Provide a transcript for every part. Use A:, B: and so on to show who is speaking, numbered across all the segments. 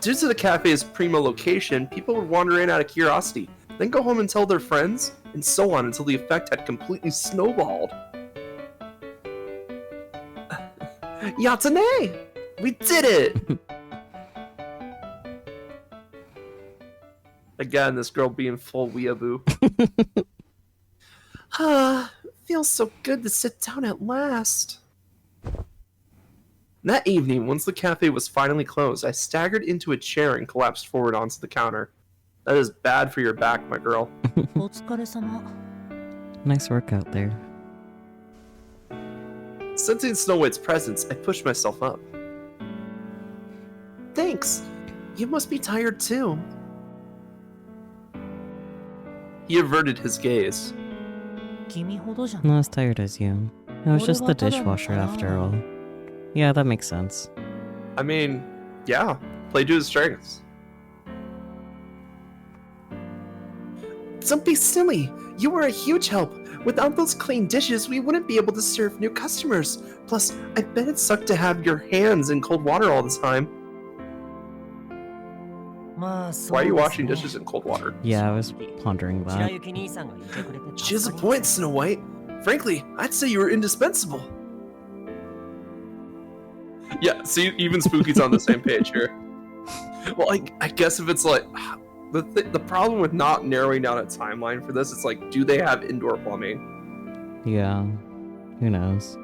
A: Due to the cafe's primo location, people would wander in out of curiosity, then go home and tell their friends, and so on until the effect had completely snowballed. Yatsune! We did it! Again, this girl being full weeaboo. Feels so good to sit down at last. That evening, once the cafe was finally closed, I staggered into a chair and collapsed forward onto the counter. That is bad for your back, my girl.
B: Nice work out there.
A: Sensing Snow White's presence, I pushed myself up. Thanks. You must be tired too. He averted his gaze.
B: Not as tired as you. It was just the dishwasher after all. Yeah, that makes sense.
A: I mean, yeah, play to his strengths. Don't be silly. You were a huge help. Without those clean dishes, we wouldn't be able to serve new customers. Plus, I bet it sucked to have your hands in cold water all the time. Why are you washing dishes in cold water?
B: Yeah, I was pondering that.
A: She has a point, Snow White. Frankly, I'd say you were indispensable. Yeah, see, even Spooky's on the same page here. Well, I guess if it's like... The problem with not narrowing down a timeline for this, it's like, do they have indoor plumbing?
B: Yeah, who knows?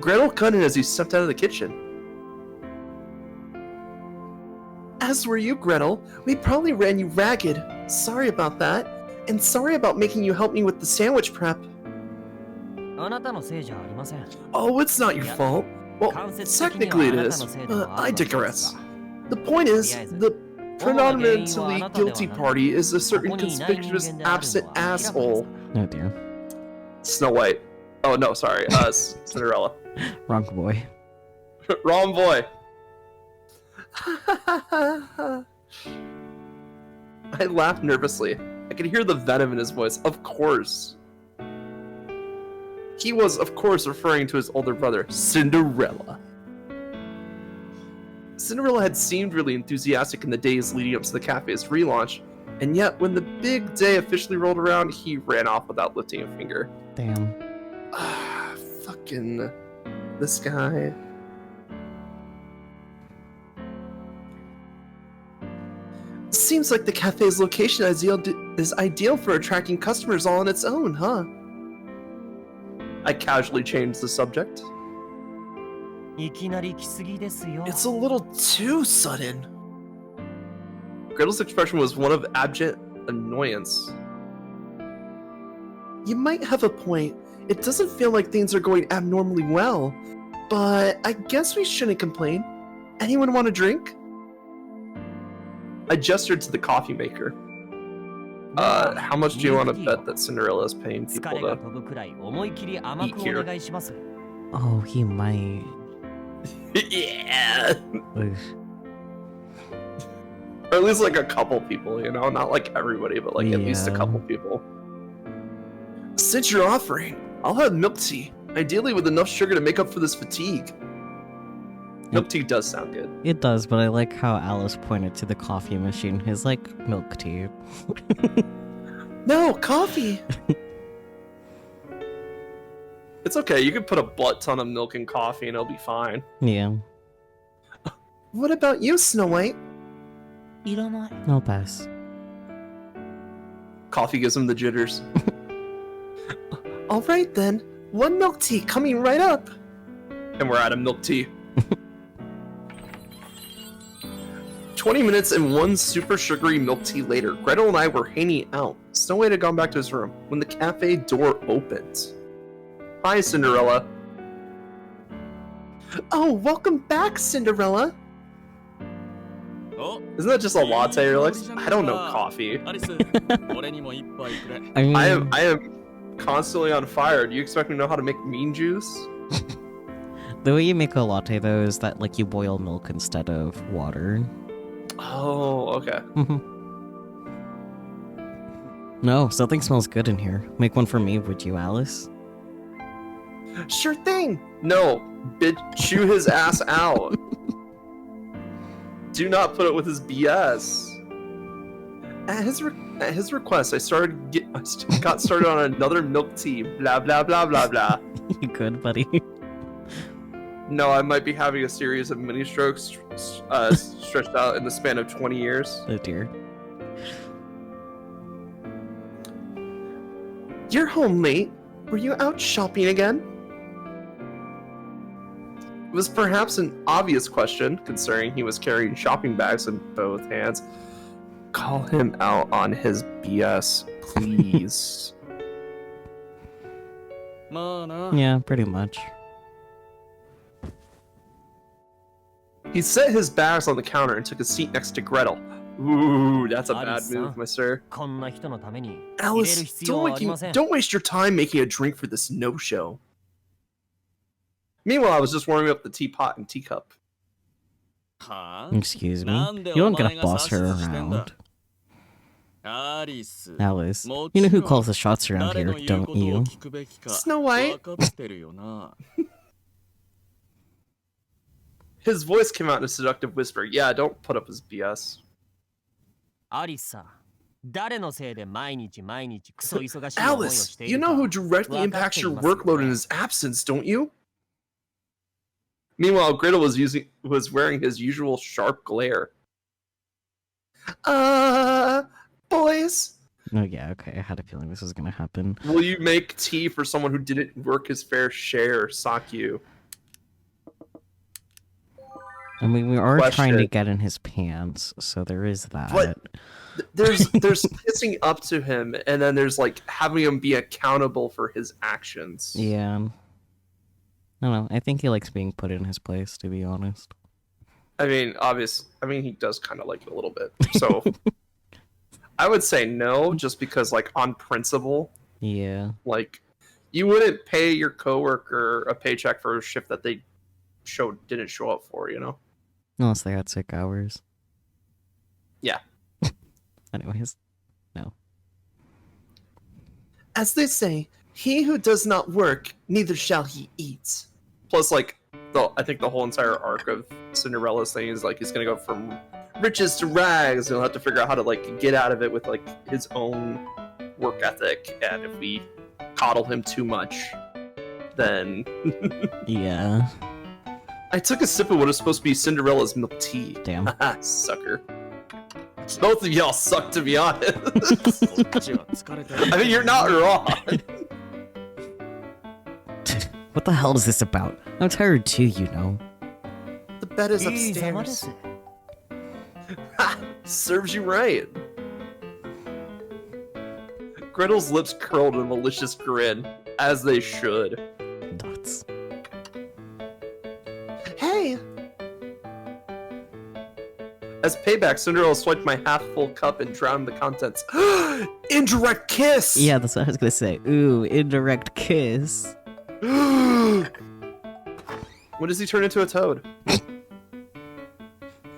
A: Gretel cut in as he stepped out of the kitchen. As were you, Gretel. We probably ran you ragged. Sorry about that. And sorry about making you help me with the sandwich prep. Oh, it's not your fault. Well, technically it is, but I digress. The point is, the predominantly guilty party is a certain conspicuous absent asshole.
B: Oh dear.
A: Snow White. Oh no, sorry. Cinderella.
B: Wrong boy.
A: Wrong boy. I laughed nervously. I could hear the venom in his voice. Of course. He was, of course, referring to his older brother, Cinderella. Cinderella had seemed really enthusiastic in the days leading up to the cafe's relaunch, and yet when the big day officially rolled around, he ran off without lifting a finger.
B: Damn.
A: Fucking... this guy... Seems like the cafe's location is ideal for attracting customers all on its own, huh? I casually changed the subject. It's a little too sudden. Gretel's expression was one of abject annoyance. You might have a point. It doesn't feel like things are going abnormally well, but I guess we shouldn't complain. Anyone want a drink? I gestured to the coffee maker. How much do you want to bet that Cinderella is paying people to eat here?
B: Oh, he might.
A: Yeah.
B: Oof.
A: Or at least like a couple people, you know? Not like everybody, but like at least a couple people. Since you're offering, I'll have milk tea. Ideally with enough sugar to make up for this fatigue. Milk tea does sound good.
B: It does, but I like how Alice pointed to the coffee machine. He's like, milk tea.
A: No, coffee! It's okay, you can put a butt ton of milk in coffee and it'll be fine.
B: Yeah.
A: What about you, Snow White?
B: I'll pass.
A: Coffee gives him the jitters. Alright then, one milk tea coming right up. And we're out of milk tea. 20 minutes and one super sugary milk tea later, Gretel and I were hanging out. Snow White had gone back to his room when the cafe door opened. Hi, Cinderella. Oh, welcome back, Cinderella. Isn't that just a latte? You're like, I don't know coffee.
B: I mean,
A: I am constantly on fire. Do you expect me to know how to make mean juice?
B: the way you make a latte, though, is that like you boil milk instead of water.
A: Oh, okay.
B: No, something smells good in here. Make one for me, would you, Alice?
A: Sure thing. No, bitch, chew his ass out. Do not put up with his BS. At his request, I got started on another milk tea. Blah blah blah blah blah.
B: You good, buddy?
A: No, I might be having a series of mini strokes stretched out in the span of 20 years.
B: Oh dear.
A: You're home late. Were you out shopping again? It was perhaps an obvious question, considering he was carrying shopping bags in both hands. Call him out on his BS, please.
B: Yeah, pretty much.
A: He set his bags on the counter and took a seat next to Gretel. Ooh, that's a bad move, mister. Alice, don't waste your time making a drink for this no-show. Meanwhile, I was just warming up the teapot and teacup.
B: Excuse me? You don't gotta boss her around. Alice, you know who calls the shots around here, don't you?
A: Snow White? His voice came out in a seductive whisper. Yeah, don't put up his BS.
C: Alice,
A: you know who directly impacts your workload in his absence, don't you? Meanwhile, Gretel was wearing his usual sharp glare. Boys?
B: Oh yeah, okay, I had a feeling this was gonna happen.
A: Will you make tea for someone who didn't work his fair share, Sakyu?
B: I mean, we are trying to get in his pants, so there is that.
A: But there's kissing up to him, and then there's like having him be accountable for his actions.
B: Yeah. I don't know. I think he likes being put in his place, to be honest.
A: I mean, he does kind of like it a little bit. So I would say no, just because, like, on principle.
B: Yeah.
A: Like, you wouldn't pay your coworker a paycheck for a shift that they didn't show up for, you know?
B: Unless they had sick hours.
A: Yeah.
B: Anyways, no.
A: As they say, he who does not work, neither shall he eat. Plus, like, I think the whole entire arc of Cinderella's thing is, like, he's gonna go from riches to rags, and he'll have to figure out how to, like, get out of it with, like, his own work ethic, and if we coddle him too much, then...
B: Yeah.
A: I took a sip of what is supposed to be Cinderella's milk tea.
B: Damn.
A: Sucker. Both of y'all suck, to be honest. I mean, you're not wrong.
B: What the hell is this about? I'm tired too, you know.
A: The bed is upstairs. Ha! Serves you right. Gretel's lips curled in a malicious grin, as they should.
B: Nuts.
A: Hey! As payback, Cinderella swiped my half-full cup and drowned the contents. Indirect kiss!
B: Yeah, that's what I was gonna say. Ooh, indirect kiss.
A: When does he turn into a toad?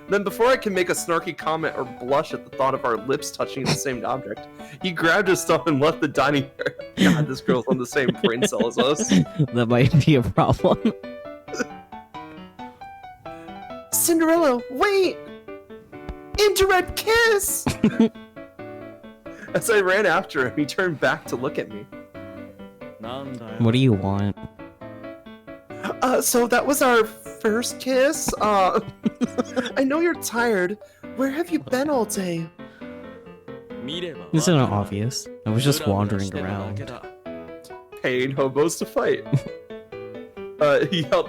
A: Then before I can make a snarky comment or blush at the thought of our lips touching the same object, he grabbed his stuff and left the dining area. God, this girl's on the same brain cell as us.
B: That might be a problem.
A: Cinderella, wait! Indirect kiss! As I ran after him, he turned back to look at me.
B: What do you want?
A: So that was our first kiss? I know you're tired. Where have you been all day?
B: This isn't obvious. I was just wandering around.
A: Paying hobos to fight.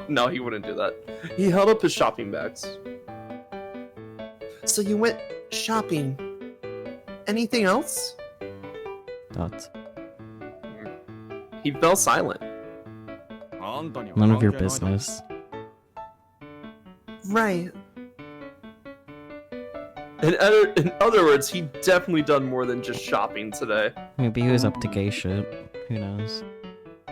A: No, he wouldn't do that. He held up his shopping bags. So you went shopping. Anything else?
B: Dots.
A: He fell silent.
B: None of your business.
A: Right. In other words, he definitely done more than just shopping today.
B: Maybe he was up to gay shit. Who knows?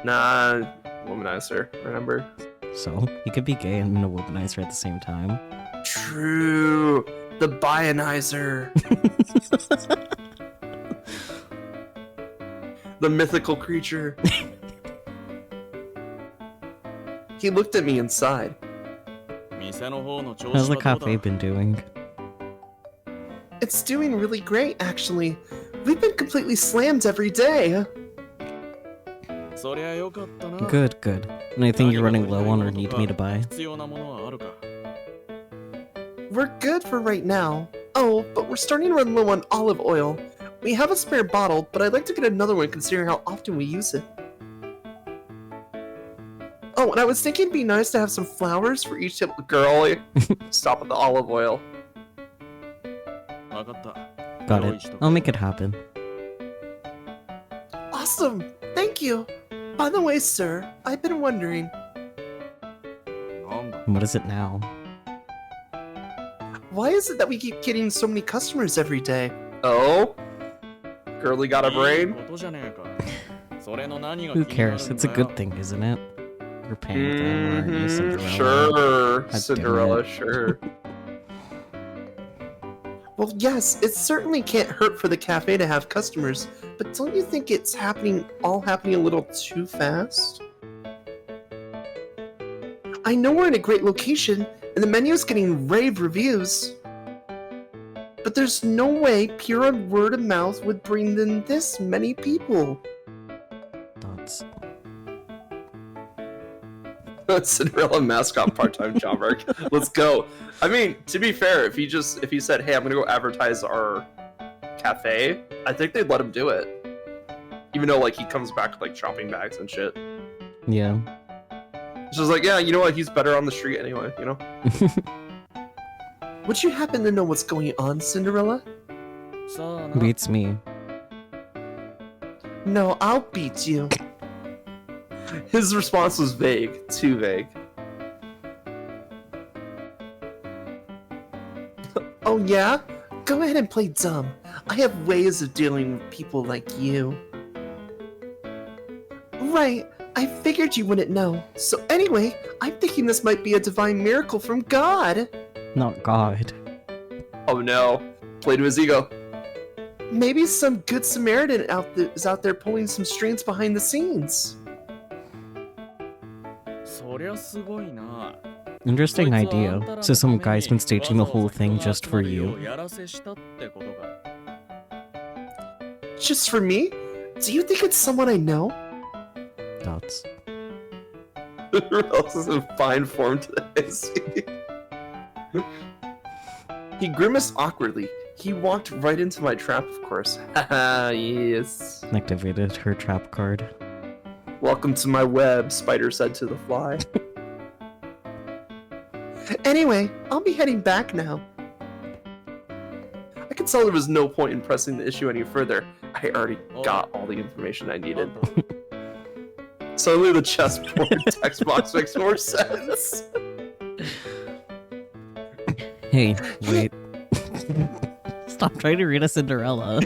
A: Nah, womanizer, remember?
B: So, he could be gay and a womanizer at the same time.
A: True. The bionizer. The mythical creature. He looked at me and sighed.
B: How's the cafe been doing?
A: It's doing really great, actually. We've been completely slammed every day.
C: そりゃよかったな。
B: Good, good. Anything you're running low on or need me to buy?
C: 必要なものはあるか。
A: We're good for right now. Oh, but we're starting to run low on olive oil. We have a spare bottle, but I'd like to get another one considering how often we use it. Oh, and I was thinking it'd be nice to have some flowers for each tip. Girl, stop with the olive oil.
C: わかった。
B: Got it. I'll make it happen.
A: Awesome! Thank you! By the way, sir, I've been wondering,
C: なんだ。
B: What is it now?
A: why is it that we keep getting so many customers every day? Oh? Girly got a
C: いい
A: brain?
C: ことじゃねえか。それの何が
B: Who
C: 気になるんだ
B: cares?
C: よ。
B: It's a good thing, isn't it? You're paying for them, aren't you, Cinderella?
A: Sure,
B: God damn
A: Cinderella,
B: it.
A: sure. Well, yes, it certainly can't hurt for the cafe to have customers, but don't you think it's all happening a little too fast? I know we're in a great location, and the menu's getting rave reviews. But there's no way pure word of mouth would bring in this many people.
B: Thoughts.
A: Cinderella mascot part-time job arc. Let's go. I mean, to be fair, if he said, "Hey, I'm gonna go advertise our cafe," I think they'd let him do it. Even though like he comes back with like shopping bags and shit.
B: Yeah.
A: It's just like, yeah, you know what? He's better on the street anyway. You know. Would you happen to know what's going on, Cinderella?
C: さあな。
B: Beats me.
A: No, I'll beat you. His response was vague, too vague. Oh yeah? Go ahead and play dumb. I have ways of dealing with people like you. Right, I figured you wouldn't know. So anyway, I'm thinking this might be a divine miracle from God.
B: Not God.
A: Oh no, play to his ego. Maybe some good Samaritan is out there pulling some strings behind the scenes.
C: そりゃすごいな。
B: Interesting idea. So some guy's been staging the whole thing just for you.
C: やらせしたってことか。
A: Just for me? Do you think it's someone I know?
B: Thoughts.
A: Who else is in fine form today? He grimaced awkwardly. He walked right into my trap, of course. Haha, yes.
B: Activated her trap card.
A: Welcome to my web, Spider said to the fly. Anyway, I'll be heading back now. I could tell there was no point in pressing the issue any further. I already got all the information I needed. Suddenly the chessboard text box makes more sense.
B: Hey, wait. Stop trying to read a Cinderella.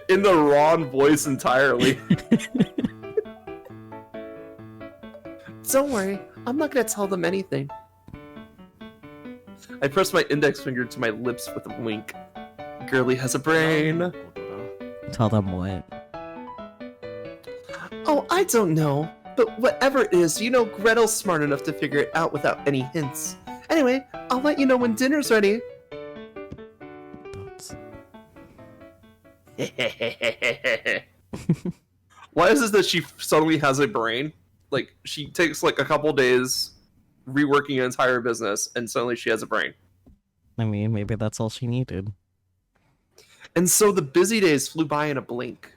A: In the wrong voice entirely. Don't worry, I'm not gonna tell them anything. I pressed my index finger to my lips with a wink. Girly has a brain.
B: Tell them what?
A: Oh, I don't know. But whatever it is, you know Gretel's smart enough to figure it out without any hints. Anyway, I'll let you know when dinner's ready.
B: Thoughts.
A: Why is it that she suddenly has a brain? Like, she takes like a couple days reworking an entire business, and suddenly she has a brain.
B: I mean, maybe that's all she needed.
A: And so the busy days flew by in a blink.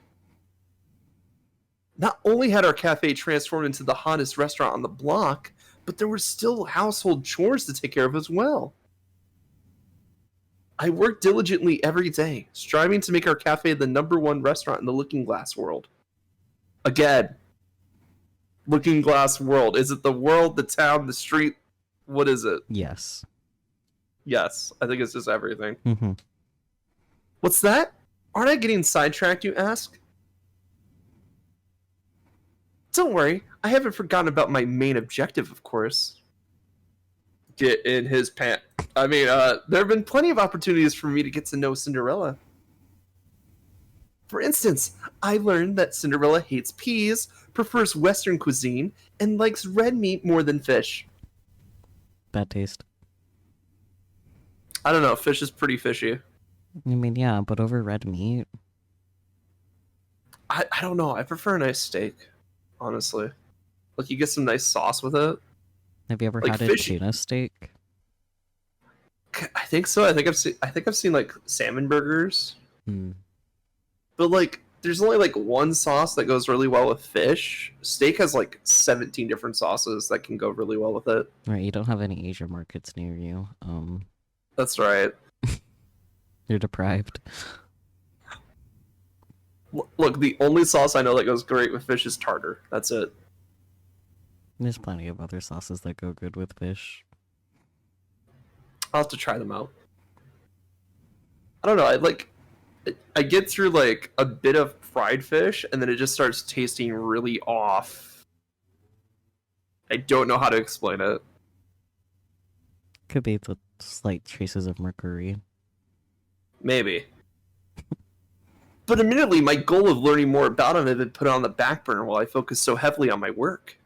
A: Not only had our cafe transformed into the hottest restaurant on the block, but there were still household chores to take care of as well. I worked diligently every day, striving to make our cafe the #1 restaurant in the Looking Glass world. Again, Looking Glass world. Is it the world, the town, the street? What is it?
B: Yes.
A: Yes, I think it's just everything.
B: Mm-hmm.
A: What's that? Aren't I getting sidetracked, you ask? Don't worry, I haven't forgotten about my main objective, of course. Get in his pant. I mean, there have been plenty of opportunities for me to get to know Cinderella. For instance, I learned that Cinderella hates peas, prefers Western cuisine, and likes red meat more than fish.
B: Bad taste.
A: I don't know. Fish is pretty fishy.
B: I mean, yeah, but over red meat.
A: I don't know. I prefer a nice steak, honestly. Like you get some nice sauce with it.
B: Have you ever
A: Like
B: had a
A: fish-
B: tuna steak?
A: I think so. I think I've seen like salmon burgers,
B: Hmm.
A: but like there's only like one sauce that goes really well with fish. Steak has like 17 different sauces that can go really well with it.
B: Right, you don't have any Asian markets near you.
A: That's right.
B: You're deprived.
A: Look, the only sauce I know that goes great with fish is tartar. That's it.
B: There's plenty of other sauces that go good with fish.
A: I'll have to try them out. I don't know. I get through like a bit of fried fish, and then it just starts tasting really off. I don't know how to explain it.
B: Could be the slight traces of mercury.
A: Maybe. But admittedly, my goal of learning more about him had been put on the back burner while I focused so heavily on my work.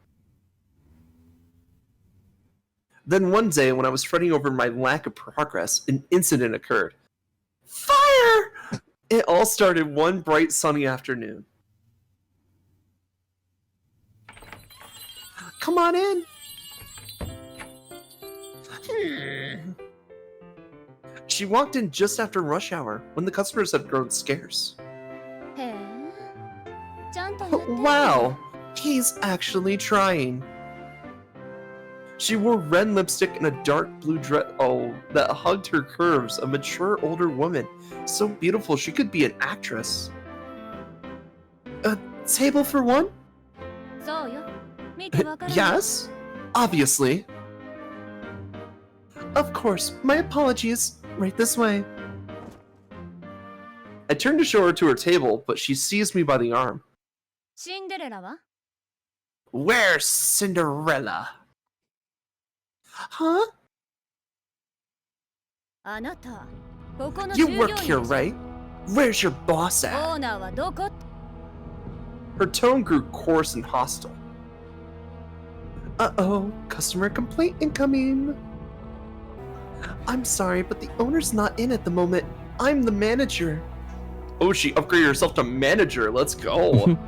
A: Then one day, when I was fretting over my lack of progress, an incident occurred. Fire! It all started one bright sunny afternoon. Come on in. She walked in just after rush hour, when the customers had grown scarce.
D: へえちゃんとやってる
A: Wow, he's actually trying. She wore red lipstick and a dark blue dress that hugged her curves, a mature older woman, so beautiful she could be an actress. A table for one?
D: そうよ見てわかる
A: Yes, obviously. Of course, my apologies. Right this way. I turned to show her to her table, but she seized me by the arm.
D: シンデレラは
A: Where's Cinderella? Huh?
D: あなたここの
A: You
D: 従業員
A: work
D: でし
A: here,
D: ょ
A: right? Where's your boss
D: オ
A: at?
D: ーナーはどこ
A: Her tone grew coarse and hostile. Uh-oh, customer complaint incoming. I'm sorry, but the owner's not in at the moment. I'm the manager. Oh, she upgraded herself to manager. Let's go.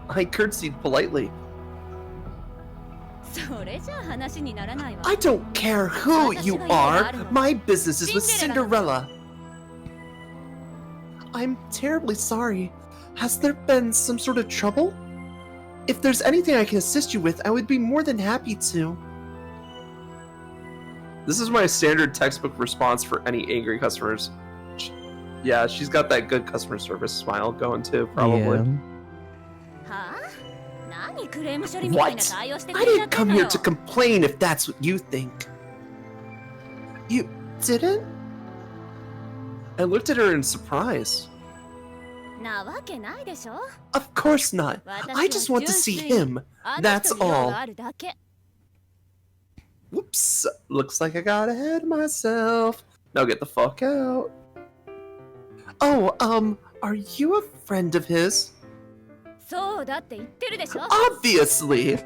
A: I curtsied politely.
D: それじゃあ話にならないわ
A: I don't care who you are. My business is with Cinderella. I'm terribly sorry. Has there been some sort of trouble? If there's anything I can assist you with, I would be more than happy to. This is my standard textbook response for any angry customers. Yeah, she's got that good customer service smile going too, probably.
B: Yeah.
D: はあ何クレーム処理みたいな
A: What?
D: 対応してく
A: I
D: れちゃっ
A: didn't
D: てん
A: come
D: の
A: here
D: よ
A: to complain if that's what you think. You didn't? I looked at her in surprise.
D: なわけないでしょ
A: Of course not. I just want to see him.
D: あなた
A: That's
D: に用
A: all.
D: があるだけ
A: Whoops. Looks like I got ahead of myself. Now get the fuck out. Oh, are you a friend of his?
D: そうだって言ってるでしょ
A: Obviously.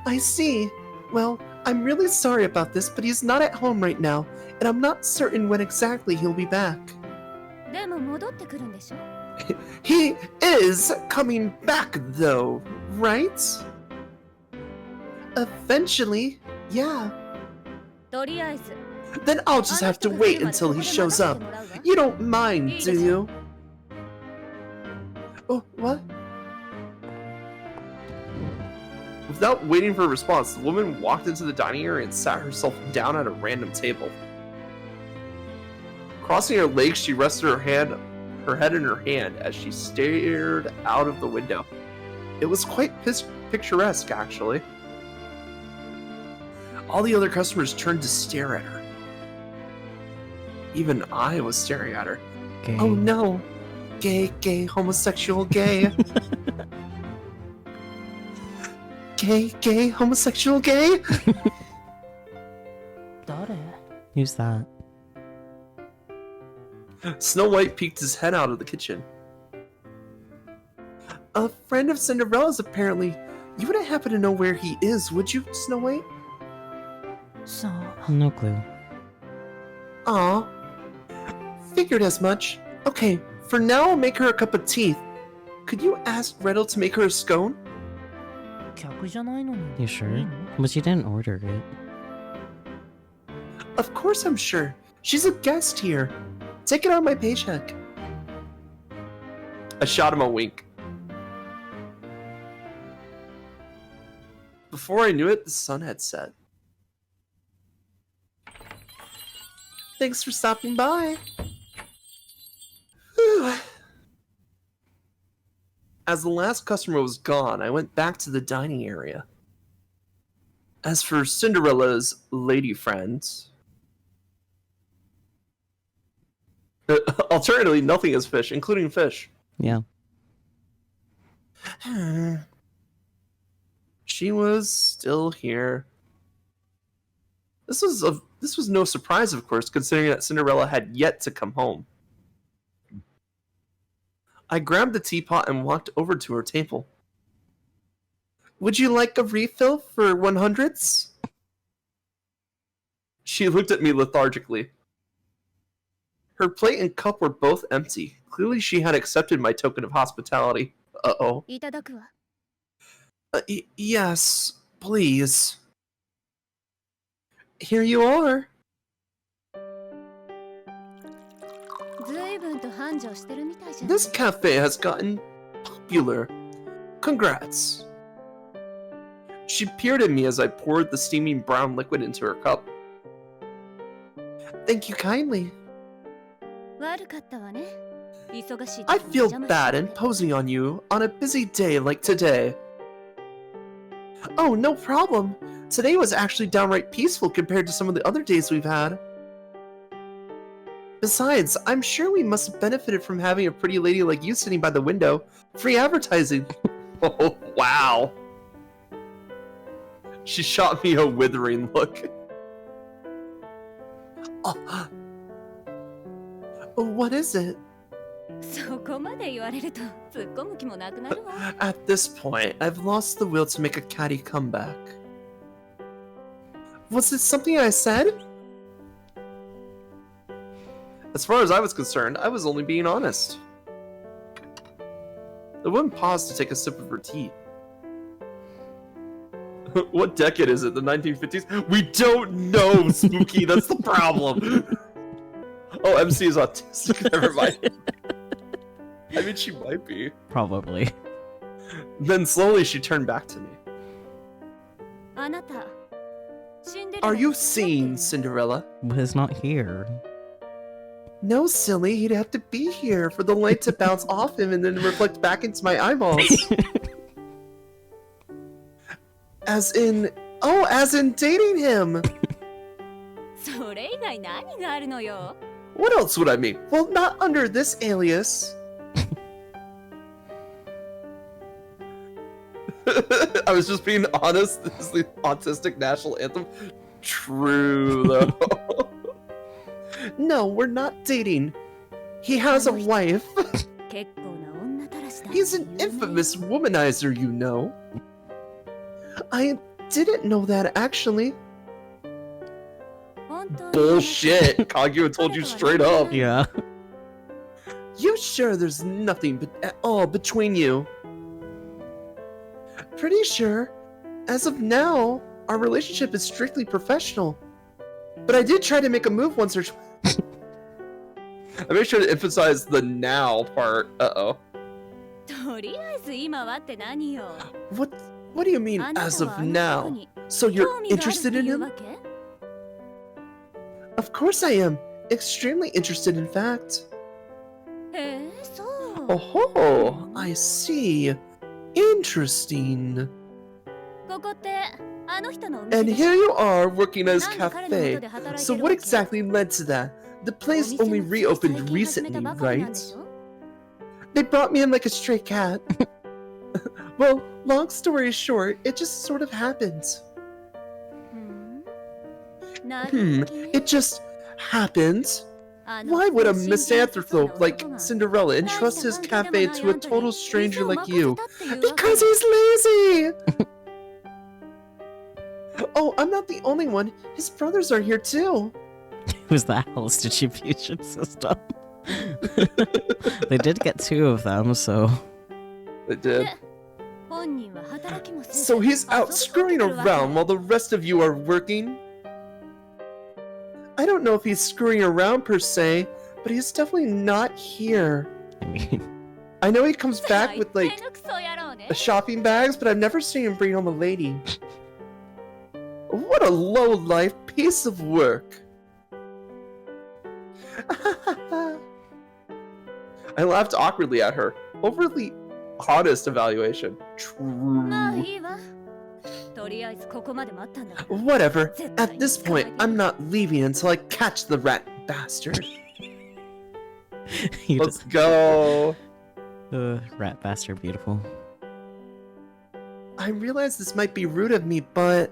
A: I see. Well, I'm really sorry about this, but he's not at home right now, and I'm not certain when exactly he'll be back.
D: でも戻ってくるんでしょ
A: He is coming back, though, right? Eventually, yeah.
D: とりあえず
A: Then I'll just have to wait until he shows up. You don't mind, do you? Oh, what? Without waiting for a response, the woman walked into the dining area and sat herself down at a random table. Crossing her legs, she rested her head in her hand as she stared out of the window. It was quite picturesque, actually. All the other customers turned to stare at her. Even I was staring at her.
B: Okay.
A: Oh no! Gay, gay, homosexual, gay. Gay, gay, homosexual, gay.
B: Who's that?
A: Snow White peeked his head out of the kitchen. A friend of Cinderella's, apparently. You wouldn't happen to know where he is, would you, Snow White?
D: そう
B: No clue.
A: Aw. Figured as much. Okay, for now I'll make her a cup of tea. Could you ask Gretel to make her a scone?
E: 客じゃないのに。
B: You sure? But you didn't order it.
A: Of course I'm sure. She's a guest here. Take it on my paycheck. I shot him a wink. Before I knew it, the sun had set. Thanks for stopping by. Whew. As the last customer was gone, I went back to the dining area. As for Cinderella's lady friends... Alternatively, nothing is fish, including fish.
B: Yeah.
A: She was still here. This was no surprise, of course, considering that Cinderella had yet to come home. I grabbed the teapot and walked over to her table. Would you like a refill for 100s? She looked at me lethargically. Her plate and cup were both empty. Clearly she had accepted my token of hospitality. Uh-oh.
D: いただくわ。
A: Yes, please. Here you are.
D: 随分と繁盛してるみたいじゃん。
A: This cafe has gotten popular. Congrats. She peered at me as I poured the steaming brown liquid into her cup. Thank you kindly.
D: 悪かったわね。忙しい時に
A: I feel
D: 邪魔しちゃ
A: bad
D: って
A: imposing on you on a busy day like today. Oh, no problem. Today was actually downright peaceful compared to some of the other days we've had. Besides, I'm sure we must have benefited from having a pretty lady like you sitting by the window. Free advertising. Oh, wow. She shot me a withering look. Oh. What is it?
D: そこまで言われると突っ込む気もなくなるわ。
A: At this point, I've lost the will to make a catty comeback. Was it something I said? As far as I was concerned, I was only being honest. The woman paused to take a sip of her tea. What decade is it? The 1950s? We don't know, Spooky. That's the problem. Oh, MC is autistic. Never mind. I mean, she might be.
B: Probably.
A: Then slowly she turned back to me.
D: あなた、シンデレラ
A: Are
D: の
A: you
D: 好きだって
A: seeing Cinderella?
B: But he's not here.
A: No, silly. He'd have to be here for the light to bounce off him and then reflect back into my eyeballs. As in dating him.
D: それ以外何があるのよ。
A: What else would I mean? Well, not under this alias. I was just being honest. This is the autistic national anthem. True, though. No, we're not dating. He has a wife.
D: 結構な女たらしだ。
A: He's an infamous womanizer, you know. I didn't know that, actually.
D: 本当に
A: Bullshit. Kaguya told you straight up.
B: Yeah.
A: You sure there's nothing at all between you? Pretty sure. As of now, our relationship is strictly professional. But I did try to make a move once or twice. I made sure to emphasize the now part. Uh-oh.
D: とりあえず今はって何よ。
A: What do you mean,
D: あな
A: as
D: た
A: of
D: はあの
A: now?
D: 男に
A: So
D: 興
A: you're
D: 味があるって
A: interested in
D: いう
A: him?
D: わけ？
A: Of course I am. Extremely interested, in fact.
D: へえ、そう。
A: Oh, I see. Interesting.
D: ここってあの人のお店
A: And
D: でしょ
A: here you are working at his
D: なんで彼の元
A: cafe.
D: で働い
A: So
D: てる
A: what
D: わけ？
A: exactly led to that? The
D: お
A: place
D: 店
A: only
D: もつい最
A: reopened
D: 近始め
A: recently,
D: たばかりなんで
A: right?
D: しょ？
A: They brought me in like a stray cat. Well, long story short, it just sort of happened.
D: なるほどね
A: It just happened.
D: あの
A: Why would a
D: 信じられそうな
A: misanthrope like
D: 男が
A: Cinderella
D: 大した
A: entrust his
D: 関係で
A: cafe
D: もない
A: to
D: あ
A: a
D: んたに
A: total stranger
D: 店を
A: like
D: 任
A: you?
D: せたっていうわけ？
A: Because he's lazy! Oh, I'm not the only one. His brothers are here too.
B: was the Hell's distribution system. They did get 2 of them, so
A: They did.
D: 本人は働きもせず
A: So he's out
D: 遊び
A: screwing
D: に来てるわけ
A: around while the rest of you are working? I don't know if he's screwing around per se, but he's definitely not here.
B: I mean,
A: I know he comes back with
D: 最
A: like
D: 低のクソ野郎ね
A: shopping bags, but I've never seen him bring home a lady. What a low-life piece of work. I laughed awkwardly at her. Overly honest evaluation.
D: まあ
A: True.
D: いいわとりあえずここまで待ったんだから
A: Whatever. At this point, I'm not leaving until I catch the rat bastard.
B: he
A: Let's
B: just,
A: go.
B: rat bastard, beautiful.
A: I realize this might be rude of me, but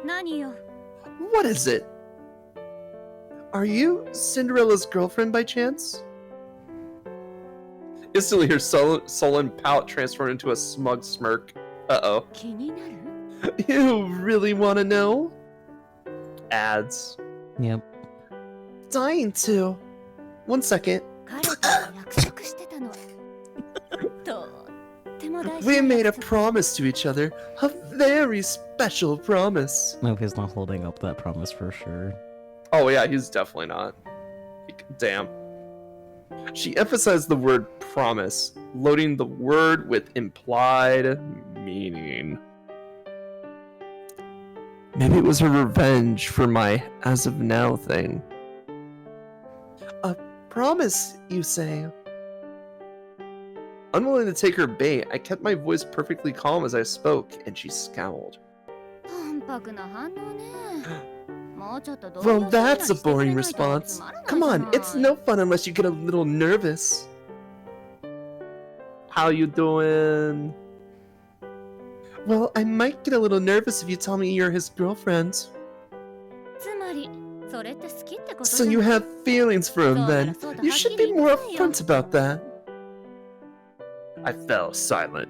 D: 何よ
A: what is it? Are you Cinderella's girlfriend by chance? Instantly, her sullen pout transformed into a smug smirk. Uh-oh.
D: 気になる
A: You really want to know? Ads.
B: Yep.
A: Dying to. One second.
D: 彼と約束してたのとっても大事
A: We
D: な
A: made a
D: 約束
A: promise to each other. A very special promise.
B: Nope, he's not holding up that promise for sure.
A: Oh yeah, he's definitely not. Damn. She emphasized the word promise, loading the word with implied meaning. Maybe it was her revenge for my as of now thing. A promise, you say? Unwilling to take her bait, I kept my voice perfectly calm as I spoke, and she scowled.
D: 淡白な反応ねもうちょっと動
A: Well,
D: 揺するなり
A: that's a
D: してくれ
A: boring
D: ないと
A: response.
D: つまらない
A: Come
D: じゃ
A: on,
D: ない
A: it's no fun unless you get a little nervous. How you doing? Well, I might get a little nervous if you tell me you're his girlfriend.
D: つまりそれって好きってこと
A: So
D: じゃ
A: you
D: ない
A: have feelings for him then. You should be more upfront about that. I fell silent.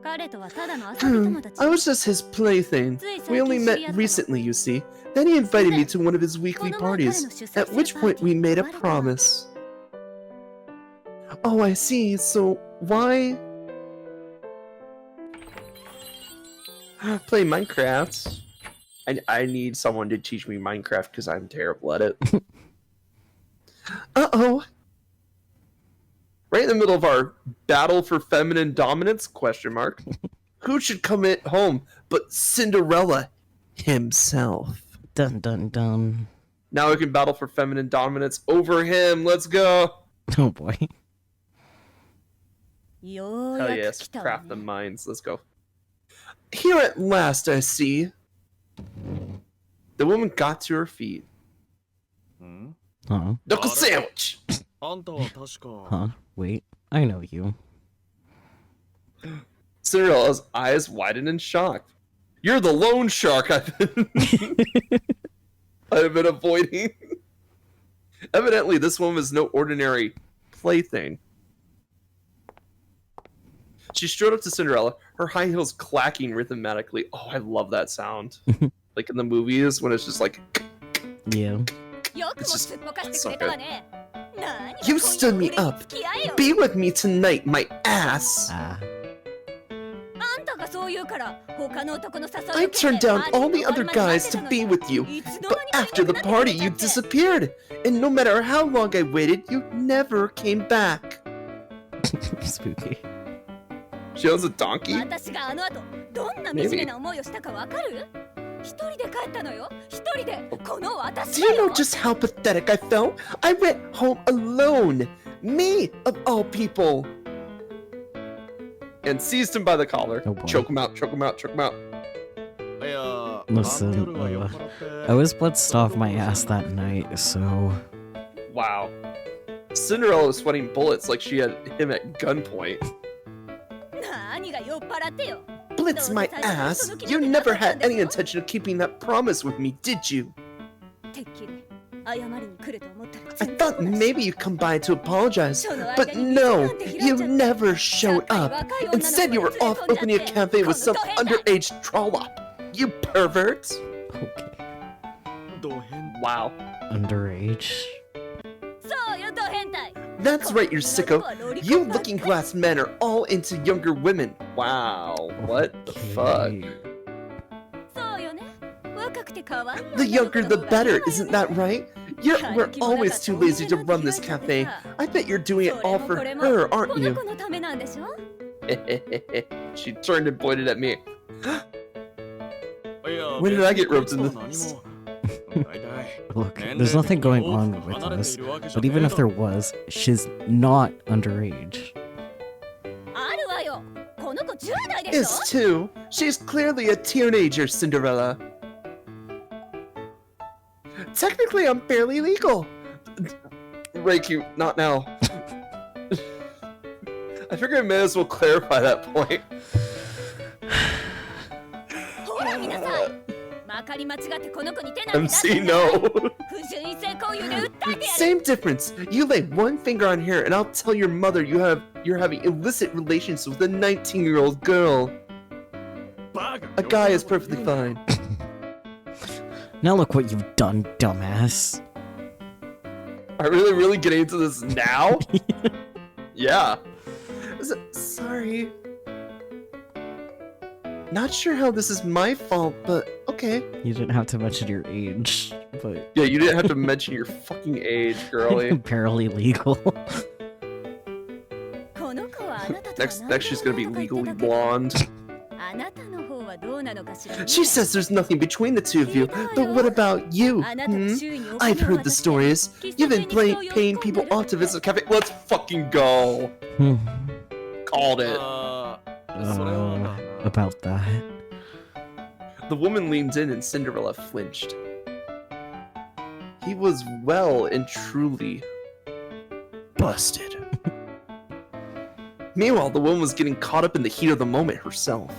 D: 彼とはただの遊び友達
A: I was just his plaything. We only met recently, you see. Then he invited me to one of his weekly parties, at which point we made a promise. Oh, I see. So why play Minecraft? I need someone to teach me Minecraft because I'm terrible at it. Uh-oh. Right in the middle of our battle for feminine dominance, question mark. Who should come at home but Cinderella himself?
B: Dun dun dun.
A: Now we can battle for feminine dominance over him. Let's go.
B: Oh boy.
D: よう
A: Hell
D: やく
A: yes,
D: 来たわ
A: craft the
D: ね
A: minds. Let's go. Here at last, I see. The woman got to her feet.
C: ん
B: Huh?
A: Knuckle sandwich.
C: あんたは確か
B: Huh? Wait, I know you.
A: Cinderella's eyes widened in shock. You're the lone shark I've been avoiding. Evidently, this woman is no ordinary plaything. She strode up to Cinderella, her high heels clacking rhythmically. Oh, I love that sound. Like in the movies when it's just like,
B: Yeah.
D: よくもすっぽかしてくれたわね何が
A: You
D: 恋
A: stood
D: の
A: me
D: 俺に
A: up.
D: 付き合えよ
A: Be with me tonight, my ass.
B: あ
D: あんたがそう言うから他の男の誘いを
A: I
D: 受け
A: turned
D: て
A: down
D: パーティー
A: all
D: の
A: the
D: 終わり
A: other
D: まで待
A: guys
D: ってた
A: to
D: の
A: be
D: に
A: with you,
D: いつの
A: but
D: 間に
A: after
D: か
A: the
D: いなくなって
A: party,
D: し
A: you
D: まったって
A: disappeared. And no matter how long I waited, you never came back.
B: Spooky.
A: She owns a donkey?
D: 私があの後どんな惨めな思いをしたかわかる一人で帰ったのよ一人でこの
A: Do
D: 私
A: you
D: だよ
A: know just how pathetic I felt? I went home alone. Me, of all people. And seized him by the collar.
B: Oh, boy.
A: Choke him out, choke him out, choke him out.
C: いや
B: Listen,
C: あの夜は酔っ払って
B: I was blitzed off my ass that night, so
A: Wow. Cinderella was sweating bullets like she had him at gunpoint.
D: 何が酔っ払ってよ
A: Blitz my ass? You never had any intention of keeping that promise with me, did you?
D: てっきり謝りに来ると思ったら
A: I
D: 全然
A: thought
D: 来ない
A: maybe you'd come by to apologize,
D: その
A: but
D: 間に
A: no,
D: 店なんて開いちゃって
A: you never showed
D: 若い
A: up.
D: 若い女の子
A: Instead, you
D: が
A: were
D: 連れ
A: off
D: 込んじゃって
A: opening a cafe with some
D: このド変な
A: underage trollop. You pervert.
B: okay.
C: ド変
A: Wow.
B: Underage.
D: そうよド変態
A: That's right, you sicko. You looking glass men are all into younger women. Wow. What the fuck?
B: Okay.
D: そうよね若くて可愛い
A: The younger the better, isn't that right? We're always too lazy to run this cafe. I bet you're doing it all for her,
D: こ
A: aren't
D: の
A: you?
D: 子のためなんでしょ
A: She turned and pointed at me.
C: いや
A: When did I get roped
C: 別
A: into
C: に何
A: this?
C: も大体
B: Look,
C: 年
B: there's
C: 齢
B: nothing
C: 的に
B: going
C: 大
B: on
C: きく
B: with
C: 離れて
B: us.
C: いるわけじゃ
B: But
C: ね
B: even
C: え
B: if
C: だ
B: there
C: ろ
B: was, she's not underage.
D: あるわよこの子10代でしょ
A: Is too. She's clearly a teenager, Cinderella. Technically, I'm barely legal. Reiki, not now. I figure I may as well clarify that point.
D: ほら見なさいまかり間違ってこの子に手なんて出して
A: MC
D: んじゃない
A: no.
D: 不純異性交友で訴えてやる
A: Same difference. You lay one finger on her, and I'll tell your mother you're having illicit relations with a 19-year-old girl.
C: バカ
A: A guy is perfectly fine.
B: Now look what you've done, dumbass.
A: Are we really getting into this now? Yeah. Sorry. Not sure how this is my fault, but okay.
B: You didn't have to mention your age, but
A: Yeah, you didn't have to mention your fucking age, girly.
B: barely legal.
D: この子はあなたとは
A: Next she's gonna be
D: 何
A: legally
D: とか言ってたけど
A: blonde.
D: あなたの方はどうなのかしらね
A: She says there's nothing between the two of you, but what about you?
D: あなたの
A: Hmm?
D: 周囲にお
A: I've
D: 金を
A: heard the
D: 渡して
A: stories.
D: 喫
A: You've
D: 茶
A: been
D: 店に人を呼び
A: paying
D: 込ん
A: people
D: でる
A: off to visit the cafe. Let's fucking go. Called it.
C: あーそれはだな
B: About that.
A: The woman leaned in and Cinderella flinched. He was well and truly busted. Meanwhile, the woman was getting caught up in the heat of the moment herself.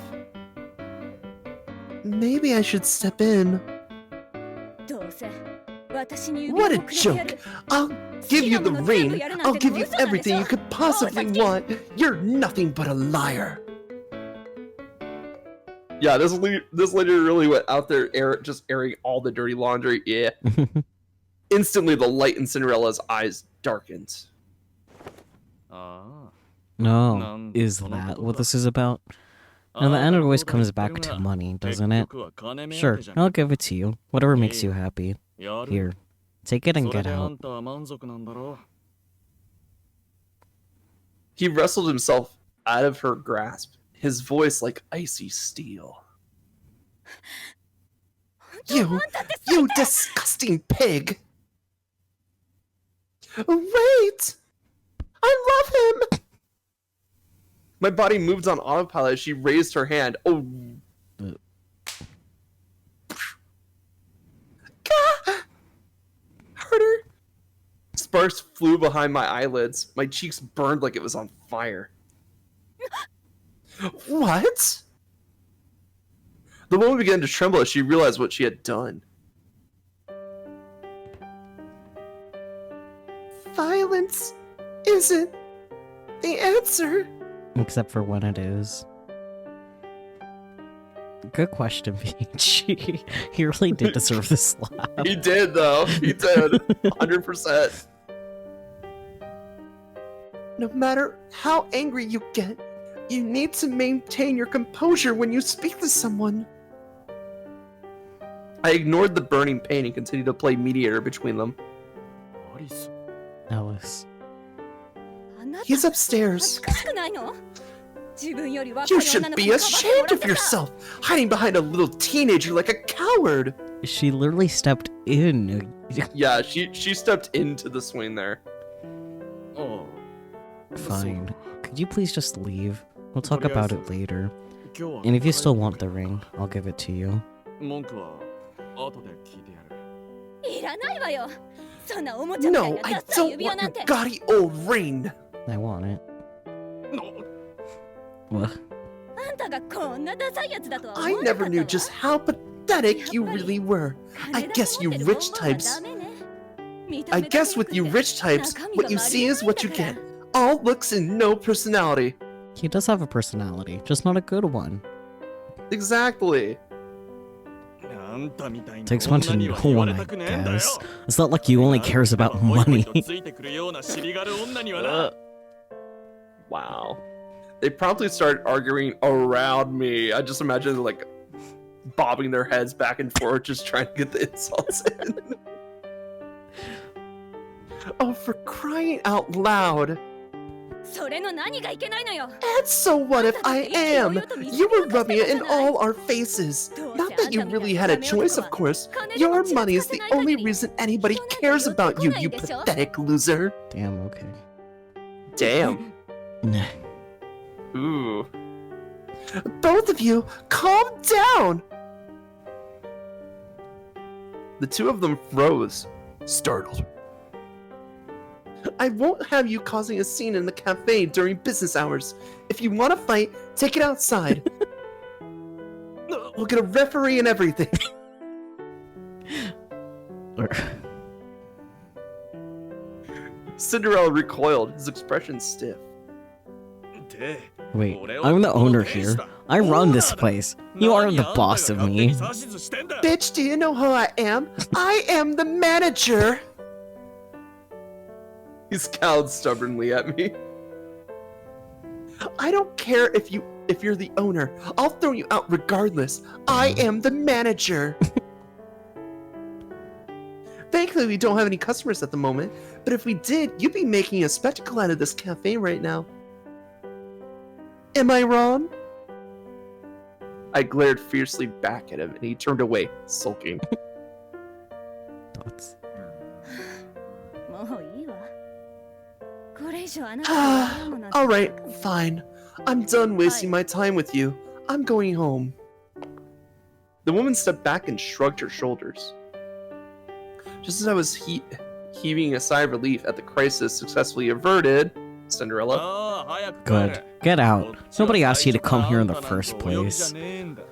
A: Maybe I should step in.
D: どうせ私に指
A: What
D: を
A: a
D: くれてや
A: joke!
D: る
A: I'll give you the ring. I'll give you everything you could possibly want. You're nothing but a liar. Yeah, this lady really went out there just airing all the dirty laundry. Yeah. Instantly, the light in Cinderella's eyes darkened.
C: あ
B: No, is that what this is about?
C: あ
B: Now the end
C: あー
B: always
C: なるほど
B: comes back
C: こ
B: to
C: れが
B: money,
C: 結
B: doesn't it?
C: 局は金目当
B: Sure,
C: てじゃん
B: I'll give it to you. Whatever makes you happy.
C: やる
B: Here, take it and
C: それ
B: get
C: であ
B: out.
C: んたは満足なんだろ
A: He wrestled himself out of her grasp, his voice like icy steel. You disgusting pig! Wait! I love him! My body moved on autopilot as she raised her hand. Oh. Gah! Harder! Sparks flew behind my eyelids. My cheeks burned like it was on fire. What? The woman began to tremble as she realized what she had done. Violence isn't the answer.
B: Except for when it is. Good question, Peach. He really did deserve this slap.
A: He did, though. He did. 100%. No matter how angry you get, you need to maintain your composure when you speak to someone. I ignored the burning pain and continued to play mediator between them.
C: アリス
B: Alice.
D: あなた
A: He's
D: 恥
A: upstairs.
D: ずかしくないの自分より若い
A: You
D: 女
A: should
D: の子
A: be
D: にかばっても
A: ashamed
D: らっ
A: of
D: てさ
A: yourself, hiding behind a little teenager like a coward.
B: She literally stepped in.
A: Yeah, she stepped into the swing there.
C: ああ
B: Fine. Could you please just leave? We'll talk about it later.
C: 今日は
B: And if you still want the ring, I'll give it to you.
C: 文句は後で聞いてやる
D: いらないわよそんなおもちゃみたい
A: No,
D: な
A: I
D: ダサい
A: don't
D: 指輪
A: want
D: な
A: your
D: んて
A: gaudy old ring.
B: I want it.
C: の
B: What?
D: あんたがこんなダサいやつだとは
A: I
D: 思わなか
A: never
D: った
A: knew
D: わ
A: just how pathetic you really were. I guess you rich types. I guess with you rich types, what you see is what you get. All looks and no personality.
B: He does have a personality, just not a good one.
A: Exactly.
C: なんたみたいな
B: Takes one to
C: 女には
B: know
C: 言わ
B: one,
C: れ
B: I
C: たくねえんだよ
B: guess. It's not like you only cares about
C: ホイホイ
B: money.
C: とついてくるような尻軽女にはな
A: Wow. They promptly started arguing around me. I just imagine like bobbing their heads back and forth, just trying to get the insults in. Oh, for crying out loud.
D: それの何がいけないのよ
A: And so what if I am? You were rubbing it in all our faces. Not that you really had a choice, of course. Your money is the only reason anybody cares about you, you pathetic loser.
B: Damn, okay.
A: Damn.
B: Nah.
A: Ooh. Both of you, calm down! The two of them froze, startled. I won't have you causing a scene in the cafe during business hours. If you want to fight, take it outside. We'll get a referee and everything. Cinderella recoiled, his expression stiff.
C: で
B: Wait,
C: 俺は
B: I'm the
C: この
B: owner
C: 天
B: here.
C: 使だ
B: I run this
C: オーナーだ
B: place. You are
C: 何
B: the
C: あんたが
B: boss of
C: 勝手に
B: me.
C: 指図してんだ
A: Bitch, do you know who I am? I am the manager! He scowled stubbornly at me. I don't care if you're the owner. I'll throw you out regardless. I am the manager. Thankfully, we don't have any customers at the moment, but if we did, you'd be making a spectacle out of this cafe right now. Am I wrong? I glared fiercely back at him, and he turned away, sulking.
B: Thoughts.
D: もういいわこれ以上あなたが悩むなんて
A: Alright, fine. I'm done wasting my time with you. I'm going home. The woman stepped back and shrugged her shoulders. Just as I was heaving a sigh of relief at the crisis successfully averted, Cinderella,
C: ああ早く帰
B: Good.
C: れ
B: Get
C: こ
B: out.
C: っちは
B: Nobody asked you to
C: 最初から
B: come here in the
C: あんたなんて
B: first
C: お呼びじゃ
B: place.
C: ねえんだ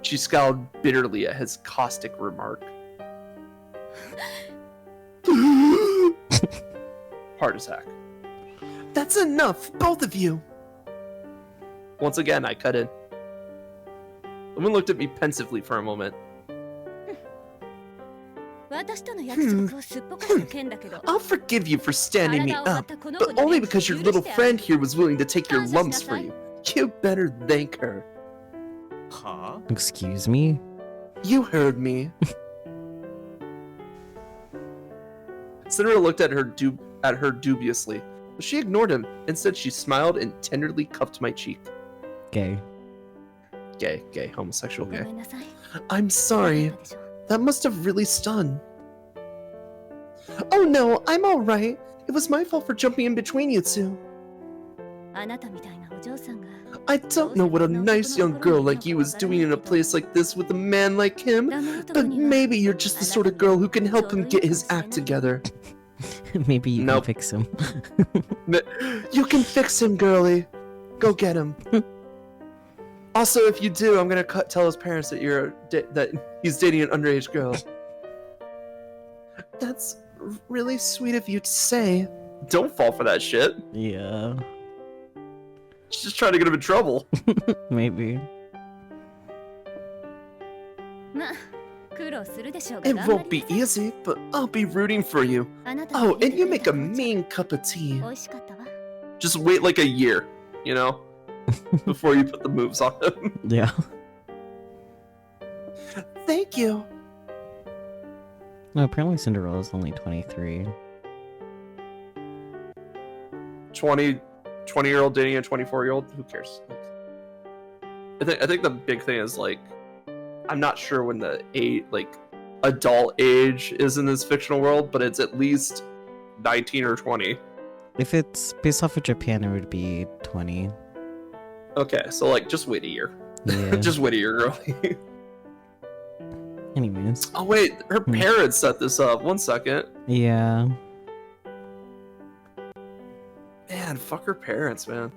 A: she scowled bitterly at his caustic remark. Heart attack. That's enough, both of you! Once again, I cut in. The woman looked at me pensively for a moment.
D: 私との約束をすっぽかした件だけど
A: I'll forgive you for standing me up, but only because your little friend here was willing to take your lumps for you. You better thank her.
C: は
B: Excuse me?
A: You heard me. Cinderella looked at her dubiously, but she ignored him. Instead, she smiled and tenderly cupped my cheek.
B: Gay.
A: Gay, homosexual
D: ご
A: gay.
D: めんなさい
A: I'm sorry.
D: わかったでしょ
A: That must have really stunned. Oh no, I'm alright. It was my fault for jumping in between you two.
D: あなたみたいなお嬢さんが
A: I don't know what a nice young girl like you is doing in a place like this with a man like him,
D: ダメ男
A: but
D: には
A: maybe you're just the sort of girl who can help him get his act together.
B: Maybe you
A: Nope.
B: can fix him.
A: You can fix him, girlie. Go get him. Also, if you do, I'm gonna tell his parents that that he's dating an underage girl. That's really sweet of you to say. Don't fall for that shit.
B: Yeah.
A: She's just trying to get him in trouble.
B: Maybe.
D: まあ苦労するでしょうが
A: It
D: 頑張
A: won't
D: り
A: be
D: なさい
A: easy, but I'll be rooting for you.
D: あなたが
A: Oh,
D: 入
A: and you
D: れて
A: make
D: く
A: a
D: れた紅
A: mean cup of tea.
D: 茶美味しかったわ
A: Just wait like a year, you know? Before you put the moves on him.
B: Yeah.
A: Thank you.
B: No, apparently Cinderella's only 23.
A: 20-year-old dating a 24-year-old? Who cares? I think the big thing is like, I'm not sure when the adult age is in this fictional world, but it's at least 19 or 20.
B: If it's based off of Japan, it would be 20.
A: Okay, so like just wait a year.
B: Yeah.
A: Just wait a year, girl.
B: Anyways.
A: Oh wait, her parents set this up. 1 second.
B: Yeah.
A: Man, fuck her parents, man.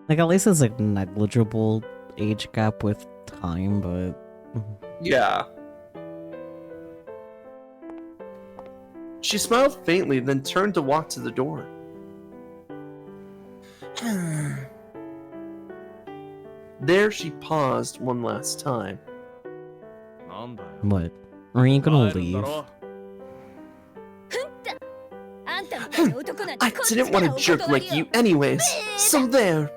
B: Like, at least it's like negligible age gap with time, but...
A: Yeah. She smiled faintly, then turned to walk to the door. There she paused one last time.
C: なんだよ。
B: What? Are you gonna
C: 帰るんだ
B: leave?
C: ろ。
D: あんたみたいな男なんて
A: I
D: こっち
A: didn't
D: か
A: want
D: ら
A: to
D: お
A: jerk
D: 断り
A: like
D: よ
A: you anyways. So there.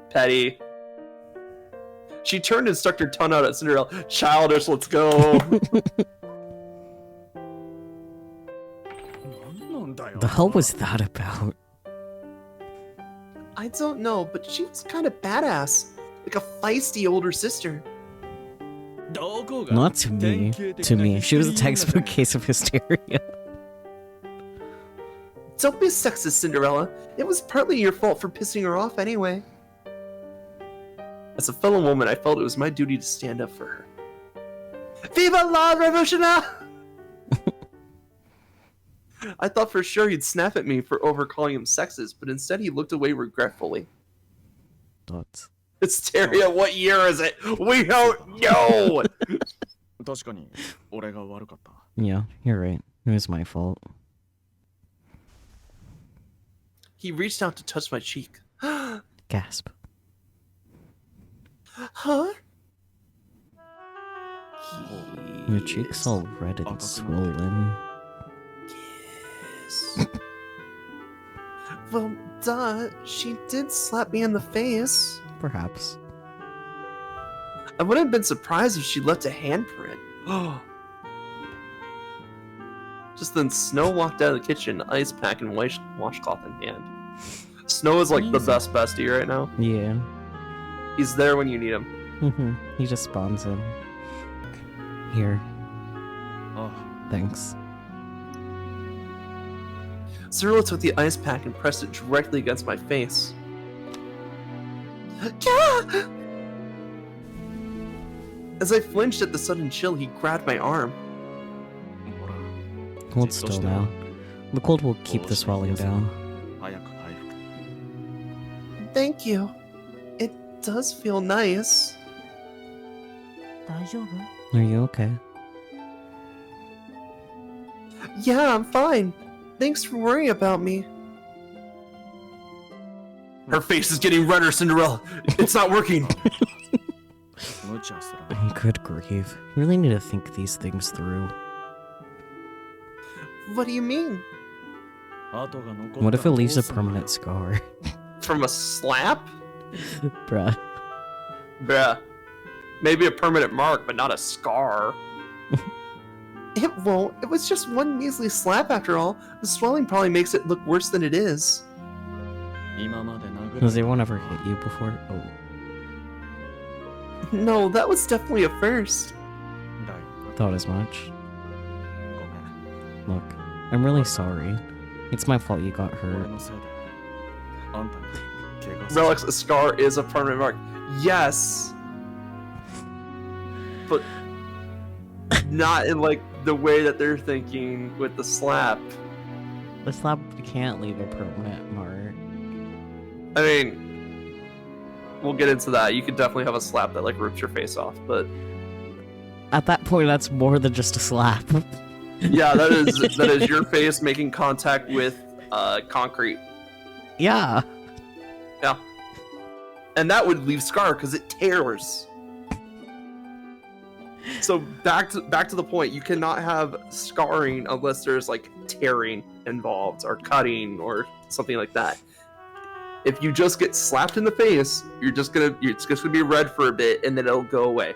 A: Petty. She turned and stuck her tongue out at Cinderella. Childish, let's go.
C: なんなんだよ。
B: The hell was that about?
A: I don't know, but she was kind of badass. Like a feisty older sister.
C: どこが
B: Not to me.
C: 典型的
B: To
C: な
B: me, she was a
C: ヒステリー女じゃ
B: textbook case of hysteria.
A: Don't be sexist, Cinderella. It was partly your fault for pissing her off anyway. As a fellow woman, I felt it was my duty to stand up for her. Viva la revolution! I thought for sure he'd snap at me for overcalling him sexist, but instead he looked away regretfully.
B: What?
A: Hysteria, what year is it? We don't know!
C: 確かに俺が悪かった。
B: Yeah, you're right. It was my fault.
A: He reached out to touch my cheek.
B: Gasp.
A: Huh?
B: Your cheek's all red and swollen.
A: Kiss. Well, duh. She did slap me in the face.
B: Perhaps.
A: I wouldn't have been surprised if she left a handprint. Just then, Snow walked out of the kitchen, ice pack and washcloth in hand. Snow is like the best bestie right now.
B: Yeah.
A: He's there when you need him.
B: He just spawns in. Here.
C: あ
B: Thanks.
A: Cinderella took the ice pack and pressed it directly against my face. Gah! As I flinched at the sudden chill, he grabbed my arm.
C: ほら
B: Hold still now. The cold will keep the swelling down.
C: 早く回復。
A: Thank you. It does feel nice.
E: 大丈夫？
B: Are you okay?
A: Yeah, I'm fine. Thanks for worrying about me. Her face is getting redder, Cinderella. It's not working.
C: 無茶すらな。
B: Good grief. You really need to think these things through.
A: What do you mean?
C: 跡が残った
B: What if it
C: らどう
B: leaves a
C: すんだよ
B: permanent scar?
A: From a slap?
B: Bruh.
A: Bruh. Maybe a permanent mark, but not a scar. It won't. It was just one measly slap after all. The swelling probably makes it look worse than it is.
C: 今まで殴
B: Has
C: る
B: anyone ever hit you before? Oh.
A: No, that was definitely a first.
C: だよ
B: Thought as much.
C: ごめん
B: Look, I'm really sorry. It's my fault you got
C: 俺
B: hurt.
C: のせいであんたに怪我させ
A: Relics, a scar is a permanent mark. Yes. But not in like the way that they're thinking with the slap.
B: The slap can't leave a permanent mark.
A: I mean, we'll get into that. You could definitely have a slap that like rips your face off, but
B: At that point, that's more than just a slap.
A: yeah, that is your face making contact with concrete.
B: Yeah.
A: Yeah. And that would leave scar because it tears. So back to the point, you cannot have scarring unless there's like tearing involved or cutting or something like that. If you just get slapped in the face, it's just gonna be red for a bit and then it'll go away.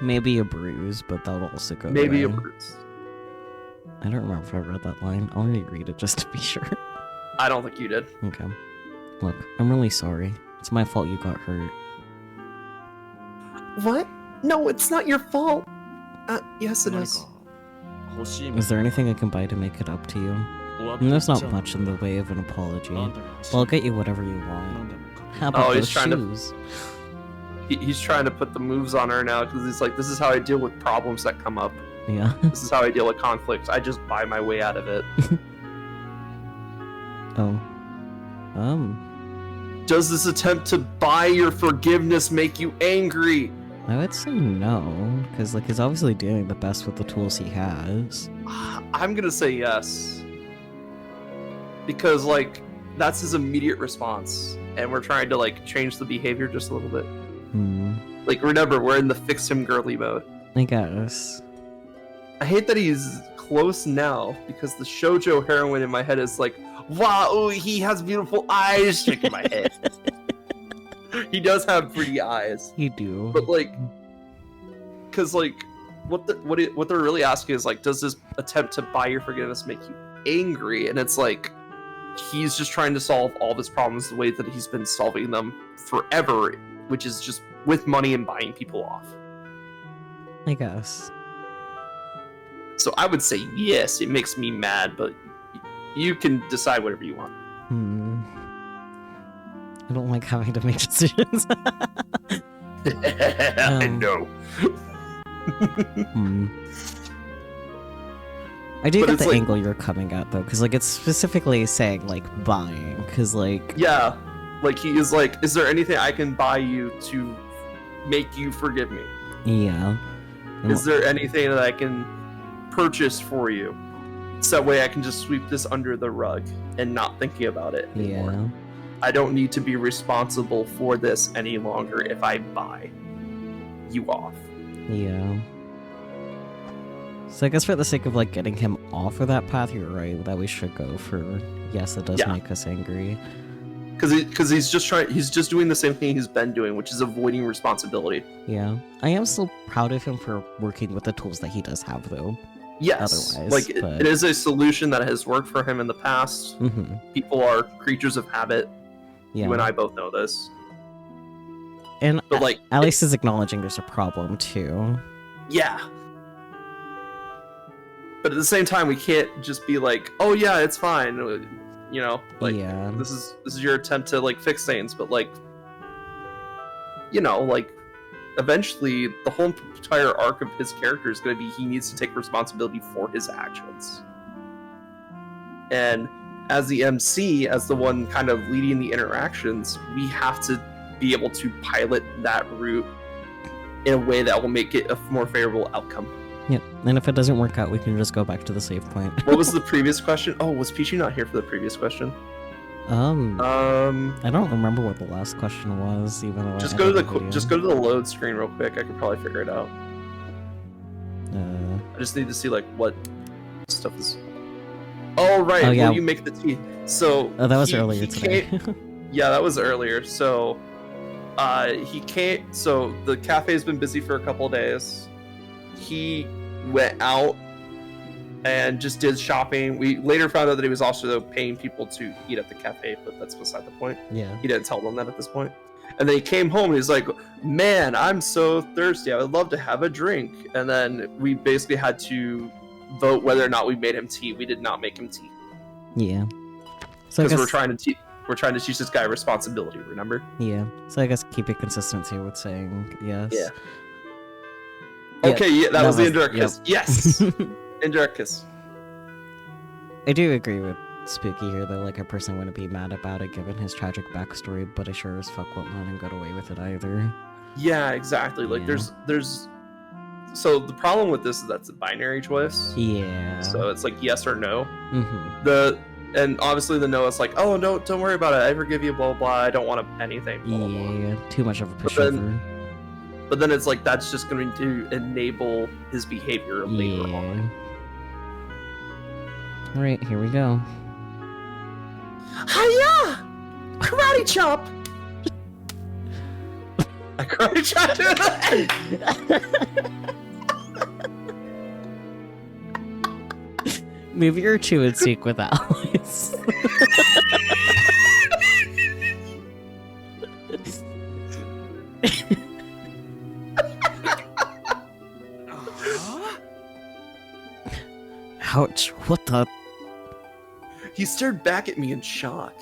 B: Maybe a bruise, but that'll also go
A: Maybe a
B: away.
A: bruise.
B: I don't remember if I read that line. I'll reread it just to be sure.
A: I don't think you did.
B: Okay. Look, I'm really sorry. It's my fault you got hurt.
A: What? No, it's not your fault. Yes it
C: 何
A: is.
C: か欲しいも
B: Is there anything I can buy to make it up to you?
C: 終わっ
B: And
C: て
B: there's
C: っ
B: not
C: ちゃう
B: much in the way of an apology.
C: あんたが欲しい
B: Well, I'll get you whatever you
C: 何
B: want.
C: でも買って
B: How about
A: Oh, he's
B: those
A: trying to-
B: shoes?
A: He's trying to put the moves on her now because he's like, this is how I deal with problems that come up.
B: Yeah.
A: This is how I deal with conflict. I just buy my way out of it.
B: Oh.
A: Does this attempt to buy your forgiveness make you angry?
B: I would say no, because like he's obviously doing the best with the tools he has.
A: I'm gonna say yes. Because like that's his immediate response. and we're trying to like change the behavior just a little bit.
B: Hmm.
A: Like, remember, we're in the fix him girly mode.
B: I guess.
A: I hate that he's close now because the shoujo heroine in my head is like, wow, he has beautiful eyes. Shaking my head. He does have pretty eyes,
B: You do.
A: but like, because like, what they're really asking is like, does this attempt to buy your forgiveness make you angry? And it's like, he's just trying to solve all of his problems the way that he's been solving them forever, which is just with money and buying people off.
B: I guess.
A: So I would say yes, it makes me mad, but you can decide whatever you want.
B: Hmm. I don't like having to make decisions.
A: I know.
B: Hmm. I do
A: But
B: get
A: it's
B: the
A: like-
B: angle you're coming at though, because like it's specifically saying like buying, because like
A: Yeah, like he is like, is there anything I can buy you to make you forgive me?
B: yeah. And
A: Is there anything that I can purchase for you? So that way I can just sweep this under the rug and not thinking about it anymore.
B: yeah.
A: I don't need to be responsible for this any longer if I buy you off.
B: Yeah. So I guess for the sake of like getting him off of that path, you're right that we should go for yes, it does
A: Yeah.
B: make us angry.
A: Because he's just doing the same thing he's been doing, which is avoiding responsibility.
B: Yeah. I am still proud of him for working with the tools that he does have though.
A: Yes,
B: Otherwise,
A: like
B: but-
A: it is a solution that has worked for him in the past.
B: Mm-hmm.
A: People are creatures of habit.
B: Yeah.
A: You and I both know this.
B: And
A: But like,
B: at least is acknowledging there's a problem too.
A: yeah. But at the same time, we can't just be like, "Oh yeah, it's fine." You know, like
B: Yeah.
A: this is your attempt to like fix things, but like, you know, like eventually the whole entire arc of his character is going to be he needs to take responsibility for his actions. And as the MC, as the one kind of leading the interactions, we have to be able to pilot that route in a way that will make it a more favorable outcome.
B: Yep. And if it doesn't work out, we can just go back to the save point.
A: What was the previous question? Oh, was Peachy not here for the previous question?
B: I don't remember what the last question was, even though
A: Just
B: I
A: go to
B: edited
A: the
B: video.
A: just go to the load screen real quick. I could probably figure it out.
B: Uh,
A: I just need to see like what stuff is. Oh right,
B: Oh, yeah.
A: will you make the tea? So
B: oh, that was
A: he-
B: earlier
A: he
B: today.
A: Yeah, that was earlier. So he can't. So the cafe's been busy for a couple days. He went out and just did shopping. We later found out that he was also paying people to eat at the cafe, but that's beside the point.
B: Yeah.
A: He didn't tell them that at this point. And then he came home and he's like, "Man, I'm so thirsty. I would love to have a drink." And then we basically had to vote whether or not we made him tea. We did not make him tea
B: Yeah. So I
A: because
B: guess,
A: we're trying to teach this guy responsibility. Remember?
B: yeah. So I guess keep it consistent here with saying yes.
A: Yeah.
B: Yeah,
A: Okay, yeah, that was the indirect
B: yep.
A: kiss. Yes, indirect kiss.
B: I do agree with Spooky here, though. Like, I personally wouldn't be mad about it given his tragic backstory, but I sure as fuck won't let him get away with it either.
A: Yeah, exactly. Like
B: Yeah.
A: there's. So the problem with this is that's a binary choice.
B: Yeah.
A: So it's like yes or no.
B: Mm-hmm.
A: And obviously the no is like, oh no, don't worry about it. I forgive you. Blah blah. blah. I don't want anything. Blah, blah, blah.
B: Yeah. Too much of a
A: But then-
B: pushover.
A: But then it's like that's just going to enable his behavior later on.
B: Yeah. Alright, here we go.
A: Hiya! Karate chop! I karate chopped him.
B: Maybe you're too in sync with Alice. Ouch, what the?
A: He stared back at me in shock.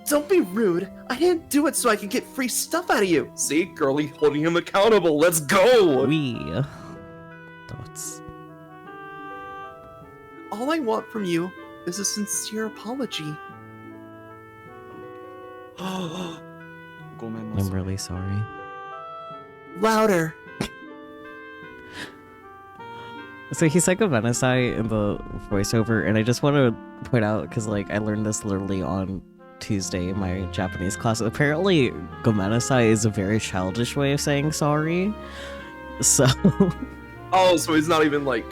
A: Don't be rude. I didn't do it so I could get free stuff out of you. See, girlie holding him accountable. Let's go.
B: We. Thoughts.
A: All I want from you is a sincere apology.
C: ごめんな
B: I'm
C: さい
B: really sorry.
A: Louder.
B: So he's like a Venasai in the voiceover, and I just want to point out, because like I learned this literally on Tuesday in my Japanese class. Apparently, gomenasai is a very childish way of saying sorry. So
A: Oh, so he's not even like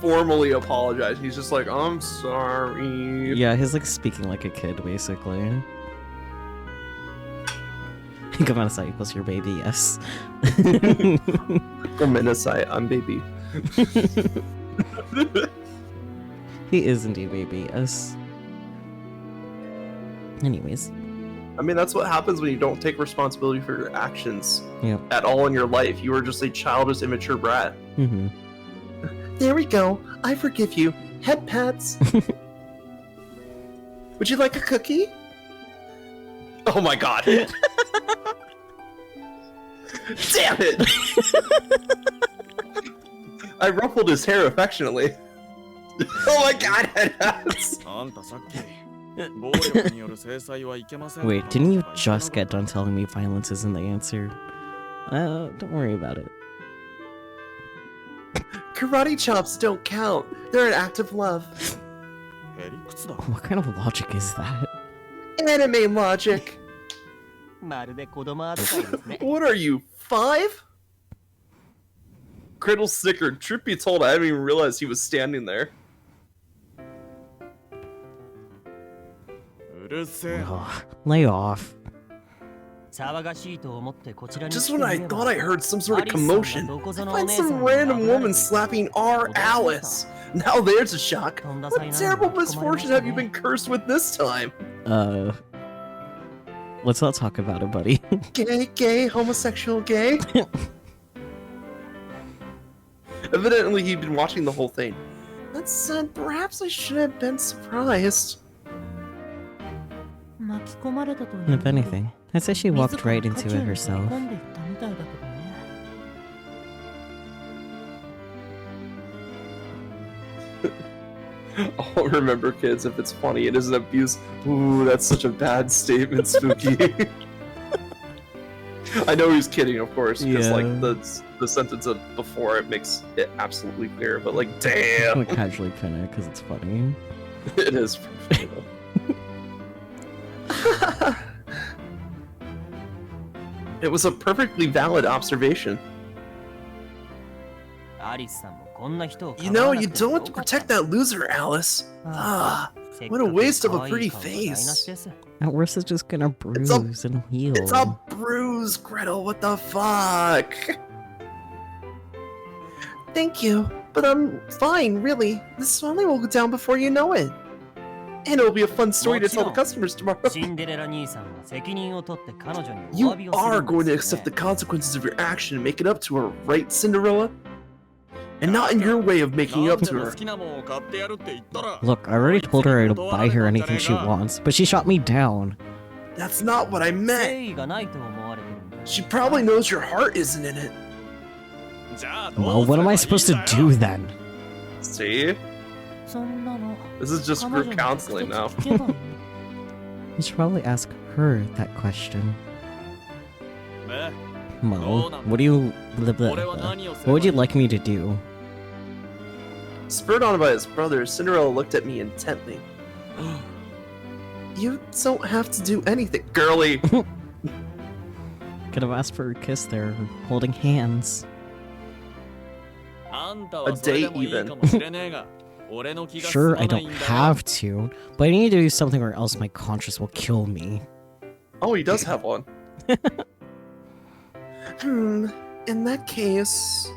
A: formally apologizing. He's just like, I'm sorry.
B: yeah, he's like speaking like a kid, basically. Gomenasai equals your baby, yes.
A: Gomenasai, I'm baby.
B: He is indeed baby, yes. Anyways.
A: I mean, that's what happens when you don't take responsibility for your actions
B: Yep.
A: at all in your life. You are just a childish, immature brat.
B: Mm-hmm.
A: There we go. I forgive you. Head pats. Would you like a cookie? Oh my god. Damn it! I ruffled his hair affectionately. Oh my god, head pats!
B: Wait, didn't you just get done telling me violence isn't the answer? Don't worry about it.
A: Karate chops don't count. They're an act of love.
B: What kind of logic is that?
A: Anime logic.
F: まるで子供扱いですね。
A: What are you, 5? Criddle snickered. Truth be told, I didn't even realize he was standing there.
B: Ugh, lay off.
F: 騒がしいと思ってこちらに
A: Just
F: 来て
A: when I
F: みれば
A: thought I heard some sort of
F: アリスさんが
A: commotion,
F: どこぞ
A: I
F: のお
A: find
F: 姉さん
A: some
F: に
A: random
F: 殴られ
A: woman
F: ている
A: slapping our Alice. Now there's a shock. What terrible misfortune have you been cursed with this time?
B: Let's not talk about it, buddy.
A: Gay, homosexual, gay? Evidently, he'd been watching the whole thing. That said, perhaps I should have been surprised.
E: 巻き込まれたという
B: If anything, I'd say she walked right into it herself.
E: 込んでいったみたいだけどね。
A: Oh, remember, kids, if it's funny, it isn't abuse. Ooh, that's such a bad statement, Spooky. I know he's kidding, of course, because
B: Yeah.
A: like the sentence of before it makes it absolutely clear. But like, damn,
B: I'm casually pin it because it's funny.
A: it is. Funny, though. It was a perfectly valid observation.
F: アリスさんもこんな人を
A: You
F: 構わ
A: know,
F: な
A: you
F: くても
A: don't
F: よ
A: have to
F: かった
A: protect that loser, Alice.
F: あ
A: Ah,
F: せっ
A: what a
F: かく
A: waste of a
F: 可愛い
A: pretty
F: 顔が台無し
A: face.
F: です
B: At worst, it's just gonna
A: It's a-
B: bruise and heal.
A: It's a bruise, Gretel. What the fuck? Thank you, but I'm fine, really. The swelling will go down before you know it. And it'll be a fun story to tell the customers tomorrow.
F: シンデレラ兄さんは責任を取って彼女にお
A: You
F: 詫びをする
A: are
F: ん
A: going to
F: で
A: accept
F: すよ
A: the
F: ね
A: consequences of your action and make it up to her, right, Cinderella? And not in your way of making it up to her.
B: Look, I already told her I'd buy her anything she wants, but she shot me down.
A: That's not what I meant.
F: 誠意がないと思われてるんだ
A: She probably knows your heart isn't in it.
B: Well, what am I supposed to do then?
A: See?
E: そんなの
A: This is just
E: 彼女
A: group
E: に
A: counseling
E: 直
A: now.
E: 接聞けばいい
B: You should probably ask her that question. Mo, what do you... Blah, blah, blah. What would you like me to do?
A: Spurred on by his brother, Cinderella looked at me intently. You don't have to do anything, girly.
B: Could have asked for a kiss there, holding hands.
A: A date, even.
B: Sure, I don't have to, but I need to do something or else my conscience will kill me.
A: Oh, he does have one. In that case...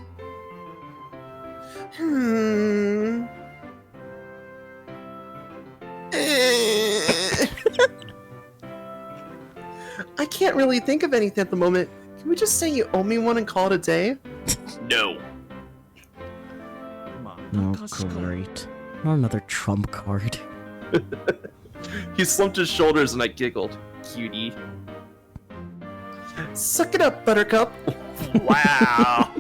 A: I can't really think of anything at the moment. Can we just say you owe me one and call it a day? No.
B: Oh, great. Not another trump card.
A: He slumped his shoulders and I giggled. Cutie. Suck it up, Buttercup. Wow.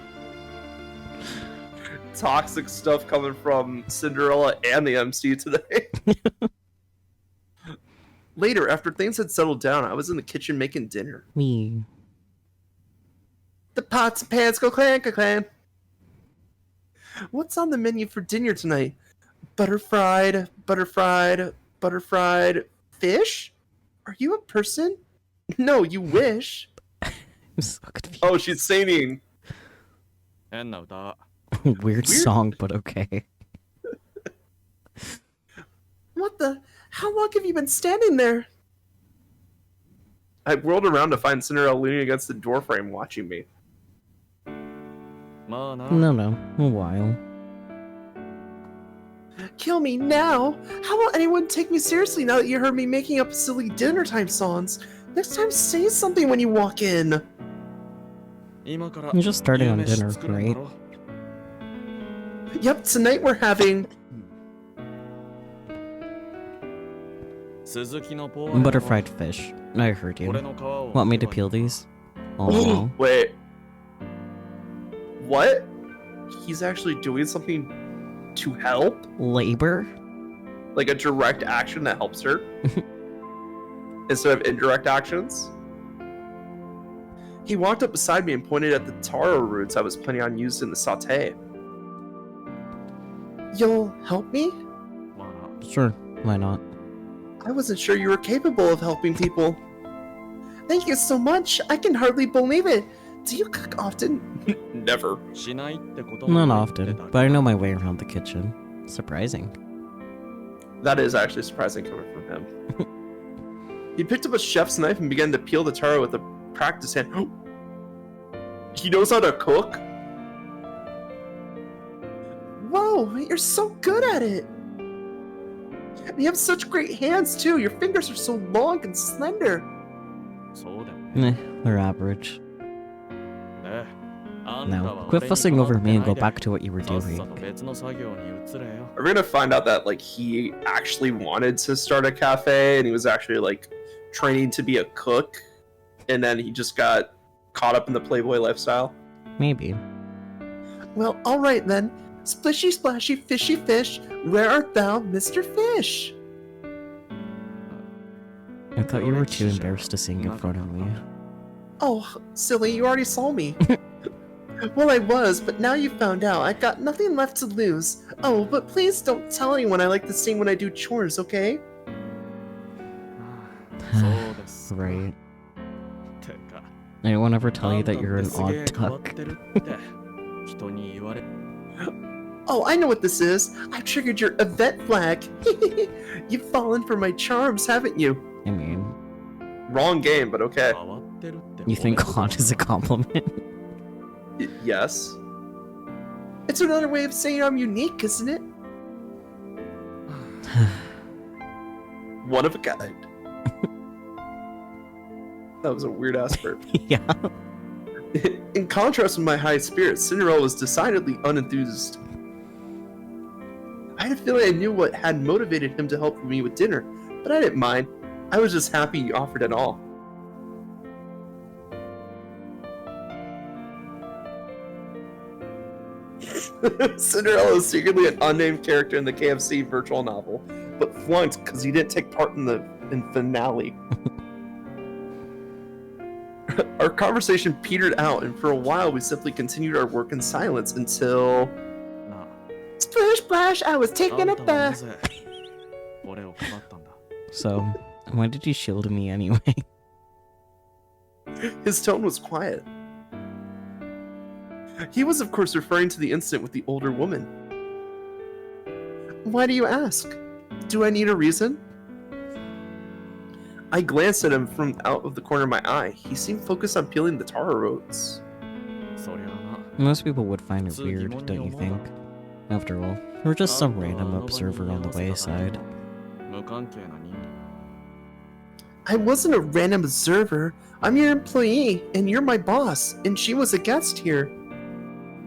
A: Toxic stuff coming from Cinderella and the MC today. Later, after things had settled down, I was in the kitchen making dinner.
B: Me.
A: The pots and pans go clan, clan. What's on the menu for dinner tonight? Butter fried, butter fried, butter fried fish? Are you a person? No, you wish.
B: I'm so confused.
A: Oh, she's singing.
C: 変な歌。
B: Weird song, but okay.
A: What the? How long have you been standing there? I whirled around to find Cinderella leaning against the doorframe watching me.
C: まあな。
B: No, a while.
A: Kill me now? How will anyone take me seriously now that you heard me making up silly dinner time songs? Next time say something when you walk in.
C: 今から
B: You're just starting on
C: 夕飯
B: dinner,
C: 作るんだ
B: right?
C: ろ
A: Yep, tonight we're having...
C: 鈴木のポー
B: Butter fried fish. I heard
C: 俺
B: you.
C: の皮を
B: Want me to peel these? Oh,
A: Wait. What? He's actually doing something to help?
B: labor?
A: Like a direct action that helps her? Instead of indirect actions? He walked up beside me and pointed at the taro roots I was planning on using in the saute. You'll help me?
C: まあな
B: Sure, why not?
A: I wasn't sure you were capable of helping people. Thank you so much. I can hardly believe it. Do you cook often? Never.
C: しないってことも
B: Not
C: 言って
B: often,
C: た
B: but I know my way around the kitchen. Surprising.
A: That is actually surprising coming from him. He picked up a chef's knife and began to peel the taro with a practiced hand. He knows how to cook? Whoa, you're so good at it. You have such great hands too. Your fingers are so long and slender.
C: そうだよね
B: They're average.
C: ねあんた
B: No,
C: は
B: quit
C: 俺に
B: fussing
C: 構
B: over
C: って
B: me and
C: ない
B: go
C: で
B: back to what you were
C: さっさ
B: doing.
C: と別の作業に移れよ
A: We're gonna find out that like he actually wanted to start a cafe and he was actually like training to be a cook, and then he just got caught up in the Playboy lifestyle.
B: Maybe.
A: Well, all right then. Splishy splashy fishy fish, where art thou, Mr. Fish?
B: I thought you were too embarrassed to sing in front of me.
A: Oh, silly, you already saw me. Well, I was, but now you found out. I've got nothing left to lose. Oh, but please don't tell anyone I like to sing when I do chores, okay?
C: そうですか
B: Right.
C: てか
B: I won't ever tell
C: あ
B: you
C: んた
B: that
C: っ
B: you're
C: て
B: an
C: すげ
B: odd
C: え変わっ
B: duck.
C: てるって人に言われ
A: Oh, I know what this is. I've triggered your event flag. You've fallen for my charms, haven't you?
B: I mean,
A: Wrong game, but okay.
C: 変わってるって
B: you think
C: 褒め
B: odd is a compliment?
A: Yes. It's another way of saying I'm unique, isn't it? One of a kind. That was a weird ass burp.
B: Yeah.
A: In contrast with my high spirits, Cinderella was decidedly unenthused. I had a feeling I knew what had motivated him to help me with dinner, but I didn't mind. I was just happy he offered at all. Cinderella is secretly an unnamed character in the KFC virtual novel, but flunked because he didn't take part in the finale. Our conversation petered out, and for a while we simply continued our work in silence until...
C: な
A: Splish splash, I was
C: あ
A: taking
C: あん
A: a
C: たはな
A: bath.
C: ぜ俺をかばったんだ
B: So, why did you shield me anyway?
A: His tone was quiet. He was, of course, referring to the incident with the older woman. Why do you ask? Do I need a reason? I glanced at him from out of the corner of my eye. He seemed focused on peeling the taro roots.
C: そりゃあな
B: Most people would find it weird, don't you think? After all, we're just some random observer on the wayside.
C: 無関係な人
A: I wasn't a random observer. I'm your employee, and you're my boss, and she was a guest here.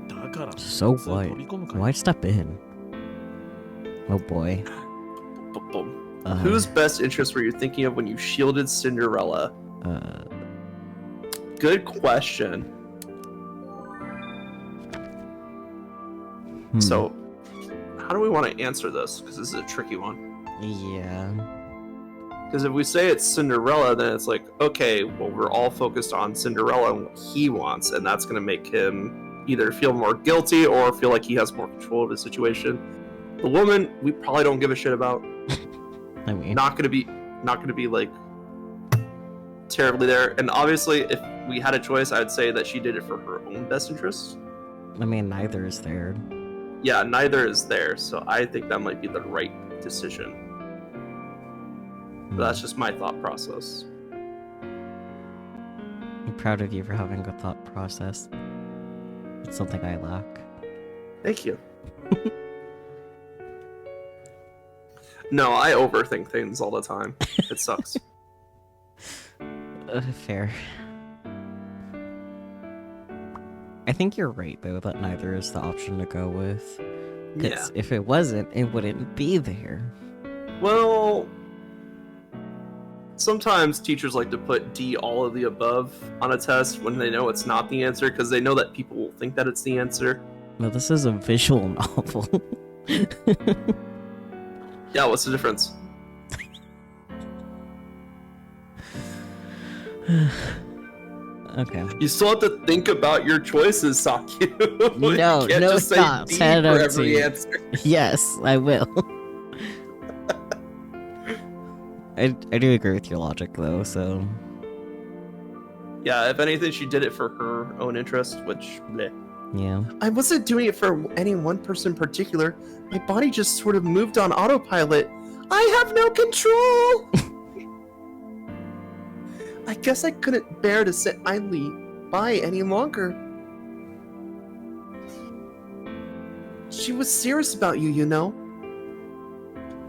C: だから
B: So
C: 普通
B: what?
C: 飛び込むから
B: Why step in? Oh boy.
A: Whose best interest were you thinking of when you shielded Cinderella? Good question. So, how do we want to answer this? Because this is a tricky one.
B: Yeah.
A: Because if we say it's Cinderella, then it's like, okay, well, we're all focused on Cinderella and what he wants, and that's going to make him either feel more guilty or feel like he has more control of the situation. The woman, we probably don't give a shit about.
B: I mean,
A: Not gonna be like terribly there. And obviously, if we had a choice, I'd say that she did it for her own best interest.
B: I mean, neither is there.
A: Yeah, neither is there, so I think that might be the right decision. But that's just my thought process.
B: I'm proud of you for having a thought process. It's something I lack.
A: Thank you. No, I overthink things all the time. It sucks.
B: Fair. I think you're right, though, that neither is the option to go with. 'Cause
A: Yeah.
B: if it wasn't, it wouldn't be there.
A: Well, sometimes teachers like to put D all of the above on a test when they know it's not the answer, because they know that people will think that it's the answer.
B: No, this is a visual novel.
A: Yeah, what's the difference?
B: Okay.
A: You still have to think about your choices, Saku.
B: No,
A: you can't
B: no
A: just say
B: thoughts.
A: D
B: Head
A: for
B: out
A: every
B: to-
A: answer.
B: Yes, I will. I do agree with your logic, though, so...
A: Yeah, if anything, she did it for her own interest, which, bleh.
B: Yeah.
A: I wasn't doing it for any one person in particular. My body just sort of moved on autopilot. I have no control! I guess I couldn't bear to sit idly by any longer. She was serious about you, you know?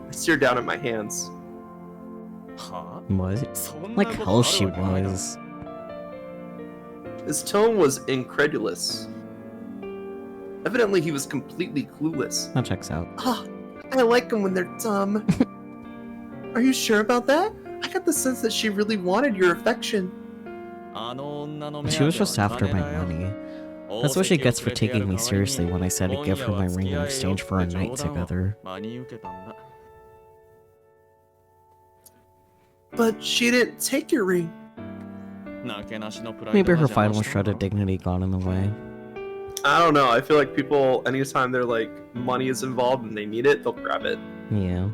A: I stared down at my hands.
C: は
B: What?
C: そんな
B: Like
C: こと
B: hell
C: ある
B: she
C: わけないだろ
B: was.
A: His tone was incredulous. Evidently, he was completely clueless.
B: That checks out.
A: Ah, I like them when they're dumb. Are you sure about that? I got the sense that she really wanted your affection.
C: あの女の目
B: She
C: 当
B: was
C: て
B: just
C: は
B: after
C: 金
B: my
C: だよ
B: money. That's what she gets for taking me seriously when I said I'd
C: 今
B: give
C: 夜
B: her
C: は
B: my
C: 付
B: ring
C: き
B: in
C: 合いよ
B: exchange for a
C: って
B: night
C: 冗談を
B: together.
C: 真に受けたんだ
A: But she didn't take your ring.
C: なけなしのプライ
B: Maybe
C: ドが
B: her
C: 邪魔
B: final
C: した
B: shred
C: の
B: of
C: か
B: dignity got in the way.
A: I don't know. I feel like people, anytime they're like money is involved and they need it, they'll grab it.
B: Yeah.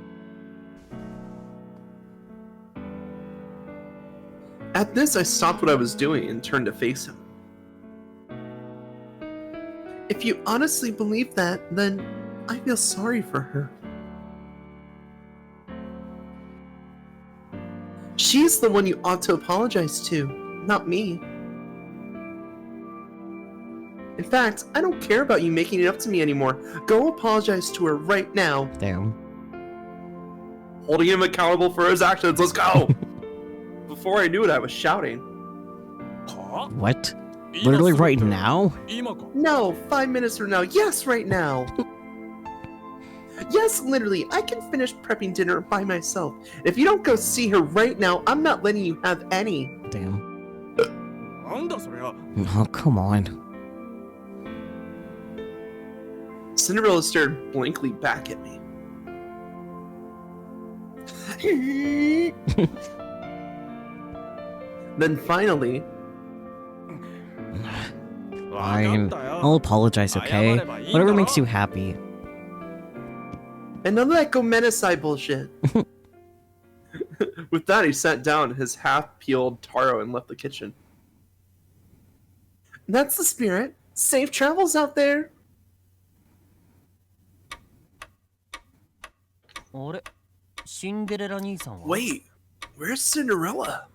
A: At this, I stopped what I was doing and turned to face him. If you honestly believe that, then I feel sorry for her. She's the one you ought to apologize to, not me. In fact, I don't care about you making it up to me anymore. Go apologize to her right now.
B: Damn.
A: Holding him accountable for his actions. Let's go! Before I knew it, I was shouting.
C: は
B: What?
C: 今
B: Literally
C: すぐ
B: right
C: って
B: now?
C: 今か
A: No, 5 minutes from now. Yes, right now. Yes, literally. I can finish prepping dinner by myself. If you don't go see her right now, I'm not letting you have any.
B: Damn.
C: なんだそりゃ
B: Oh, come on.
A: Cinderella stared blankly back at me. Then finally,
C: わかっ
B: Fine.
C: た
B: I'll
C: よ
B: apologize,
C: 謝
B: okay?
C: ればいいんだろ
B: Whatever makes you happy.
A: and none of that Gomenesai bullshit. With that, he sat down his half-peeled taro and left the kitchen. That's the spirit. Safe travels out there.
F: あれシンデレラ兄さんは
A: Wait, where's Cinderella?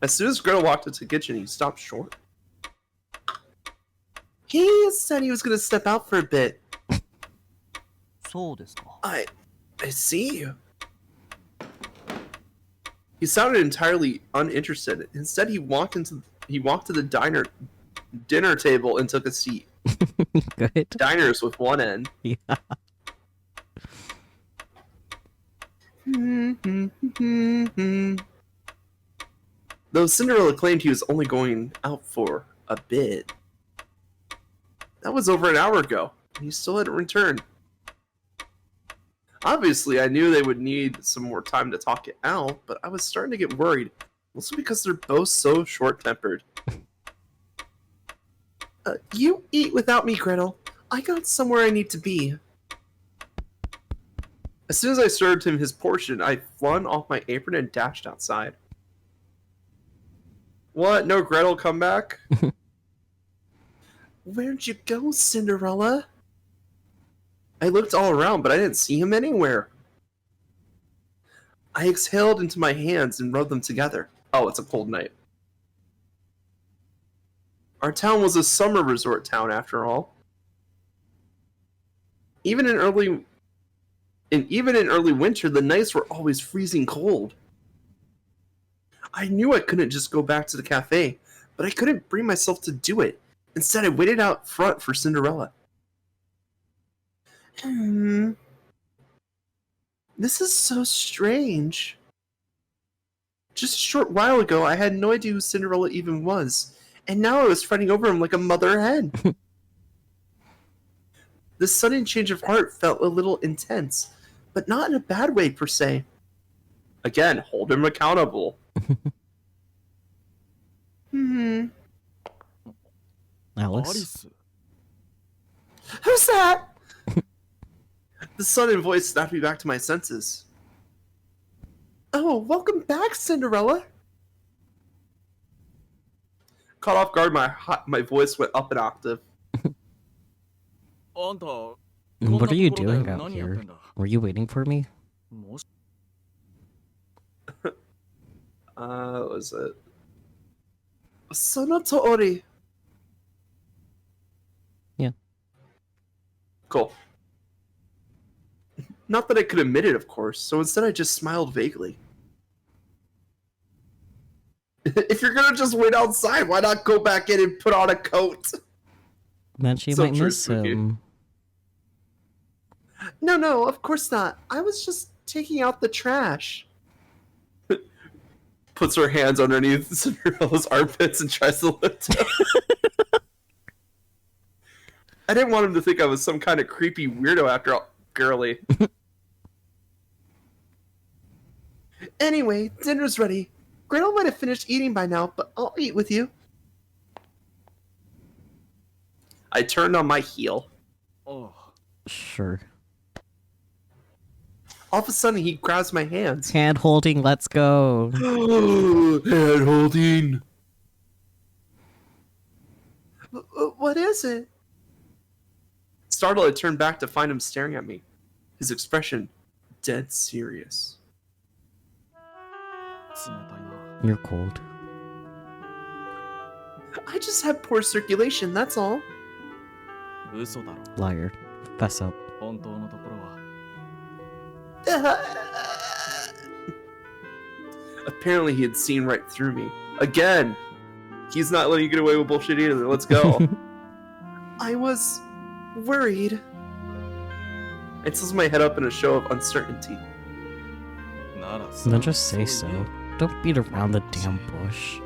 A: As soon as Gretel walked into the kitchen, he stopped short. He said he was going to step out for a bit.
F: そうですか
A: I see you. He sounded entirely uninterested. Instead, he walked to the dinner table and took a seat.
B: Good.
A: Diners with one end.
B: Yeah.
A: Though Cinderella claimed he was only going out for a bit. That was over an hour ago, and he still hadn't returned. Obviously, I knew they would need some more time to talk it out, but I was starting to get worried, mostly because they're both so short-tempered. You eat without me, Gretel. I got somewhere I need to be. As soon as I served him his portion, I flung off my apron and dashed outside. What? No Gretel come back? Where'd you go, Cinderella? I looked all around, but I didn't see him anywhere. I exhaled into my hands and rubbed them together. Oh, it's a cold night. Our town was a summer resort town, after all. Even in early winter, the nights were always freezing cold. I knew I couldn't just go back to the cafe, but I couldn't bring myself to do it. Instead, I waited out front for Cinderella. This is so strange. Just a short while ago, I had no idea who Cinderella even was, and now I was fretting over him like a mother hen. This sudden change of heart felt a little intense, but not in a bad way per se. Again, hold him accountable.
B: Alice?
C: アリス
A: Who's that? The sudden voice snapped me back to my senses. Oh, welcome back, Cinderella. Caught off guard, my voice went up an octave.
C: あんた
B: What are you doing out here? Were you waiting for me?
C: もし
A: What was it? Sonotori.
B: Yeah.
A: Cool. Not that I could admit it, of course, so instead I just smiled vaguely. If you're gonna just wait outside, why not go back in and put on a coat?
B: Then she
A: So
B: might
A: true,
B: miss
A: Spooky.
B: him.
A: No, of course not. I was just taking out the trash. Puts her hands underneath Cinderella's armpits and tries to lift him. I didn't want him to think I was some kind of creepy weirdo after all, girly. Anyway, dinner's ready. Gretel might have finished eating by now, but I'll eat with you. I turned on my heel.
C: あ
B: Sure.
A: All of a sudden, he grabs my hands.
B: Hand holding, let's go.
A: Hand holding. What is it? Startled, I turned back to find him staring at me. His expression, dead serious.
C: 冷たいな
B: You're cold.
A: I just have poor circulation, that's all.
C: 嘘だろ
B: Liar. Fess up.
C: 本当のところは
A: Apparently, he had seen right through me. Again, he's not letting you get away with bullshit either. Let's go. I was worried. I tilted my head up in a show of uncertainty.
C: なら
B: Then just say so.
C: そう言え
B: Don't beat around the damn bush.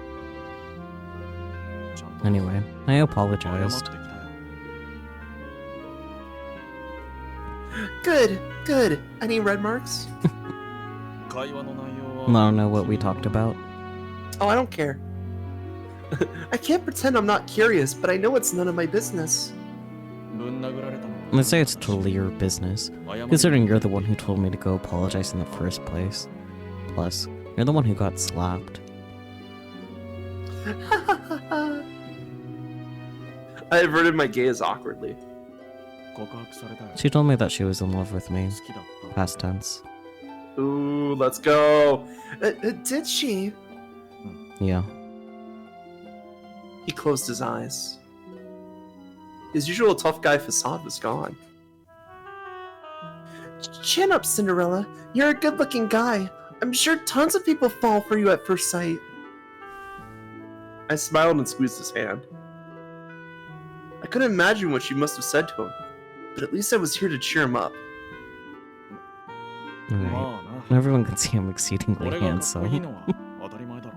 C: ちゃんと
B: Anyway, I
C: 謝っ
B: apologized.
C: てきたよ
A: Good. Any red marks?
C: 会話の内容は
B: I don't know what we talked about.
A: Oh, I don't care. I can't pretend I'm not curious, but I know it's none of my business.
C: ぶん殴られたのは
B: I'm gonna say it's totally your business,
C: 謝る
B: considering you're the one who told me to go apologize in the first place. Plus, you're the one who got slapped.
A: I averted my gaze awkwardly.
C: 告白されたよ
B: She told me that she was in love with me.
C: 好きだった
B: Past tense.
A: Ooh, let's go. Did she?
B: Yeah.
A: He closed his eyes. His usual tough guy facade was gone. Chin up, Cinderella. You're a good-looking guy. I'm sure tons of people fall for you at first sight. I smiled and squeezed his hand. I couldn't imagine what she must have said to him, but at least I was here to cheer him up.
B: Alright.
C: まあな
B: Everyone can see I'm exceedingly
C: 俺がかっこいい
B: handsome.
C: のは当たり前だろ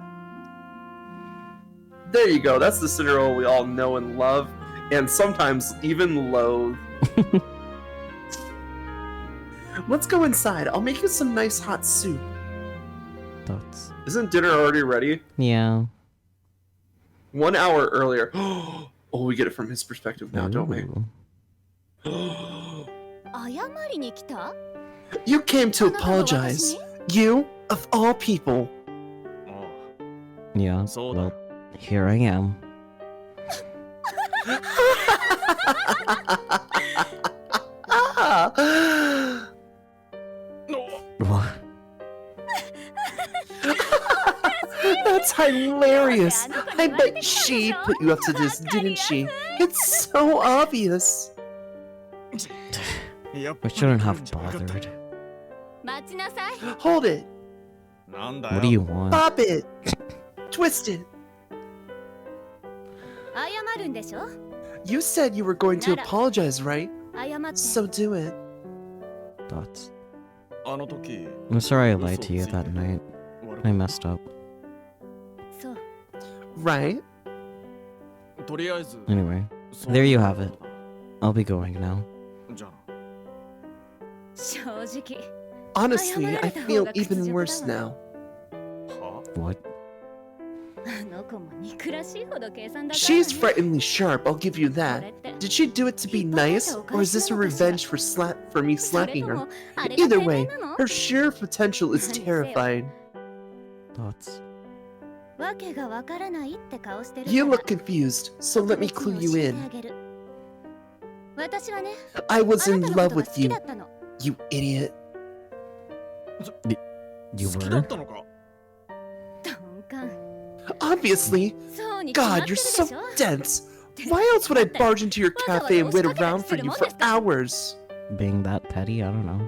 A: There you go. That's the Cinderella we all know and love, and sometimes even loathe. Let's go inside. I'll make you some nice hot soup.
B: Thoughts?
A: Isn't dinner already ready?
B: Yeah.
A: 1 hour earlier. Oh, we get it from his perspective now, don't we?
B: Ooh.
D: 謝りに来た？
A: You came to apologize. You, of all people.
C: あ
B: Yeah,
C: あ、そうだ
B: well, here I am. What?
A: That's hilarious. I bet she put you up to this, didn't she? It's so obvious.
C: やっ
B: I
C: ぱり
B: shouldn't
C: 来る
B: have
C: んじゃなかった
B: bothered.
D: 待ちなさい。
A: Hold it.
C: なんだよ
B: What do you want?
A: Pop it. Twist it.
D: 謝るんでしょ？
A: You said you were going to apologize, right?
D: 謝って。
A: So do it.
B: Thoughts.
C: あの時
B: I'm sorry I lied to you that night.
C: 悪
B: I messed up.
D: そう。
A: Right?
C: とりあえず
B: Anyway,
C: そう
B: there you have it. I'll be going now.
C: じゃあ
D: 正直。
A: Honestly, I feel even worse now.
C: は
B: What?
D: あの子も憎らしいほど計算だから、
A: She's frighteningly sharp, I'll give you that. Did she do it to be nice, or is this a revenge for me slapping her? Either way, her sheer potential is terrifying.
B: Thoughts.
D: わけがわからないって顔してる。
A: You look confused, so let me clue you in.
D: 私はね、
A: I
D: あ
A: was
D: な
A: in
D: たのこ
A: love
D: とが
A: with
D: 好き
A: you,
D: だったの。
A: you idiot.
B: You
C: 好きだっ
B: were?
C: たのか
D: 鈍感。
A: Obviously.
D: そうに決まっ
A: God,
D: てる
A: you're
D: でし
A: so
D: ょ。
A: dense. Why else would I barge into your cafe and wait around for you for hours?
B: Being that petty? I don't know.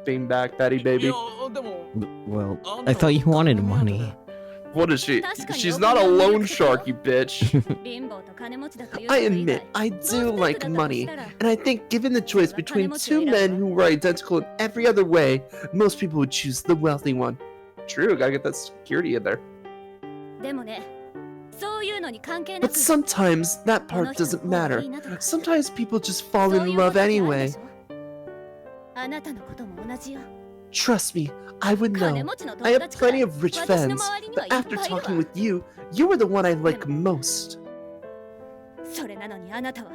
A: Being back, Betty
C: い
A: baby.
C: やでも
B: Well, I thought you wanted money.
A: What is she?
D: 確かに
A: She's not a
D: お金を
A: loan
D: 見ること
A: shark, you bitch.
D: 貧乏と金持ちだということ
A: I
D: 以外
A: admit, I do like money, and I think given the choice between two men who were identical in every other way, most people would choose the wealthy one. True, gotta get that security in there.
D: でもね、そういうのに関係な
A: But
D: く、
A: sometimes that
D: この
A: part
D: 人の
A: doesn't
D: 方がい
A: matter.
D: いなとか、
A: Sometimes people just
D: そ
A: fall
D: う
A: in
D: いうこと
A: love
D: ってあるで
A: anyway.
D: しょ。あなたのことも同じよ。
A: Trust me, I would
D: 金
A: know.
D: 持ちの
A: I
D: 友
A: have
D: 達くらい
A: plenty of rich
D: 私の
A: friends,
D: 周りには
A: but
D: いっ
A: after
D: ぱいいる
A: talking
D: わ。
A: with you, you were the one I like most.
D: それなのにあなたは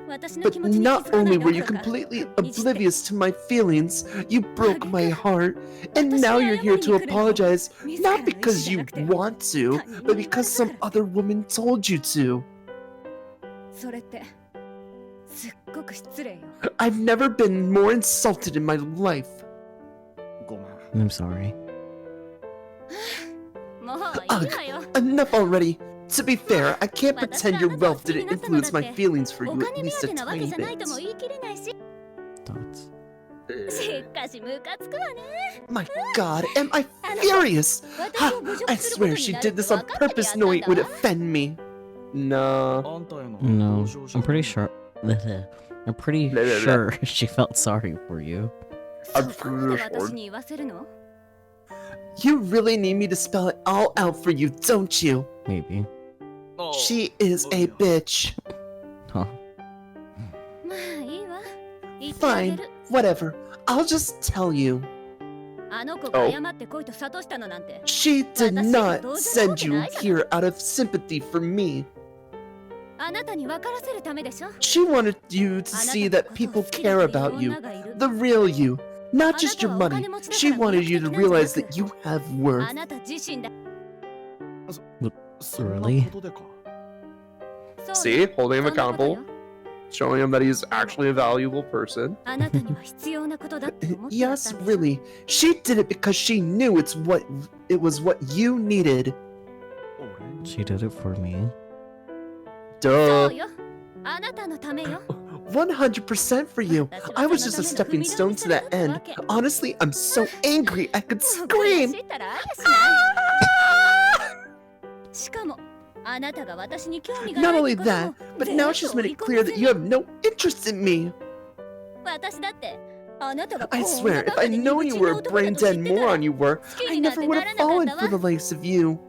D: 私の
A: But
D: 気持ちに気
A: not
D: づかない
A: only
D: ど
A: were
D: こ
A: you
D: ろか、
A: completely oblivious to my feelings, you broke my heart, and now you're here to apologize, not because you want to, but because some other woman told you to.
D: それってすっごく失礼よ。
A: I've never been more insulted in my life.
C: ごめん
B: I'm sorry.
D: もういいわよ。
A: Enough already. To be fair, I can't pretend your wealth didn't influence my feelings for
D: お
A: you at
D: 金目
A: least
D: 当
A: a
D: てなわけ
A: tiny
D: じゃないとも
A: bit.
D: 言い切れないし、
B: Thoughts.
D: しかしムカつくわね。
A: My god, am I furious?
D: 私を侮辱
A: I
D: すること
A: swear
D: に
A: she
D: なる
A: did
D: って
A: this on
D: 分かってて
A: purpose
D: や
A: knowing
D: った
A: it
D: ん
A: would
D: だ。
A: offend me. No.
C: あんたへの
B: No,
C: 同情者
B: I'm pretty sure. I'm pretty
A: Blah, blah, blah.
B: sure she felt sorry for you.
D: そこまで私に言わせるの？
A: You really need me to spell it all out for you, don't you?
B: Maybe.
C: ああ
A: She is a bitch.
B: Huh.
D: まあいいわ。言ってあげ
A: Fine,
D: る。
A: whatever. I'll just tell you.
D: あの子が謝ってこいと諭したのなんて。
A: She did not send you here out of sympathy for me.
D: あなたに分からせるためでしょ。
A: She wanted you to see that people care about you, the real you, not just your money. She wanted you to realize that you have
D: あ
A: worth.
D: なた自身だ。
C: そんな
B: Really?
C: ことでか
D: そう
A: See, holding him
D: そんなこと
A: accountable,
D: よ。
A: showing him that he's actually a valuable person.
D: あなたには必要なことだって思ってやった
A: Yes,
D: んでしょ。
A: really. She did it because she knew it was what you needed.
C: 俺
B: She did it for me.
D: そ
A: Duh.
D: うよ。あなたのためよ。
A: 100% for you. I was just a stepping stone to that end. Honestly, I'm so angry I could
D: 悔
A: scream.
D: しいったらありゃしない。しかも、あなたが私に興味がな
A: Not
D: いっ
A: only
D: てこと
A: that,
D: も
A: but
D: 全
A: now
D: 部
A: she's
D: 織
A: made
D: り
A: it
D: 込
A: clear
D: ま
A: that
D: せ
A: you have no interest in me.
D: 私だってあなたが
A: I
D: こんな
A: swear, if
D: バカ
A: I
D: で
A: known
D: 憎
A: you
D: ち
A: were
D: の
A: a
D: 男だ
A: brain
D: と知っ
A: dead
D: てたら
A: moron you were,
D: 好き
A: I
D: になん
A: never
D: て
A: would
D: な
A: have
D: らなかっ
A: fallen
D: た
A: for the
D: わ。
A: likes of you.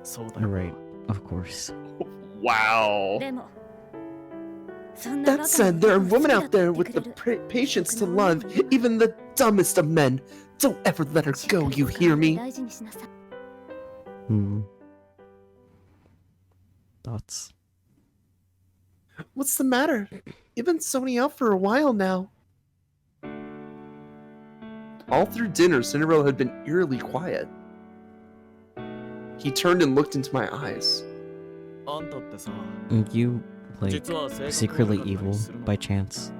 C: そうだ
B: You're
C: よ
B: right. Of course.
A: Wow.
D: でも、そんなバ
A: That
D: カ
A: said,
D: な
A: there are
D: 男を好き
A: women
D: だ
A: out
D: と言
A: there
D: って
A: with
D: く
A: the
D: れる。
A: patience to love even the dumbest of men. Don't ever let her go, you hear me?
D: 大事にしなさい。
B: Hmm. Thoughts.
A: What's the matter? You've been zoning out for a while now. All through dinner, Cinderella had been eerily quiet. He turned and looked into my eyes.
C: あんたってさ、
B: You, like,
C: 実は性格
B: secretly
C: 悪かったり
B: evil
C: するの？
B: by chance.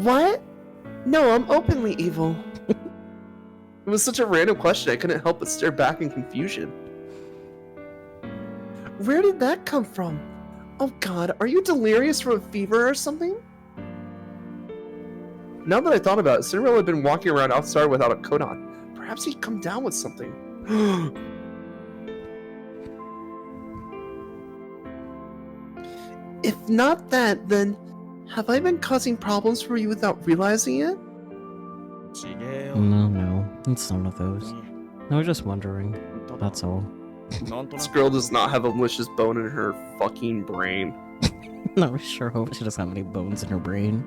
A: What? No, I'm openly evil. It was such a random question, I couldn't help but stare back in confusion. Where did that come from? Oh god, are you delirious from a fever or something? Now that I thought about it, Cinderella had been walking around outside without a coat on. Perhaps he'd come down with something. If not that, then have I been causing problems for you without realizing it?
C: ちげえよ。
B: No, it's none of those. I was just wondering.
C: ただ
B: That's all.
C: なんとな
A: This
C: く
A: girl does not have a malicious bone in her fucking brain.
B: No, I sure hope she doesn't have any bones in her brain.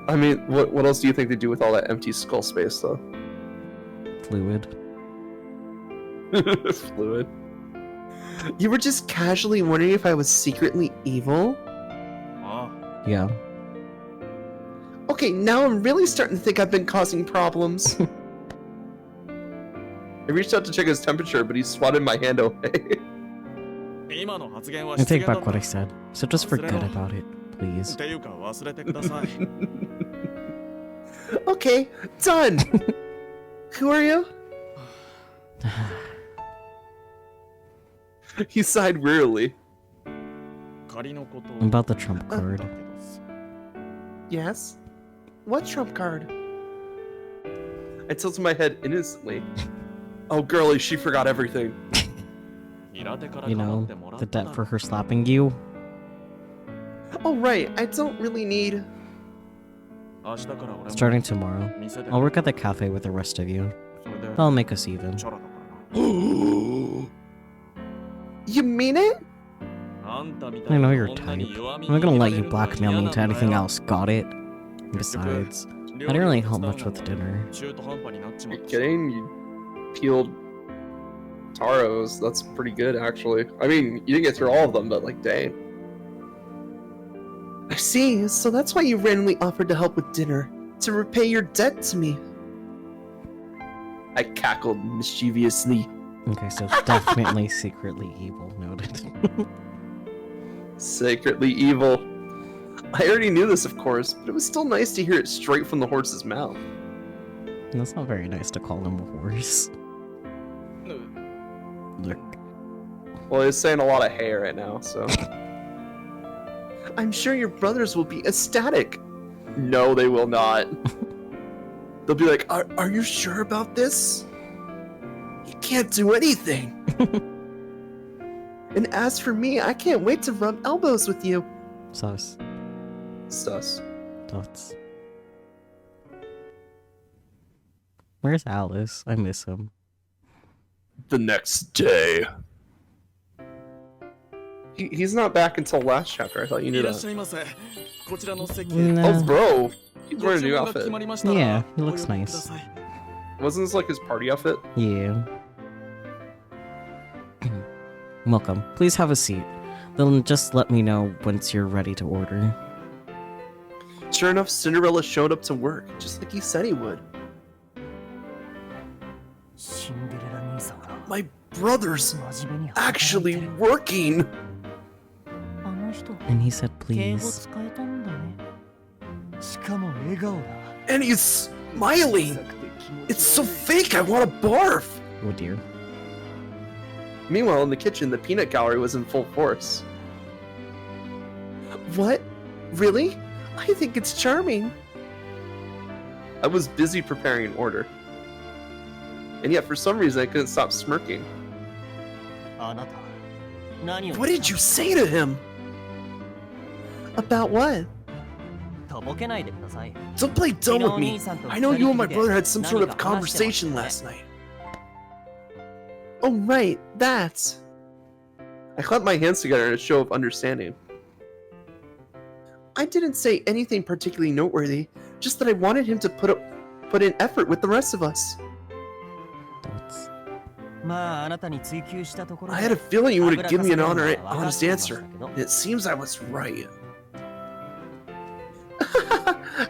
A: I mean, what else do you think they do with all that empty skull space, though?
B: Fluid.
A: Fluid. You were just casually wondering if I was secretly evil?
C: あ
B: Yeah.
A: Okay, now I'm really starting to think I've been causing problems. I reached out to check his temperature, but he swatted my hand away.
C: 今の発言は
B: I
C: 失
B: take
C: 言だ
B: back
C: っ
B: what
C: た。
B: I said. So just forget about it,
C: っ
B: please.
C: ていうか忘れてください。
A: Okay, done! Who are you? He sighed wearily.
C: 仮のこと
B: About the trump
C: だ
B: card.
C: けどさ
A: Yes? What trump card? I tilted my head innocently. Oh, girlie, she forgot everything.
C: 平手から
B: You
C: 構
B: know,
C: ってもらっ
B: the
C: た
B: debt
C: だ
B: for
C: ろ。
B: her slapping you.
A: Oh, right, I don't really need...
C: 明日から俺も
B: Starting tomorrow,
C: 店で
B: I'll work at the cafe with the rest of you.
C: それで
B: That'll make us even.
C: チャラだからな。
A: You mean it?
C: あんたみた
B: I
C: い
B: know
C: な
B: you're
C: 女に
B: type.
C: 弱み
B: I'm not gonna
C: 握ら
B: let
C: れ
B: you
C: るのは
B: blackmail me
C: 嫌
B: into
C: なんだ
B: anything
C: よ。
B: else, got it? Besides, I didn't really help much with the dinner.
C: 中途半端になっちまっ
A: You
C: た。
A: kidding? You peeled taros. That's pretty good, actually. I mean, you didn't get through all of them, but like, dang. I see. So that's why you randomly offered to help with dinner, to repay your debt to me. I cackled mischievously.
B: Okay, so definitely secretly evil, noted.
A: Secretly evil. I already knew this, of course, but it was still nice to hear it straight from the horse's mouth.
B: That's not very nice to call him a horse. Look.
A: Well, he's saying a lot of hay right now, so. I'm sure your brothers will be ecstatic. No, they will not. They'll be like, are you sure about this? You can't do anything. And as for me, I can't wait to rub elbows with you.
B: Sus.
A: Sus.
B: Dots. Where's Alice? I miss him.
A: The next day. He's not back until last chapter. I thought you
C: い
A: knew
C: らっし
A: that.
C: ゃいませ。こちらの席へ。
B: Nah.
A: Oh, bro. He's
C: ご
A: wearing a
C: 注
A: new
C: 文が決
A: outfit.
C: まりましたら
B: Yeah, he
C: ご
B: looks
C: 予約
B: nice.
C: ください。
A: Wasn't this like his party outfit?
B: Yeah. Welcome. Please have a seat. Then just let me know once you're ready to order.
A: Sure enough, Cinderella showed up to work, just like he said he would.
F: シンデレラ兄さんが
A: My brother's
F: 真面目に働いて
A: actually
F: る
A: working.
E: あの人
B: And he said
E: 敬語
B: please.
E: 使えたんだね。
F: しかも笑顔だ
A: And he's smiling. It's so fake, I want to barf.
B: Oh dear.
A: Meanwhile, in the kitchen, the peanut gallery was in full force. What? Really? I think it's charming. I was busy preparing an order. And yet, for some reason, I couldn't stop smirking.
F: あなた何を
A: What did you say to him? About what?
F: とぼけないでください
A: Don't play dumb with me. I know you and my brother had some sort of
F: 何か話してました
A: conversation
F: よね
A: last night. Oh, right, that. I clapped my hands together in a show of understanding. I didn't say anything particularly noteworthy, just that I wanted him to put in effort with the rest of us.
B: Dots.
F: まああなたに追求したところで
A: I had a feeling you would have given me an
F: は分か
A: honest
F: っていました
A: answer.
F: けど
A: And it seems I was right.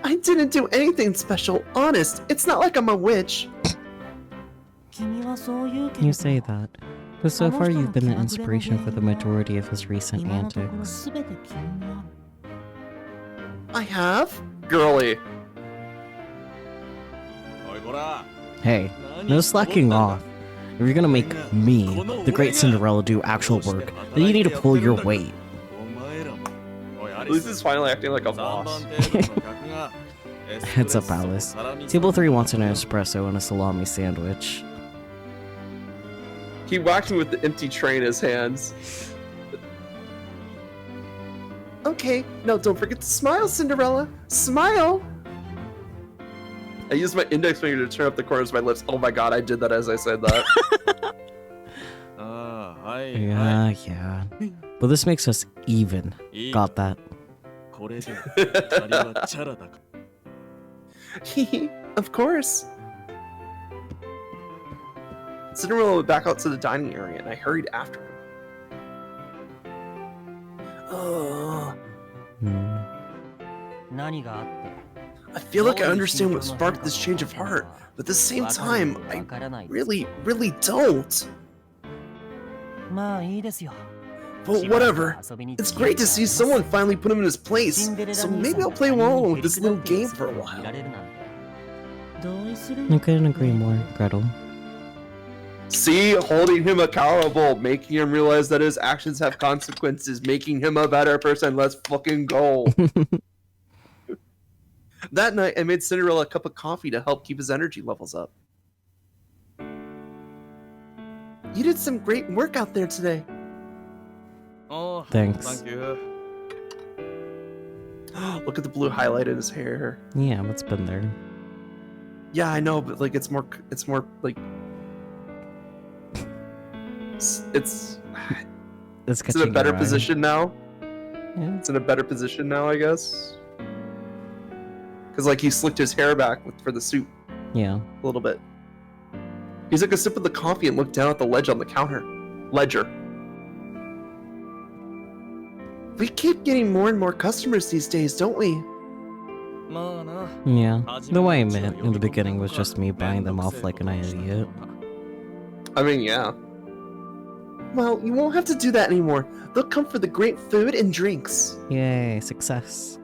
A: I didn't do anything special. Honest, it's not like I'm a witch.
F: 君はそう言うけれど
B: You say that, but so far you've been the inspiration for the majority of his recent
F: 今のところ
B: antics.
F: 全て君にある
A: I have? Girly.
C: おいこら
B: Hey, no slacking off. If you're gonna make me, the great Cinderella, do actual work, then you need to pull your weight.
C: お前らもおいア
A: At
C: リ
A: least
C: ス
A: he's finally acting like a
C: 3番
A: boss.
C: テーブルの客が
B: Heads up, Alice. Table 3 wants an espresso and a salami sandwich.
A: He whacked me with the empty tray in his hands. Okay, now don't forget to smile, Cinderella. Smile! I used my index finger to turn up the corners of my lips. Oh my god, I did that as I said that.
C: ああはいは
B: Yeah, yeah. But this makes us even.
C: いいい
B: Got that.
C: これで二人はチャラだか
A: Of course. Cinderella went back out to the dining area, and I hurried after him. Oh,
B: Hmm.
F: 何があって
A: I feel like I understand what sparked this change of heart, but at the same time, I
F: わからない
A: really don't.
F: まあいいですよ
A: But whatever. It's great to see someone finally put him in his place, so maybe I'll play along with this little game for a while.
F: 同意する
B: I couldn't agree more, Gretel.
A: See, holding him accountable, making him realize that his actions have consequences, making him a better person. Let's fucking go. That night, I made Cinderella a cup of coffee to help keep his energy levels up. You did some great work out there today.
C: おう
B: Thanks.
C: Thank you
A: Look at the blue highlight in his hair.
B: Yeah, what's been there?
A: Yeah, I know, but like it's more like it's
B: It's
A: in
B: catching
A: a better
B: your eye.
A: position now.
B: Yeah.
A: It's in a better position now, I guess. Because like he slicked his hair back for the suit
B: Yeah.
A: a little bit. He took a sip of the coffee and looked down at the ledge on the counter. Ledger. We keep getting more and more customers these days, don't we?
C: まあな
B: Yeah. The way I meant in the beginning was just me buying them off like an idiot.
A: I mean, yeah. Well, you won't have to do that anymore. They'll come for the great food and drinks.
B: Yay, success.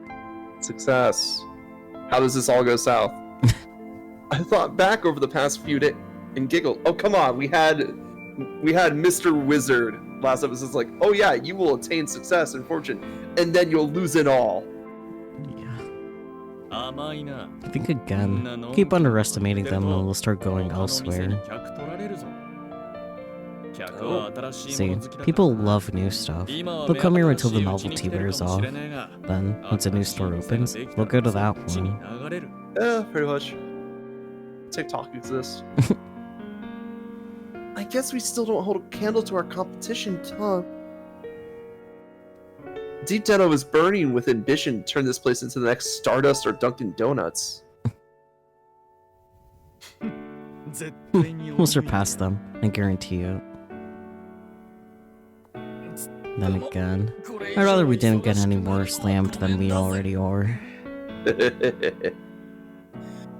A: Success. How does this all go south? I thought back over the past few days and giggled. Oh, come on. We had Mr. Wizard last episode. It's like, oh yeah, you will attain success and fortune, and then you'll lose it all.
B: Yeah.
C: 甘いな
B: I think again, keep underestimating them and we'll start going
C: 他の店に
B: elsewhere.
C: 客取られるぞ客は新しい
B: See,
C: もの好きだから
B: people love new stuff.
C: 今は
B: They'll come here
C: 目
B: until the
C: 新しいうち
B: novelty
C: に来てる
B: wears
C: かも
B: off.
C: しれねえが
B: Then, once a new store
C: 新しい店
B: opens,
C: ができた
B: they'll go to
C: ら
B: that
C: そっちに
B: one.
C: 流れる
A: Yeah, pretty much. TikTok exists. I guess we still don't hold a candle to our competition, huh? Deep down I was burning with ambition to turn this place into the next Stardust or Dunkin' Donuts.
C: 絶対に
B: We'll surpass them, I guarantee you. Then again, I'd rather we didn't get any more slammed than we already are.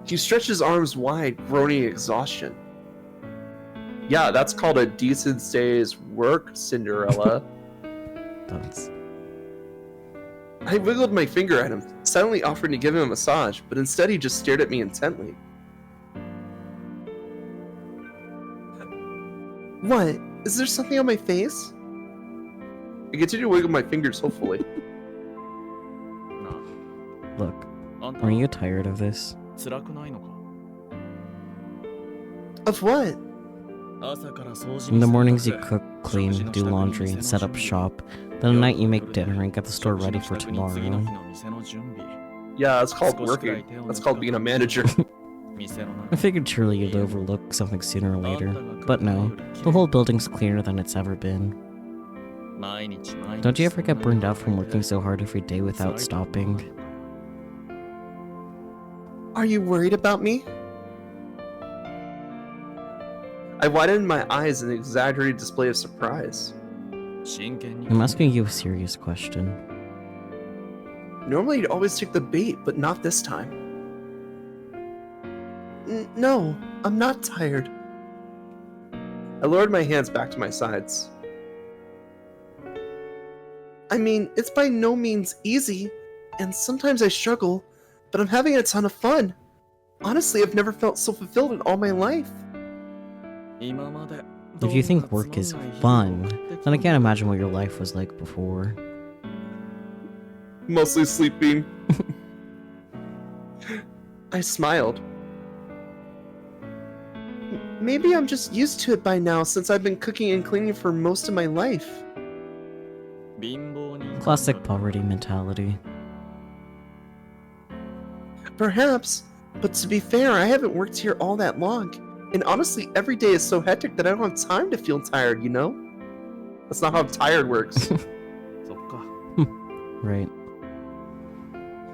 A: He stretched his arms wide, groaning exhaustion. Yeah, that's called a decent day's work, Cinderella.
B: That's...
A: I wiggled my finger at him, silently offering to give him a massage, but instead he just stared at me intently. What? Is there something on my face? I continue to wiggle my fingers hopefully.
C: な
B: Look,
C: ああんた
B: aren't you tired of this?
C: 辛くないのか
A: Of what?
C: 朝から掃除
B: In the
C: も
B: mornings
C: せ
B: you
C: ず
B: cook, clean, do laundry, and set up shop. Then at night you make dinner and get the store ready for
C: 食事の支度に次の
B: tomorrow.
C: 日の店の準備
A: Yeah, that's called working. That's called being a manager.
C: 店の
B: I figured surely you'd overlook something sooner or later, but no, the whole building's cleaner than it's ever been.
C: 毎日毎日
B: Don't you ever get burned out from working so hard every day without stopping?
A: Are you worried about me? I widened my eyes in an exaggerated display of surprise.
C: 真剣に
B: I'm asking you a serious question.
A: Normally you'd always take the bait, but not this time. No, I'm not tired. I lowered my hands back to my sides. I mean, it's by no means easy, and sometimes I struggle, but I'm having a ton of fun. Honestly, I've never felt so fulfilled in all my life.
C: 今まで
B: If you think work is fun, then I can't imagine what your life was like before.
A: Mostly sleeping. I smiled. Maybe I'm just used to it by now since I've been cooking and cleaning for most of my life.
C: 貧乏人
B: Classic poverty mentality.
A: Perhaps, but to be fair, I haven't worked here all that long. And honestly, every day is so hectic that I don't have time to feel tired, you know? That's not how tired works.
C: そっか
B: Right.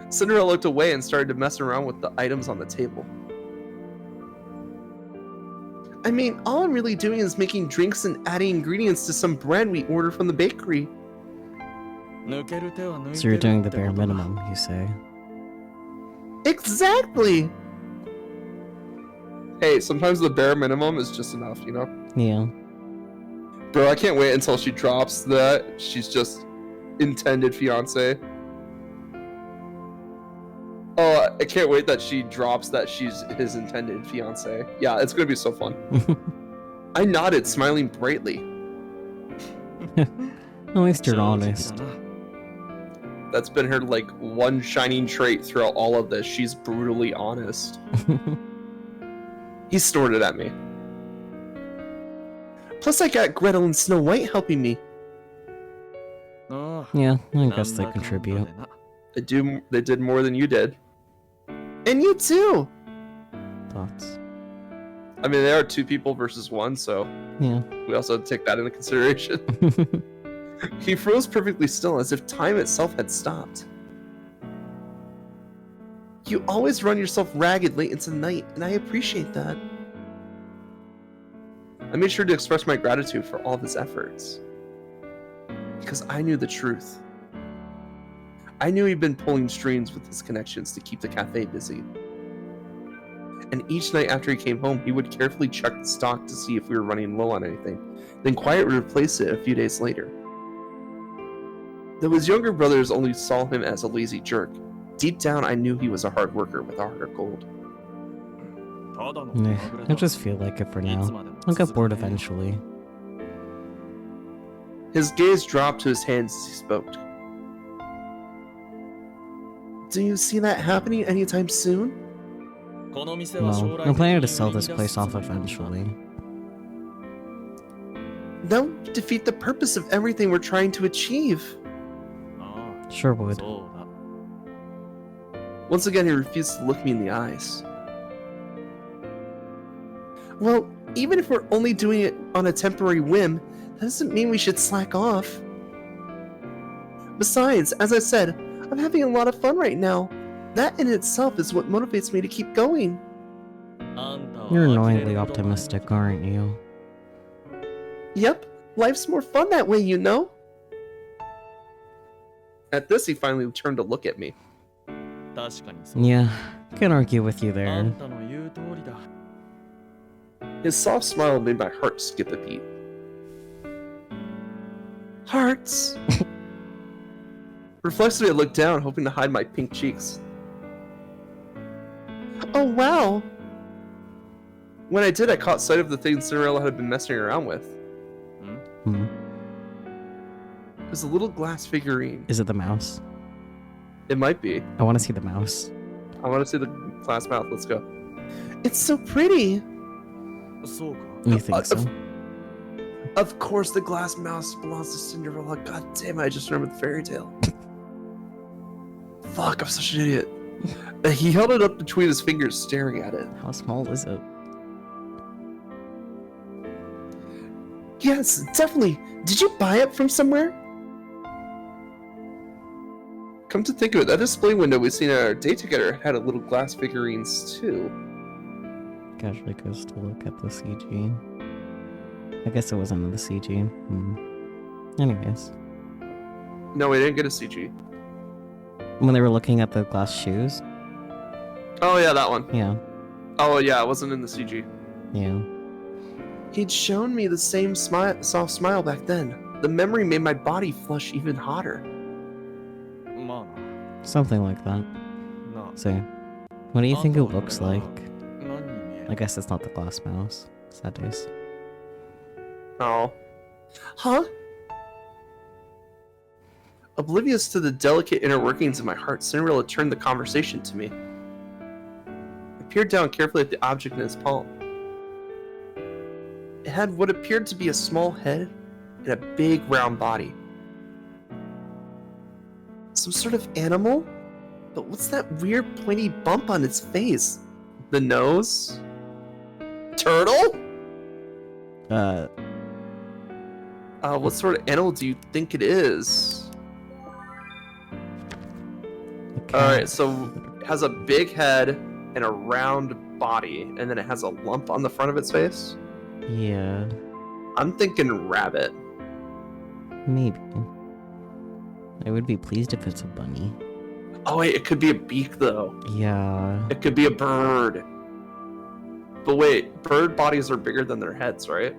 A: Cinderella looked away and started to mess around with the items on the table. I mean, all I'm really doing is making drinks and adding ingredients to some bread we ordered from the bakery.
C: 抜ける手は抜い
B: So
C: て
B: you're
C: る
B: doing
C: っ
B: the
C: て
B: bare
C: ことだ
B: minimum, you say?
A: Exactly! Hey, sometimes the bare minimum is just enough, you know?
B: Yeah.
A: Bro, I can't wait until she drops that she's just intended fiance. Oh, I can't wait that she drops that she's his intended fiance. Yeah, it's gonna be so fun. I nodded, smiling brightly.
B: At least you're
C: 正直
B: honest.
C: だな
A: That's been her like one shining trait throughout all of this. She's brutally honest. He snorted at me. Plus, I got Gretel and Snow White helping me.
C: ああ
B: Yeah, I
C: なん
B: guess they
C: だかんだで
B: contribute.
C: な
A: They did more than you did. And you too!
B: Thoughts?
A: I mean, there are two people versus one, so
B: Yeah.
A: we also have to take that into consideration. He froze perfectly still, as if time itself had stopped. You always run yourself ragged late into the night, and I appreciate that. I made sure to express my gratitude for all of his efforts. Because I knew the truth. I knew he'd been pulling strings with his connections to keep the cafe busy. And each night after he came home, he would carefully check the stock to see if we were running low on anything, then quietly replace it a few days later. Though his younger brothers only saw him as a lazy jerk, deep down I knew he was a hard worker with a heart of gold.
C: ただの
B: Meh,
C: まぐれ
B: I
C: だ
B: just feel like it for
C: いつ
B: now.
C: までも
B: I'll get
C: 続
B: bored
C: くね
B: eventually.
A: His gaze dropped to his hands as he spoke. Do you see that happening anytime soon?
C: この店は将
B: No,
C: 来
B: I'm
C: 的に
B: planning
C: 売
B: to
C: り
B: sell
C: に
B: this
C: 出
B: place
C: す
B: off
C: つもりなんだ
B: eventually.
A: That would defeat the purpose of everything we're trying to achieve.
C: あ
B: Sure
C: あ
B: would.
C: そうだ
A: Once again, he refused to look me in the eyes. Well, even if we're only doing it on a temporary whim, that doesn't mean we should slack off. Besides, as I said, I'm having a lot of fun right now. That in itself is what motivates me to keep going.
C: あんたは
B: You're
C: 呆れ
B: annoyingly
C: るほど前に
B: optimistic, aren't you?
A: Yep, life's more fun that way, you know? At this, he finally turned to look at me.
C: 確かにそう
B: Yeah, can't argue with you
C: あ
B: there.
C: んたの言う通りだ
A: His soft smile made my heart skip a beat. Hearts! Reflexively, I looked down, hoping to hide my pink cheeks. Oh, wow! When I did, I caught sight of the thing Cinderella had been messing around with.
B: Hmm.
A: It was a little glass figurine.
B: Is it the mouse?
A: It might be.
B: I want to see the mouse.
A: I want to see the glass mouth. Let's go. It's so pretty!
C: そうか
B: You think so?
A: Of course, the glass mouse belongs to Cinderella. God damn it, I just remembered the fairy tale. Fuck, I'm such an idiot. He held it up between his fingers, staring at it.
B: How small is it?
A: Yes, definitely. Did you buy it from somewhere? Come to think of it, that display window we seen at our date together had a little glass figurines too.
B: Casually goes to look at the CG. I guess it wasn't in the CG. Anyways,
A: No, we didn't get a CG.
B: when they were looking at the glass shoes,
A: Oh yeah, that one.
B: yeah,
A: Oh yeah, it wasn't in the CG.
B: yeah.
A: He'd shown me the same soft smile back then. The memory made my body flush even hotter.
C: まあ
B: Something like that.
C: な。な
B: So, what do you think it
C: あんたは
B: looks
C: これ
B: like?
C: が何に見える
B: I guess it's not the glass mouse. Sad days.
A: Oh. Huh? Oblivious to the delicate inner workings of my heart, Cinderella turned the conversation to me. I peered down carefully at the object in his palm. It had what appeared to be a small head and a big round body. Some sort of animal? But what's that weird pointy bump on its face? The nose? Turtle? What sort of animal do you think it is? Alright, so it has a big head and a round body, and then it has a lump on the front of its face?
B: Yeah,
A: I'm thinking rabbit.
B: maybe. I would be pleased if it's a bunny.
A: Oh wait, it could be a beak though.
B: Yeah.
A: It could be a bird. But wait, bird bodies are bigger than their heads, right?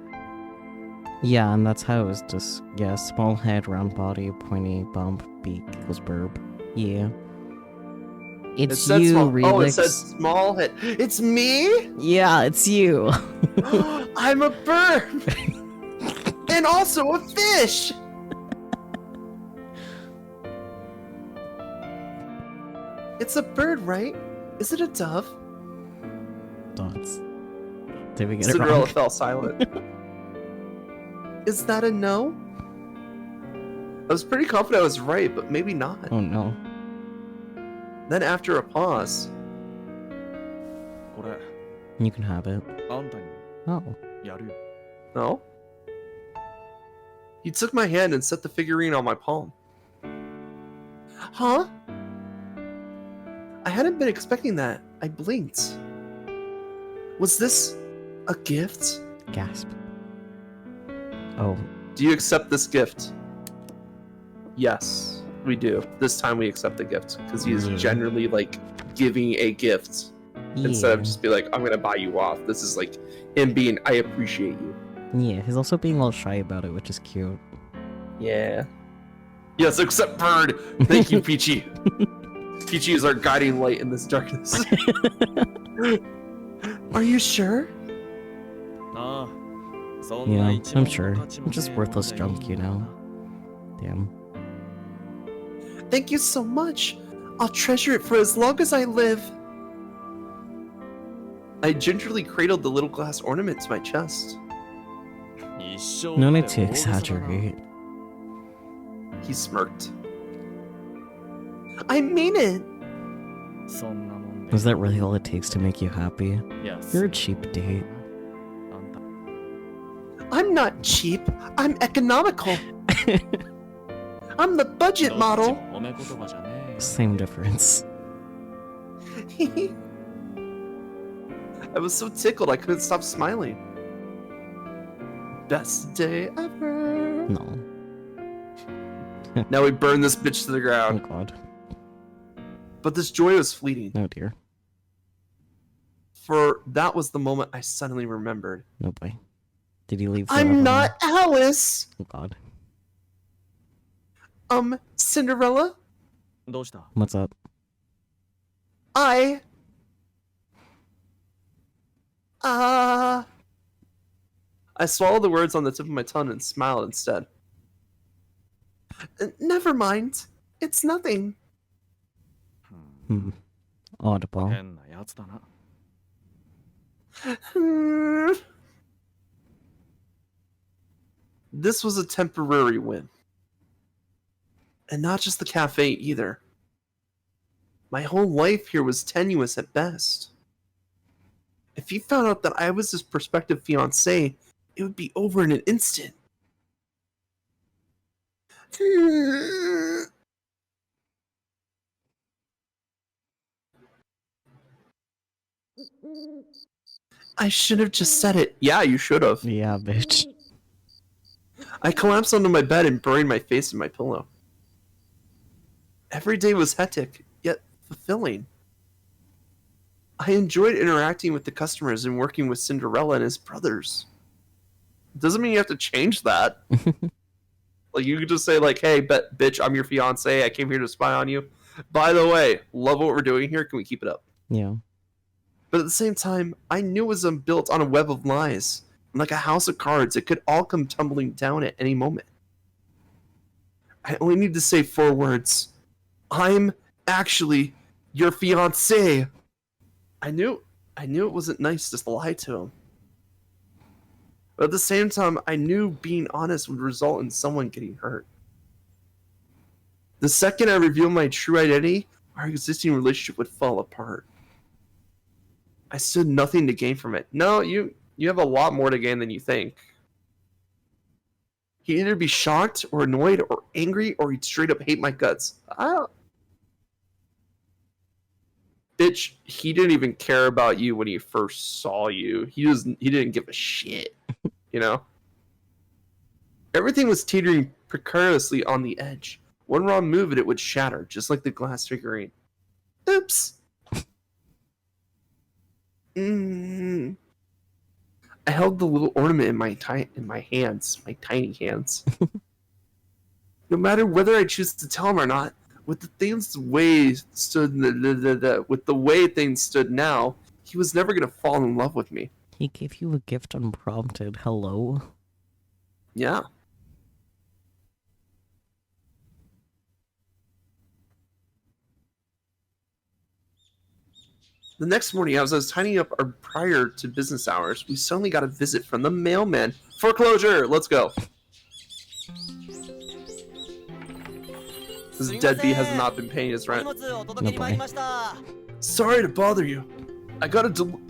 B: Yeah, and that's how it was just, yeah, small head, round body, pointy bump, beak equals burb. Yeah.
A: It
B: It's
A: said
B: you,
A: small.
B: Relix.
A: Oh, it says small head. It's me?
B: Yeah, it's you.
A: I'm a bird! And also a fish! It's a bird, right? Is it a dove?
B: Dots. Did we get it
A: Cinderella
B: wrong?
A: fell silent. Is that a no? I was pretty confident I was right, but maybe not.
B: Oh no.
A: Then after a pause,
C: これ
B: You can have it.
C: あんたに
B: Oh.
C: やるよ。
A: no? He took my hand and set the figurine on my palm. Huh? I hadn't been expecting that. I blinked. Was this a gift?
B: Gasp. Oh.
A: Do you accept this gift? Yes, we do. This time we accept the gift because he is
B: Yeah.
A: generally like giving a gift instead of
B: Yeah.
A: just be like, I'm gonna buy you off. This is like him being, I appreciate you.
B: Yeah, he's also being all shy about it, which is cute.
A: Yeah. Yes, except bird. Thank you, Peachy. Peachy is our guiding light in this darkness. Are you sure?
C: ああ、そん
B: Yeah,
C: な一
B: I'm
C: 番
B: sure.
C: の価値も
B: I'm just
C: ねえ
B: worthless
C: もんだ
B: junk, you
C: よ
B: know. Damn.
A: Thank you so much. I'll treasure it for as long as I live. I gingerly cradled the little glass ornament to my chest.
C: 一生
B: No
C: っ
B: need
C: て
B: to
C: 大げさだな
B: exaggerate.
A: He smirked. I mean it.
C: そんなもんで
B: Is that really all it takes to make you happy?
C: 安
B: You're
C: い
B: a cheap date.
C: あんた
A: I'm not cheap. I'm economical. I'm the
C: ど
A: budget
C: っち
A: model.
C: も褒め言葉じゃねえよ
B: Same difference.
A: I was so tickled I couldn't stop smiling. Best day ever.
B: No.
A: Now we burn this bitch to the
B: Oh
A: ground.
B: god.
A: But this joy was fleeting,
B: Oh dear.
A: for that was the moment I suddenly remembered.
B: No boy. Did he leave forever?
A: I'm not Alice!
B: Oh god.
A: Cinderella?
C: どうした
B: What's up?
A: I swallowed the words on the tip of my tongue and smiled instead. Never mind. It's nothing.
B: Audible.
C: 変なやつだな
A: This was a temporary win. And not just the cafe either. My whole life here was tenuous at best. If he found out that I was his prospective fiancé, it would be over in an instant. I should have just said it. Yeah, you should have.
B: Yeah, bitch.
A: I collapsed onto my bed and buried my face in my pillow. Every day was hectic, yet fulfilling. I enjoyed interacting with the customers and working with Cinderella and his brothers. Doesn't mean you have to change that. Like, you could just say, like, hey, bitch, I'm your fiance. I came here to spy on you. By the way, love what we're doing here. Can we keep it up?
B: Yeah.
A: But at the same time, I knew it was built on a web of lies. Like a house of cards, it could all come tumbling down at any moment. I only need to say 4 words. I'm actually your fiance. I knew it wasn't nice just to lie to him. But at the same time, I knew being honest would result in someone getting hurt. The second I revealed my true identity, our existing relationship would fall apart. I stood nothing to gain from it. No, you have a lot more to gain than you think. He'd either be shocked or annoyed or angry, or he'd straight up hate my guts. Bitch, he didn't even care about you when he first saw you. He didn't give a shit. You know? Everything was teetering precariously on the edge. One wrong move and it would shatter, just like the glass figurine. Oops. I held the little ornament in my hands, my tiny hands. No matter whether I choose to tell him or not, with the way things stood now, he was never gonna fall in love with me.
B: He gave you a gift unprompted. Hello?
A: Yeah. The next morning, as I was tidying up prior to business hours, we suddenly got a visit from the mailman. Foreclosure! Let's go. This deadbeat has not been paying his rent.
B: No boy.
A: Sorry to bother you. I got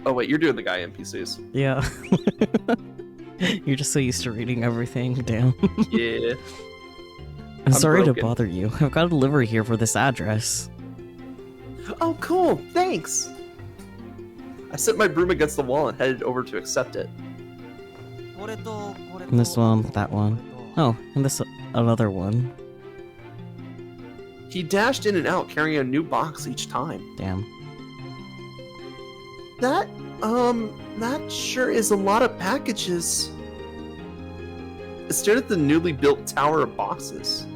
A: oh wait, you're doing the guy NPCs.
B: Yeah. You're just so used to reading everything down.
A: Yeah.
B: I'm sorry
A: broken.
B: to bother you. I've got a delivery here for this address.
A: Oh, cool. Thanks. I set my broom against the wall and headed over to accept it.
B: And this one, that one. Oh, and this another one.
A: He dashed in and out carrying a new box each time.
B: Damn.
A: That sure is a lot of packages. I stared at the newly built tower of boxes.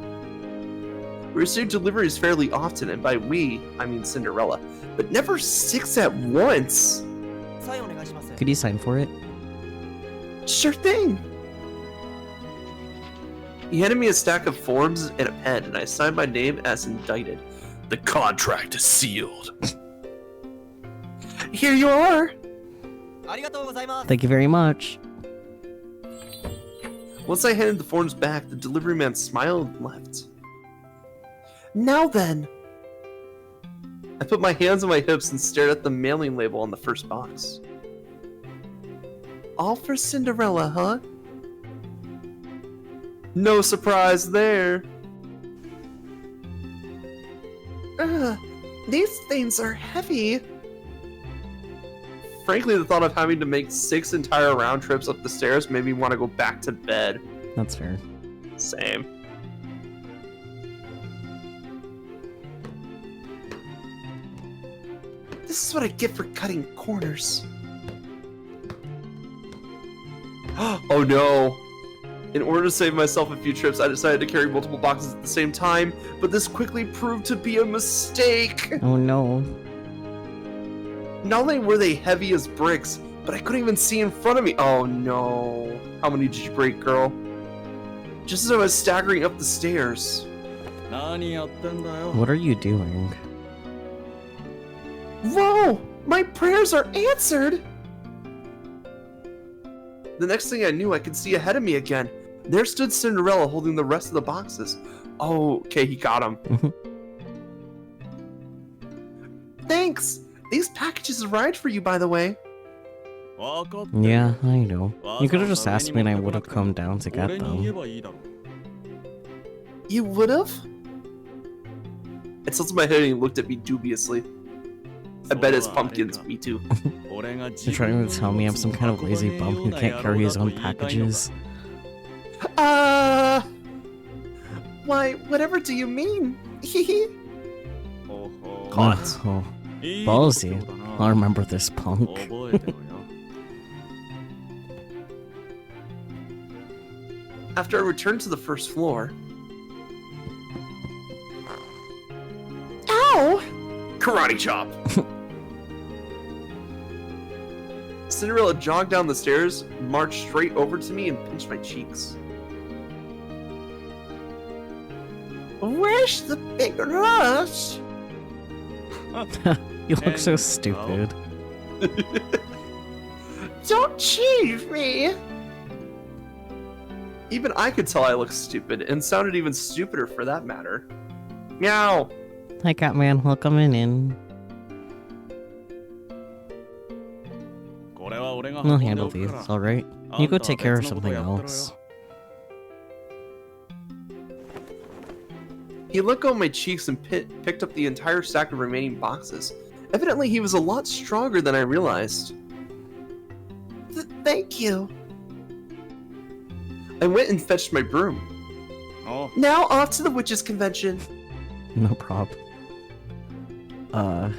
A: We received deliveries fairly often, and by we, I mean Cinderella, but never 6 at once.
B: Could you sign for it?
A: Sure thing. He handed me a stack of forms and a pen, and I signed my name as indicted. The contract is sealed. Here you are.
B: Thank you very much.
A: Once I handed the forms back, the delivery man smiled and left. Now then. I put my hands on my hips and stared at the mailing label on the first box. All for Cinderella, huh? No surprise there. These things are heavy. Frankly, the thought of having to make 6 entire round trips up the stairs made me want to go back to bed.
B: That's fair.
A: Same. This is what I get for cutting corners. Oh no. In order to save myself a few trips, I decided to carry multiple boxes at the same time, but this quickly proved to be a mistake.
B: Oh no.
A: Not only were they heavy as bricks, but I couldn't even see in front of me. Oh no. How many did you break, girl? Just as I was staggering up the stairs.
B: What are you doing?
A: Whoa! My prayers are answered! The next thing I knew, I could see ahead of me again. There stood Cinderella holding the rest of the boxes. Oh, okay, he got them. Thanks! These packages arrived for you, by the way.
B: Yeah, I know. You could have just asked me and I would have come down to get them.
A: You would have? I tilted my head and he looked at me dubiously. I bet his pumpkins, me too.
B: You're trying to tell me I'm some kind of lazy bum who can't carry his own packages?
A: Why, whatever do you mean?
B: Oh, oh, ballsy. I'll remember this, punk.
A: After I returned to the first floor... Ow! Karate chop! Cinderella jogged down the stairs, marched straight over to me, and pinched my cheeks. Where's the big rush?
B: You look so stupid.
A: Don't cheat me! Even I could tell I looked stupid, and sounded even stupider for that matter. Meow!
B: Hi, Catman. Welcome in. I'll handle these, alright? You go take care of something else.
A: He let go of my cheeks and picked up the entire stack of remaining boxes. Evidently, he was a lot stronger than I realized. Thank you. I went and fetched my broom.
C: Oh.
A: Now off to the witches' convention.
B: No prob. I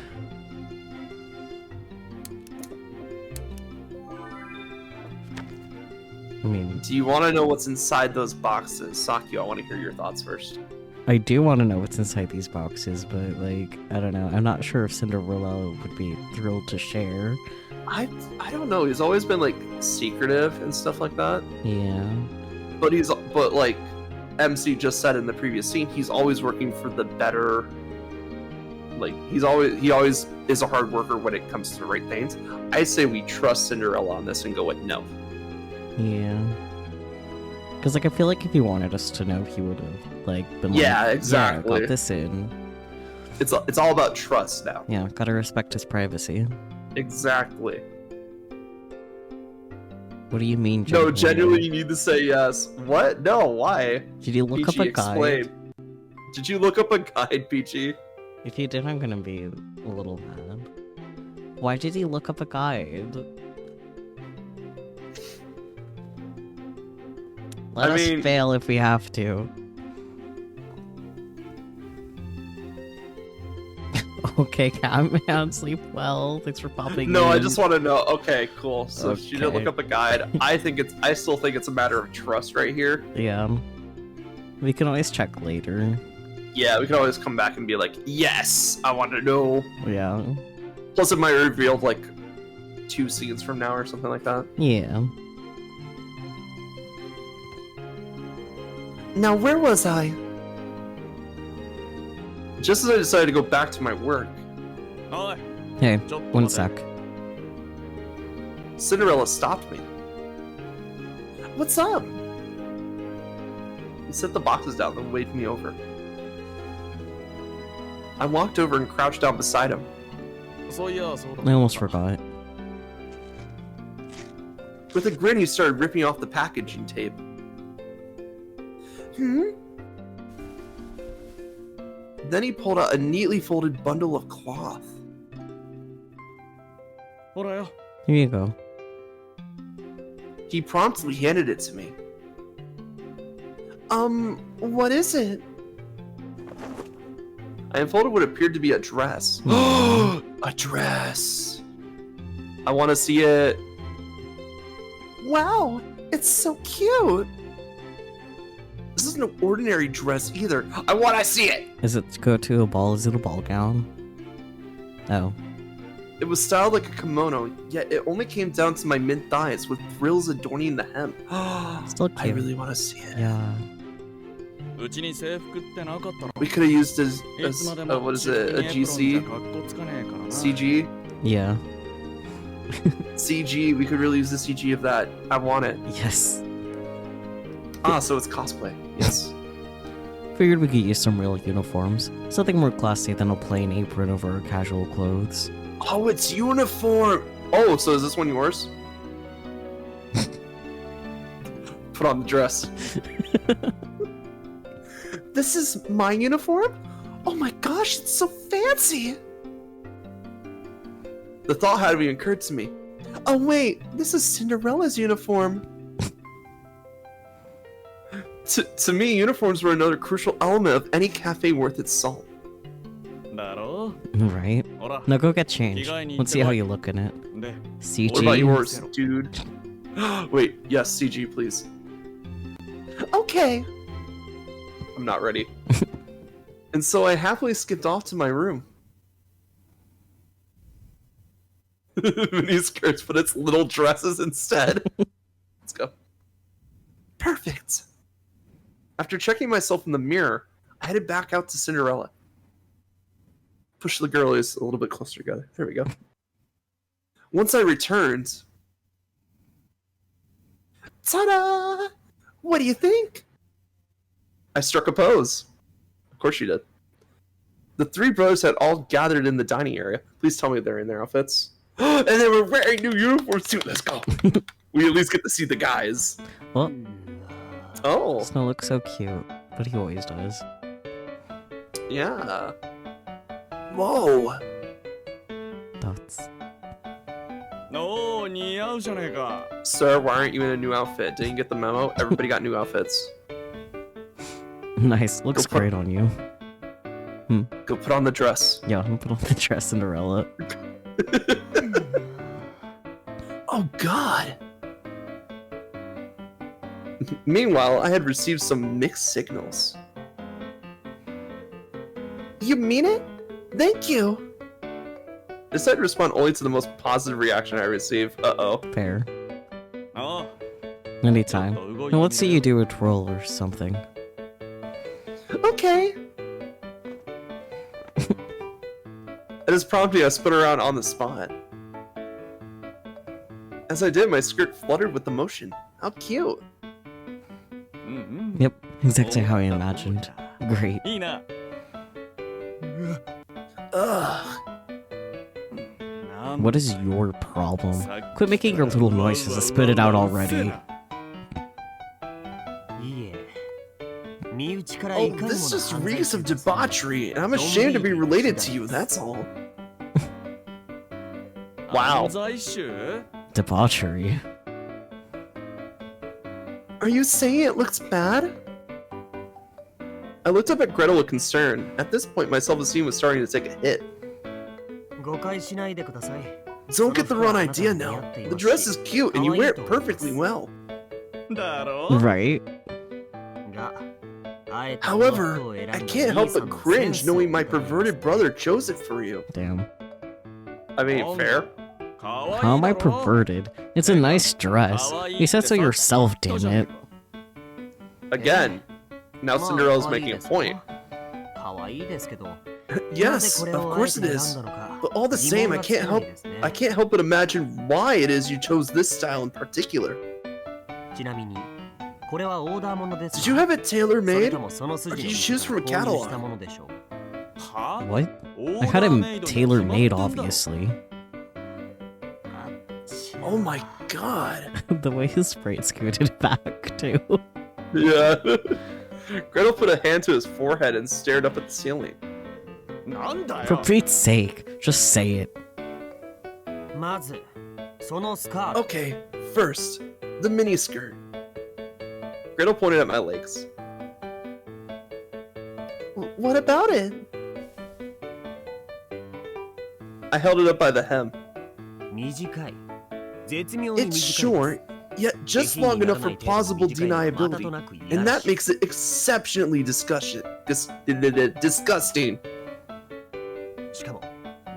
B: mean,
A: Do you want to know what's inside those boxes? Sakyo, I want to hear your thoughts first.
B: I do want to know what's inside these boxes, but, like, I don't know. I'm not sure if Cinderella would be thrilled to share.
A: I don't know. He's always been, like, secretive and stuff like that.
B: Yeah.
A: But like MC just said in the previous scene, he's always working for the better. Like, he always is a hard worker when it comes to the right things. I say we trust Cinderella on this and go with no.
B: Yeah. Because, like, I feel like if he wanted us to know, he would have, like, been
A: Yeah,
B: like,
A: exactly.
B: Yeah, got this in.
A: It's all about trust now.
B: Yeah, gotta respect his privacy.
A: Exactly.
B: What do you mean,
A: No, genuinely, you need to say yes. What? No, why?
B: Did you look
A: Peachy,
B: up a guide?
A: explain. Did you look up a guide, Peachy?
B: If you did, I'm gonna be a little mad. Why did he look up a guide? Let us fail if we have to. Okay, Catman, sleep well. Thanks for popping
A: No,
B: in.
A: I just want to know. Okay, cool. So
B: Okay.
A: she didn't look up a guide. I still think it's a matter of trust right here.
B: Yeah. We can always check later.
A: Yeah, we can always come back and be like, yes, I want to know.
B: Yeah.
A: Plus, it might reveal like 2 scenes from now or something like that.
B: Yeah.
A: Now, where was I? Just as I decided to go back to my work,
B: Hey, one sec.
A: Cinderella stopped me. What's up? He set the boxes down and waved me over. I walked over and crouched down beside him.
B: I almost forgot.
A: With a grin, he started ripping off the packaging tape. Then he pulled out a neatly folded bundle of cloth.
B: Here you go.
A: He promptly handed it to me. What is it? I unfolded what appeared to be a dress. A dress! I want to see it. Wow, it's so cute! This isn't an ordinary dress either. I want to see it!
B: Is it to go to a ball? Is it a ball gown? Oh.
A: It was styled like a kimono, yet it only came down to my mid thighs with frills adorning the hem.
B: Still cute.
A: I really want to see it.
B: Yeah.
A: We could have used as what is it, a GC? CG?
B: Yeah.
A: CG, we could really use the CG of that. I want it.
B: Yes.
A: Ah, so it's cosplay. Yes.
B: Figured we could use some real uniforms. Something more classy than a plain apron over our casual clothes.
A: Oh, it's uniform! Oh, so is this one yours? Put on the dress. This is my uniform? Oh my gosh, it's so fancy! The thought hadn't even occurred to me. Oh wait, this is Cinderella's uniform. To me, uniforms were another crucial element of any cafe worth its salt.
C: だろ
B: Right.
C: ほら
B: Now go get changed. Let's see how you look in it.
C: で
B: CG.
A: What about yours, dude? Wait, yes, CG, please. Okay. I'm not ready. And so I happily skipped off to my room. Mini skirts, but it's little dresses instead. Let's go. Perfect. After checking myself in the mirror, I headed back out to Cinderella. Push the girlies a little bit closer together. There we go. Once I returned... Ta-da! What do you think? I struck a pose. Of course you did. The three brothers had all gathered in the dining area. Please tell me they're in their outfits. And they were wearing new uniforms too. Let's go. We at least get to see the guys.
B: Well,
A: Oh,
B: Snow looks so cute, but he always does.
A: yeah. Whoa.
B: That's...
C: おー似合うじゃねえか
A: Sir, why aren't you in a new outfit? Didn't you get the memo? Everybody got new outfits.
B: Nice. Looks
A: Go put-
B: great on you.
A: Go put on the dress.
B: Yeah, I'm put on the dress, Cinderella.
A: Oh, God. Meanwhile, I had received some mixed signals. You mean it? Thank you. I decided to respond only to the most positive reaction I received. Uh-oh.
B: Fair.
C: あ
B: Anytime.
C: ちょっと動いてみ
B: Now let's see you
C: る
B: do a twirl or something.
A: Okay. At his prompting, I spun around on the spot. As I did, my skirt fluttered with the motion. How cute.
C: うんうん
B: Yep, exactly how I imagined. Great.
C: いいな
A: Ugh.
B: What is your problem? Quit making your little noises and spit it out already.
F: いえ身内から
A: Oh,
F: いかにも
A: this
F: な
A: just
F: 犯罪
A: reeks of
F: 者ですね
A: debauchery, and I'm ashamed to be related to you, that's all. Wow.
C: 犯罪集
B: Debauchery.
A: Are you saying it looks bad? I looked up at Gretel with concern. At this point, my self-esteem was starting to take a hit.
F: 誤解しないでください
A: Don't get the wrong idea now. The dress is cute, and you wear it perfectly well.
C: だろ
B: Right?
F: があえて
A: However,
F: 妹を選んだ
A: I can't help
F: 兄さん
A: but
F: の
A: cringe
F: センスを
A: knowing my
F: 疑います
A: perverted brother chose it for you.
B: Damn.
A: I mean, fair.
C: かわいいだろ
B: How am I perverted? It's a nice dress. You said so yourself, damn it.
A: Again, now
F: まあ
A: Cinderella's
F: 可愛い
A: making a
F: ですか
A: point.
F: 可愛いですけど
A: Yes,
F: なぜこれ
A: of
F: をあえ
A: course
F: て
A: it
F: 選ん
A: is.
F: だのか
A: But all the
F: 疑
A: same,
F: 問
A: I
F: が
A: can't
F: 強い
A: help
F: ですね
A: I can't help but imagine why it is you chose this style in particular.
F: ちなみにこれはオーダーものです
A: Did you have it
F: それ
A: tailor-made?
F: ともその
A: Or
F: 筋
A: did
F: を
A: you choose from a
F: 購入したも
A: catalog?
F: のでしょう
C: は
B: What?
C: オ
B: I
C: ー
B: had
C: ダー
B: him
C: メイドに
B: tailor
C: 決まってん
B: made,
C: だろ
B: obviously.
A: Oh my god.
B: The way his sprite scooted back, too.
A: Yeah. Gretel put a hand to his forehead and stared up at the ceiling.
C: なんだ
B: For
C: よ
B: Pete's sake, just say it.
F: まずそのスカート
A: Okay, first, the miniskirt. Gretel pointed at my legs. What about it? I held it up by the hem.
F: 短い絶妙に
A: It's
F: 短いです
A: short, yet just long enough for plausible deniability, and that makes it exceptionally disgusting.
F: しかも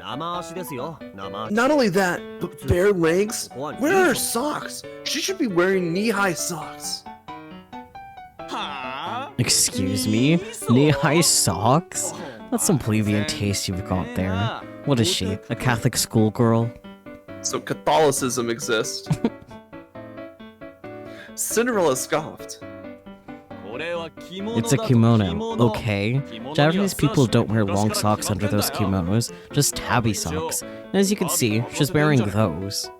F: 生足ですよ生足
A: Not only that, but bare legs? Where are her socks? She should be wearing knee-high socks.
C: はあ
B: Excuse me? Knee-high socks? That's some plebeian taste you've got there. What is she, a Catholic schoolgirl?
A: So Catholicism exists. Cinderella scoffed.
C: これは着物
B: It's a
C: だと
B: kimono, okay?
C: 着物には
B: Japanese people don't wear
C: 昔
B: long
C: から
B: socks
C: 決ま
B: under
C: ってん
B: those
C: だよ
B: kimonos, just tabby socks. And as you can see, she's wearing those.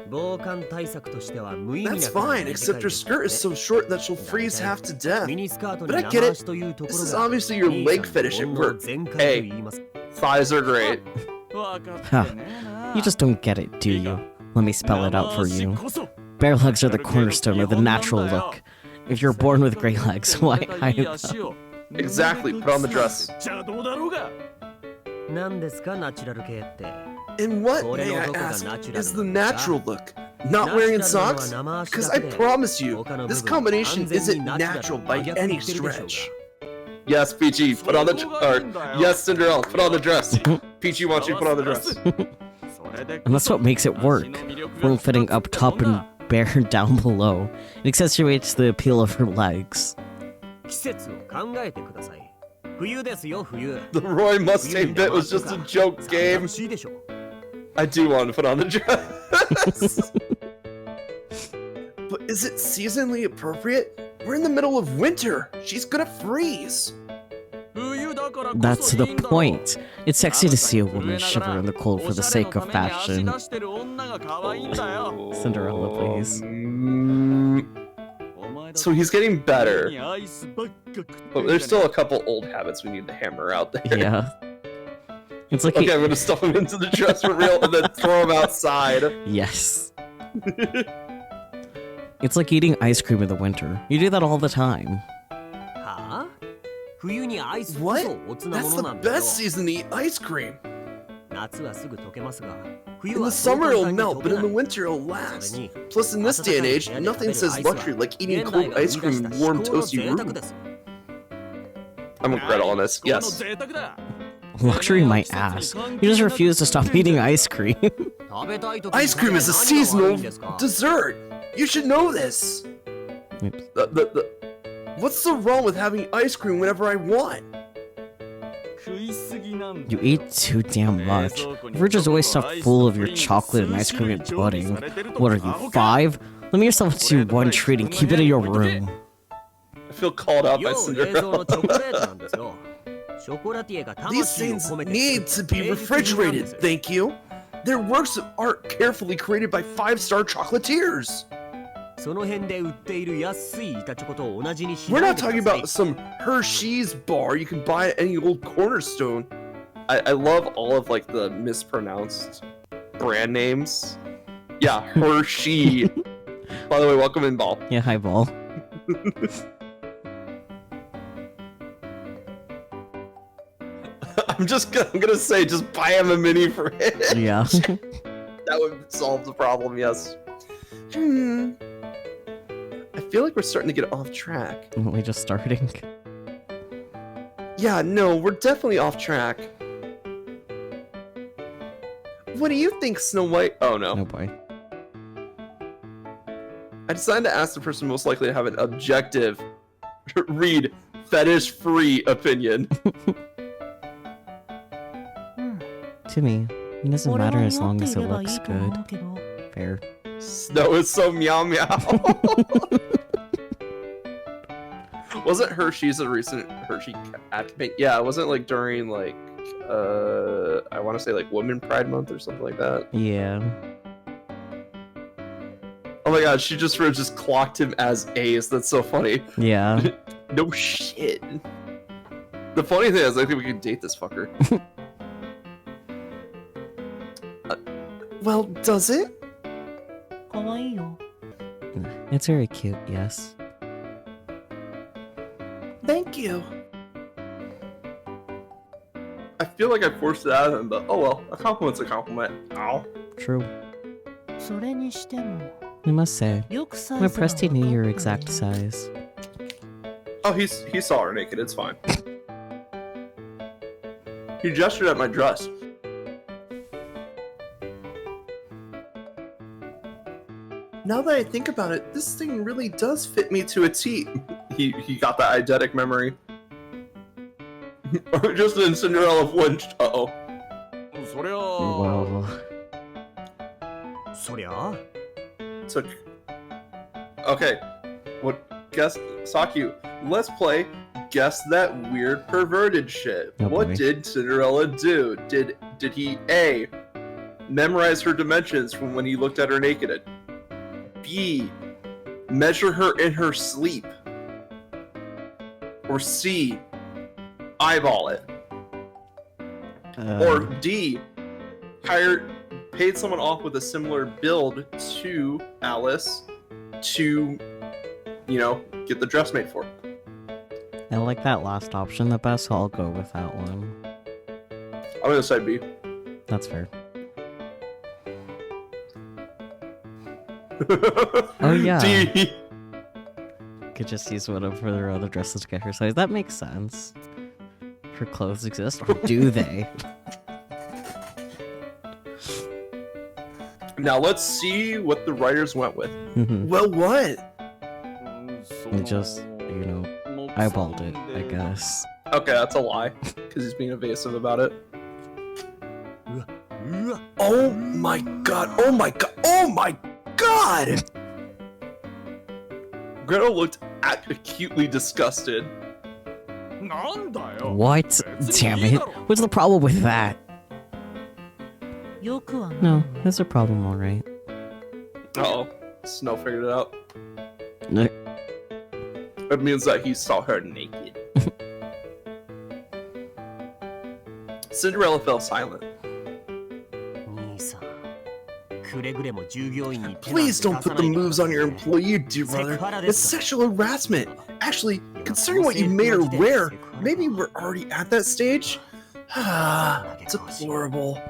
F: 防寒対策としては無意味な
A: That's
F: くらい
A: fine,
F: 短い
A: except
F: で
A: her
F: す
A: skirt is so short that she'll freeze half to death.
F: ミニスカート
A: But
F: に
A: I get
F: 生
A: it.
F: 足というとこ
A: This
F: ろ
A: is
F: が
A: obviously your
F: 兄
A: leg
F: さんの
A: fetish at
F: 煩悩
A: work.
F: 全開と
A: Hey,
F: 言います
A: thighs are great.
C: わか
B: Huh.
C: ってねえな
B: You just don't get it, do you? Let me spell it out for
C: 生足
B: you.
C: こそ
B: Bare legs are the cornerstone of the natural look. If you're born with gray legs, why hide them?
A: Exactly, put on the dress.
F: 何ですかナチュラル系って。
A: And what, may I ask, is the natural look? Not wearing socks? Because I promise you, this combination isn't natural by any stretch. Yes, Peachy, put on the yes, Cinderella, put on the dress. Peachy wants you to put on the dress.
B: And that's what makes it work. Form fitting up top and bare down below. It accentuates the appeal of her legs.
F: 季節を考えてください。冬ですよ、冬。
A: The Roy Mustang bit was just a joke game.
F: 欲しいでしょ。
A: I do want to put on the dress. But is it seasonally appropriate? We're in the middle of winter. She's gonna freeze.
B: That's the point. It's sexy to see a woman shiver in the cold for the sake of fashion. Cinderella, please.
A: So he's getting better. But there's still a couple old habits we need to hammer out there.
B: Yeah. It's like
A: Okay, I'm gonna stuff him into the dress for real and then throw him outside.
B: Yes. It's like eating ice cream in the winter. You do that all the time.
F: Huh? 冬にアイスこ
A: What?
F: そおつな
A: That's
F: も
A: the
F: のなんだよ。
A: best season to eat ice cream.
F: 夏はすぐ溶けますが、
A: In
F: 冬は
A: the
F: そう
A: summer
F: 簡
A: it'll
F: 単に
A: melt,
F: 溶
A: but
F: け
A: in
F: な
A: the
F: い。
A: winter it'll last. Plus, in this day and age, nothing says luxury like eating cold ice cream in warm, toasty room. I'm with Gretel on this. Yes.
B: Luxury my ass. You just refuse to stop eating ice cream.
A: Ice cream is a seasonal dessert. You should know this.
B: Oops.
A: What's so wrong with having ice cream whenever I want?
B: You eat too damn much. The fridge is always stuffed full of your chocolate and ice cream and pudding. What are you, 5? Limit yourself to one treat and keep it in your room.
A: I feel called out by
F: 要冷蔵
A: Cinderella.
F: のチョコレートなんですよ。ショコラティエが
A: These
F: 魂を
A: things
F: 込めて
A: need to be refrigerated, thank you. They're works of art carefully created by 5-star chocolatiers.
F: その辺で売っている安い板チョコと同じにし
A: We're
F: ない
A: not
F: でく
A: talking
F: ださい
A: about some Hershey's bar you can buy at any old cornerstone. I love all of like the mispronounced brand names. Yeah, Hershey. By the way, welcome in, Ball.
B: Yeah, hi, Ball.
A: I'm gonna say, just buy him a mini fridge.
B: Yeah.
A: That would solve the problem, yes. I feel like we're starting to get off track.
B: Aren't we just starting?
A: Yeah, no, we're definitely off track. What do you think, Snow White? Oh no.
B: Oh boy.
A: I decided to ask the person most likely to have an objective, read, fetish-free opinion.
B: To me, it doesn't matter as long as it looks good. Fair.
A: Snow is so meow meow. Wasn't Hershey's a recent Hershey ad campaign? Yeah, it wasn't like during like I want to say like Women Pride Month or something like that.
B: Yeah.
A: Oh my god, she just clocked him as Ace. That's so funny.
B: Yeah.
A: No shit. The funny thing is, I think we can date this fucker. Well, does it?
E: かわいいよ。
B: It's very cute, yes.
A: Thank you. I feel like I forced it out of him, but oh well. A compliment's a compliment. Ow.
B: True.
E: それにしても
B: I must say,
E: よくサイ
B: my
E: ズが
B: Presty knew your
E: 分かった
B: exact
E: ね
B: size.
A: Oh, he saw her naked. It's fine. He gestured at my dress. Now that I think about it, this thing really does fit me to a T. He got that eidetic memory. Just in Cinderella flinched. Uh-oh.
C: そりゃ
B: Well,
F: そりゃ
A: Took. Okay. What? Guess, Sakyu. Let's play Guess That Weird Perverted Shit.
B: Oh,
A: What
B: boy.
A: did Cinderella do? Did he A, memorize her dimensions from when he looked at her naked? B, measure her in her sleep? Or C, eyeball it? Or D, paid someone off with a similar build to Alice to you know, get the dress made for.
B: I like that last option the best, so I'll go with that one.
A: I'm gonna say B.
B: That's fair. Oh yeah.
A: D.
B: Could just use one of her other dresses to get her size. That makes sense. Her clothes exist, or do they?
A: Now let's see what the writers went with.
B: Mhm.
A: Well, what?
B: They just, you know, eyeballed it, I guess.
A: Okay, that's a lie, because he's being evasive about it. Oh my god! Oh my god! Oh my god! Gretel looked acutely disgusted.
B: What? Damn it. What's the problem with that?
E: よくは
B: No, there's a problem, alright.
A: Uh-oh. Snow figured it out.
B: No.
A: It means that he saw her naked. Cinderella fell silent.
F: 兄さんくれぐれも従業員に手なんて
A: Please don't put the
F: 出さないで
A: moves on your employee, dear brother. It's sexual harassment. Actually, considering what you made her wear, maybe we're already at that stage? Deplorable.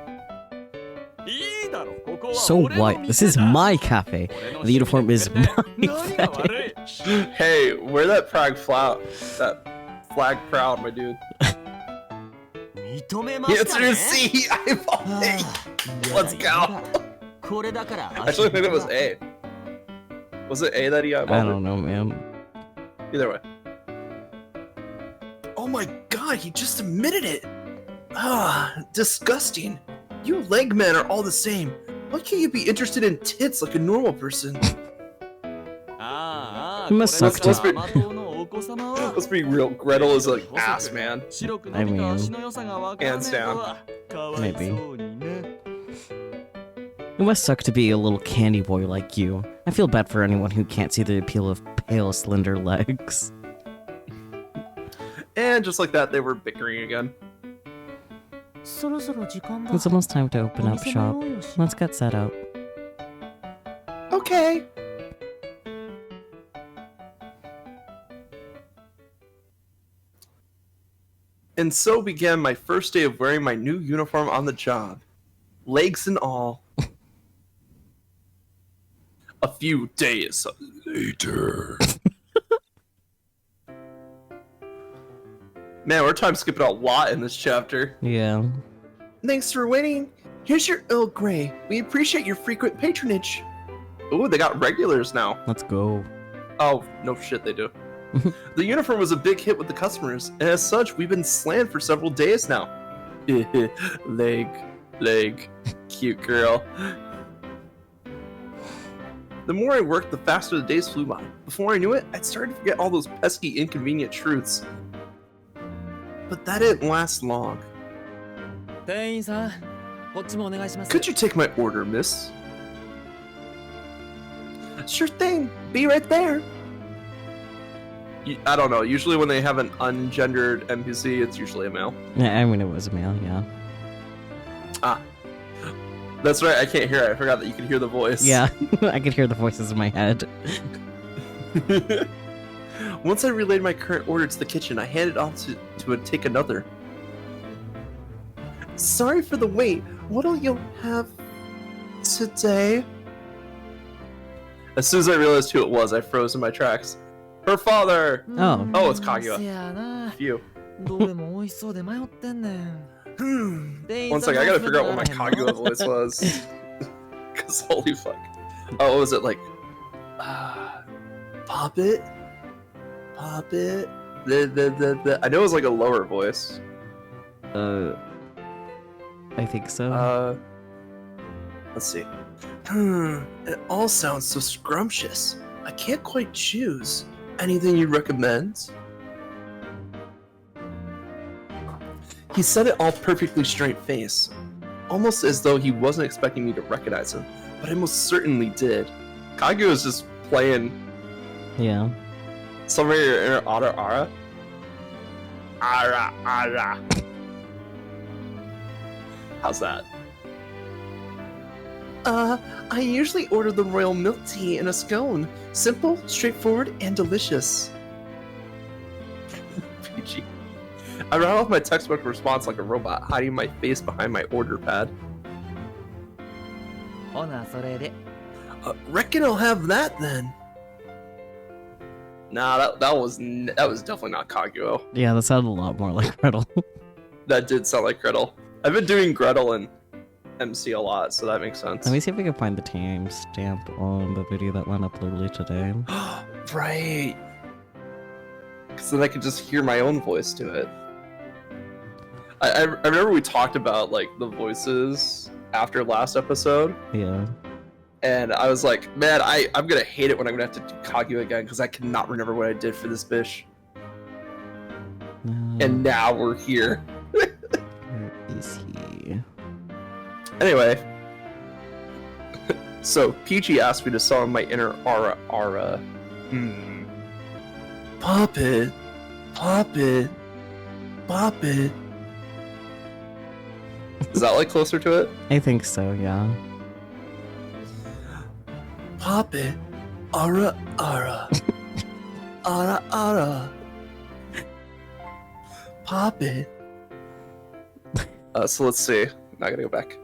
B: So what? This is my cafe. The uniform is my fetish.
A: Hey, wear that flag proud, my dude.
F: 認めま
A: The
F: した
A: answer
F: ね
A: is C. Eyeball A. Let's go.
F: これだから
A: I actually think it was A. Was it A that he eyeballed?
B: I don't know, man.
A: Either way. Oh my god, he just admitted it! Disgusting. You leg men are all the same. Why can't you be interested in tits like a normal person?
B: You must suck
A: Let's
B: to...
A: Let's be real, Gretel is like ass, man.
B: I mean...
A: Hands down.
B: Maybe. It must suck to be a little candy boy like you. I feel bad for anyone who can't see the appeal of pale, slender legs.
A: And just like that, they were bickering again.
E: そろそろ時間だ
B: It's almost time to open up
E: お店
B: shop.
E: の用意をし
B: Let's get set up.
A: Okay. And so began my first day of wearing my new uniform on the job. Legs and all. A few days later. Man, we're time skipping a lot in this chapter.
B: Yeah.
A: Thanks for waiting. Here's your Earl Grey. We appreciate your frequent patronage. Ooh, they got regulars now.
B: Let's go.
A: Oh, no shit, they do. The uniform was a big hit with the customers, and as such, we've been slammed for several days now. leg, cute girl. The more I worked, the faster the days flew by. Before I knew it, I'd started to forget all those pesky, inconvenient truths. But that didn't last long.
C: 店員さん、こっちもお願いします。
A: Could you take my order, miss? Sure thing. Be right there. I don't know. Usually when they have an ungendered NPC, it's usually a male.
B: Yeah, I mean, it was a male, yeah.
A: Ah. That's right. I can't hear it. I forgot that you can hear the voice.
B: Yeah, I could hear the voices in my head.
A: Once I relayed my current order to the kitchen, I handed off to take another. Sorry for the wait. What'll you have today? As soon as I realized who it was, I froze in my tracks. Her father!
B: Oh.
A: Oh, it's Kaguya.
C: せやな。
A: Phew.
C: どれも美味しそうで迷ってんねん。
A: One second, I gotta figure out what my Kaguya voice was. Cause holy fuck. Oh, what was it like? Pop it? Pop it? I know it was like a lower voice.
B: I think so.
A: Let's see. It all sounds so scrumptious. I can't quite choose. Anything you'd recommend? He said it all perfectly straight face, almost as though he wasn't expecting me to recognize him, but I most certainly did. Kaguya was just playing
B: Yeah.
A: some of your inner Ara. How's that? I usually order the royal milk tea in a scone. Simple, straightforward, and delicious. PG. I ran off my textbook response like a robot, hiding my face behind my order pad.
F: ほなそれで
A: Reckon I'll have that then. Nah, that was definitely not Kaguo.
B: Yeah, that sounded a lot more like Gretel.
A: That did sound like Gretel. I've been doing Gretel and MC a lot, so that makes sense.
B: Let me see if we can find the time stamp on the video that went up literally today.
A: Right. Because then I could just hear my own voice to it. I remember we talked about like the voices after last episode,
B: Yeah.
A: and I was like, man, I'm gonna hate it when I'm gonna have to do Kaguya again because I cannot remember what I did for this bish. And now we're here.
B: Where is he?
A: Anyway, so Peachy asked me to summon my inner Ara. Pop it, pop it, pop it. Is that like closer to it?
B: I think so, yeah.
A: Pop it, Ara. Ara Ara. Pop it. So let's see. Not gonna go back.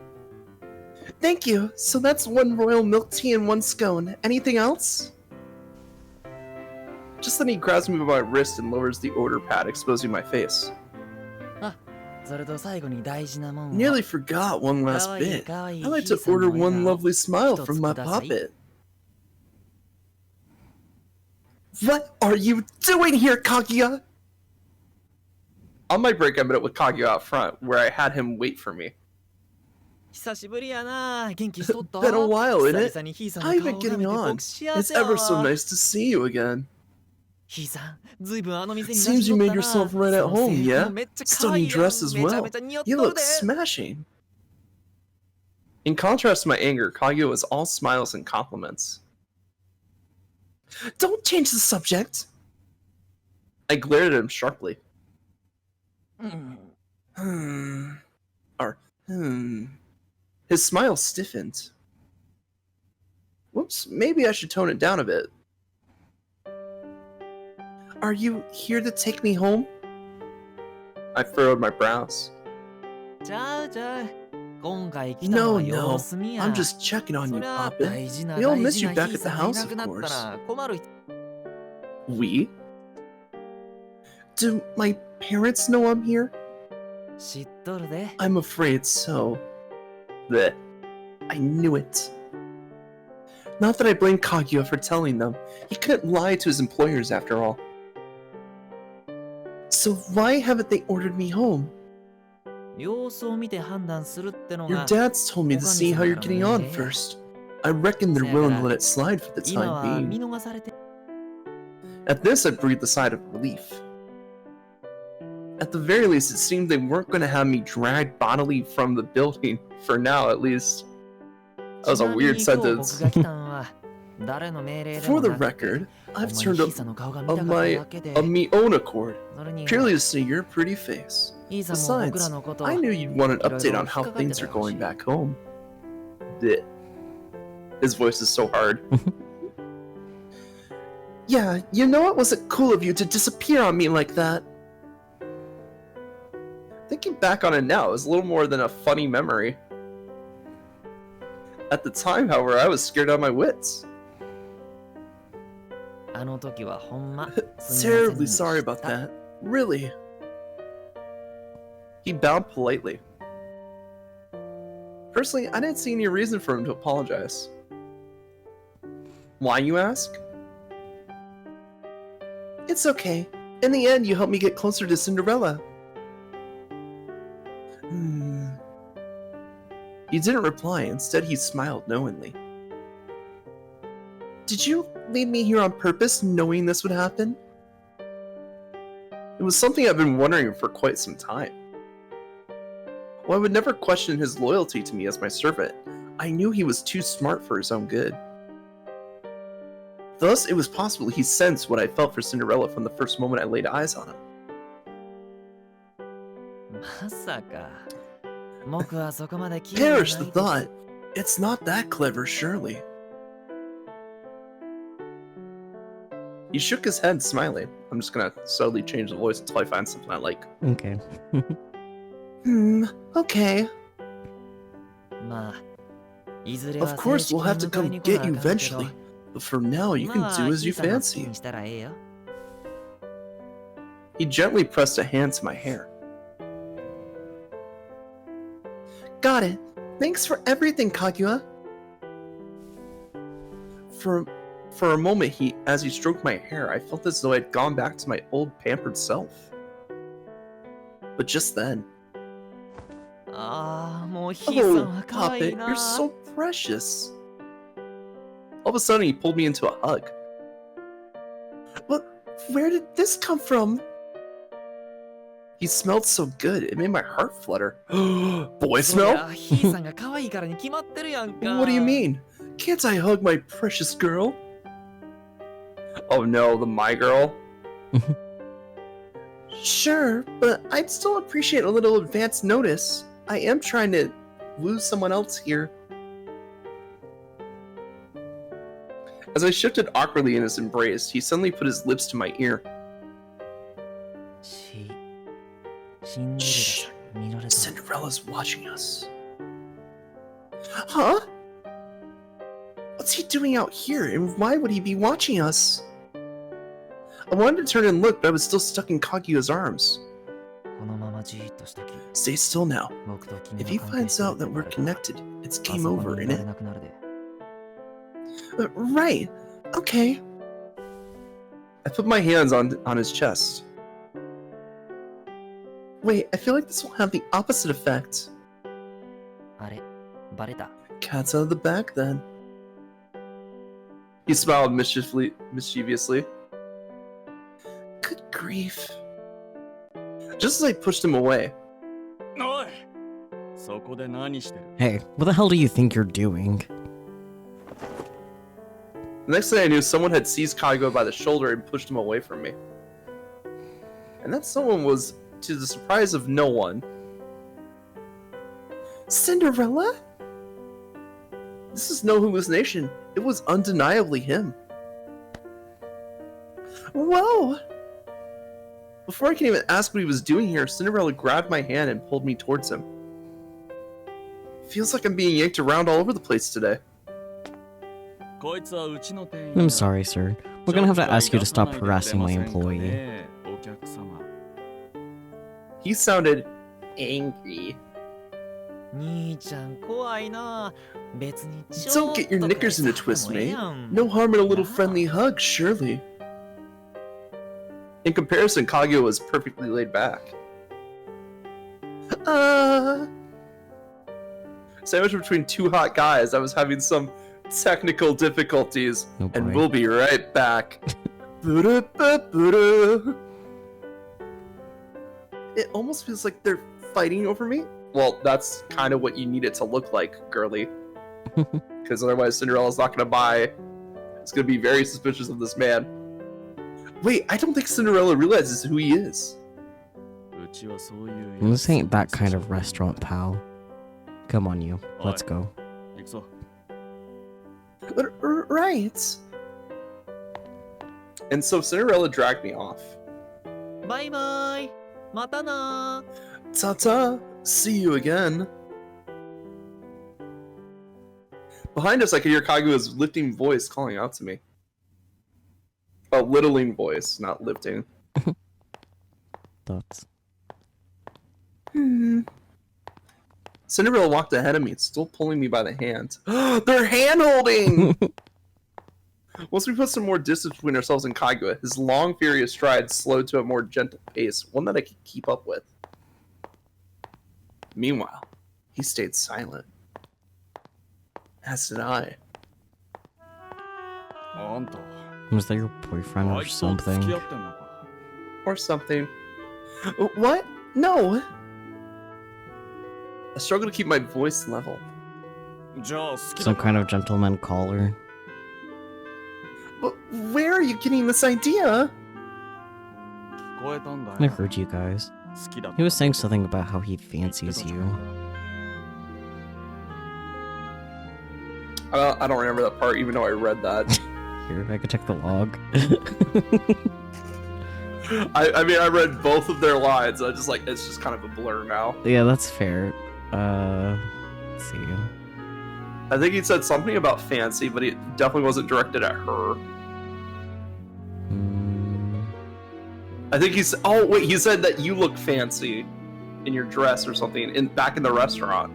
A: Thank you. So that's one royal milk tea and one scone. Anything else? Just then he grabs me by my wrist and lowers the order pad, exposing my face.
F: それと最後に大事なもんを
A: Nearly forgot one last
F: かわいい
A: bit.
F: かわいい
A: I'd like to
F: ひいさんの
A: order
F: 笑
A: one
F: 顔
A: lovely smile
F: 一つ
A: from my
F: ください
A: puppet. What are you doing here, Kaguya? On my break, I met up with Kaguya out front, where I had him wait for me.
F: 久しぶりやな元気しとった
A: Been a while, isn't it?
F: 久々にひいさん
A: How
F: の
A: you
F: 顔
A: been
F: を
A: getting
F: 見て
A: on?
F: 僕幸
A: It's
F: せや
A: ever so
F: わ
A: nice to see you again.
F: ひいさんずいぶんあの店に
A: Seems you
F: 馴染
A: made
F: んどったな
A: yourself right at
F: その
A: home,
F: 制服
A: yeah?
F: もめっちゃ可愛
A: Stunning
F: いやん
A: dress as
F: めちゃ
A: well.
F: めちゃ似合っ
A: You
F: とる
A: look
F: で
A: smashing. In contrast to my anger, Kaguya was all smiles and compliments. Don't change the subject! I glared at him sharply.
F: うん
A: His smile stiffened. Whoops, maybe I should tone it down a bit. Are you here to take me home? I furrowed my brows.
F: ちゃうちゃう今回来たの
A: No,
F: は
A: no.
F: 様子見や
A: I'm just checking on
F: そ
A: you,
F: りゃ
A: Poppet.
F: 大事な
A: We all
F: 大
A: miss
F: 事
A: you
F: な
A: back
F: ひい
A: at the
F: さんがい
A: house,
F: な
A: of
F: くなった
A: course.
F: ら困る
A: We? Do my parents know I'm here?
F: 知っとるで
A: I'm afraid so. Blech. I knew it. Not that I blame Kaguya for telling them. He couldn't lie to his employers after all. So why haven't they ordered me home?
F: 様子を見て判断するっての
A: Your
F: が
A: dad's told me to see how you're getting on first. I reckon they're willing to let it slide for the
F: 今
A: time
F: は見
A: being.
F: 逃されて
A: At this, I breathed a sigh of relief. At the very least, it seemed they weren't going to have me dragged bodily from the building, for now at least. That was a weird
F: ちなみに今日
A: sentence.
F: 僕が来たんは誰の命令で
A: For
F: も
A: the
F: なくて
A: record,
F: ほ
A: I've
F: んまに
A: turned
F: ひいさんの顔が見た
A: up
F: か
A: on
F: った
A: my
F: だけで
A: of me own accord,
F: それに
A: purely to see your pretty face.
F: ひいさんも僕
A: Besides,
F: らのこと
A: I knew you'd want an
F: いろいろ
A: update on
F: 引っ
A: how
F: かかって
A: things
F: た
A: are
F: かもし
A: going
F: れん
A: back home. Blech. His voice is so hard. Yeah, you know it wasn't cool of you to disappear on me like that. Thinking back on it now, it was a little more than a funny memory. At the time, however, I was scared out of my wits.
F: あの時はほんま
A: Terribly sorry about that. Really. He bowed politely. Personally, I didn't see any reason for him to apologize. Why, you ask? It's okay. In the end, you helped me get closer to Cinderella. He didn't reply. Instead, he smiled knowingly. Did you lead me here on purpose, knowing this would happen? It was something I've been wondering for quite some time. While I would never question his loyalty to me as my servant, I knew he was too smart for his own good. Thus, it was possible he sensed what I felt for Cinderella from the first moment I laid eyes on him.
F: まさか僕はそこまで綺麗
A: Perish
F: じゃ
A: the
F: ないと
A: thought! It's not that clever, surely. He shook his head, smiling. I'm just gonna subtly change the voice until I find something I like.
B: Okay.
A: Okay.
F: まあいずれ
A: Of
F: は
A: course,
F: 正
A: we'll
F: 式
A: have
F: に
A: to
F: 迎え
A: come
F: に来な
A: get
F: あ
A: you
F: かんけど
A: eventually. But for now, you
F: ま
A: can
F: あ
A: do as
F: ひ
A: you
F: いさんが好き
A: fancy.
F: にしたらええよ
A: He gently pressed a hand to my hair. Got it. Thanks for everything, Kaguya. For a moment, as he stroked my hair, I felt as though I'd gone back to my old pampered self. But just then,
F: ああもうひいさん
A: oh,
F: は可愛い
A: Poppet,
F: な
A: you're so precious. All of a sudden, he pulled me into a hug. But where did this come from? He smelled so good, it made my heart flutter. Boy
F: そり
A: smell?
F: ゃひいさんが可愛いからに決まってるやんか
A: What do you mean? Can't I hug my precious girl? Oh no, the my girl? Sure, but I'd still appreciate a little advance notice. I am trying to woo someone else here. As I shifted awkwardly in his embrace, he suddenly put his lips to my ear.
F: シンデレラさんに見られた
A: Cinderella's watching us. Huh? What's he doing out here, and why would he be watching us? I wanted to turn and look, but I was still stuck in Kaguya's arms.
F: このままじーっとしとき
A: Stay still now.
F: 僕と君
A: If
F: が
A: he
F: 関係
A: finds
F: してる
A: out
F: って
A: that
F: バ
A: we're
F: レたら
A: connected, it's
F: あ
A: game
F: そこ
A: over,
F: にいら
A: innit?
F: れなくなるで
A: Right. Okay. I put my hands on his chest. Wait, I feel like this will have the opposite effect.
F: あれバレた
A: Cat's out of the bag then. He smiled mischievously. Good grief. Just as I pushed him away,
C: おいそこで何してる
B: Hey, what the hell do you think you're doing?
A: the next thing I knew, someone had seized Kaguya by the shoulder and pushed him away from me. And that someone was, to the surprise of no one, Cinderella? This is no hallucination. It was undeniably him. Whoa! Before I can even ask what he was doing here, Cinderella grabbed my hand and pulled me towards him. Feels like I'm being yanked around all over the place today.
C: こいつはうちの店員
B: I'm
C: だ
B: sorry, sir. We're gonna have to ask you to stop harassing my employee.
C: お客様
A: He sounded angry.
F: 兄ちゃん怖いな別にちょ
A: Don't
F: っ
A: get your
F: と
A: knickers in a
F: くらい
A: twist,
F: さでもええ
A: mate.
F: やん
A: No harm in a little friendly hug, surely. In comparison, Kaguya was perfectly laid back. Sandwiched between two hot guys, I was having some technical difficulties,
B: Oh
A: and
B: boy.
A: we'll be right back. Ba-da-ba-ba-da. It almost feels like they're fighting over me. Well, that's kind of what you need it to look like, girly. Because otherwise Cinderella's not going to buy. It's going to be very suspicious of this man. Wait, I don't think Cinderella realizes who he is.
C: うちはそういう
B: This ain't that kind of restaurant, pal. Come on, you. Let's go.
C: 行くぞ
A: Right. And so Cinderella dragged me off.
F: バイバイまたな
A: Ta-ta. See you again. Behind us, I could hear Kaguya's lifting voice calling out to me. A littling voice, not lifting.
B: Thoughts.
A: Cinderella walked ahead of me, still pulling me by the hand. They're hand-holding! Once we put some more distance between ourselves and Kaguya, his long, furious strides slowed to a more gentle pace, one that I could keep up with. Meanwhile, he stayed silent. As did I.
C: あんた
B: Was that your boyfriend
C: あ
B: or
C: いつと付き
B: something?
C: 合ってんのか
A: Or something. What? No! I struggle to keep my voice level.
C: じゃあ好き
B: Some
C: だ
B: kind of gentleman caller.
A: But where are you getting this idea?
C: 聞こえたんだよ
B: I heard you guys.
C: 好きだった
B: He was saying something about how he fancies you.
A: I don't remember that part, even though I read that.
B: Here, I can check the log.
A: I mean, I read both of their lines. I just like it's just kind of a blur now.
B: Yeah, that's fair. Let's see.
A: I think he said something about fancy, but it definitely wasn't directed at her. I think he's. Oh wait, he said that you look fancy in your dress or something back in the restaurant.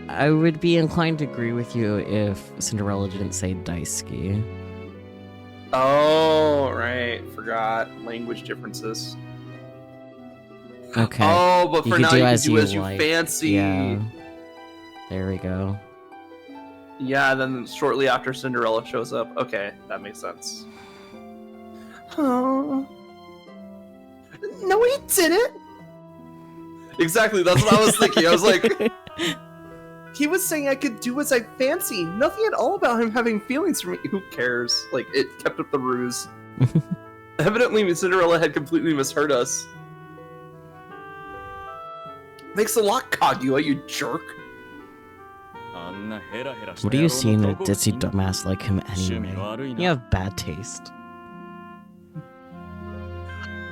B: I would be inclined to agree with you if Cinderella didn't say Daisuke.
A: Oh right, forgot language differences.
B: Okay.
A: Oh, but
B: You
A: for
B: could
A: now
B: do
A: you can
B: as
A: do
B: you
A: as you
B: like.
A: fancy.
B: Yeah. There we go.
A: Yeah, then shortly after Cinderella shows up. Okay, that makes sense. Oh. No, he didn't. Exactly, that's what I was thinking. I was like, he was saying I could do as I fancy. Nothing at all about him having feelings for me. Who cares? Like, it kept up the ruse. Evidently, Cinderella had completely misheard us. Thanks a lot, Kaguya, you jerk.
B: What do you see in a ditzy dumbass like him anyway? You have bad taste.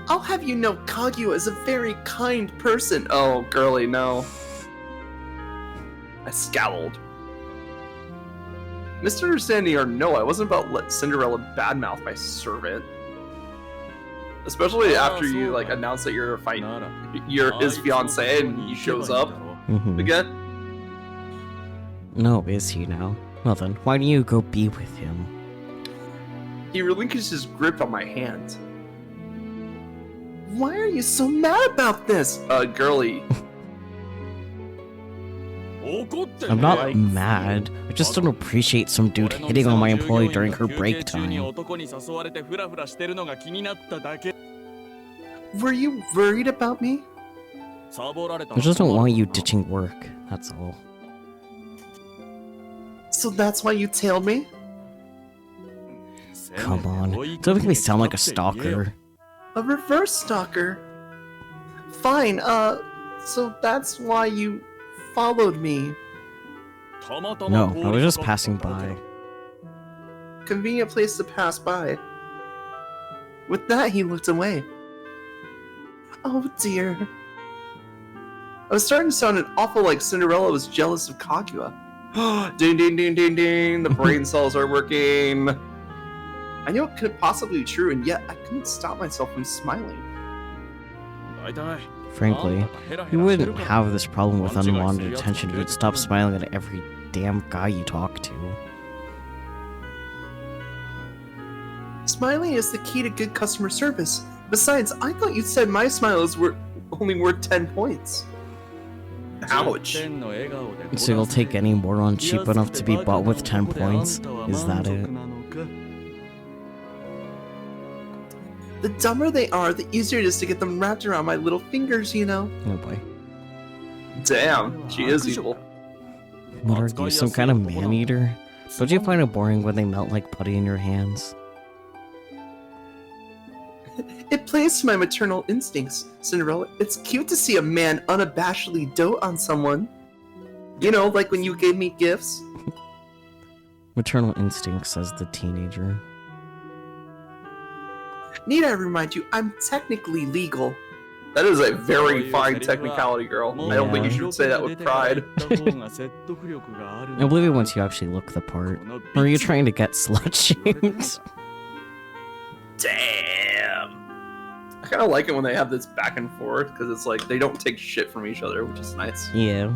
A: I'll have you know Kaguya is a very kind person. Oh, girly, no. I scowled. Misunderstanding or no, I wasn't about to let Cinderella badmouth my servant. Especially after you like announce that you're his fiance and he shows up again.
B: No, is he now? Well then, why don't you go be with him?
A: He relinquished his grip on my hand. Why are you so mad about this? Girly.
B: I'm not mad. I just don't appreciate some dude hitting on my employee during her break time.
A: Were you worried about me?
B: I just don't want you ditching work, that's all.
A: So that's why you tailed me?
B: Come on, don't make me sound like a stalker.
A: A reverse stalker? Fine, so that's why you followed me.
B: No, I was just passing by.
A: Convenient place to pass by. With that, he looked away. Oh dear. I was starting to sound an awful like Cinderella was jealous of Kaguya. Ding ding ding ding ding, the brain cells are working. I knew it couldn't possibly be true, and yet I couldn't stop myself from smiling.
B: Frankly, you wouldn't have this problem with unwanted attention if you'd stop smiling at every damn guy you talk to.
A: Smiling is the key to good customer service. Besides, I thought you said my smiles were only worth 10 points. Ouch.
B: So you'll take any moron cheap enough to be bought with 10 points? Is that it?
A: The dumber they are, the easier it is to get them wrapped around my little fingers, you know?
B: Oh boy.
A: Damn, she is evil.
B: What are you, some kind of man-eater? Don't you find it boring when they melt like putty in your hands?
A: It plays to my maternal instincts, Cinderella. It's cute to see a man unabashedly dote on someone. You know, like when you gave me gifts.
B: Maternal instinct, says the teenager.
A: Need I remind you, I'm technically legal. That is a very fine technicality, girl. I don't think you should say that with pride.
B: I believe it once you actually look the part. Or are you trying to get slut-shamed?
A: Damn. I kind of like it when they have this back and forth, because it's like they don't take shit from each other, which is nice.
B: Yeah.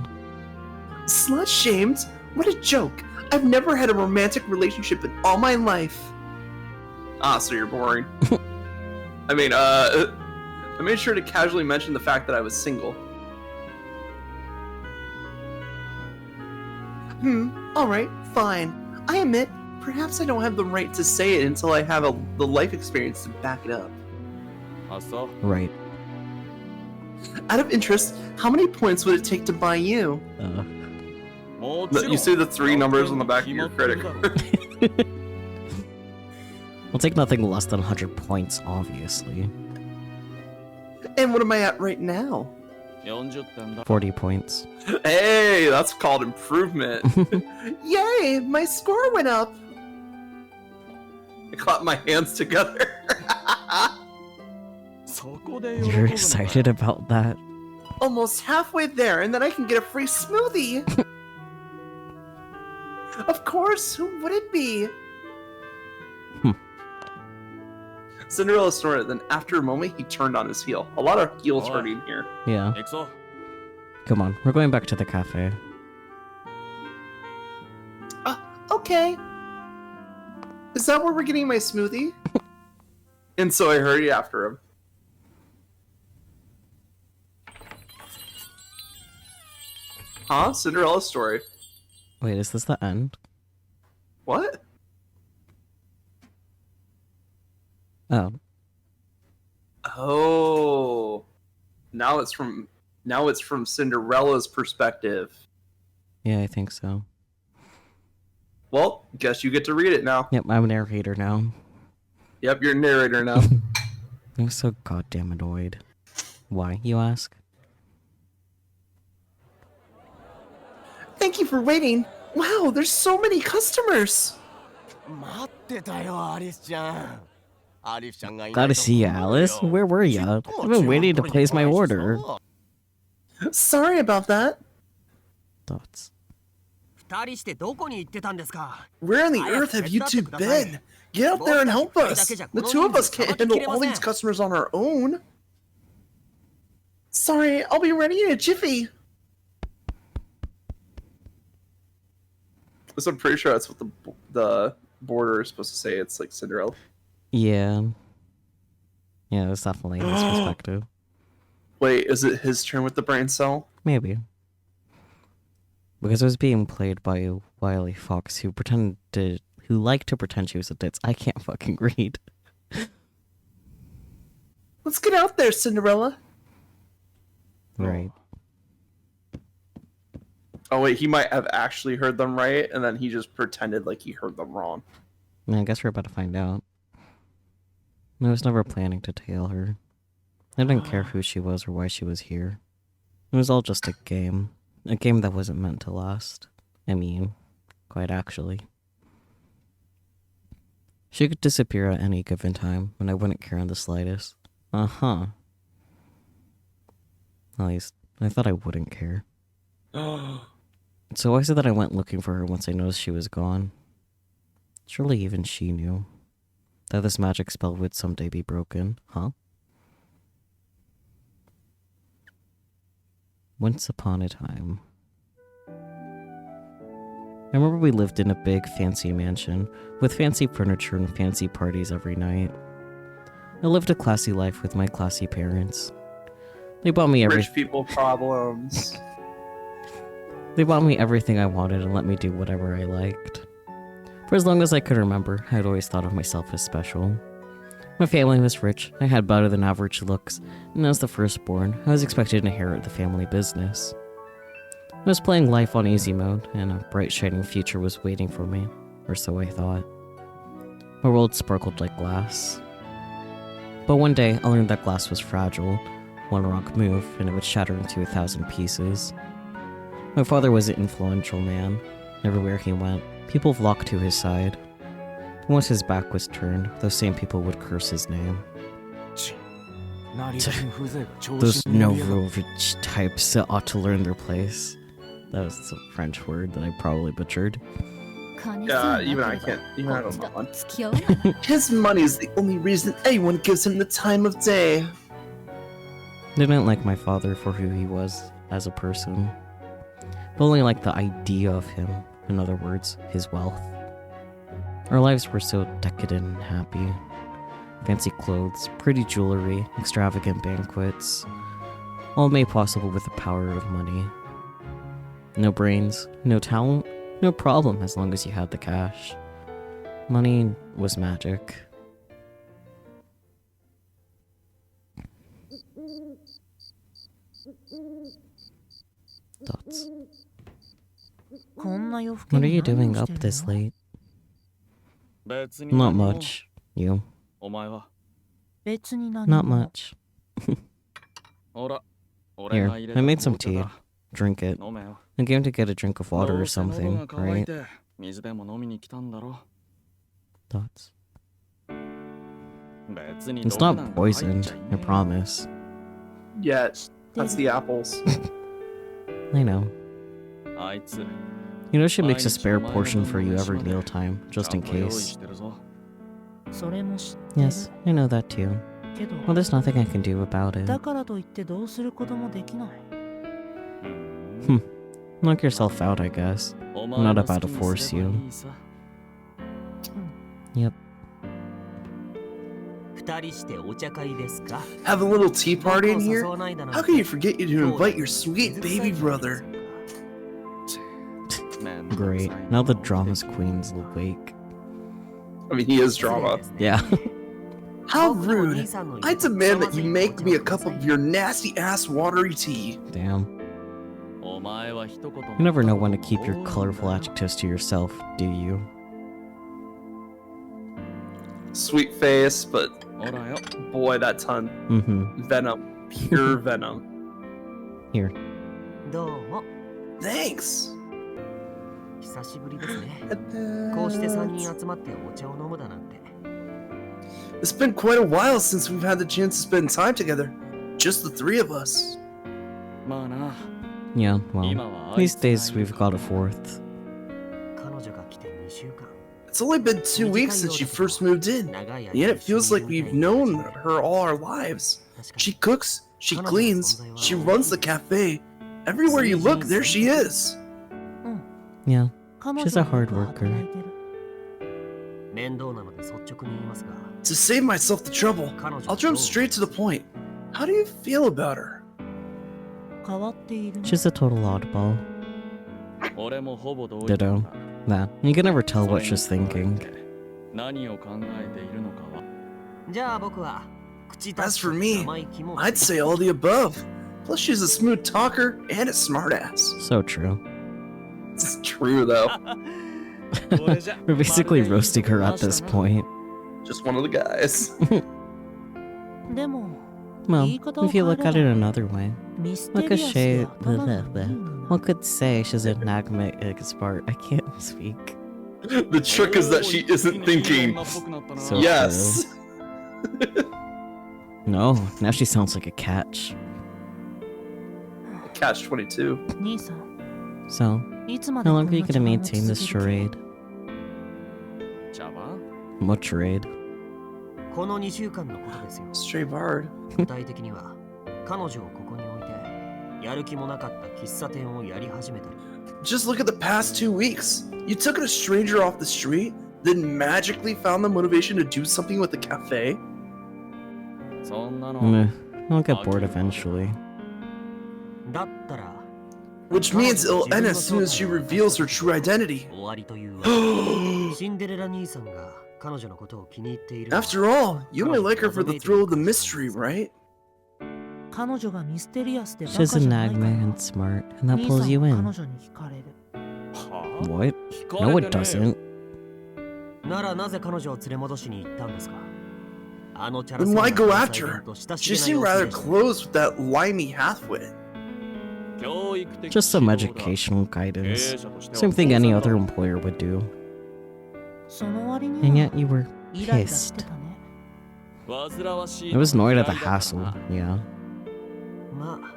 A: Slut-shamed? What a joke. I've never had a romantic relationship in all my life. Ah, so you're boring. I mean, I made sure to casually mention the fact that I was single. Alright, fine. I admit, perhaps I don't have the right to say it until I have the life experience to back it up.
B: Right.
A: Out of interest, how many points would it take to buy you? You see the 3 numbers on the back of your credit card.
B: I'll take nothing less than 100 points, obviously.
A: And what am I at right now?
C: 40点だ
B: 40 points.
A: Hey, that's called improvement. Yay, my score went up. I clap my hands together.
C: そこで喜ぶのか
B: You're excited about that?
A: Almost halfway there, and then I can get a free smoothie. Of course, who would it be? Cinderella snorted, then after a moment, he turned on his heel. A lot of heels
C: Oh.
A: hurting here.
B: Yeah.
C: 行くぞ
B: Come on, we're going back to the cafe.
A: Okay. Is that where we're getting my smoothie? And so I hurried after him. Huh? Cinderella's story.
B: Wait, is this the end?
A: What?
B: Oh.
A: Oh. Now it's from Cinderella's perspective.
B: Yeah, I think so.
A: Well, guess you get to read it now.
B: Yep, I'm a narrator now.
A: Yep, you're a narrator now.
B: I'm so goddamn annoyed. Why, you ask?
A: Thank you for waiting. Wow, there's so many customers.
F: 待ってたよアリスちゃんアリスちゃんがいない
B: Glad to
F: と
B: see you,
F: 困る
B: Alice.
F: よ
B: Where were
F: ち
B: ya?
F: っとも
B: I've been
F: 注文
B: waiting to
F: 取りに
B: place my
F: 来ないし
B: order.
F: さ
A: Sorry about that.
B: Thoughts.
F: 二人してどこに行ってたんですか
A: Where on the earth have you two been? Get out there and help us. The two of us can't handle all these customers on our own. Sorry, I'll be ready in a jiffy. So I'm pretty sure that's what the border is supposed to say. It's like Cinderella.
B: Yeah. Yeah, that's definitely his perspective.
A: Wait, is it his turn with the brain cell?
B: Maybe. Because it was being played by a wily fox who liked to pretend she was a ditz. I can't fucking read.
A: Let's get out there, Cinderella.
B: Right.
A: Oh wait, he might have actually heard them right, and then he just pretended like he heard them wrong.
B: I guess we're about to find out. I was never planning to tail her. I didn't care who she was or why she was here. It was all just a game. A game that wasn't meant to last. I mean, quite actually. She could disappear at any given time, and I wouldn't care in the slightest. Uh-huh. At least, I thought I wouldn't care. So why is it that I went looking for her once I noticed she was gone? Surely even she knew that this magic spell would someday be broken, huh? Once upon a time. I remember we lived in a big, fancy mansion, with fancy furniture and fancy parties every night. I lived a classy life with my classy parents. They bought me
A: Rich people problems.
B: They bought me everything I wanted and let me do whatever I liked. For as long as I could remember, I'd always thought of myself as special. My family was rich, I had better than average looks, and as the firstborn, I was expected to inherit the family business. I was playing life on easy mode, and a bright shining future was waiting for me, or so I thought. My world sparkled like glass. But one day, I learned that glass was fragile. One wrong move, and it would shatter into 1,000 pieces. My father was an influential man. Everywhere he went, people flocked to his side. Once his back was turned, those same people would curse his name. Those no rich types that ought to learn their place. That was a French word that I probably butchered.
A: Yeah, even I don't know. His money is the only reason anyone gives him the time of day.
B: I didn't like my father for who he was as a person, but only like the idea of him, in other words, his wealth. Our lives were so decadent and happy. Fancy clothes, pretty jewelry, extravagant banquets, all made possible with the power of money. No brains, no talent, no problem as long as you had the cash. Money was magic. Thoughts?
E: こんな夜更け
B: What are
E: に
B: you
E: 何
B: doing
E: を
B: up
E: してる
B: this
E: の
B: late?
C: 別に
B: Not
C: 何も
B: much. You?
C: お前は
E: 別に何
B: Not
E: も
B: much.
C: ほら
B: Here, I made some tea. Drink it.
C: 飲めよ
B: I came to get a drink of water
C: ど
B: or
C: うせ喉
B: something,
C: が渇い
B: right?
C: て水でも飲みに来たんだろ
B: Thoughts?
C: 別に
B: It's
C: 毒
B: not
C: なんか入っちゃ
B: poisoned,
C: い
B: I
C: ねえよ
B: promise.
A: Yet. That's the apples.
B: I know.
C: あいつ
B: You know she makes a spare portion for you every mealtime, just in
C: ちゃんと用意
B: case.
C: してるぞ
E: それも知ってる
B: Yes, I know that too.
E: けど
B: Well, there's nothing I can do about it.
E: だからといってどうすることもできない。
C: うん
B: Knock yourself out, I guess.
C: お
B: I'm
C: 前
B: not
C: の
B: about
C: 好
B: to
C: きに
B: force
C: すれば
B: you.
C: いいさ
B: Yep.
F: 二人してお茶会ですか
A: Have a little tea party in
F: 僕を
A: here?
F: 誘わないだなんて
A: How can you forget you to invite your sweet
F: 水臭い
A: baby
F: じゃないで
A: brother?
F: すか
B: Great. Now the drama's queen's awake.
A: I mean, he is drama.
B: Yeah.
A: How rude. I demand that you make me a cup of your nasty ass watery tea.
B: Damn.
C: お前は一言
B: You never know when to keep your colorful adjectives to yourself, do you?
A: Sweet face, but
C: ほらよ
A: boy, that tongue.
B: Mm-hmm.
A: Venom. Pure venom.
B: Here.
F: どうも
A: Thanks.
F: 久しぶりですねこうして三人集まってお茶を飲むだなんて
A: It's been quite a while since we've had the chance to spend time together. Just the three of us.
C: まあな
B: Yeah, well,
C: 今はあ
B: these
C: いつがい
B: days
C: る
B: we've
C: か
B: got
C: ら
B: a fourth.
F: 彼女が来て2週間
A: It's only been 2 weeks since she first moved in,
F: 長い
A: and yet
F: 間
A: it feels like we've known her all our lives.
F: 確か
A: She
F: に
A: cooks, she cleans, she runs the cafe. Everywhere you look, there she is.
B: Yeah,
E: 彼女
B: She's a
E: は
B: hard
E: よく
B: worker.
E: 働いてる。
F: 面倒なので率直に言いますが
A: To save myself the trouble,
F: 彼女
A: I'll jump straight to the point. How do you feel about her?
E: 変わっているね。
B: she's a total oddball.
C: 俺もほぼ同意
B: Ditto.
C: だ
B: Nah, you can never tell
C: そ
B: what
C: れに
B: she's
C: 加え
B: thinking.
C: て何を考えているのかは
F: じゃあ僕は口立
A: As
F: ち
A: for
F: と
A: me,
F: 生意気も
A: I'd say all the above. Plus, she's a smooth talker and a smartass.
B: So true.
A: It's true, though.
C: これじゃ
B: We're basically
C: まるで
B: roasting her at
C: 話
B: this
C: だな
B: point.
A: Just one of the guys.
E: でも、
B: Well,
E: 言い方を
B: if you
E: 変え
B: look at
E: れ
B: it
E: ば
B: another way,
E: ミス
B: look
E: テ
B: at
E: リアス
B: Shay.
E: で頭がいいのな
B: One could say she's an enigmatic expert. I can't speak.
A: The trick is that she isn't thinking.
B: So
A: Yes.
B: No, now she sounds like a catch.
A: Catch 22.
E: 兄さん、
B: So,
E: いつまで
B: how
E: こん
B: long are you
E: な
B: gonna
E: 茶番を
B: maintain this
E: 続ける
B: charade?
C: 茶番
B: What charade?
F: この2週間のことですよ
A: Stray Bard.
F: 具体的には彼女をここに置いてやる気もなかった喫茶店をやり始めたり
A: Just look at the past 2 weeks. You took a stranger off the street, then magically found the motivation to do something with the cafe?
C: そんなの
B: Meh, I'll get bored eventually.
F: だったら
A: Which means it'll end as soon as she reveals her true identity.
F: 終わりというわけシンデレラ兄さんが彼女のことを気に入っている
A: After all, you only like her for the thrill of the mystery, right?
E: 彼女がミステリアスでバカ
B: She's
E: じ
B: an
E: ゃないか
B: enigma
E: ら
B: and smart, and that
E: 兄さ
B: pulls
E: ん
B: you
E: は
B: in.
E: 彼女に惹かれる。
C: は
B: What?
C: あ
B: No,
C: 聞
B: it
C: かれてねえよ
B: doesn't.
F: ならなぜ彼女を連れ戻しに行ったんですかあのチャラ
A: Then
F: そうな
A: why go
F: 関
A: after
F: 西
A: her?
F: 弁と親
A: She
F: しげ
A: seemed
F: な様
A: rather
F: 子でした
A: close with that limey halfwit.
C: 教育的
B: Just some
C: 指導だ
B: educational
C: 経
B: guidance.
C: 営者としては
B: Same thing any
C: 当
B: other
C: 然だ
B: employer would do.
E: その割
B: And
E: に
B: yet you were
E: はイライラし
B: pissed.
E: てたね。
C: 煩わしい
B: I was annoyed at the
C: 嫌いだから
B: hassle.
C: な
B: Yeah.
F: まあ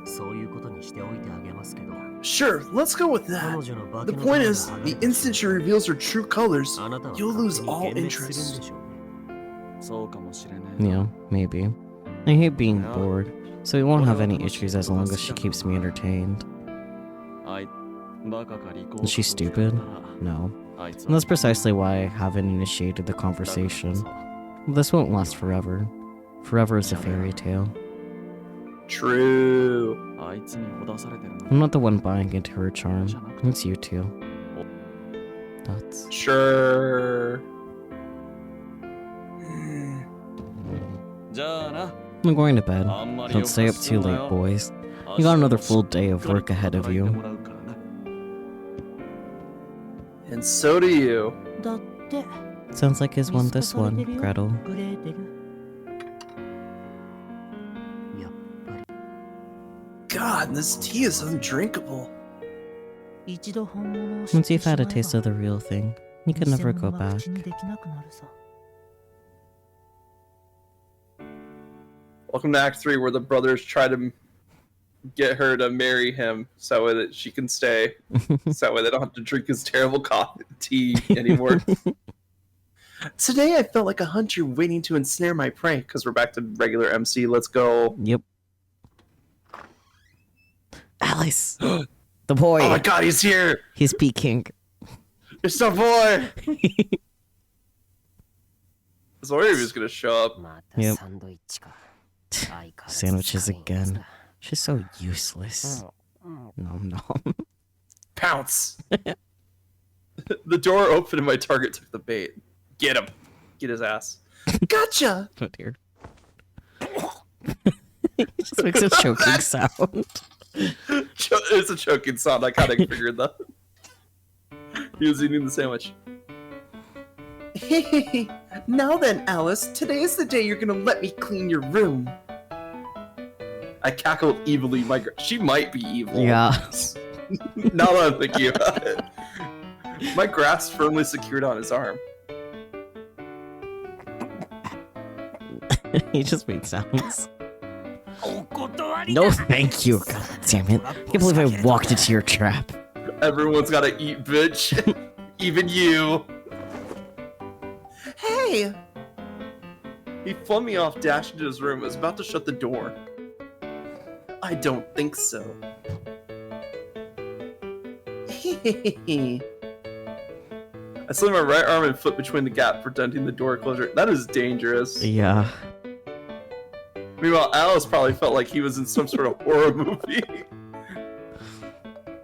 F: そういうことにしておいてあげますけど
A: Sure, let's go with
F: 彼
A: that.
F: 女の化
A: The
F: けの
A: point
F: 皮
A: is,
F: が剥が
A: the
F: れた
A: instant she reveals her true colors,
F: あなたは
A: you'll
F: 勝
A: lose
F: 手に
A: all
F: 幻滅するん
A: interest.
F: でしょうね
C: そうかもしれねえな
B: Yeah, maybe. I hate being
C: Yeah.
B: bored, so we won't have any issues as long as she keeps me entertained.
C: あいバカか利口
B: Is she stupid? No.
C: あいつ
B: And that's precisely why I haven't initiated the conversation. This won't last forever. Forever is a fairy tale.
A: True.
C: あいつにほだされてる
B: I'm
C: の
B: not the one buying into her charm. It's you two. Thoughts?
A: Sure.
C: じゃあな
B: I'm going to bed.
C: あんまり
B: Don't
C: よく
B: stay up
C: す
B: too
C: るな
B: late,
C: よ
B: boys. You got another full day of work ahead of you.
A: And so do you.
E: だって、
B: Sounds like his
E: 見
B: one
E: 透か
B: this
E: され
B: one,
E: てるよ
B: Gretel.
E: グレーテル。
F: やっぱり
A: God, this tea is undrinkable.
E: 一度本物を知っ
B: Once
E: て
B: you've
E: しま
B: had
E: え
B: a
E: ば
B: taste of the real thing, you can
E: 偽
B: never go
E: 物は
B: back.
E: 口にできなくなるさ。
A: Welcome to Act 3, where the brothers try to get her to marry him so that she can stay. So that way they don't have to drink his terrible tea anymore. Today I felt like a hunter waiting to ensnare my prey, because we're back to regular MC. Let's go.
B: Yep. Alice! The boy!
A: Oh my god, he's here!
B: He's peeking.
A: It's the boy! I was worried he was gonna show up.
B: Yep. Sandwiches again. She's so useless. Nom nom.
A: Pounce! The door opened and my target took the bait. Get him. Get his ass. Gotcha!
B: Oh dear. He just makes a choking sound.
A: It's a choking sound. I kind of figured that. He was eating the sandwich. Hey, now then, Alice. Today is the day you're gonna let me clean your room. I cackled evilly. She might be evil.
B: Yeah.
A: Now that I'm thinking about it. My grasp firmly secured on his arm.
B: He just made sounds. No thank you. God damn it. I can't believe I walked into your trap.
A: Everyone's gotta eat, bitch. Even you. Hey! He flung me off, dashed into his room, was about to shut the door. I don't think so. I slid my right arm and foot between the gap, preventing the door closure. That is dangerous.
B: Yeah.
A: Meanwhile, Alice probably felt like he was in some sort of horror movie.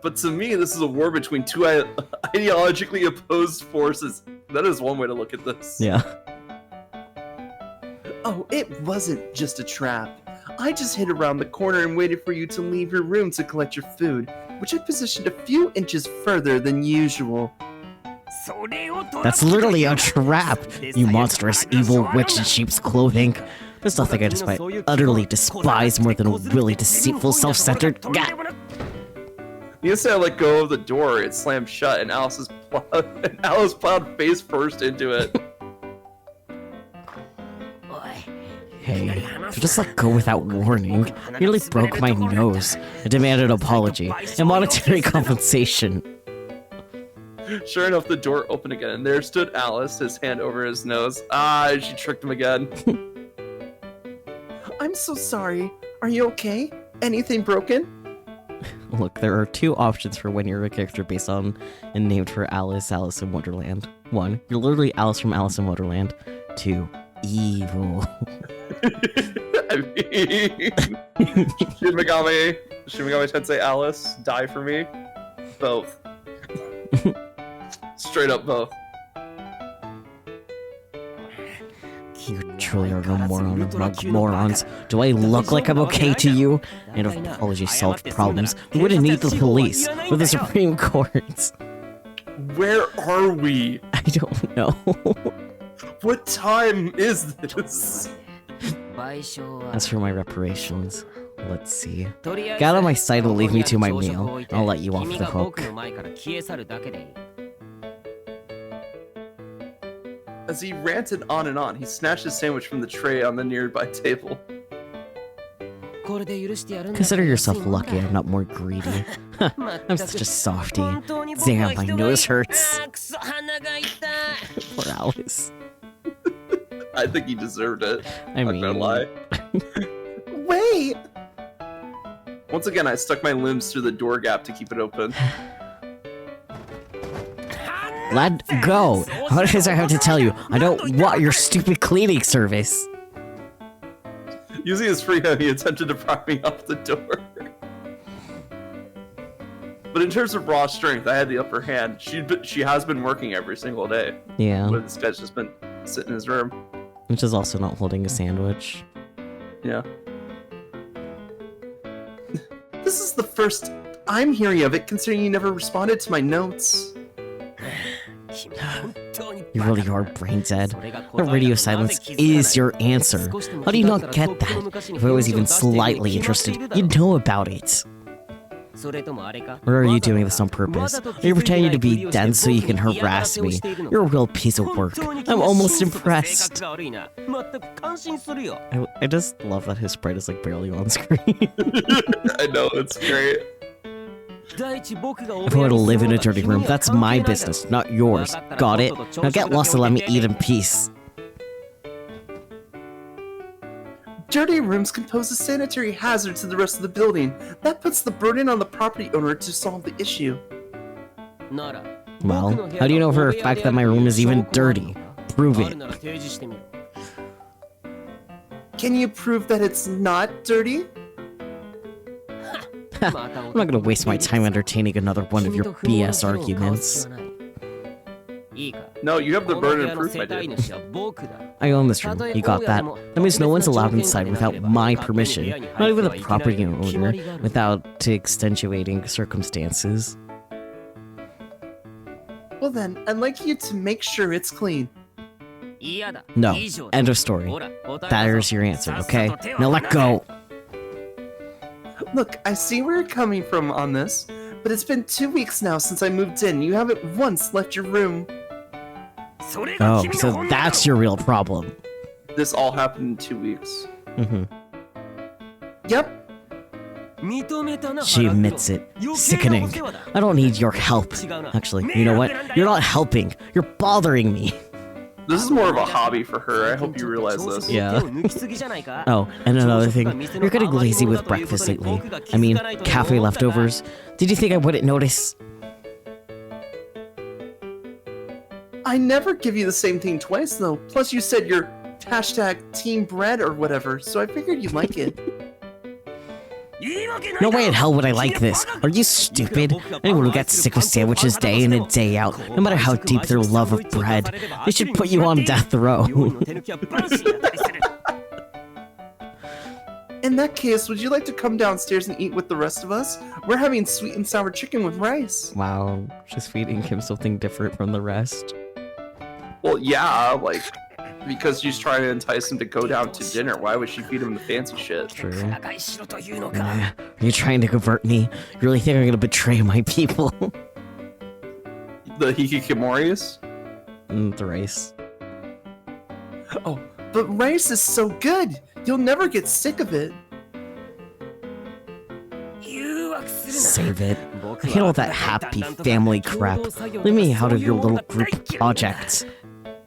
A: But to me, this is a war between two ideologically opposed forces. That is one way to look at this.
B: Yeah.
A: Oh, it wasn't just a trap. I just hid around the corner and waited for you to leave your room to collect your food, which I positioned a few inches further than usual.
B: That's literally a trap, you monstrous, evil witch in sheep's clothing. There's nothing I utterly despise more than a really deceitful, self-centered guy.
A: The instant I let go of the door, it slammed shut, and Alice plowed face first into it.
B: Hey, you just let go without warning. You nearly broke my nose. I demanded an apology and monetary compensation.
A: Sure enough, the door opened again, and there stood Alice, his hand over his nose. Ah, she tricked him again. I'm so sorry. Are you okay? Anything broken?
B: Look, there are two options for when you're a character based on and named for Alice in Wonderland. 1, you're literally Alice from Alice in Wonderland. 2, evil.
A: I mean, Shin Megami Tensei Alice, die for me. Both. Straight up both.
B: You truly are no moron among morons. Do I look like I'm okay to you? And if apology solved problems, we wouldn't need the police or the Supreme Court.
A: Where are we?
B: I don't know.
A: What time is this?
B: As for my reparations, let's see. Get out of my sight and leave me to my meal. I'll let you off the hook.
A: As he ranted on, he snatched his sandwich from the tray on the nearby table.
B: Consider yourself lucky I'm not more greedy. I'm such a softie. Damn, my nose hurts. Poor Alice.
A: I think he deserved it.
B: I
A: I'm
B: mean...
A: not gonna lie. Wait! Once again, I stuck my limbs through the door gap to keep it open.
B: Let go! What does I have to tell you? I don't want your stupid cleaning service!
A: Using his free hand, he attempted to pry me off the door. But in terms of raw strength, I had the upper hand. She has been working every single day.
B: Yeah.
A: But this guy's just been sitting in his room.
B: Which is also not holding a sandwich.
A: Yeah. This is the first I'm hearing of it, considering you never responded to my notes.
B: You really are brain dead. The radio silence is your answer. How do you not get that? If I was even slightly interested, you'd know about it. Or are you doing this on purpose? Are you pretending to be dense so you can harass me? You're a real piece of work. I'm almost impressed. I just love that his sprite is like barely on screen.
A: I know, it's great.
B: If I want to live in a dirty room, that's my business, not yours. Got it? Now get lost and let me eat in peace.
A: Dirty rooms can pose a sanitary hazard to the rest of the building. That puts the burden on the property owner to solve the issue.
B: Well, how do you know for a fact that my room is even dirty? Prove it.
A: Can you prove that it's not dirty?
B: I'm not gonna waste my time entertaining another one of your BS arguments.
A: No, you have the burden of proof, my dude.
B: I own this room, you got that? That means no one's allowed inside without my permission. Not even the property owner, without extenuating circumstances.
A: Well then, I'd like you to make sure it's clean.
B: No, end of story. That is your answer, okay? Now let go!
A: Look, I see where you're coming from on this, but it's been 2 weeks now since I moved in. You haven't once left your room.
B: Oh, so that's your real problem.
A: This all happened in 2 weeks.
B: Mm-hmm.
A: Yep.
B: She admits it. Sickening. I don't need your help. Actually, you know what? You're not helping. You're bothering me.
A: This is more of a hobby for her. I hope you realize this.
B: Yeah. Oh, and another thing. You're getting lazy with breakfast lately. I mean, cafe leftovers. Did you think I wouldn't notice?
A: I never give you the same thing twice, though. Plus, you said you're #team bread or whatever, so I figured you'd like it.
B: No way in hell would I like this. Are you stupid? Anyone who gets sick of sandwiches day in and day out, no matter how deep their love of bread, they should put you on death row.
A: In that case, would you like to come downstairs and eat with the rest of us? We're having sweet and sour chicken with rice.
B: Wow, she's feeding him something different from the rest.
A: Well, yeah, like, because she's trying to entice him to go down to dinner. Why would she feed him the fancy shit?
B: True. Are you trying to convert me? You really think I'm gonna betray my people?
A: The hikikomoris?
B: The rice.
A: Oh, but rice is so good! You'll never get sick of it.
B: Save it. I hate all that happy family crap. Leave me out of your little group projects.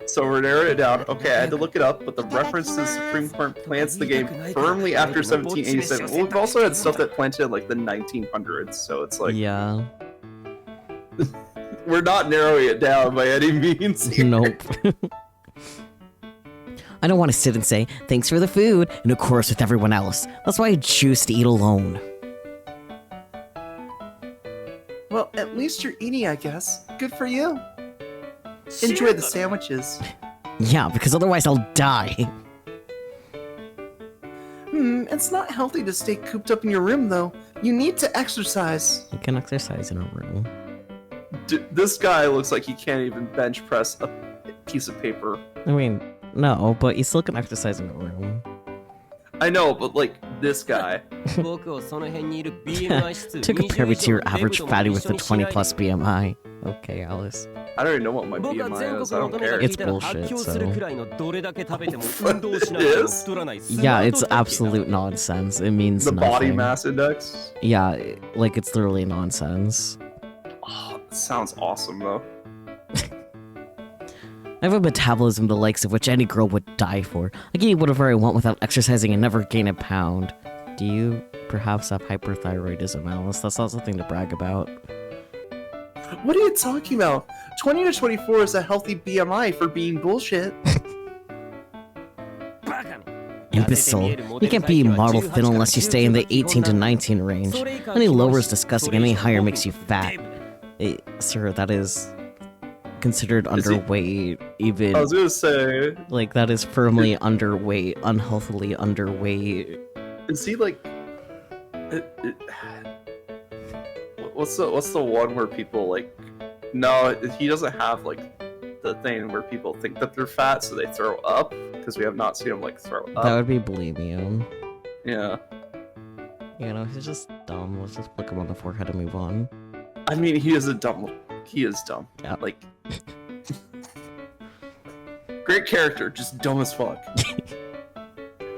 A: So we're narrowing it down. Okay, I had to look it up, but the reference to the Supreme Court plants the game firmly after 1787. Well, we've also had stuff that planted in like the 1900s, so it's like...
B: Yeah.
A: We're not narrowing it down by any means here.
B: Nope. I don't want to sit and say, thanks for the food, and of course with everyone else. That's why I choose to eat alone.
A: Well, at least you're eating, I guess. Good for you. Enjoy the sandwiches.
B: Yeah, because otherwise I'll die.
A: It's not healthy to stay cooped up in your room, though. You need to exercise.
B: You can exercise in a room.
A: This guy looks like he can't even bench press a piece of paper.
B: I mean, no, but you still can exercise in a room.
A: I know, but like, this guy.
B: To compare me to your average fatty with a 20 plus BMI. Okay, Alice.
A: I don't even know what my BMI is. I don't care.
B: It's bullshit, so...
A: It is?
B: Yeah, it's absolute nonsense. It means
A: The
B: nothing.
A: body mass index?
B: Yeah, like, it's literally nonsense.
A: Oh, that sounds awesome, though.
B: I have a metabolism the likes of which any girl would die for. I can eat whatever I want without exercising and never gain a pound. Do you perhaps have hyperthyroidism, Alice? That's not something to brag about.
A: What are you talking about? 20 to 24 is a healthy BMI for being bullshit.
B: Imbecile. You can't be model thin unless you stay in the 18 to 19 range. Any lower is disgusting, any higher makes you fat. Sir, that is considered underweight, even...
A: I was gonna say...
B: Like, that is firmly underweight, unhealthily underweight.
A: Is he like... What's the one where people like... No, he doesn't have like the thing where people think that they're fat, so they throw up, because we have not seen him like throw up.
B: That would be bulimia.
A: Yeah.
B: You know, he's just dumb. Let's just flick him on the forehead and move on.
A: I mean, he is dumb.
B: Yeah.
A: Like, great character, just dumb as fuck.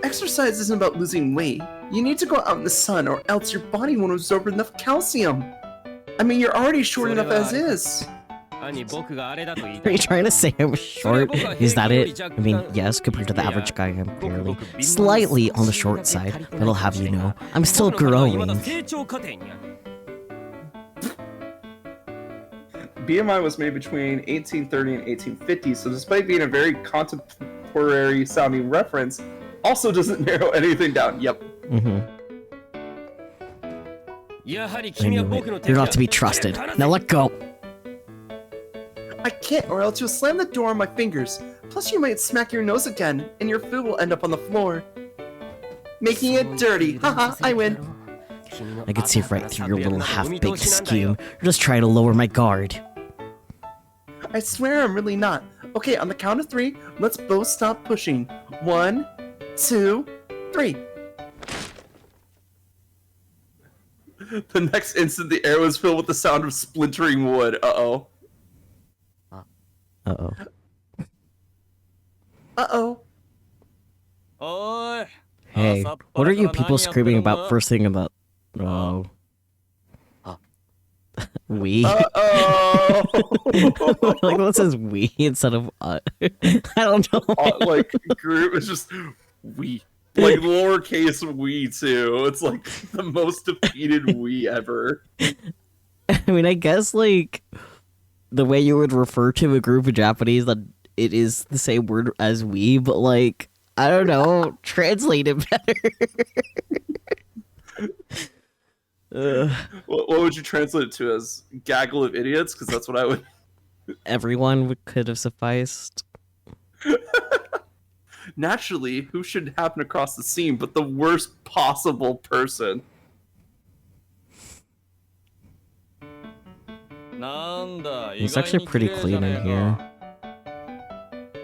A: Exercise isn't about losing weight. You need to go out in the sun, or else your body won't absorb enough calcium. I mean, you're already short enough as is.
B: Are you trying to say I'm short? Is that it? I mean, yes, compared to the average guy, I'm barely slightly on the short side, but I'll have you know, I'm still growing.
A: BMI was made between 1830 and 1850, so despite being a very contemporary sounding reference, also doesn't narrow anything down. Yep.
B: You're not to be trusted. Now let go.
A: I can't, or else you'll slam the door on my fingers. Plus, you might smack your nose again, and your food will end up on the floor. Making it dirty. Haha, I win.
B: I can see right through your little half-baked scheme. You're just trying to lower my guard.
A: I swear I'm really not. Okay, on the count of 3, let's both stop pushing. 1, 2, 3. The next instant, the air was filled with the sound of splintering wood. Uh-oh.
B: Uh-oh.
A: Uh-oh.
B: Hey, what are you people screaming about first thing about? Oh. We?
A: Uh-oh.
B: Like, what says we instead of I don't know.
A: Like, group is just we. Like, lowercase we, too. It's like the most defeated we ever.
B: I mean, I guess, like, the way you would refer to a group of Japanese, that it is the same word as we, but, like, I don't know, translate it better.
A: What would you translate it to as? Gaggle of idiots? Because that's what I would...
B: Everyone could have sufficed.
A: Naturally, who should happen across the scene but the worst possible person?
B: It's actually pretty clean in here.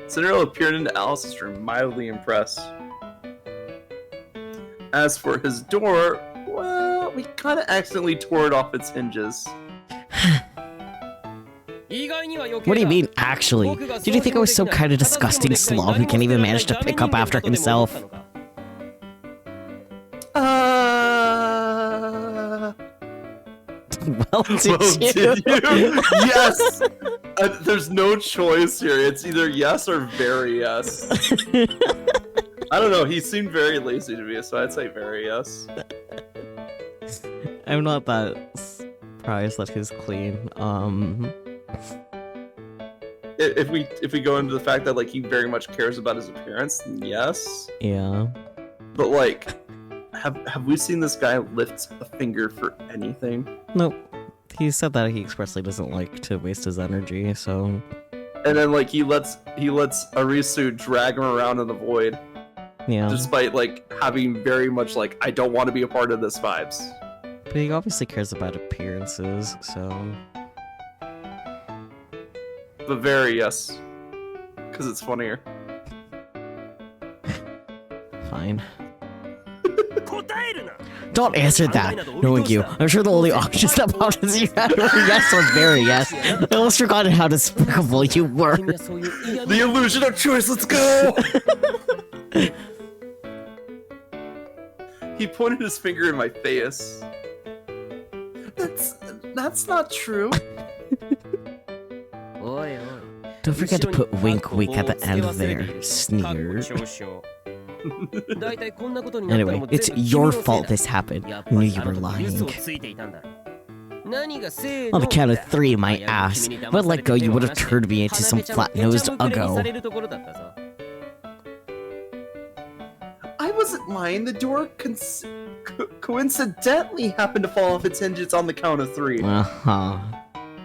A: Cinderella appeared into Alice's room, mildly impressed. As for his door, well, we kind of accidentally tore it off its hinges.
B: What do you mean, actually? Did you think I was some kind of disgusting slob who can't even manage to pick up after himself? Well, did you?
A: Yes! There's no choice here. It's either yes or very yes. I don't know. He seemed very lazy to me, so I'd say very yes.
B: I'm not that surprised that he's clean.
A: If we go into the fact that like he very much cares about his appearance, then yes.
B: Yeah.
A: But like, have we seen this guy lift a finger for anything?
B: Nope. He said that he expressly doesn't like to waste his energy, so.
A: And then like he lets Arisu drag him around in the void.
B: Yeah.
A: Despite like having very much like I don't want to be a part of this vibes.
B: But he obviously cares about appearances, so.
A: But very yes. Because it's funnier.
B: Fine. Don't answer that. Knowing you, I'm sure the only options about is you had were yes or very yes. I almost forgotten how despicable you were.
A: The illusion of choice, let's go! He pointed his finger in my face. That's not true.
B: Don't forget to put wink wink at the end there, sneer. Anyway, it's your fault this happened. I knew you were lying. On the count of 3, my ass. If I'd let go, you would have turned me into some flat-nosed uggo.
A: I wasn't lying. The door coincidentally happened to fall off its hinges on the count of 3.
B: Uh-huh.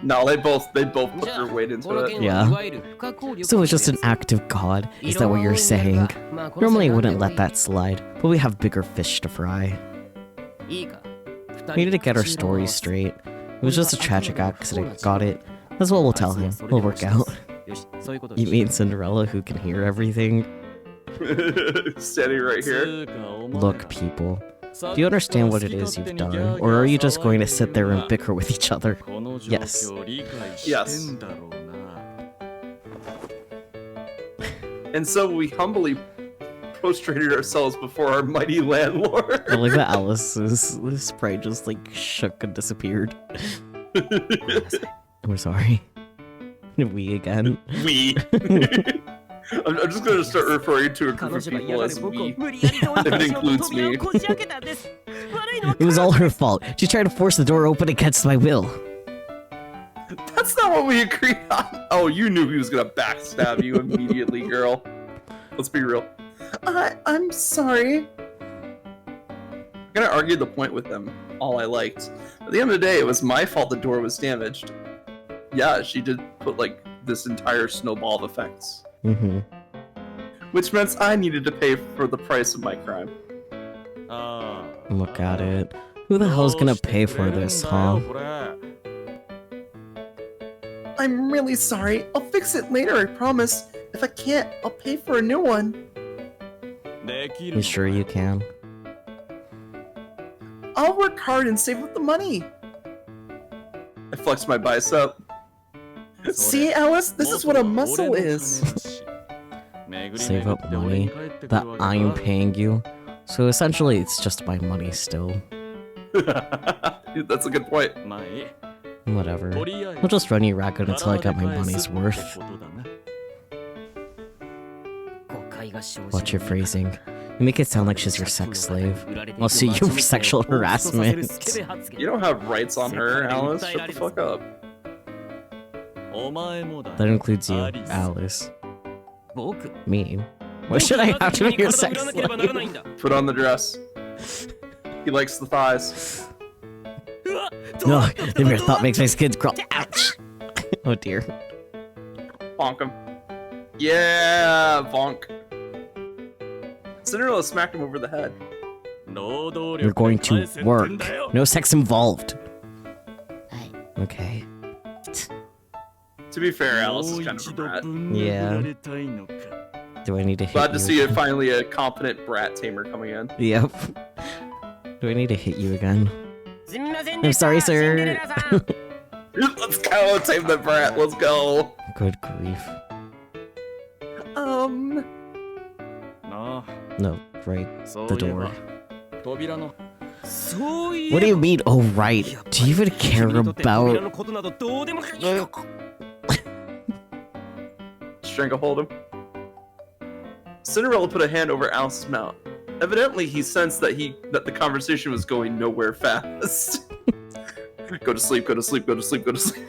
A: No, they both put their weight into it.
B: Yeah. So it's just an act of God, is that what you're saying? Normally I wouldn't let that slide, but we have bigger fish to fry. We need to get our story straight. It was just a tragic accident, got it? That's what we'll tell him. We'll work out. You mean Cinderella who can hear everything?
A: Standing right here.
B: Look, people. Do you understand what it is you've done? Or are you just going to sit there and bicker with each other? Yes.
A: Yes. And so we humbly prostrated ourselves before our mighty landlord.
B: I like that Alice's sprite just like shook and disappeared. We're sorry. We again.
A: We. I'm just gonna start referring to a group of people as we. It includes me.
B: It was all her fault. She tried to force the door open against my will.
A: That's not what we agreed on. Oh, you knew he was gonna backstab you immediately, girl. Let's be real. I'm sorry. I'm gonna argue the point with them all I liked. At the end of the day, it was my fault the door was damaged. Yeah, she did put like this entire snowball of effects.
B: Mm-hmm.
A: Which meant I needed to pay for the price of my crime.
B: Look at it. Who the hell's gonna pay for this, huh?
A: I'm really sorry. I'll fix it later, I promise. If I can't, I'll pay for a new one.
B: You sure you can?
A: I'll work hard and save up the money. I flexed my bicep. See, Alice, this is what a muscle is.
B: Save up money that I'm paying you. So essentially, it's just my money still.
A: That's a good point.
B: Whatever. I'll just run you ragged until I get my money's worth. Watch your phrasing. You make it sound like she's your sex slave. I'll sue you for sexual harassment.
A: You don't have rights on her, Alice. Shut the fuck up.
B: That includes you, Alice. Me. What should I have to be your sex slave?
A: Put on the dress. He likes the thighs.
B: No, the mere thought makes my skin crawl. Ouch! Oh dear.
A: Bonk him. Yeah, bonk. Cinderella smacked him over the head.
B: You're going to work. No sex involved. Okay.
A: To be fair, Alice is kind of a brat.
B: Yeah. Do I need to hit
A: Glad to
B: you
A: see
B: again?
A: finally a competent brat tamer coming in.
B: Yep. Do I need to hit you again? I'm sorry, sir.
A: Let's go, tame the brat. Let's go.
B: Good grief. No, right. The door. What do you mean, oh right? Do you even care about...
A: Stranglehold him. Cinderella put a hand over Alice's mouth. Evidently, he sensed that the conversation was going nowhere fast. Go to sleep, go to sleep, go to sleep, go to sleep.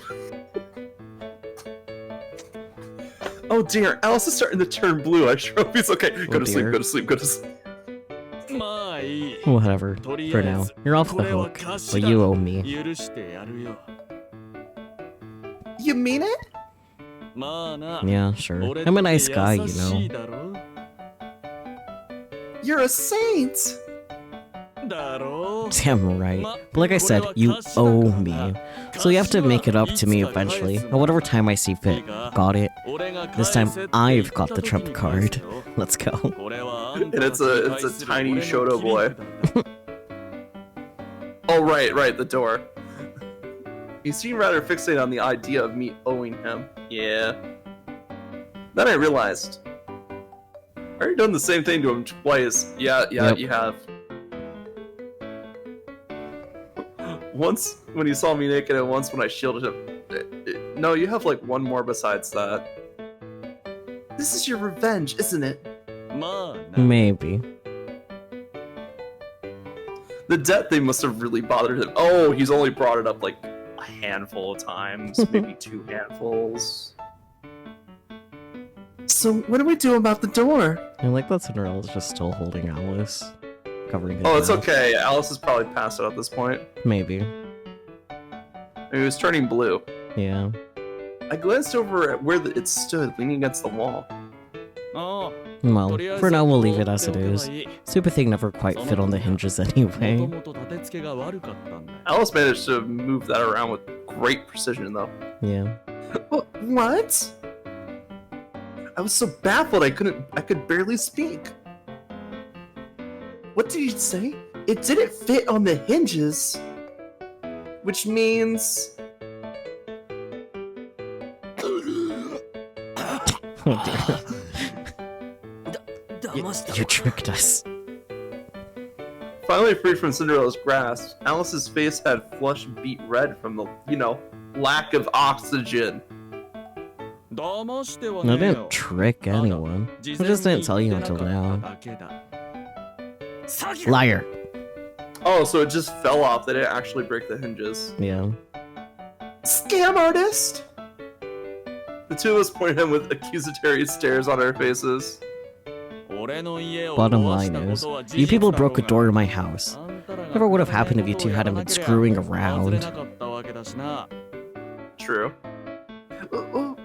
A: Oh dear, Alice is starting to turn blue. I sure hope he's okay. Go to sleep, go to sleep, go to sleep.
B: Whatever. For now. You're off the hook. But you owe me.
A: You mean it?
B: Yeah, sure. I'm a nice guy, you know.
A: You're a saint!
B: Damn right. But like I said, you owe me. So you have to make it up to me eventually, at whatever time I see fit. Got it? This time I've got the trump card. Let's go.
A: And it's a tiny Shoto boy. Oh right, the door. He seemed rather fixated on the idea of me owing him. Yeah. Then I realized I already done the same thing to him twice. Yeah,
B: Yep.
A: You have. Once when he saw me naked and once when I shielded him. No, you have like one more besides that. This is your revenge, isn't it?
B: Maybe.
A: The debt thing must have really bothered him. Oh, he's only brought it up like a handful of times, maybe 2 handfuls. So what do we do about the door?
B: I like that Cinderella's just still holding Alice. Covering his
A: Oh, it's
B: mouth.
A: okay. Alice is probably passed out at this point.
B: Maybe.
A: He was turning blue.
B: Yeah.
A: I glanced over at where it stood, leaning against the wall.
B: Well, for now we'll leave it as it is. Stupid thing never quite fit on the hinges anyway.
A: Alice managed to move that around with great precision, though.
B: Yeah.
A: What? I was so baffled I could barely speak. What did you say? It didn't fit on the hinges. Which means...
B: You tricked us.
A: Finally freed from Cinderella's grasp, Alice's face had flushed beet red from the, lack of oxygen.
B: I didn't trick anyone. I just didn't tell you until now. Liar.
A: Oh, so it just fell off. They didn't actually break the hinges.
B: Yeah.
A: Scam artist! The two of us pointed at him with accusatory stares on our faces.
B: Bottom line is, you people broke a door to my house. Never would have happened if you two hadn't been screwing around.
A: True.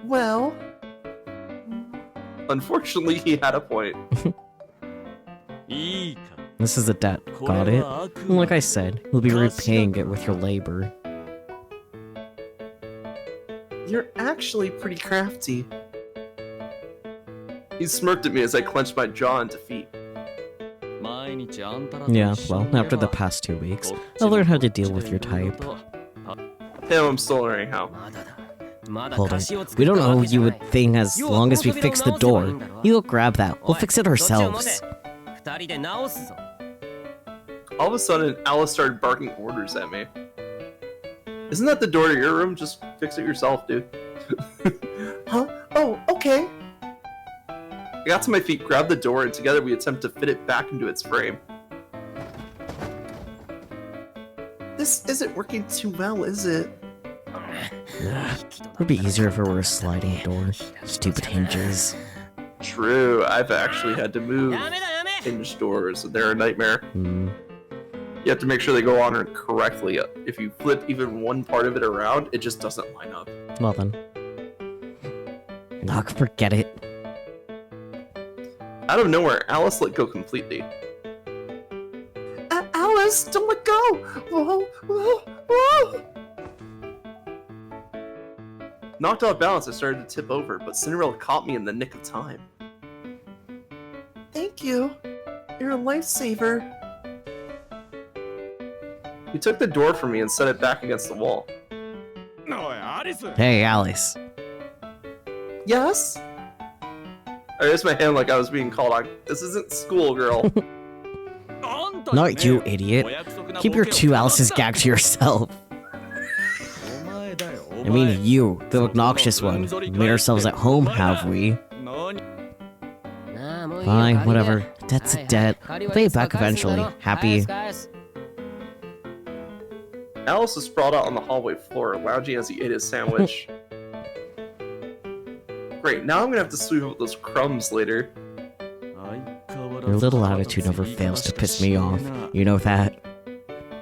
A: Well... Unfortunately, he had a point.
B: This is a debt, got it? And like I said, you'll be repaying it with your labor.
A: You're actually pretty crafty. He smirked at me as I clenched my jaw in defeat.
B: Yeah, well, after the past 2 weeks, I've learned how to deal with your type.
A: Him, I'm still learning how.
B: Hold it. We don't owe you a thing as long as we fix the door. You go grab that. We'll fix it ourselves.
A: All of a sudden, Alice started barking orders at me. Isn't that the door to your room? Just fix it yourself, dude. Huh? Oh, okay. I got to my feet, grabbed the door, and together we attempt to fit it back into its frame. This isn't working too well, is it?
B: It would be easier if it were a sliding door. Stupid hinges.
A: True, I've actually had to move hinge doors. They're a nightmare. You have to make sure they go on correctly. If you flip even one part of it around, it just doesn't line up.
B: Well then. Ugh, forget it.
A: Out of nowhere, Alice let go completely. Alice, don't let go! Whoa, whoa, whoa! Knocked off balance, I started to tip over, but Cinderella caught me in the nick of time. Thank you. You're a lifesaver. He took the door from me and set it back against the wall.
B: Hey, Alice.
A: Yes? I raised my hand like I was being called on. This isn't school, girl.
B: Not you, idiot. Keep your two Alice's gag to yourself. I mean you, the obnoxious one. We made ourselves at home, have we? Fine, whatever. Debt's a debt. We'll pay it back eventually. Happy?
A: Alice was sprawled out on the hallway floor, lounging as he ate his sandwich. Great, now I'm gonna have to sweep up those crumbs later.
B: Your little attitude never fails to piss me off. You know that.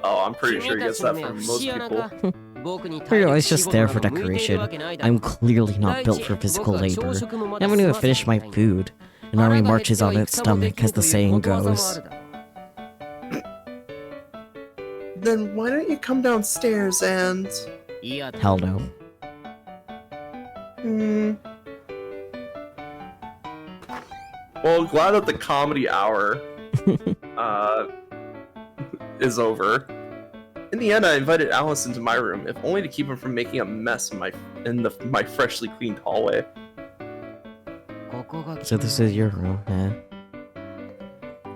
A: Oh, I'm pretty sure he gets that from most people.
B: You're always just there for decoration. I'm clearly not built for physical labor. I haven't even finished my food. An army marches on its stomach, as the saying goes.
A: Then why don't you come downstairs and...
B: Hell no.
A: Well, glad that the comedy hour is over. In the end, I invited Alice into my room, if only to keep him from making a mess in my freshly cleaned hallway.
B: So this is your room, huh?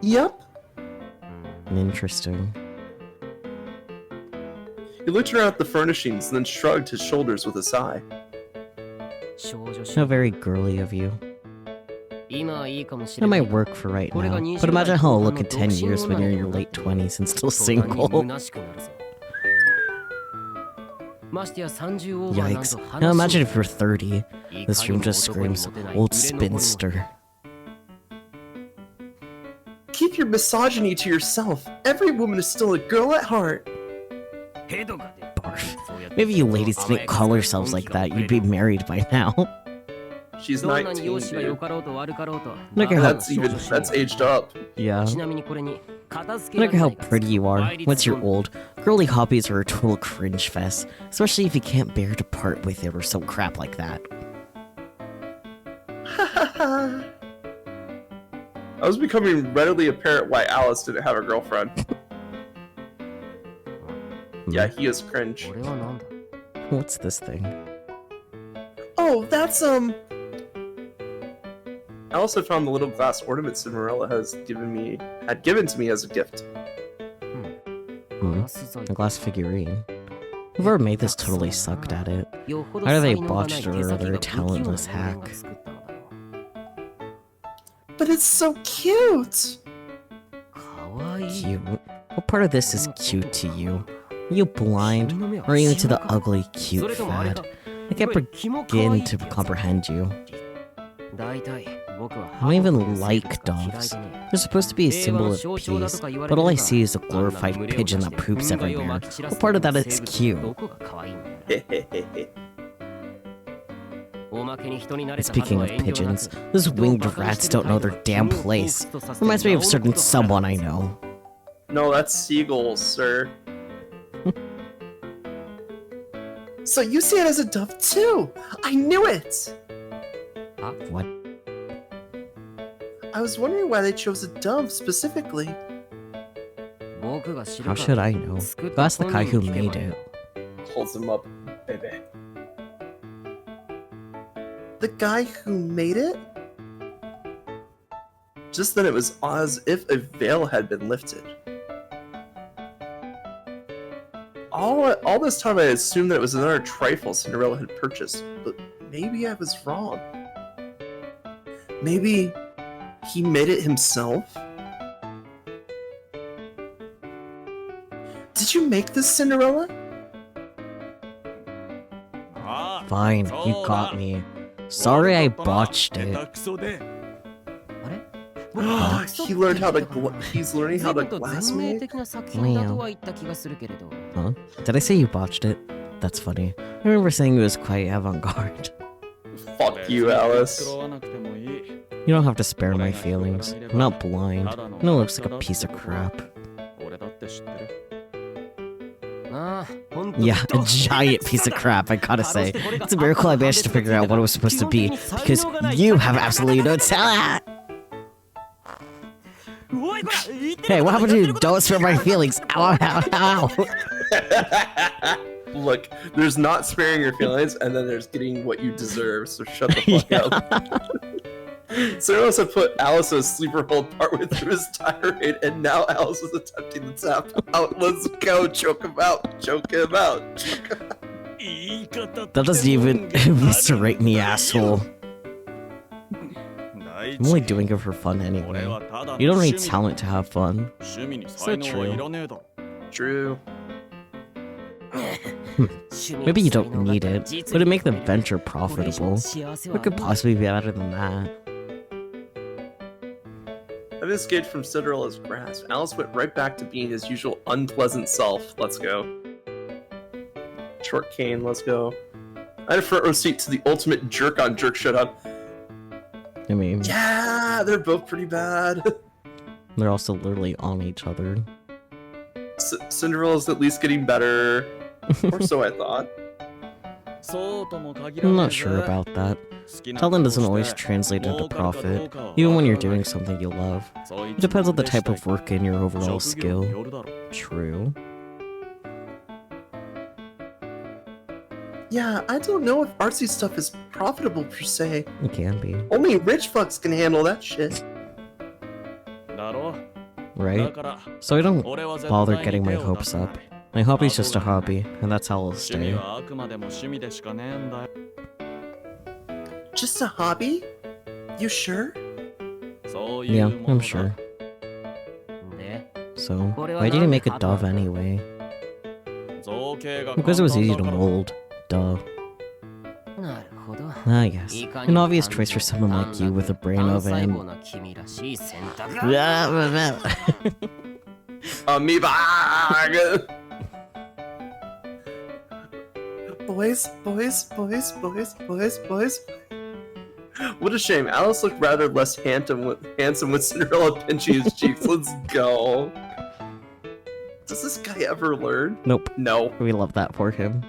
A: Yep.
B: Interesting.
A: He looked around at the furnishings and then shrugged his shoulders with a sigh.
B: How very girly of you. It might work for right now, but imagine how it'll look in 10 years when you're in your late 20s and still single. Yikes. Now imagine if you're 30. This room just screams, old spinster.
A: Keep your misogyny to yourself. Every woman is still a girl at heart.
B: Barf. Maybe you ladies didn't call yourselves like that, you'd be married by now.
A: She's 19, dude.
B: Look at how...
A: That's aged up.
B: Yeah. Look at how pretty you are. Once you're old, girly hobbies are a total cringe fest, especially if you can't bear to part with it or some crap like that.
A: I was becoming readily apparent why Alice didn't have a girlfriend. Yeah, he is cringe.
F: これはなんだ
B: What's this thing?
A: Oh, that's I also found the little glass ornament Cinderella had given to me as a gift.
B: Hmm. A glass figurine. Whoever made this totally sucked at it. Either they botched it or they're a talentless hack.
A: But it's so cute!
B: Cute? What part of this is cute to you? Are you blind? Or are you into the ugly, cute fad? I can't begin to comprehend you. I don't even like doves. They're supposed to be a symbol of peace, but all I see is a glorified pigeon that poops everywhere. What part of that is cute? Speaking of pigeons, those winged rats don't know their damn place. Reminds me of a certain someone I know.
A: No, that's seagulls, sir. So you see it as a dove too! I knew it!
B: What?
A: I was wondering why they chose a dove specifically.
B: How should I know? Go ask the guy who made it.
A: Holds him up, baby. The guy who made it? Just then it was as if a veil had been lifted. All this time I assumed that it was another trifle Cinderella had purchased, but maybe I was wrong. Maybe he made it himself? Did you make this, Cinderella?
B: Fine, you got me. Sorry I botched it.
A: He learned how to he's learning how to glass make?
B: Huh? Did I say you botched it? That's funny. I remember saying it was quite avant-garde.
A: Fuck you, Alice.
B: You don't have to spare my feelings. I'm not blind. I know it looks like a piece of crap. Yeah, a giant piece of crap, I gotta say. It's a miracle I managed to figure out what it was supposed to be, because you have absolutely no talent! Hey, what happened to you? Don't spare my feelings! Ow, ow, ow!
A: Look, there's not sparing your feelings, and then there's getting what you deserve, so shut the fuck up. Cinderella had put Alice in a sleeper hold partway through his tirade, and now Alice is attempting to tap out. Let's go, choke him out, choke him out.
B: That doesn't even eviscerate me, asshole. I'm only doing it for fun anyway. You don't need talent to have fun. So true.
A: True.
B: Maybe you don't need it, but it'd make the venture profitable. What could possibly be better than that?
A: Having escaped from Cinderella's grasp, Alice went right back to being his usual unpleasant self. Let's go. Short cane, let's go. I had a front row seat to the ultimate jerk-on-jerk showdown.
B: I mean...
A: Yeah, they're both pretty bad.
B: They're also literally on each other.
A: Cinderella's at least getting better. Or so I thought.
B: I'm not sure about that. Talent doesn't always translate into profit, even when you're doing something you love. It depends on the type of work and your overall skill. True.
A: Yeah, I don't know if artsy stuff is profitable per se.
B: It can be.
A: Only rich fucks can handle that shit.
B: Right? So I don't bother getting my hopes up. My hobby's just a hobby, and that's how I'll stay.
A: Just a hobby? You sure?
B: Yeah, I'm sure. So, why did you make a dove anyway? Because it was easy to mold. Duh. Ah, yes. An obvious choice for someone like you with a brain of an...
A: Amoeba! Boys. What a shame. Alice looked rather less handsome with Cinderella pinching his cheeks. Let's go. Does this guy ever learn?
B: Nope.
A: No.
B: We love that for him.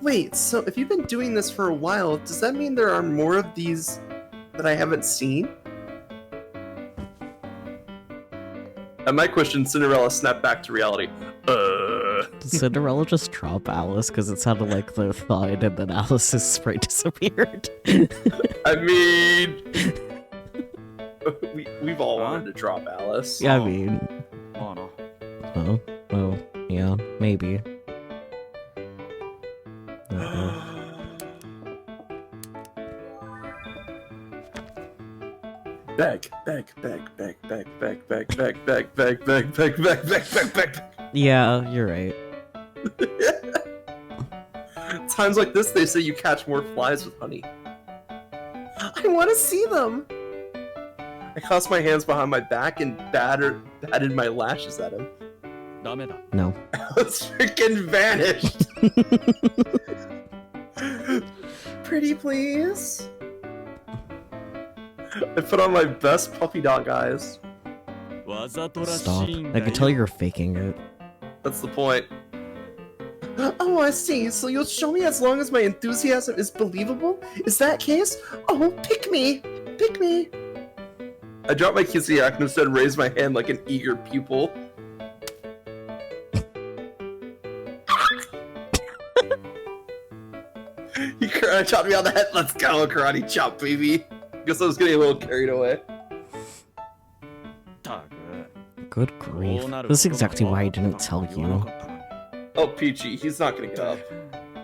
A: Wait, so if you've been doing this for a while, does that mean there are more of these that I haven't seen? At my question, Cinderella snapped back to reality.
B: Did Cinderella just drop Alice because it sounded like the thud and then Alice's sprite disappeared?
A: I mean, we've all wanted to drop Alice.
B: Yeah, I mean,
C: Oh no.
B: oh, yeah, maybe.
A: Beg.
B: Yeah, you're right.
A: Times like this, they say you catch more flies with honey. I want to see them. I crossed my hands behind my back and batted my lashes at him.
C: ダメだ。
B: No.
A: It's freaking vanished. Pretty please. I put on my best puppy dog eyes.
C: わざとらし
B: Stop.
C: いん
B: I
C: だ
B: can tell
C: よ。
B: you're faking it.
A: That's the point. Oh, I see. So you'll show me as long as my enthusiasm is believable? Is that case? Oh, pick me. Pick me. I dropped my kissy act and instead raised my hand like an eager pupil. He karate chopped me on the head. Let's go, karate chop, baby. Guess I was getting a little carried away.
C: たく。
B: Good grief. This is exactly why I didn't tell you.
A: Oh, Peachy, he's not gonna get up.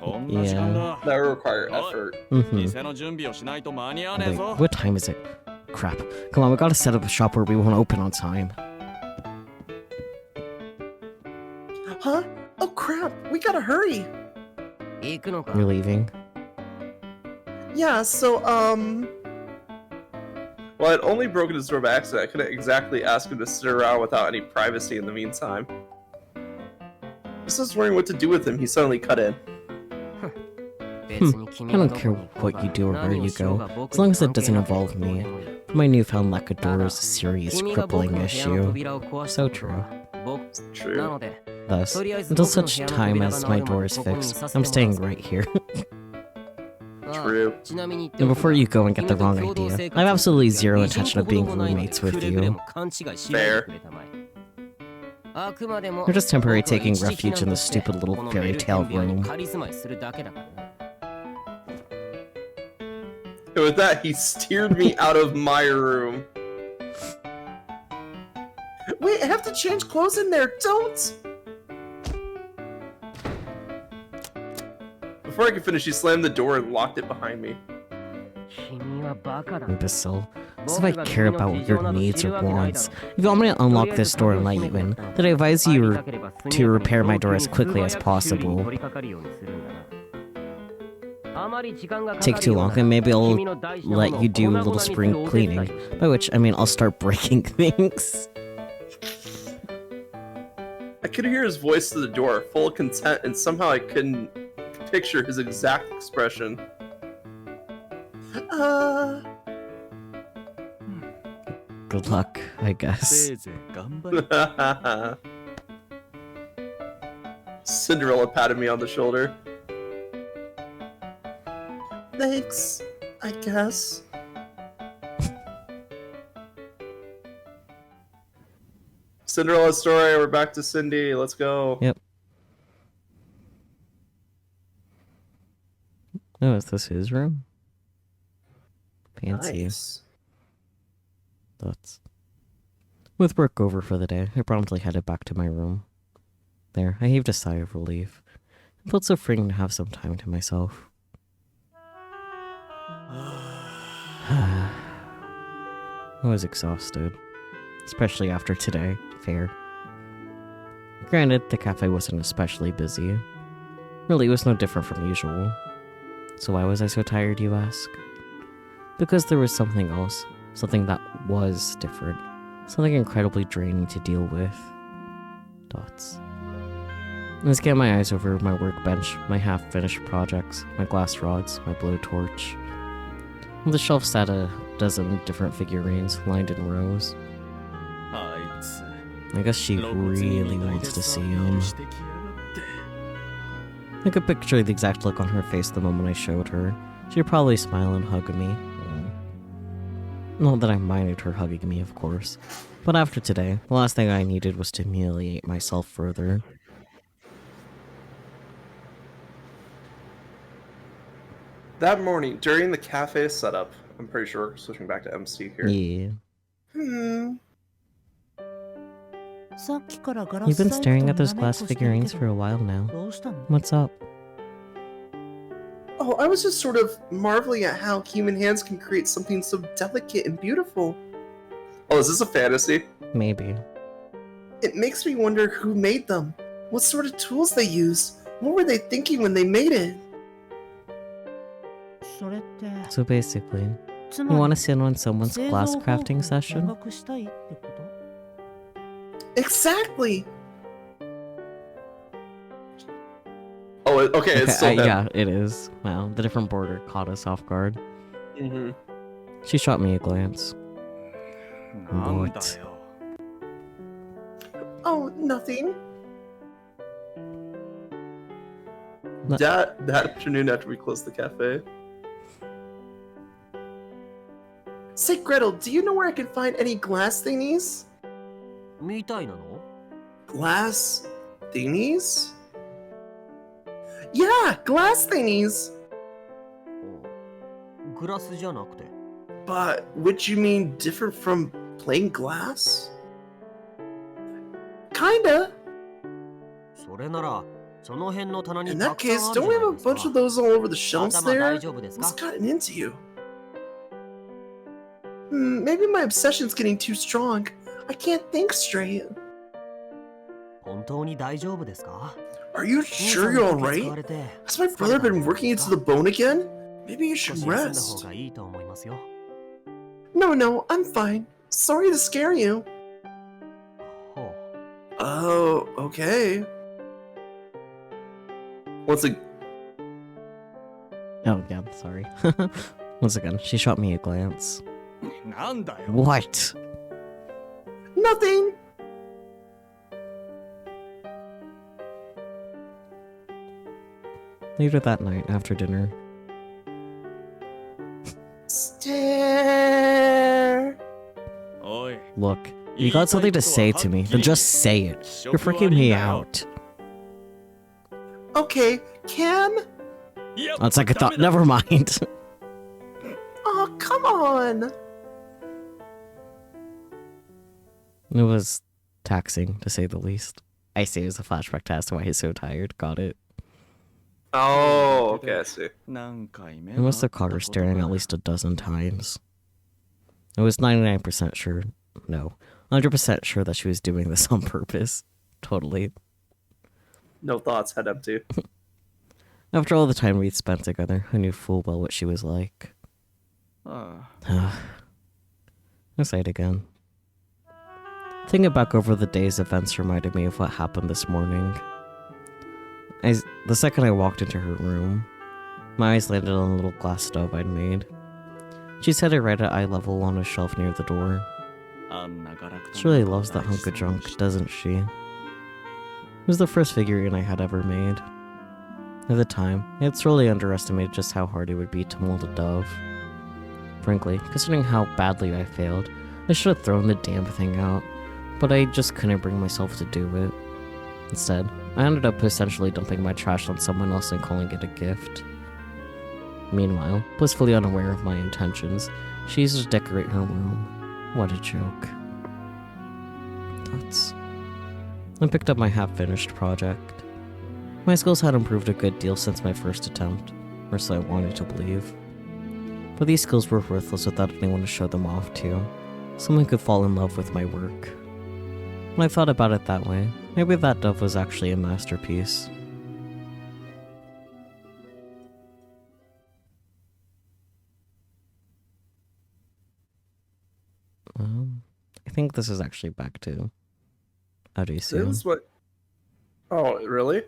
C: こんな時間だ。
A: That would require effort.
B: Mm-hmm.
C: 店の準備をしないと間に合わねえ
B: Wait,
C: ぞ。
B: what time is it? Crap. Come on, we gotta set up a shop where we won't open on time.
A: Huh? Oh crap, we gotta hurry.
F: 行くのか
B: You're leaving?
A: Yeah, so, well, I'd only broken his door by accident. I couldn't exactly ask him to sit around without any privacy in the meantime. Just was wondering what to do with him, he suddenly cut in.
B: I don't care what you do or where you go, as long as it doesn't involve me. My newfound lack of door is a serious crippling issue. So true.
A: True.
B: Thus, until such time as my door is fixed, I'm staying right here.
A: True.
B: And before you go and get the wrong idea, I have absolutely zero intention of being roommates with you.
A: Fair.
B: You're just temporarily taking refuge in this stupid little fairy tale room.
A: And with that, he steered me out of my room. Wait, I have to change clothes in there. Don't! Before I could finish, he slammed the door and locked it behind me.
B: Imbecile. As if I care about your needs or wants. If you want me to unlock this door and let you in, then I advise you to repair my door as quickly as possible. Take too long, and maybe I'll let you do a little spring cleaning. By which, I mean I'll start breaking things.
A: I could hear his voice through the door, full of content, and somehow I couldn't picture his exact expression.
B: Good luck, I guess.
C: せいぜい頑張れ。
A: Cinderella patted me on the shoulder. Thanks, I guess. Cinderella's story, we're back to Cindy, let's go.
B: Yep. Oh, is this his room? Fancy.
A: Nice.
B: Thoughts. With work over for the day, I promptly headed back to my room. There, I heaved a sigh of relief. It felt so freeing to have some time to myself. I was exhausted. Especially after today. Fair. Granted, the cafe wasn't especially busy. Really, it was no different from usual. So why was I so tired, you ask? Because there was something else. Something that was different. Something incredibly draining to deal with. Dots. I scanned my eyes over my workbench, my half-finished projects, my glass rods, my blowtorch. On the shelf sat a dozen different figurines, lined in rows.
C: あいつ。
B: I guess she really wants to see him. I could picture the exact look on her face the moment I showed her. She'd probably smile and hug me. Not that I minded her hugging me, of course. But after today, the last thing I needed was to humiliate myself further.
A: That morning, during the cafe setup, I'm pretty sure switching back to MC here.
B: Yeah.
E: You've
B: been staring at those glass figurines for a while now. What's up?
A: Oh, I was just sort of marveling at how human hands can create something so delicate and beautiful. Oh, is this a fantasy?
B: Maybe.
A: It makes me wonder who made them. What sort of tools they used. What were they thinking when they made it?
B: So basically, you want to sit on someone's glass crafting session?
A: Exactly! Oh, okay, it's still him.
B: Yeah, it is. Wow, the different border caught us off guard.
A: Mm-hmm.
B: She shot me a glance. What?
A: Oh, nothing.
B: No-
A: That afternoon after we closed the cafe. Say, Gretel, do you know where I can find any glass thingies?
F: みたいなの
A: Glass thingies? Yeah, glass thingies!
F: グラスじゃなくて
A: But would you mean different from plain glass? Kinda.
F: それならその辺の棚に
A: In
F: た
A: that
F: くさん
A: case,
F: ある
A: don't
F: じ
A: we
F: ゃ
A: have
F: な
A: a
F: いですか
A: bunch of those all over the shelves
F: 頭
A: there?
F: 大丈夫です
A: What's
F: か
A: gotten into you? Maybe my obsession's getting too strong. I can't think straight.
F: 本当に大丈夫ですか
A: Are you
F: 兄
A: sure
F: さん
A: you're
F: に時使わ
A: alright?
F: れて
A: Has my brother been working into the bone again? Maybe you
F: 少
A: should
F: し休んだ方
A: rest.
F: がいいと思いますよ
A: No, no, I'm fine. Sorry to scare you.
F: ほ
A: Oh, okay. Once again,
B: Oh, yeah, sorry. Once again, she shot me a glance.
C: なんだよ
B: What?
A: nothing.
B: Later that night, after dinner,
A: Stare.
C: おい
B: look, you got something to say to me, then just say it. You're freaking me out.
A: Okay, Cam.
B: On second thought, never mind.
A: Oh, come on.
B: It was taxing, to say the least. I see it was a flashback to as to why he's so tired. Got it.
A: Oh, okay, I see.
C: 何回目
B: I must have caught her staring at least a dozen times. I was 99% sure, no, 100% sure that she was doing this on purpose. Totally.
A: No thoughts, head empty.
B: After all the time we'd spent together, I knew full well what she was like.
C: あ
B: I sighed again. Thinking back over the day's events reminded me of what happened this morning. The second I walked into her room, my eyes landed on a little glass stove I'd made. She set it right at eye level on a shelf near the door.
C: あんなガラクタ
B: She really loves that hunk of junk, doesn't she? It was the first figurine I had ever made. At the time, I had sorely underestimated just how hard it would be to mold a dove. Frankly, considering how badly I failed, I should have thrown the damn thing out, but I just couldn't bring myself to do it. Instead, I ended up essentially dumping my trash on someone else and calling it a gift. Meanwhile, blissfully unaware of my intentions, she used to decorate her room. What a joke. Thoughts. I picked up my half-finished project. My skills had improved a good deal since my first attempt, or so I wanted to believe. But these skills were worthless without anyone to show them off to. Someone could fall in love with my work. When I thought about it that way, maybe that dove was actually a masterpiece. I think this is actually back to Arisu.
A: This is what. Oh, really?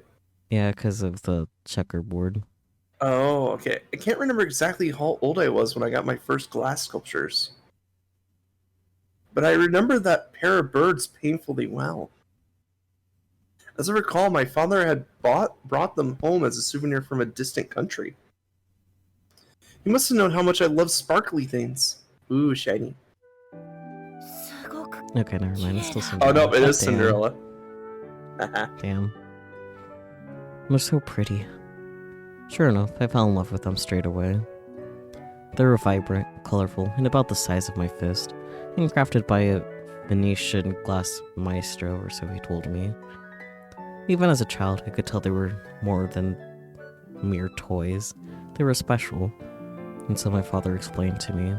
B: Yeah, because of the checkerboard.
A: Oh, okay. I can't remember exactly how old I was when I got my first glass sculptures. But I remember that pair of birds painfully well. As I recall, my father had brought them home as a souvenir from a distant country. He must have known how much I love sparkly things. Ooh, shiny.
D: すごく
B: Okay, never mind. It's still
A: Oh
B: Cinderella.
A: no, it is
B: Damn.
A: Cinderella.
B: Damn. They're so pretty. Sure enough, I fell in love with them straight away. They were vibrant, colorful, and about the size of my fist, and crafted by a Venetian glass maestro, or so he told me. Even as a child, I could tell they were more than mere toys. They were special, and so my father explained to me.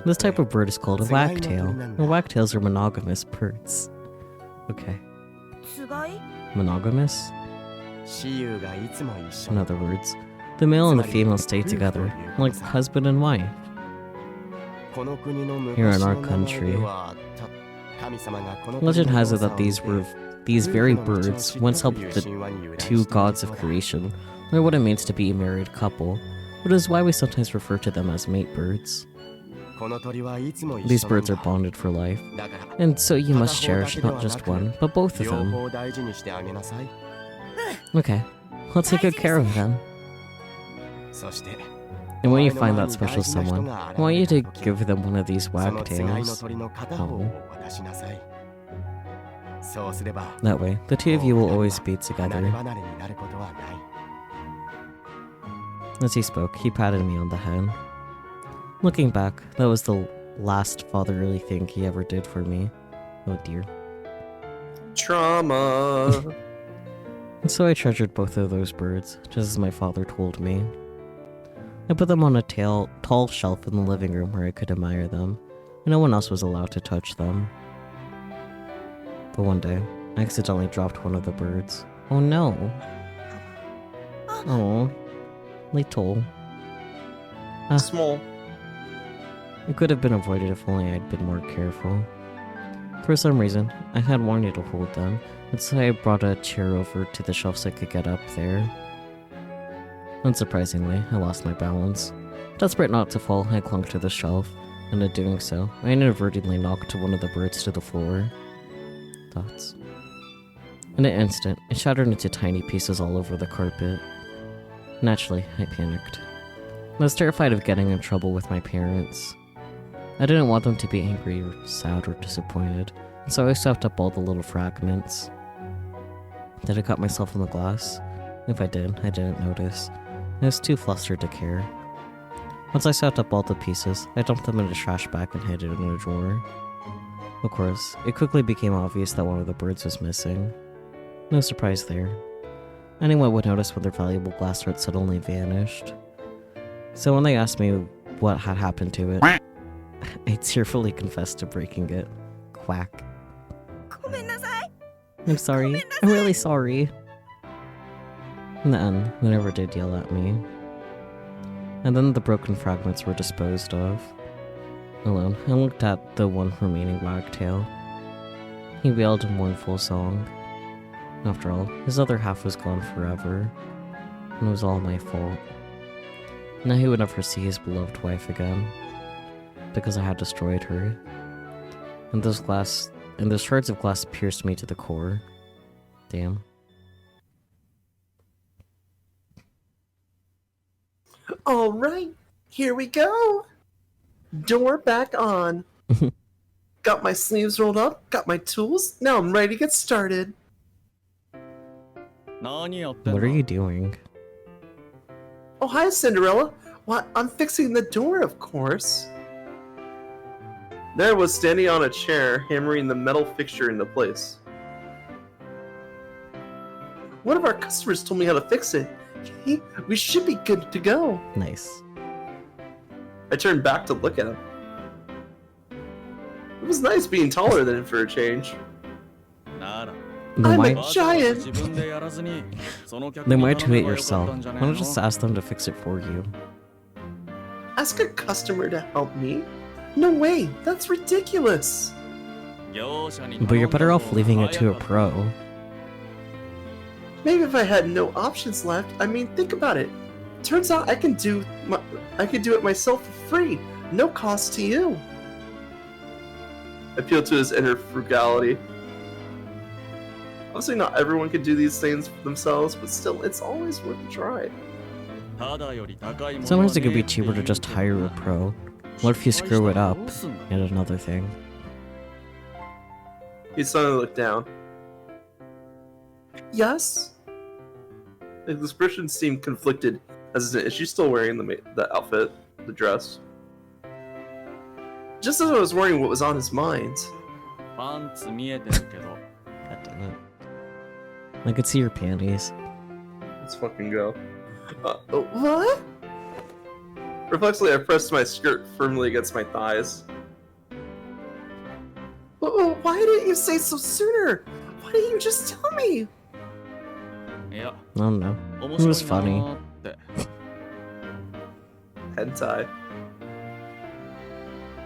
B: This type of bird is called a wagtail, and wagtails are monogamous birds. Okay.
D: つがい
B: Monogamous? In other words, the male and the female stay together, like husband and wife. Here in our country, legend has it that these very birds once helped the two gods of creation, learn what it means to be a married couple, which is why we sometimes refer to them as mate birds. These birds are bonded for life, and so you must cherish not just one, but both of them. Okay, let's take good care of them. And when you find that special someone, I want you to give them one of these wagtails. Oh. That way, the two of you will always be together. As he spoke, he patted me on the head. Looking back, that was the last fatherly thing he ever did for me. Oh dear.
A: Trauma.
B: And so I treasured both of those birds, just as my father told me. I put them on a tall shelf in the living room where I could admire them, and no one else was allowed to touch them. But one day, I accidentally dropped one of the birds. Oh no! Oh, little.
A: Small.
B: It could have been avoided if only I'd been more careful. For some reason, I had wanted to hold them, and so I brought a chair over to the shelf so I could get up there. Unsurprisingly, I lost my balance. Desperate not to fall, I clung to the shelf, and in doing so, I inadvertently knocked one of the birds to the floor. Thoughts. In an instant, it shattered into tiny pieces all over the carpet. Naturally, I panicked. I was terrified of getting in trouble with my parents. I didn't want them to be angry or sad or disappointed, and so I swept up all the little fragments. Did I cut myself in the glass? If I did, I didn't notice. I was too flustered to care. Once I swept up all the pieces, I dumped them in a trash bag and hid it in a drawer. Of course, it quickly became obvious that one of the birds was missing. No surprise there. Anyone would notice when their valuable glassware had suddenly vanished. So when they asked me what had happened to it, I tearfully confessed to breaking it. Quack.
D: ごめんなさい
B: I'm sorry. I'm really sorry. In the end, they never did yell at me. And then the broken fragments were disposed of. Alone, I looked at the one remaining wagtail. He wailed a mournful song. After all, his other half was gone forever, and it was all my fault. Now he would never see his beloved wife again, because I had destroyed her. And those shards of glass pierced me to the core. Damn.
A: All right, here we go. Door back on. Got my sleeves rolled up, got my tools. Now I'm ready to get started.
B: What are you doing?
A: Oh, hi, Cinderella. What? I'm fixing the door, of course. There I was standing on a chair, hammering the metal fixture into place. One of our customers told me how to fix it. Okay, we should be good to go.
B: Nice.
A: I turned back to look at him. It was nice being taller than him for a change.
B: Then
A: I'm
B: why,
A: a giant.
B: then why do it yourself? Why don't just ask them to fix it for you?
A: Ask a customer to help me? No way, that's ridiculous.
B: But you're better off leaving it to a pro.
A: Maybe if I had no options left. I mean, think about it. Turns out I can do it myself for free, no cost to you. Appeal to his inner frugality. Obviously, not everyone can do these things for themselves, but still, it's always worth a try.
B: Sometimes it could be cheaper to just hire a pro. What if you screw it up? Yet another thing.
A: He suddenly looked down. Yes? His expression seemed conflicted. Is she still wearing the outfit, the dress? Just as I was wondering what was on his mind.
B: God damn it. I could see your panties.
A: Let's fucking go. What? Reflexively, I pressed my skirt firmly against my thighs. Why didn't you say so sooner? Why didn't you just tell me?
B: I don't know. It was funny.
A: Hentai.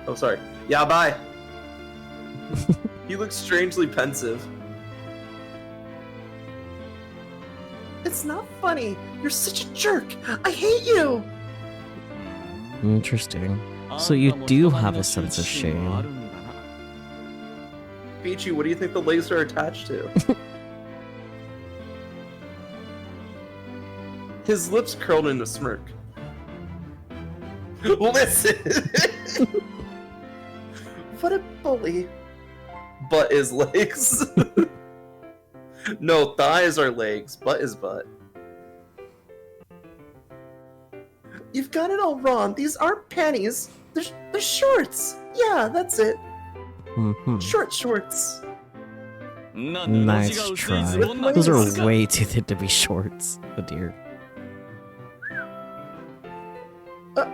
A: Oh, sorry. Yeah, bye. He looked strangely pensive. It's not funny. You're such a jerk. I hate you.
B: Interesting. So you do have a sense of shame.
A: Peachy, what do you think the legs are attached to? His lips curled in a smirk. Listen! What a bully. Butt is legs. No, thighs are legs. Butt is butt. You've got it all wrong. These aren't panties. They're shorts. Yeah, that's it. Short shorts.
B: Nice try. Those are way too thin to be shorts. Oh dear.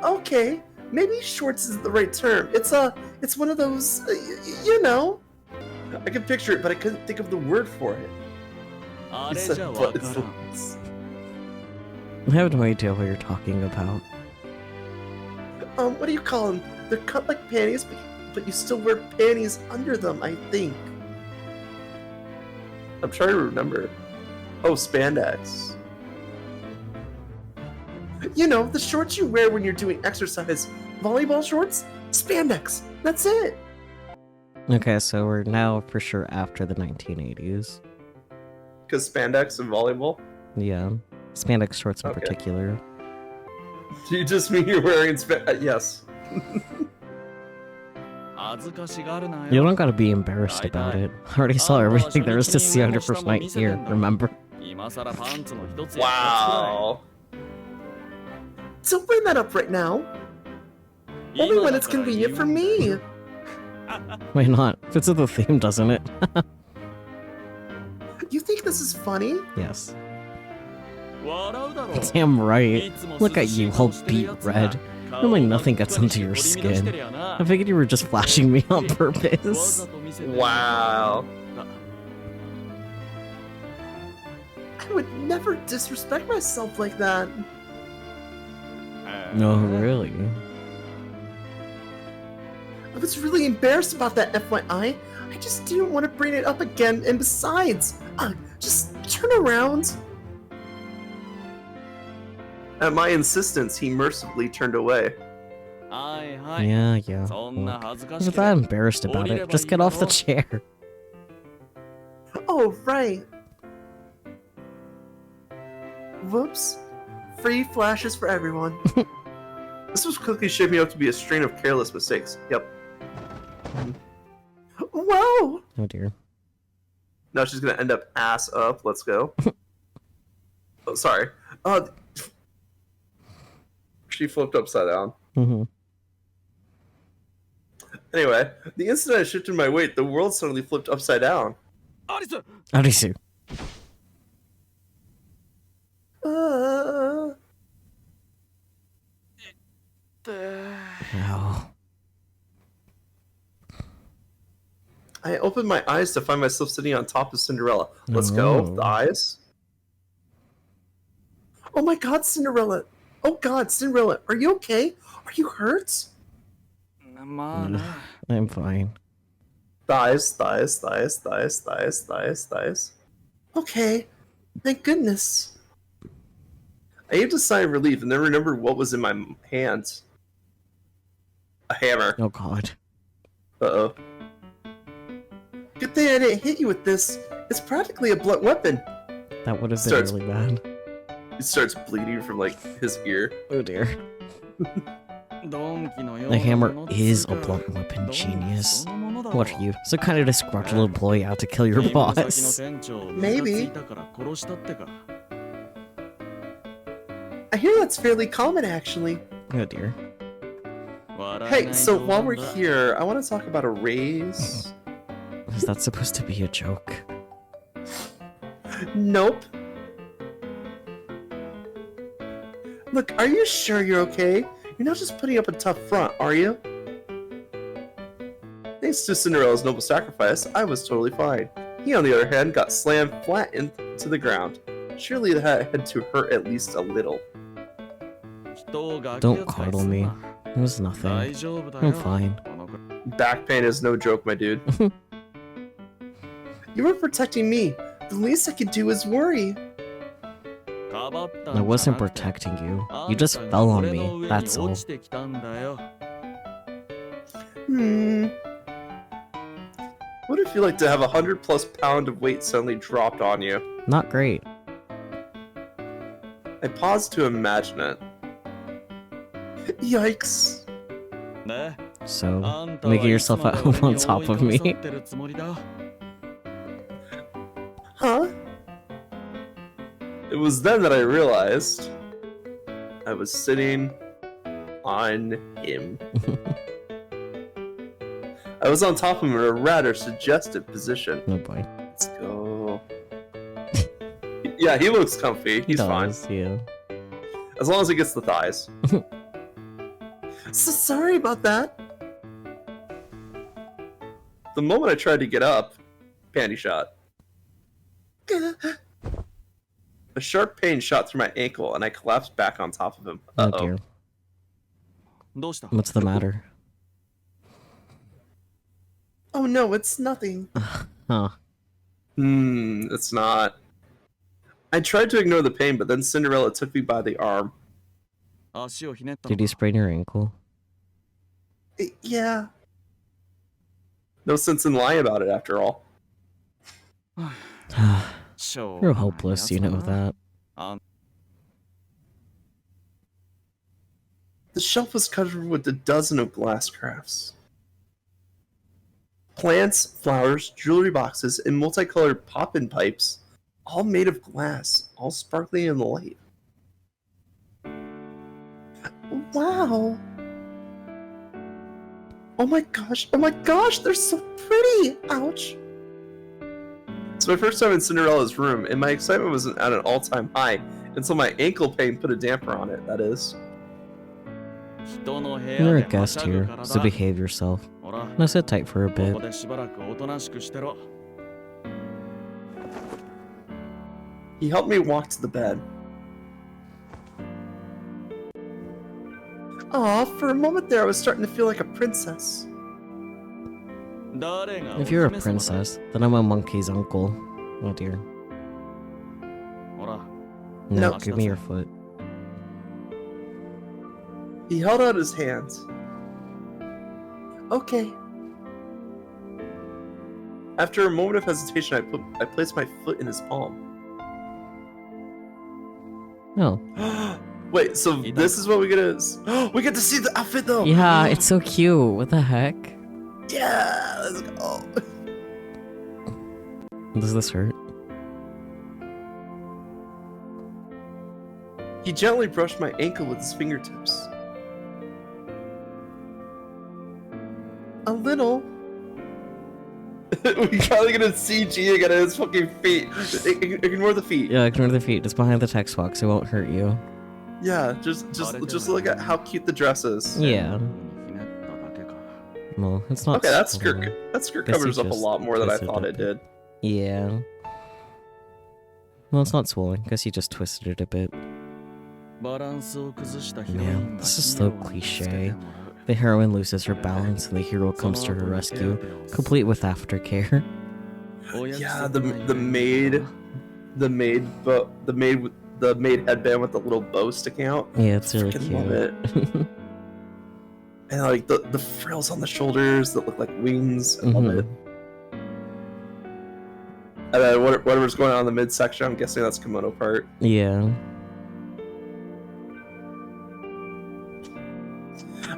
A: Okay, maybe shorts is the right term. It's one of those, you know. I could picture it, but I couldn't think of the word for it. He said, "But it's legs."
B: I have no idea what you're talking about.
A: What do you call them? They're cut like panties, but you still wear panties under them, I think. I'm trying to remember. Oh, spandex. You know, the shorts you wear when you're doing exercise. Volleyball shorts? Spandex. That's it.
B: Okay, so we're now for sure after the 1980s.
A: Because spandex and volleyball?
B: Yeah. Spandex shorts in
A: Okay.
B: particular.
A: Do you just mean you're wearing yes.
B: You don't gotta be embarrassed about it. I already saw everything there is to see on your first night here, remember?
A: Wow. Don't bring that up right now. Only when it's convenient for me.
B: Why not? Fits with the theme, doesn't it?
A: You think this is funny?
B: Yes. Damn right. Look at you, all beet red. Normally nothing gets under your skin. I figured you were just flashing me on purpose.
A: Wow. I would never disrespect myself like that.
B: No, really.
A: I was really embarrassed about that, FYI. I just didn't want to bring it up again, and besides, just turn around. At my insistence, he mercifully turned away.
B: Yeah. Look, if you're that embarrassed about it, just get off the chair.
A: Oh, right. Whoops. Free flashes for everyone. This was quickly shaping up to be a string of careless mistakes. Yep. Whoa!
B: Oh dear.
A: Now she's gonna end up ass up. Let's go. Oh, sorry. She flipped upside down. Anyway, the instant I shifted my weight, the world suddenly flipped upside down.
B: Arisu. No.
A: I opened my eyes to find myself sitting on top of Cinderella. Let's go. The eyes. Oh my god, Cinderella. Oh god, Cinderella. Are you okay? Are you hurt?
B: I'm fine.
A: Thighs. Okay. Thank goodness. I heaved a sigh of relief and then remembered what was in my hands. A hammer.
B: Oh god.
A: Uh-oh. Good thing I didn't hit you with this. It's practically a blunt weapon.
B: That would have been
A: Starts-
B: really bad.
A: He starts bleeding from like his ear.
B: Oh dear.
C: The
B: The hammer is a blunt weapon, genius. What are you? Some kind of disgruntled employee out to kill your boss?
A: Maybe. I hear that's fairly common, actually.
B: Oh dear.
A: Hey, so while we're here, I want to talk about a raise.
B: Is that supposed to be a joke?
A: Nope. Look, are you sure you're okay? You're not just putting up a tough front, are you? Thanks to Cinderella's noble sacrifice, I was totally fine. He, on the other hand, got slammed flat into the ground. Surely that had to hurt at least a little.
B: Don't coddle me. It was nothing. I'm fine.
A: Back pain is no joke, my dude. You were protecting me. The least I could do is worry.
B: I wasn't protecting you. You just fell on me, that's all.
A: What would it feel like to have 100+ pound of weight suddenly dropped on you?
B: Not great.
A: I paused to imagine it. Yikes.
B: So, making yourself at home on top of me.
A: Huh? It was then that I realized I was sitting on him. I was on top of him in a rather suggestive position.
B: Oh boy.
A: Let's go. Yeah, he looks comfy. He's fine.
B: Yeah.
A: As long as he gets the thighs. So sorry about that. The moment I tried to get up, panty shot. A sharp pain shot through my ankle, and I collapsed back on top of him.
B: Oh dear. What's the matter?
A: Oh no, it's nothing.
B: Huh.
A: It's not. I tried to ignore the pain, but then Cinderella took me by the arm.
B: Did you sprain your ankle?
A: Yeah. No sense in lying about it, after all.
B: You're hopeless, you know that.
A: The shelf was covered with a dozen of glass crafts. Plants, flowers, jewelry boxes, and multicolored pop-in pipes, all made of glass, all sparkling in the light. Wow! Oh my gosh, they're so pretty! Ouch! It's my first time in Cinderella's room, and my excitement was at an all-time high, until my ankle pain put a damper on it, that is.
B: You're a guest here, so behave yourself. Now sit tight for a bit.
A: He helped me walk to the bed. Aw, for a moment there I was starting to feel like a princess.
B: If you're a princess, then I'm a monkey's uncle. Oh dear. No,
A: No.
B: give me your foot.
A: He held out his hands. Okay. After a moment of hesitation, I placed my foot in his palm.
B: Oh.
A: Wait, so this is what we get to... we get to see the outfit, though!
B: Yeah, it's so cute. What the heck?
A: Yeah, let's go.
B: Does this hurt?
A: He gently brushed my ankle with his fingertips. A little. We probably gonna CG again at his fucking feet. Ignore the feet.
B: Yeah, ignore the feet. It's behind the text box. It won't hurt you.
A: Yeah, just look at how cute the dress is.
B: Yeah. Well, it's not.
A: Okay, that
B: swollen.
A: skirt
B: Guess
A: covers
B: you
A: up a
B: just
A: lot more than I
B: twisted
A: thought it
B: it a
A: did.
B: Yeah. Well, it's not swollen. Guess you just twisted it a bit. Man, this is so cliche. The heroine loses her balance and the hero comes to her rescue, complete with aftercare.
A: Yeah, the maid headband with the little bow sticking out.
B: Yeah, it's really
A: Freaking
B: cute.
A: love it. And like the frills on the shoulders that look like wings. I love it. And then whatever's going on in the midsection, I'm guessing that's kimono part.
B: Yeah.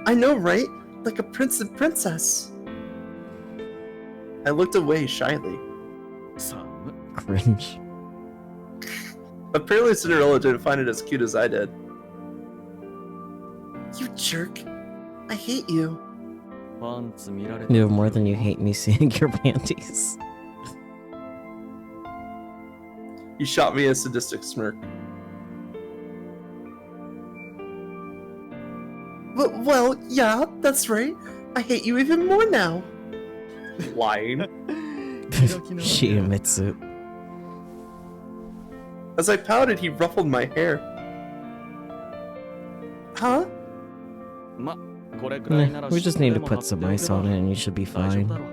A: I know, right? Like a prince and princess. I looked away shyly.
C: 寒
B: Cringe.
A: Apparently Cinderella didn't find it as cute as I did. You jerk. I hate you.
C: パンツ見られて
B: You have more than you hate me seeing your panties.
A: He shot me a sadistic smirk. Well, yeah, that's right. I hate you even more now. Lying.
B: She admits it.
A: As I pouted, he ruffled my hair. Huh?
C: ま、これくらいなら
B: We just need to
C: 知って
B: put
C: も
B: some
C: 貼って
B: ice
C: おけ
B: on
C: ば
B: it and you should be
C: 大丈夫
B: fine.
C: だろ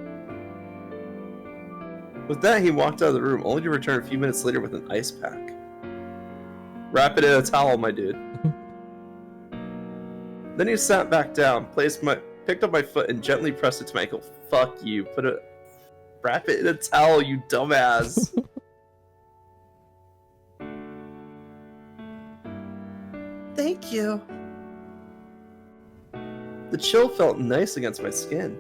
A: With that, he walked out of the room, only to return a few minutes later with an ice pack. Wrap it in a towel, my dude. Then he sat back down, picked up my foot, and gently pressed it to my ankle. Fuck you. Wrap it in a towel, you dumbass. Thank you. The chill felt nice against my skin.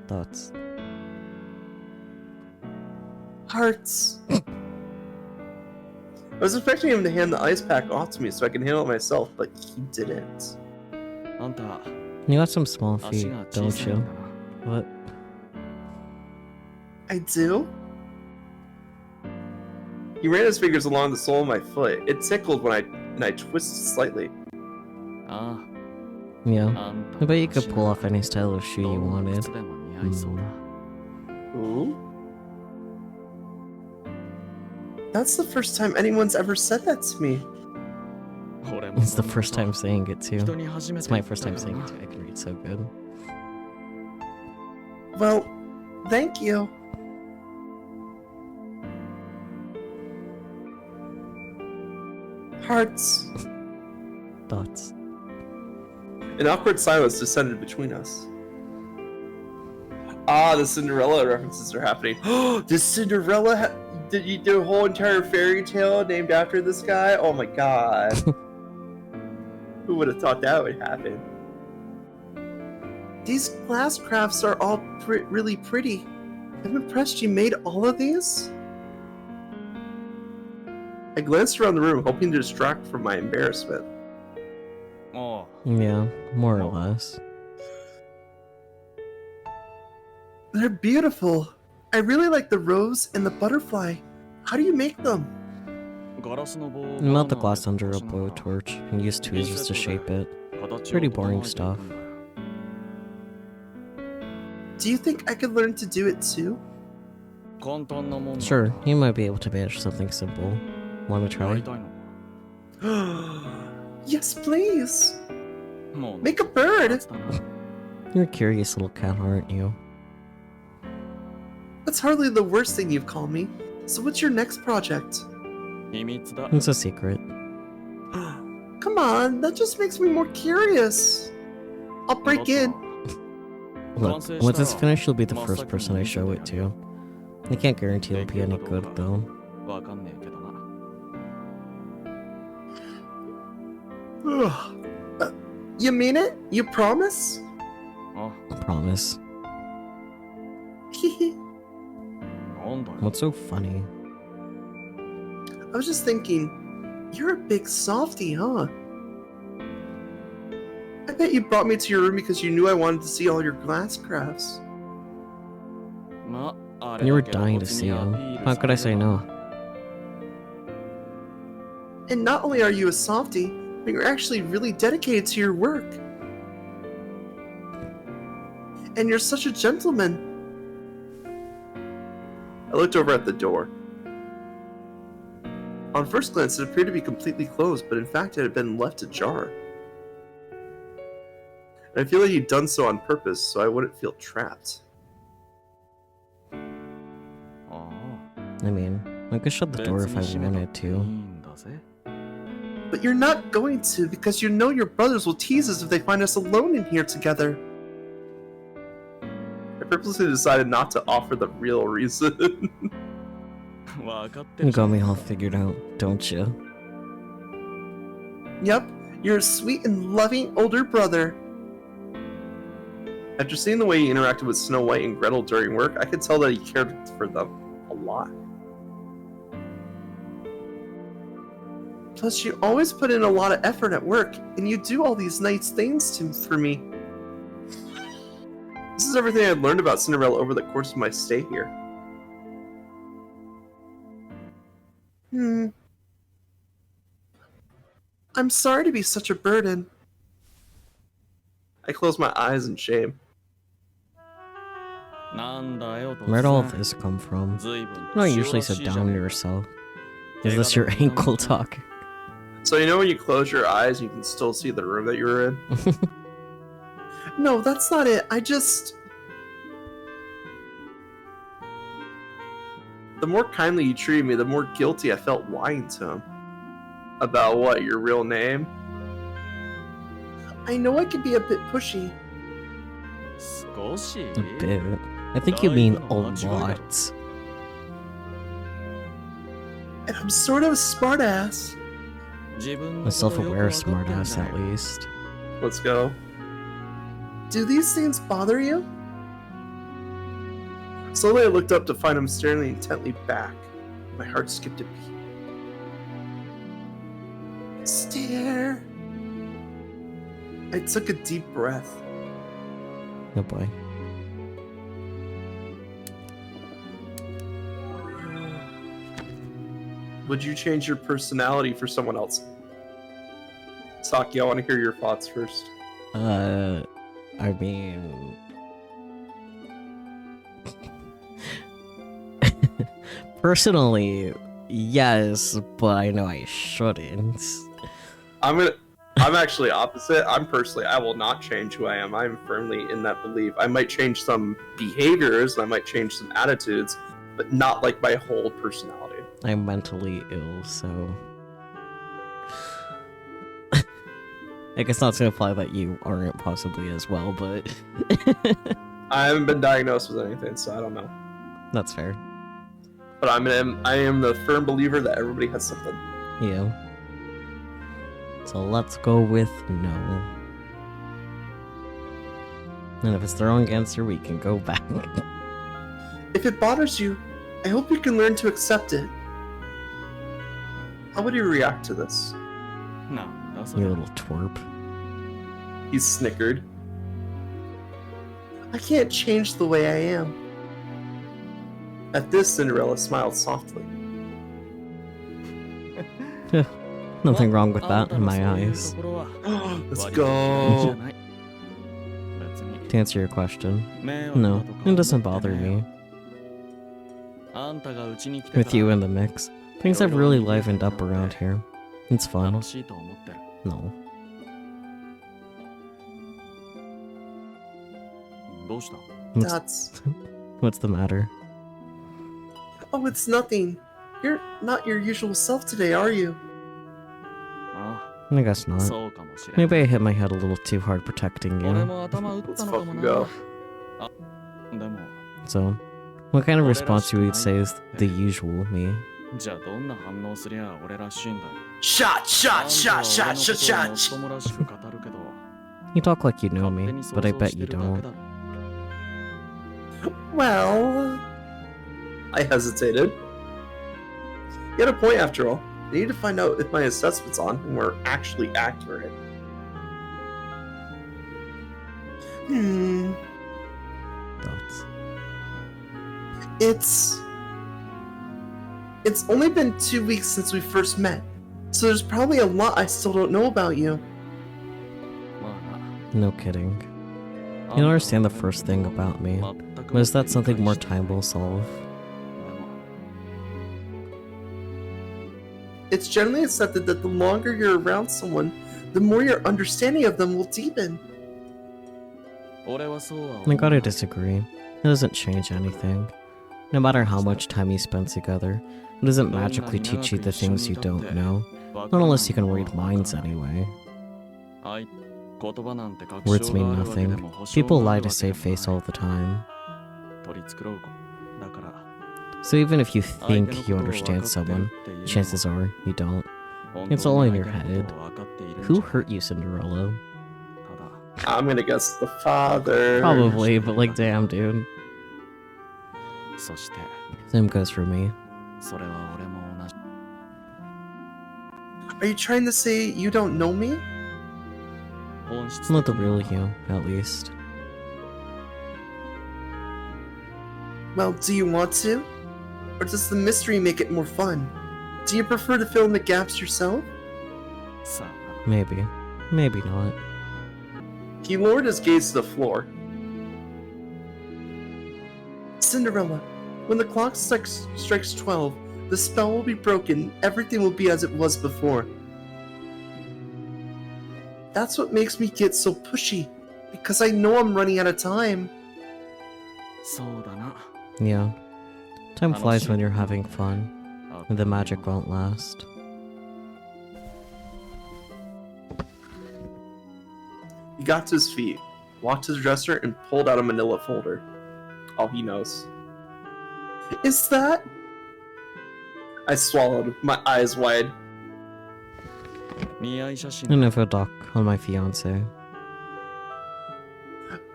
B: Thoughts.
A: Hearts. I was expecting him to hand the ice pack off to me so I can handle it myself, but he didn't.
C: あんた
B: You got some small
C: 足
B: feet,
C: が小
B: don't
C: さいん
B: you?
C: だな
B: What?
A: I do? He ran his fingers along the sole of my foot. It tickled and I twisted slightly.
C: あ
B: Yeah.
C: あ、あんた
B: I bet you could pull off any style of shoe you
C: どんな
B: wanted.
C: 靴でも似合いそうだ
A: Ooh? That's the first time anyone's ever said that to me.
C: 俺も
B: It's the first time saying it too.
C: 人に初め
B: It's
C: て
B: my
C: 言っ
B: first
C: た
B: time
C: から
B: saying
C: な
B: it too. I can read so good.
A: Well, thank you. Hearts.
B: Thoughts.
A: An awkward silence descended between us. Ah, the Cinderella references are happening. Does Cinderella did you do a whole entire fairy tale named after this guy? Oh my god. Who would have thought that would happen? These glass crafts are all really pretty. I'm impressed you made all of these. I glanced around the room, hoping to distract from my embarrassment.
C: あ
B: Yeah, more or less.
A: They're beautiful. I really like the rose and the butterfly. How do you make them?
C: あガラスの棒を
B: Melt the
C: バーナー
B: glass
C: で
B: under a
C: 溶かしながら
B: blowtorch and use tweezers to shape it.
C: 形を
B: Pretty
C: 整え
B: boring
C: ていく
B: stuff.
C: んだよ
A: Do you think I could learn to do it too?
C: 簡単なもんだ
B: Sure, you might be able to manage something simple. Wanna
C: や
B: try?
C: りたいの
A: Yes, please.
C: もう
A: Make a bird.
C: 夏だな
B: You're a curious little cat, aren't you?
A: That's hardly the worst thing you've called me. So what's your next project?
C: 秘密だ
B: It's a secret.
A: Come on, that just makes me more curious. I'll break in.
B: Look, once it's finished, you'll be the first person I show it to. I can't guarantee it'll be any good, though.
C: わかんねえけどな
A: You mean it? You promise?
C: あ
B: Promise.
C: なんだよ
B: What's so funny?
A: I was just thinking, you're a big softie, huh? I bet you brought me to your room because you knew I wanted to see all your glass crafts.
C: まあれ
B: You were
C: だけど
B: dying
C: こ
B: to
C: っち
B: see
C: にア
B: him.
C: ピール
B: How could I
C: さ
B: say
C: れれば
B: no?
A: And not only are you a softie, but you're actually really dedicated to your work. And you're such a gentleman. I looked over at the door. On first glance, it appeared to be completely closed, but in fact, it had been left ajar. And I feel like he'd done so on purpose, so I wouldn't feel trapped.
C: あ
B: I mean, I could shut
C: あ
B: the door if
C: 別
B: I
C: に閉めた
B: wanted
C: っていい
B: to.
C: んだぜ
A: But you're not going to, because you know your brothers will tease us if they find us alone in here together. I purposely decided not to offer the real reason.
C: わかってる
B: You
C: じゃ
B: got
C: ん
B: me all figured out, don't you?
A: Yep, you're a sweet and loving older brother. After seeing the way he interacted with Snow White and Gretel during work, I could tell that he cared for them a lot. Plus, you always put in a lot of effort at work, and you do all these nice things for me. This is everything I learned about Cinderella over the course of my stay here. I'm sorry to be such a burden. I close my eyes in shame.
C: なんだよ
B: Where'd all
C: 突
B: this come from?
C: 然随分
B: You don't usually sit down to yourself. Is this your ankle talk?
A: So you know when you close your eyes, you can still see the room that you were in? No, that's not it. The more kindly you treated me, the more guilty I felt lying to him. About what, your real name? I know I can be a bit pushy.
C: 少し
B: A bit. I think you mean a lot.
A: And I'm sort of a smartass.
C: 自分
B: A
C: のことよく
B: self-aware
C: わかってるん
B: smartass
C: じゃない
B: at least.
A: Let's go. Do these things bother you? Slowly I looked up to find him staring intently back. My heart skipped a beat. Stare. I took a deep breath.
B: Oh boy.
A: Would you change your personality for someone else? Saki, I want to hear your thoughts first.
B: I mean... Personally, yes, but I know I shouldn't.
A: I'm actually opposite. I will not change who I am. I'm firmly in that belief. I might change some behaviors, and I might change some attitudes, but not like my whole personality.
B: I'm mentally ill, so... I guess not to imply that you aren't possibly as well, but...
A: I haven't been diagnosed with anything, so I don't know.
B: That's fair.
A: But I am the firm believer that everybody has something.
B: Yeah. So let's go with no. And if it's the wrong answer, we can go back.
A: If it bothers you, I hope you can learn to accept it. How would you react to this?
C: なんだそ
B: You
C: れ
B: little twerp.
A: He snickered. I can't change the way I am. At this, Cinderella smiled softly.
B: Nothing wrong with
C: あん
B: that
C: た
B: in
C: の
B: my
C: そういう
B: eyes.
C: ところは
A: Let's
C: 割といいじゃ
A: go.
C: ない別に
B: To answer your question,
C: 迷惑
B: no,
C: だとか
B: it
C: 思
B: doesn't
C: って
B: bother
C: ね
B: me.
C: あんたがうちに来て
B: With
C: から
B: you in the mix, things have really livened up around here. It's fun.
C: 楽しいと思ってる
B: No.
C: どうした
A: That's...
B: What's the matter?
A: Oh, it's nothing. You're not your usual self today, are you?
C: あ
B: I guess
C: あ
B: not.
C: そうかもしれん
B: Maybe I hit my head a little too hard protecting
C: 俺
B: you.
C: も頭打っ
A: Let's
C: たのかも
A: fucking
C: な
A: go.
C: でも
B: So, what kind of response you would say is the usual me?
C: じゃあどんな反応すりゃ俺らしいんだよ
A: Shot, shot, shot, shot, shot,
C: あんた
A: shot.
C: は俺のことをもっともらしく語るけど
B: You talk like you know
C: 勝手
B: me,
C: に想
B: but I
C: 像
B: bet
C: して
B: you
C: るだけ
B: don't.
C: だろ
A: Well... I hesitated. You had a point after all. I need to find out if my assessments on him were actually accurate.
B: Thoughts.
A: It's only been 2 weeks since we first met, so there's probably a lot I still don't know about you.
C: まあな
B: No kidding. You don't understand the first thing about me, but is that something more time will solve?
C: でも
A: It's generally accepted that the longer you're around someone, the more your understanding of them will deepen.
C: 俺はそうは
B: I
C: 思う
B: gotta disagree. It doesn't change anything. No matter how much time you spend together, it doesn't magically teach you the things you don't know. Not unless you can read minds anyway.
C: はい言葉なんて確証
B: Words
C: が
B: mean
C: あるわけで
B: nothing.
C: も保証
B: People
C: があ
B: lie
C: る
B: to
C: わけで
B: save
C: もない
B: face all the time. So even if you think you understand someone, chances are you don't. It's all in your head. Who hurt you, Cinderella?
A: I'm gonna guess the father.
B: Probably, but like, damn, dude. Same goes for me.
A: Are you trying to say you don't know me?
B: Not the real you, at least.
A: Well, do you want to? Or does the mystery make it more fun? Do you prefer to fill in the gaps yourself?
B: Maybe. Maybe not.
A: He lowered his gaze to the floor. Cinderella, when the clock strikes 12, the spell will be broken, everything will be as it was before. That's what makes me get so pushy, because I know I'm running out of time.
B: Yeah. Time flies when you're having fun, and the magic won't last.
A: He got to his feet, walked to the dresser, and pulled out a manila folder. All he knows. Is that? I swallowed, my eyes wide.
B: An info doc on my fiance.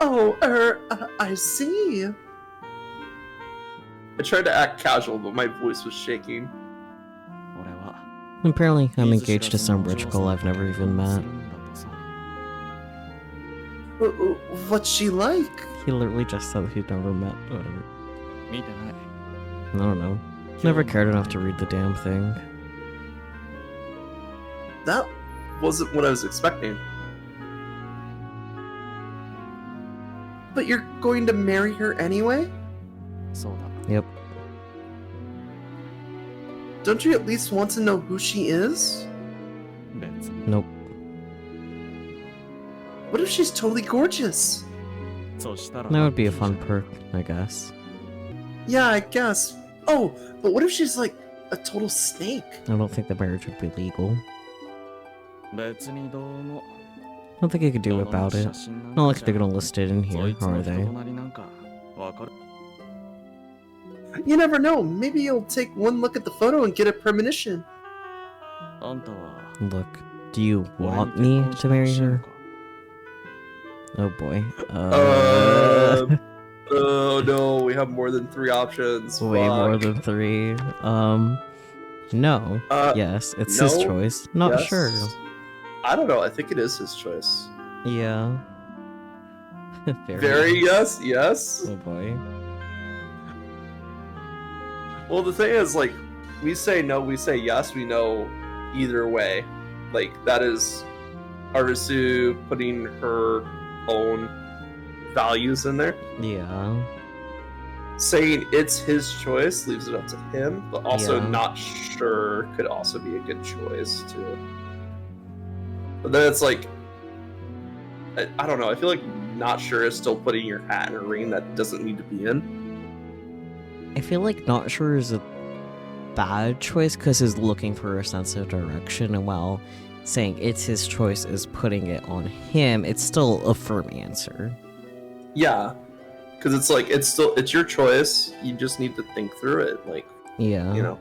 A: Oh, I see. I tried to act casual, but my voice was shaking.
B: Apparently, I'm engaged to some rich girl I've never even met.
A: What's she like?
B: He literally just said he'd never met. Whatever. I don't know. Never cared enough to read the damn thing.
A: That wasn't what I was expecting. But you're going to marry her anyway?
B: Yep.
A: Don't you at least want to know who she is?
B: Nope.
A: What if she's totally gorgeous?
B: That would be a fun perk, I guess.
A: Yeah, I guess. Oh, but what if she's like a total snake?
B: I don't think the marriage would be legal. I don't think you could do about it. Not like they're gonna list it in here, are they?
A: You never know. Maybe you'll take one look at the photo and get a premonition.
B: Look, do you want me to marry her? Oh boy.
A: Oh no, we have more than 3 options.
B: Way
A: Fuck.
B: more than 3. No. Yes, it's his
A: no,
B: choice. Not
A: yes.
B: sure.
A: I don't know. I think it is his choice.
B: Yeah.
A: Very yes, yes.
B: Oh boy.
A: Well, the thing is, like, we say no, we say yes, we know either way. Like, that is Arisu putting her own values in there.
B: Yeah.
A: Saying it's his choice leaves it up to him, but also
B: Yeah.
A: not sure could also be a good choice, too. But then it's like, I don't know, I feel like not sure is still putting your hat in a ring that doesn't need to be in.
B: I feel like not sure is a bad choice because he's looking for a sense of direction, and while saying it's his choice is putting it on him, it's still a firm answer.
A: Yeah, because it's like it's your choice. You just need to think through it, like,
B: Yeah.
A: you know.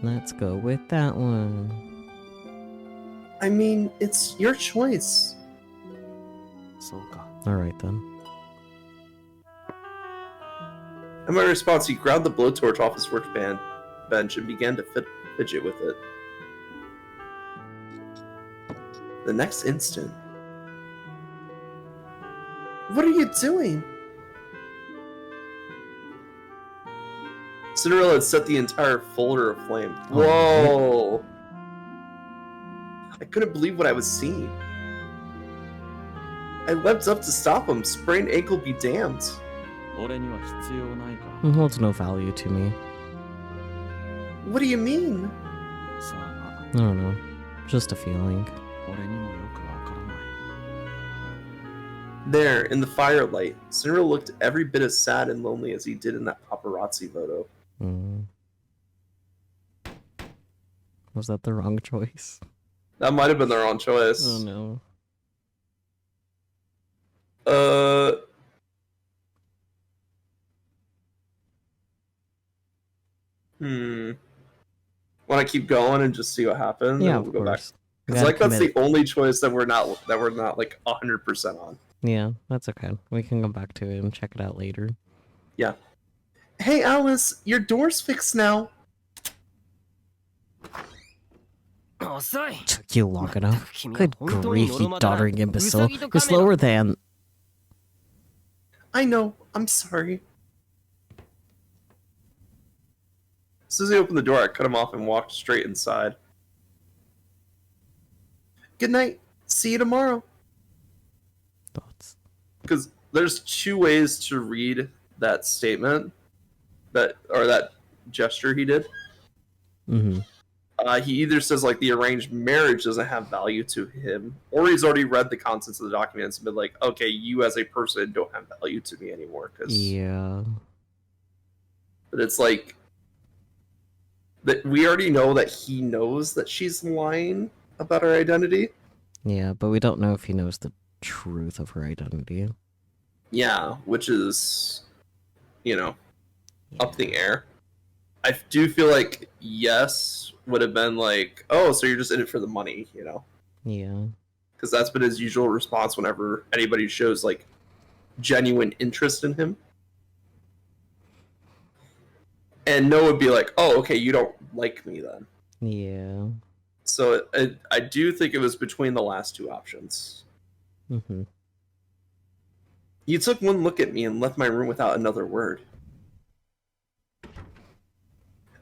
B: Let's go with that one.
A: I mean, it's your choice.
B: Alright then.
A: In my response, he grabbed the blowtorch off his bench and began to fidget with it. The next instant. What are you doing? Cinderella had set the entire folder aflame. Whoa! I couldn't believe what I was seeing. I leapt up to stop him. Sprained ankle be damned.
B: It holds no value to me.
A: What do you mean?
B: I don't know. Just a feeling.
A: There, in the firelight, Cinderella looked every bit as sad and lonely as he did in that paparazzi photo.
B: Was that the wrong choice?
A: That might have been the wrong choice.
B: Oh no.
A: Want to keep going and just see what happens?
B: Yeah,
A: and
B: of
A: we'll go back.
B: course.
A: Because like that's the only choice that we're not like 100% on.
B: Yeah, that's okay. We can come back to it and check it out later.
A: Yeah. Hey Alice, your door's fixed now.
F: 遅い
B: Took you long enough.
F: 君は
B: Good
F: 本当に
B: grief,
F: ノ
B: you
F: ロマだな
B: doddering
F: ウサ
B: imbecile.
F: ギと
B: You're
F: カメだ
B: slower than...
A: I know, I'm sorry. As soon as he opened the door, I cut him off and walked straight inside. Good night. See you tomorrow.
B: Thoughts.
A: Because there's two ways to read that statement, that gesture he did.
B: Mm-hmm.
A: He either says like the arranged marriage doesn't have value to him, or he's already read the contents of the documents and been like, okay, you as a person don't have value to me anymore.
B: Yeah.
A: But it's like that we already know that he knows that she's lying about her identity.
B: Yeah, but we don't know if he knows the truth of her identity.
A: Yeah, which is, up the air. I do feel like yes would have been like, oh, so you're just in it for the money,
B: Yeah.
A: Because that's been his usual response whenever anybody shows like genuine interest in him. And no would be like, oh, okay, you don't like me then.
B: Yeah.
A: So I do think it was between the last two options.
B: Mm-hmm.
A: You took one look at me and left my room without another word.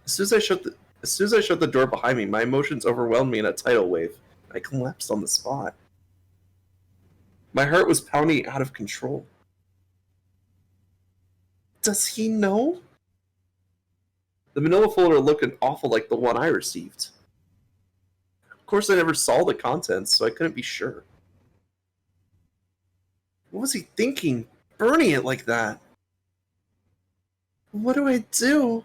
A: As soon as I shut the door behind me, my emotions overwhelmed me in a tidal wave. I collapsed on the spot. My heart was pounding out of control. Does he know? The manila folder looked awful like the one I received. Of course, I never saw the contents, so I couldn't be sure. What was he thinking? Burning it like that? What do I do?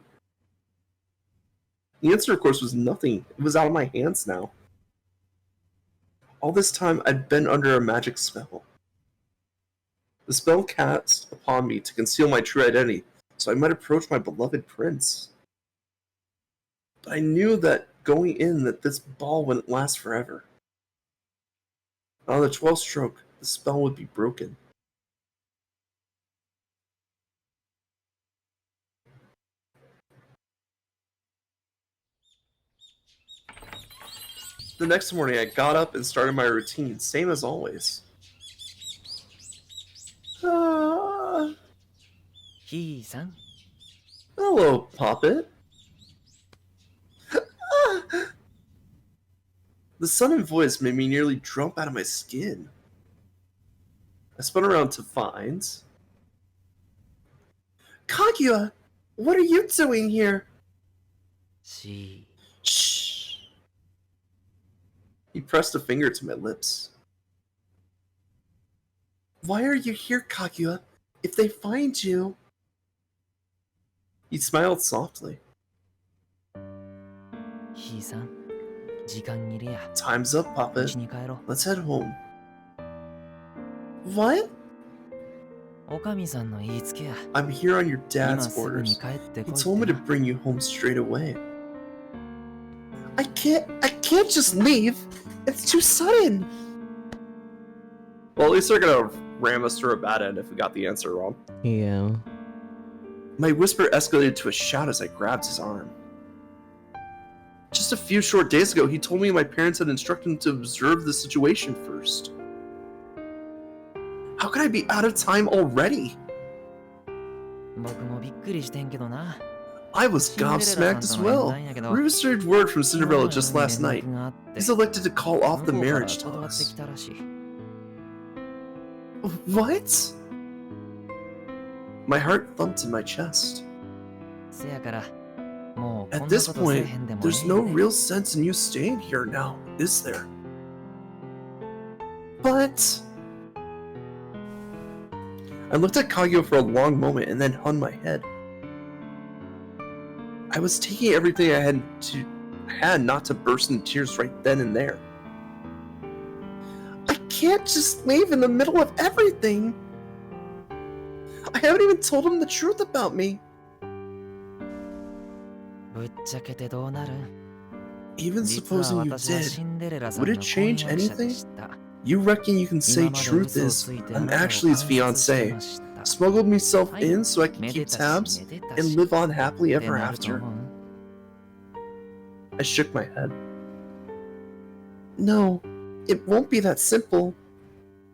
A: The answer, of course, was nothing. It was out of my hands now. All this time, I'd been under a magic spell. The spell cast upon me to conceal my true identity, so I might approach my beloved prince. But I knew that going in that this ball wouldn't last forever. On the 12th stroke, the spell would be broken. The next morning, I got up and started my routine, same as always.
F: He san
A: Hello, Poppet. The sudden voice made me nearly jump out of my skin. I spun around to find... Kaguya! What are you doing here?
F: she
A: Shh. He pressed a finger to my lips. Why are you here, Kaguya? If they find you... He smiled softly.
F: he san 時間切れや
A: Time's up,
F: 家
A: Poppet.
F: に帰ろ
A: Let's head home. What?
F: うおかみさんの言いつけや
A: I'm here on your
F: 今
A: dad's
F: すぐに
A: orders.
F: 帰ってこ
A: He
F: い
A: told me
F: って
A: to
F: な
A: bring you home straight away. I can't just leave. It's too sudden. Well, at least they're gonna ram us through a bad end if we got the answer wrong.
B: Yeah.
A: My whisper escalated to a shout as I grabbed his arm. Just a few short days ago, he told me my parents had instructed him to observe the situation first. How could I be out of time already?
F: 僕もびっくりしてんけどな
A: I was gobsmacked as well. We received word from Cinderella just last night. He's elected to call off the marriage talks. What? My heart thumped in my chest.
F: せやからもう
A: At
F: こんな
A: this
F: ことせえ
A: point,
F: へんでも
A: there's
F: ええ
A: no
F: で
A: real sense in you staying here now, is there? But... I looked at Kaguya for a long moment and then hung my head. I was taking everything I had not to burst into tears right then and there. I can't just leave in the middle of everything. I haven't even told him the truth about me.
F: 無
G: っちゃけてどうなる？
A: Even
G: 実は
A: supposing you
G: 私は
A: did,
G: シンデレラさん
A: would
G: の
A: it
G: 婚
A: change
G: 約者で
A: anything?
G: した。
A: You reckon you can say
G: 今まで
A: truth
G: 嘘を
A: is
G: ついてあ
A: I'm
G: なたを
A: actually his
G: 監視して
A: fiancé,
G: ました。
A: smuggled myself
G: はい、
A: in so I could
G: めで
A: keep
G: たし
A: tabs
G: めでた
A: and
G: し。
A: live on happily
G: って
A: ever
G: なると
A: after?
G: 思う？
A: I shook my head. No, it won't be that simple.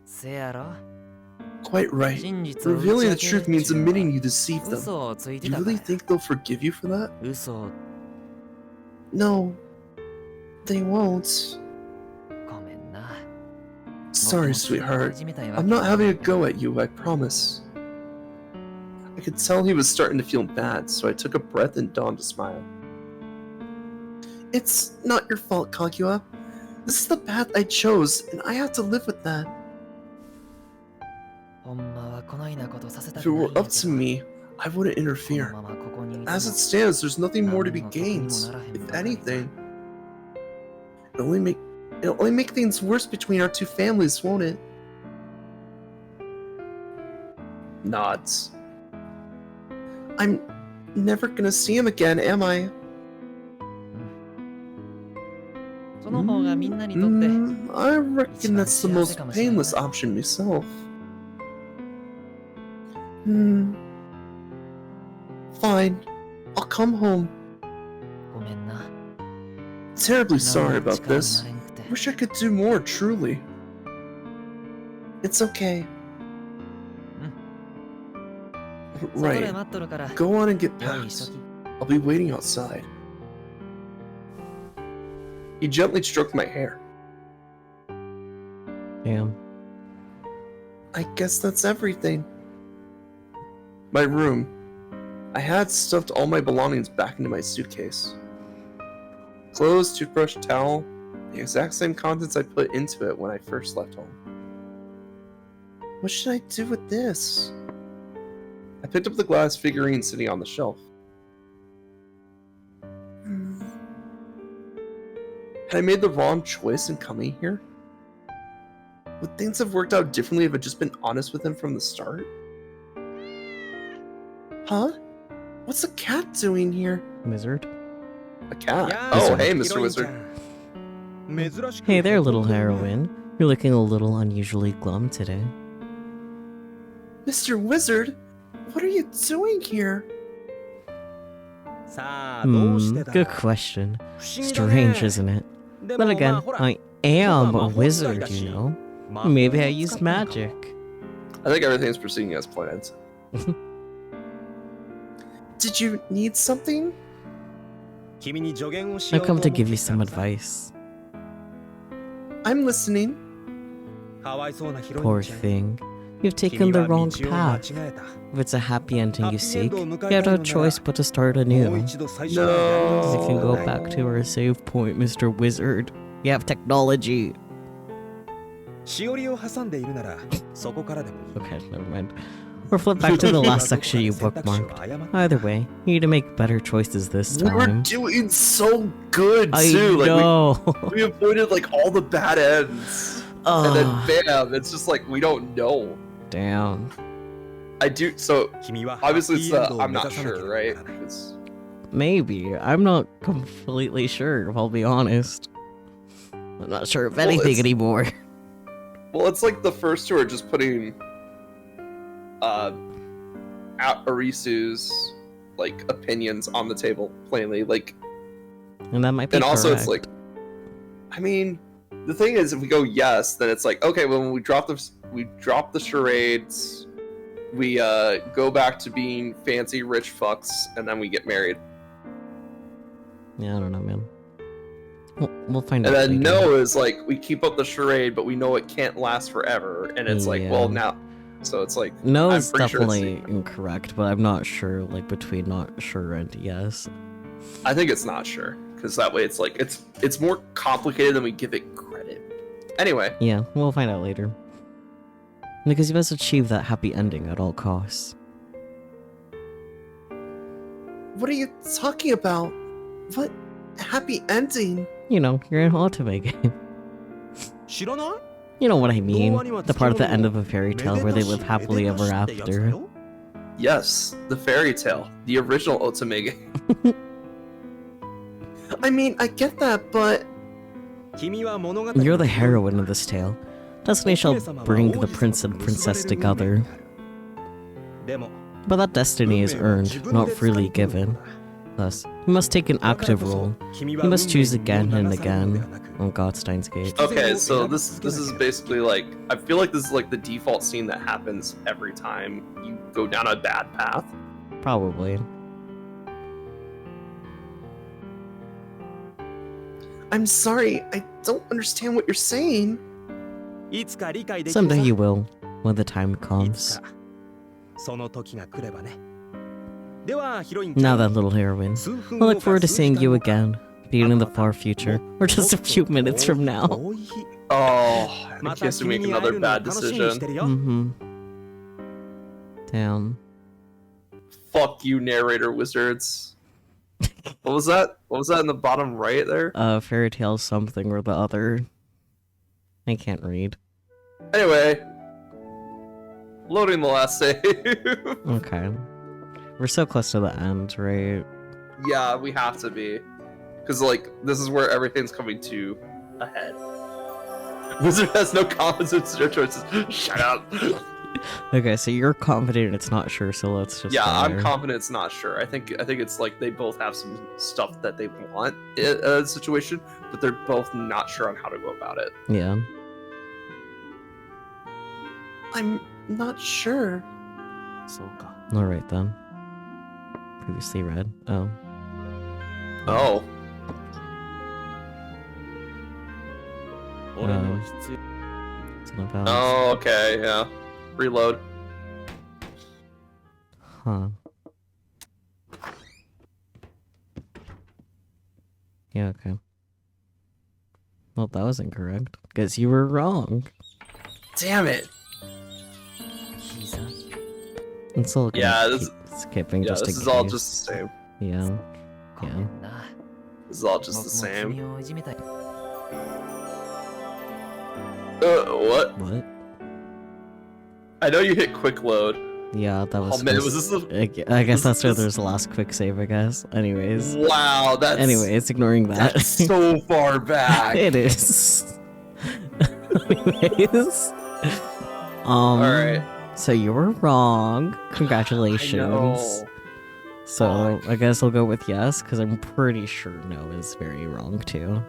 G: せやろ？
A: Quite right.
G: 真実を打ち
A: Revealing
G: 明
A: the
G: ける
A: truth means
G: っちゅう
A: admitting
G: の
A: you
G: は
A: deceived them.
G: 嘘をついて
A: Do
G: た
A: you
G: か
A: really
G: ら。
A: think they'll forgive you for that?
G: 嘘を
A: No, they won't.
G: ごめんな。
A: Sorry,
G: 僕も気を
A: sweetheart.
G: 始めたいわ
A: I'm
G: けじ
A: not
G: ゃな
A: having
G: い
A: a
G: けど。
A: go at you, I promise. I could tell he was starting to feel bad, so I took a breath and donned a smile. It's not your fault, Kaguya. This is the path I chose, and I have to live with that.
G: ほんまはこないなことさせた
A: If
G: く
A: it
G: ないん
A: were
G: や
A: up
G: け
A: to
G: ど。
A: me, I wouldn't
G: この
A: interfere.
G: ままここにいて
A: As it
G: も
A: stands, there's nothing more to be
G: 何の得にも
A: gained.
G: ならへん
A: If
G: ばかりさ。
A: anything, it'll only make things worse between our two families, won't it? Nods. I'm never gonna see him again, am I?
G: その方がみんなにとって
A: I reckon that's the most painless option myself. Fine. I'll come home.
G: ごめんな。
A: Terribly sorry
G: 何も
A: about
G: 力に
A: this.
G: なれんくて。
A: Wish I could do more, truly. It's okay.
G: 外で
A: Right.
G: 待っとるから
A: Go on and get
G: 用意しと
A: packs.
G: き。
A: I'll be waiting outside. He gently stroked my hair.
B: Damn.
A: I guess that's everything. My room. I had stuffed all my belongings back into my suitcase. Clothes, toothbrush, towel, the exact same contents I put into it when I first left home. What should I do with this? I picked up the glass figurine sitting on the shelf. Had I made the wrong choice in coming here? Would things have worked out differently if I'd just been honest with him from the start? Huh? What's the cat doing here?
B: Wizard.
A: A cat?
C: や
A: Oh,
C: ー
A: hey,
C: ヒ
A: Mr.
C: ロインちゃ
A: Wizard.
C: ん珍しく
B: Hey there, little heroine. You're looking a little unusually glum today.
A: Mr. Wizard? What are you doing here?
C: さあどうしてだ
B: Good question.
C: 不思議だね
B: Strange, isn't it?
C: でも
B: Then
C: ま
B: again,
C: あほら
B: I am a
C: 僕は魔法使い
B: wizard,
C: だし
B: you know?
C: 魔法を
B: Maybe I
C: 使
B: used
C: ったのか
B: magic.
A: I think everything's proceeding as planned. Did you need something?
C: 君に助言をしよ
B: I've
C: うと
B: come
C: 思
B: to
C: って
B: give you
C: きた
B: some
C: のさ
B: advice.
A: I'm listening.
C: かわいそうなヒロイ
B: Poor
C: ンちゃん
B: thing. You've
C: 君
B: taken the
C: は道
B: wrong
C: を間
B: path.
C: 違えた
B: If it's a happy ending you
C: ハッピーエン
B: seek,
C: ドを
B: you
C: 迎え
B: have
C: た
B: no
C: いのな
B: choice
C: ら
B: but to start
C: もう
B: anew.
C: 一度最初からやり
A: No.
C: 直
B: You
C: す
B: can go
C: んだよ
B: back to our save point, Mr. Wizard. You have technology.
C: しおりを挟んでいるならそこからでもいい
B: Okay, never mind. Or flip back to the last section you bookmarked. Either way, you need to make better choices this
A: We were
B: time.
A: doing so good
B: I
A: too. Like
B: know.
A: we avoided like all the bad ends, and then
B: Ugh,
A: bam, it's just like we don't know.
B: damn.
A: I do so.
C: 君は
A: Obviously, it's
C: ハッピーエンドを
A: I'm
C: 目
A: not
C: 指さなけ
A: sure,
C: れ
A: right?
C: ばならない
A: It's,
B: Maybe. I'm not completely sure, if I'll be honest. I'm not sure of
A: Well,
B: anything
A: it's-
B: anymore.
A: well, it's like the first two are just putting Arisu's like opinions on the table plainly, like,
B: And that might be
A: and also it's
B: correct.
A: like, I mean, the thing is, if we go yes, then it's like, okay, well, when we drop the charades, we go back to being fancy rich fucks, and then we get married.
B: Yeah, I don't know, man. We'll find
A: And
B: out
A: then
B: later.
A: no is like, we keep up the charade, but we know it can't last forever, and it's like, well,
B: Yeah.
A: now, so it's like,
B: No
A: I'm
B: is
A: pretty sure it's
B: definitely incorrect, but I'm not sure, like, between not sure and yes.
A: I think it's not sure, because that way it's like it's more complicated than we give it credit. Anyway,
B: Yeah, we'll find out later. Because you must achieve that happy ending at all costs.
A: what are you talking about? What happy ending?
B: You know, you're in Otome game.
C: 知らない
B: You know what I
C: 童
B: mean.
C: 話には
B: The
C: つき
B: part
C: も
B: of the
C: の
B: end
C: も
B: of a fairy
C: め
B: tale
C: で
B: where
C: た
B: they
C: し
B: live
C: め
B: happily
C: で
B: ever
C: たしってやつだ
B: after.
C: よ
A: Yes, the fairy tale, the original Otomege. I mean, I get that, but
C: 君は物語
B: You're the heroine of this tale. Destiny shall bring the prince and princess together.
C: でも
B: But that destiny is earned, not freely given. Thus, you must take an active role. You must choose again and again on Godstein's Gate.
A: okay, so this is basically like, I feel like this is like the default scene that happens every time you go down a bad path.
B: Probably.
A: I'm sorry, I don't understand what you're saying.
C: いつか理解できる
B: Someday
C: さ
B: you will, when the time
C: いつ
B: comes.
C: かその時が来ればねではヒロイン
B: Now then, little heroine,
C: 数分
B: I
C: 後
B: look forward to
C: か数
B: seeing
C: 時間
B: you
C: 後か
B: again, be it in the far future, or just a few minutes from now.
C: 遠い日
A: Oh, I
C: ま
A: think he
C: た
A: has to
C: 君
A: make
C: に会え
A: another
C: るのを
A: bad
C: 楽しみにし
A: decision.
C: てるよ
B: Mm-hmm. Damn.
A: Fuck you, narrator wizards. What was that? What was that in the bottom right there?
B: Fairy tale something or the other. I can't read.
A: Anyway, loading the last save.
B: Okay. We're so close to the end, right?
A: Yeah, we have to be. Because, like, this is where everything's coming to a head. Wizard has no confidence in their choices. Shut up.
B: Okay, so you're confident it's not sure, so let's just
A: Yeah, I'm
B: fire.
A: confident it's not sure. I think it's like they both have some stuff that they want in a situation, but they're both not sure on how to go about it.
B: Yeah.
A: I'm not sure.
G: そうか
B: Alright then. Previously read. Oh.
A: Oh.
G: 俺の必要
B: It's not bad.
A: Oh, okay, yeah. Reload.
B: Huh. Yeah, okay. Well, that was incorrect. Because you were wrong.
A: Damn it.
G: 膝
B: I'm still gonna
A: Yeah, this-
B: keep skipping
A: Yeah,
B: just
A: this
B: in
A: is all
B: case.
A: just the same.
B: Yeah.
G: ごめんな
A: This is all just
G: 僕
A: the
G: も
A: same.
G: 君をいじめたい
A: What?
B: What?
A: I know you hit quick load.
B: Yeah, that was.
A: Oh man, was
B: supposed-
A: this the...
B: I guess that's where
A: this-
B: there's the last quick save, I guess. Anyways.
A: Wow, that's...
B: Anyways, ignoring that.
A: That's so far back.
B: It is. Anyways.
A: Alright.
B: So you were wrong. Congratulations.
A: I know.
B: So I guess I'll go with yes, because I'm pretty sure no is very wrong too.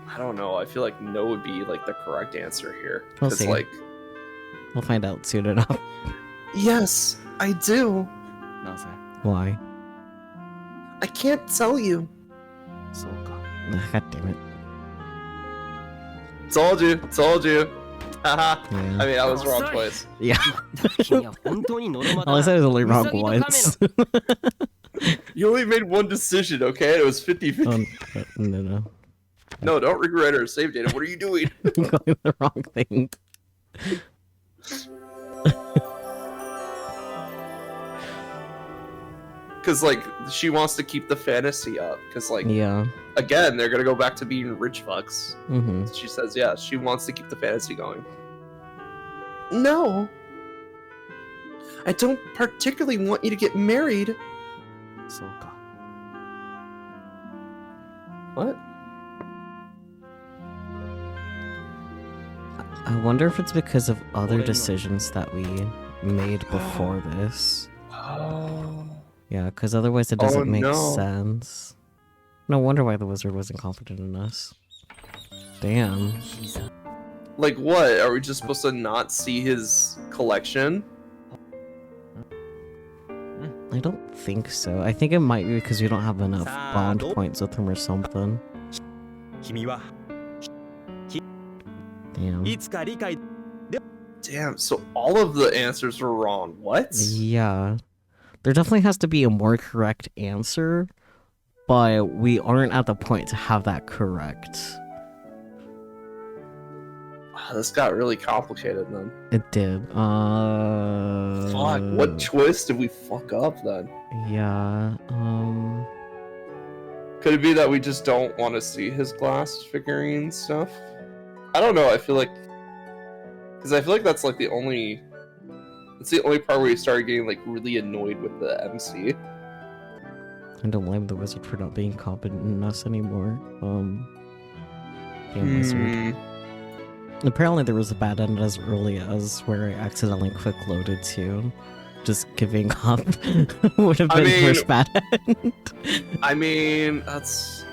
A: I don't know. I feel like no would be like the correct answer here.
B: We'll
A: 'Cause,
B: see.
A: like,
B: We'll find out soon enough.
A: yes, I do.
G: なぜ
B: Why?
A: I can't tell you.
G: そうか
B: God damn it.
A: Told you. Told you. Haha.
B: Yeah.
A: I mean, I was wrong twice.
B: Yeah.
F: 君は本当にノルマ
B: All I
F: だ
B: said was only wrong
F: ウサギとカメの
B: once.
A: You only made one decision, okay? It was 50-50.
B: No.
A: No, don't regret our save data. What are you doing?
B: I'm going the wrong thing.
A: Because, like, she wants to keep the fantasy up. Because, like,
B: Yeah.
A: again, they're going to go back to being rich fucks.
B: Mm-hmm.
A: She says, yeah, she wants to keep the fantasy going. No. I don't particularly want you to get married.
G: そうか
A: What?
B: I wonder if it's because of other
G: 俺には
B: decisions that we made before this.
A: Oh.
B: Yeah, because otherwise it
A: Oh,
B: doesn't make
A: no.
B: sense. No wonder why the wizard wasn't confident in us. Damn.
G: 膝
A: Like what? Are we just supposed to not see his collection?
B: I don't think so. I think it might be because we don't have enough bond
C: Sado.
B: points with him or something.
C: 君は
B: Damn.
C: いつか理解
A: Damn, so all of the answers were wrong. What?
B: Yeah. There definitely has to be a more correct answer, but we aren't at the point to have that correct.
A: Wow, this got really complicated then.
B: It did.
A: Fuck, what choice did we fuck up then?
B: Yeah.
A: Could it be that we just don't want to see his glass figurine stuff? I don't know, I feel like... Because I feel like that's like the only... It's the only part where you started getting like really annoyed with the MC.
B: I don't blame the wizard for not being competent in us anymore. Damn wizard. Apparently there was a bad end as early as where I accidentally quick loaded too. Just giving up would have been the first bad end.
A: I mean, that's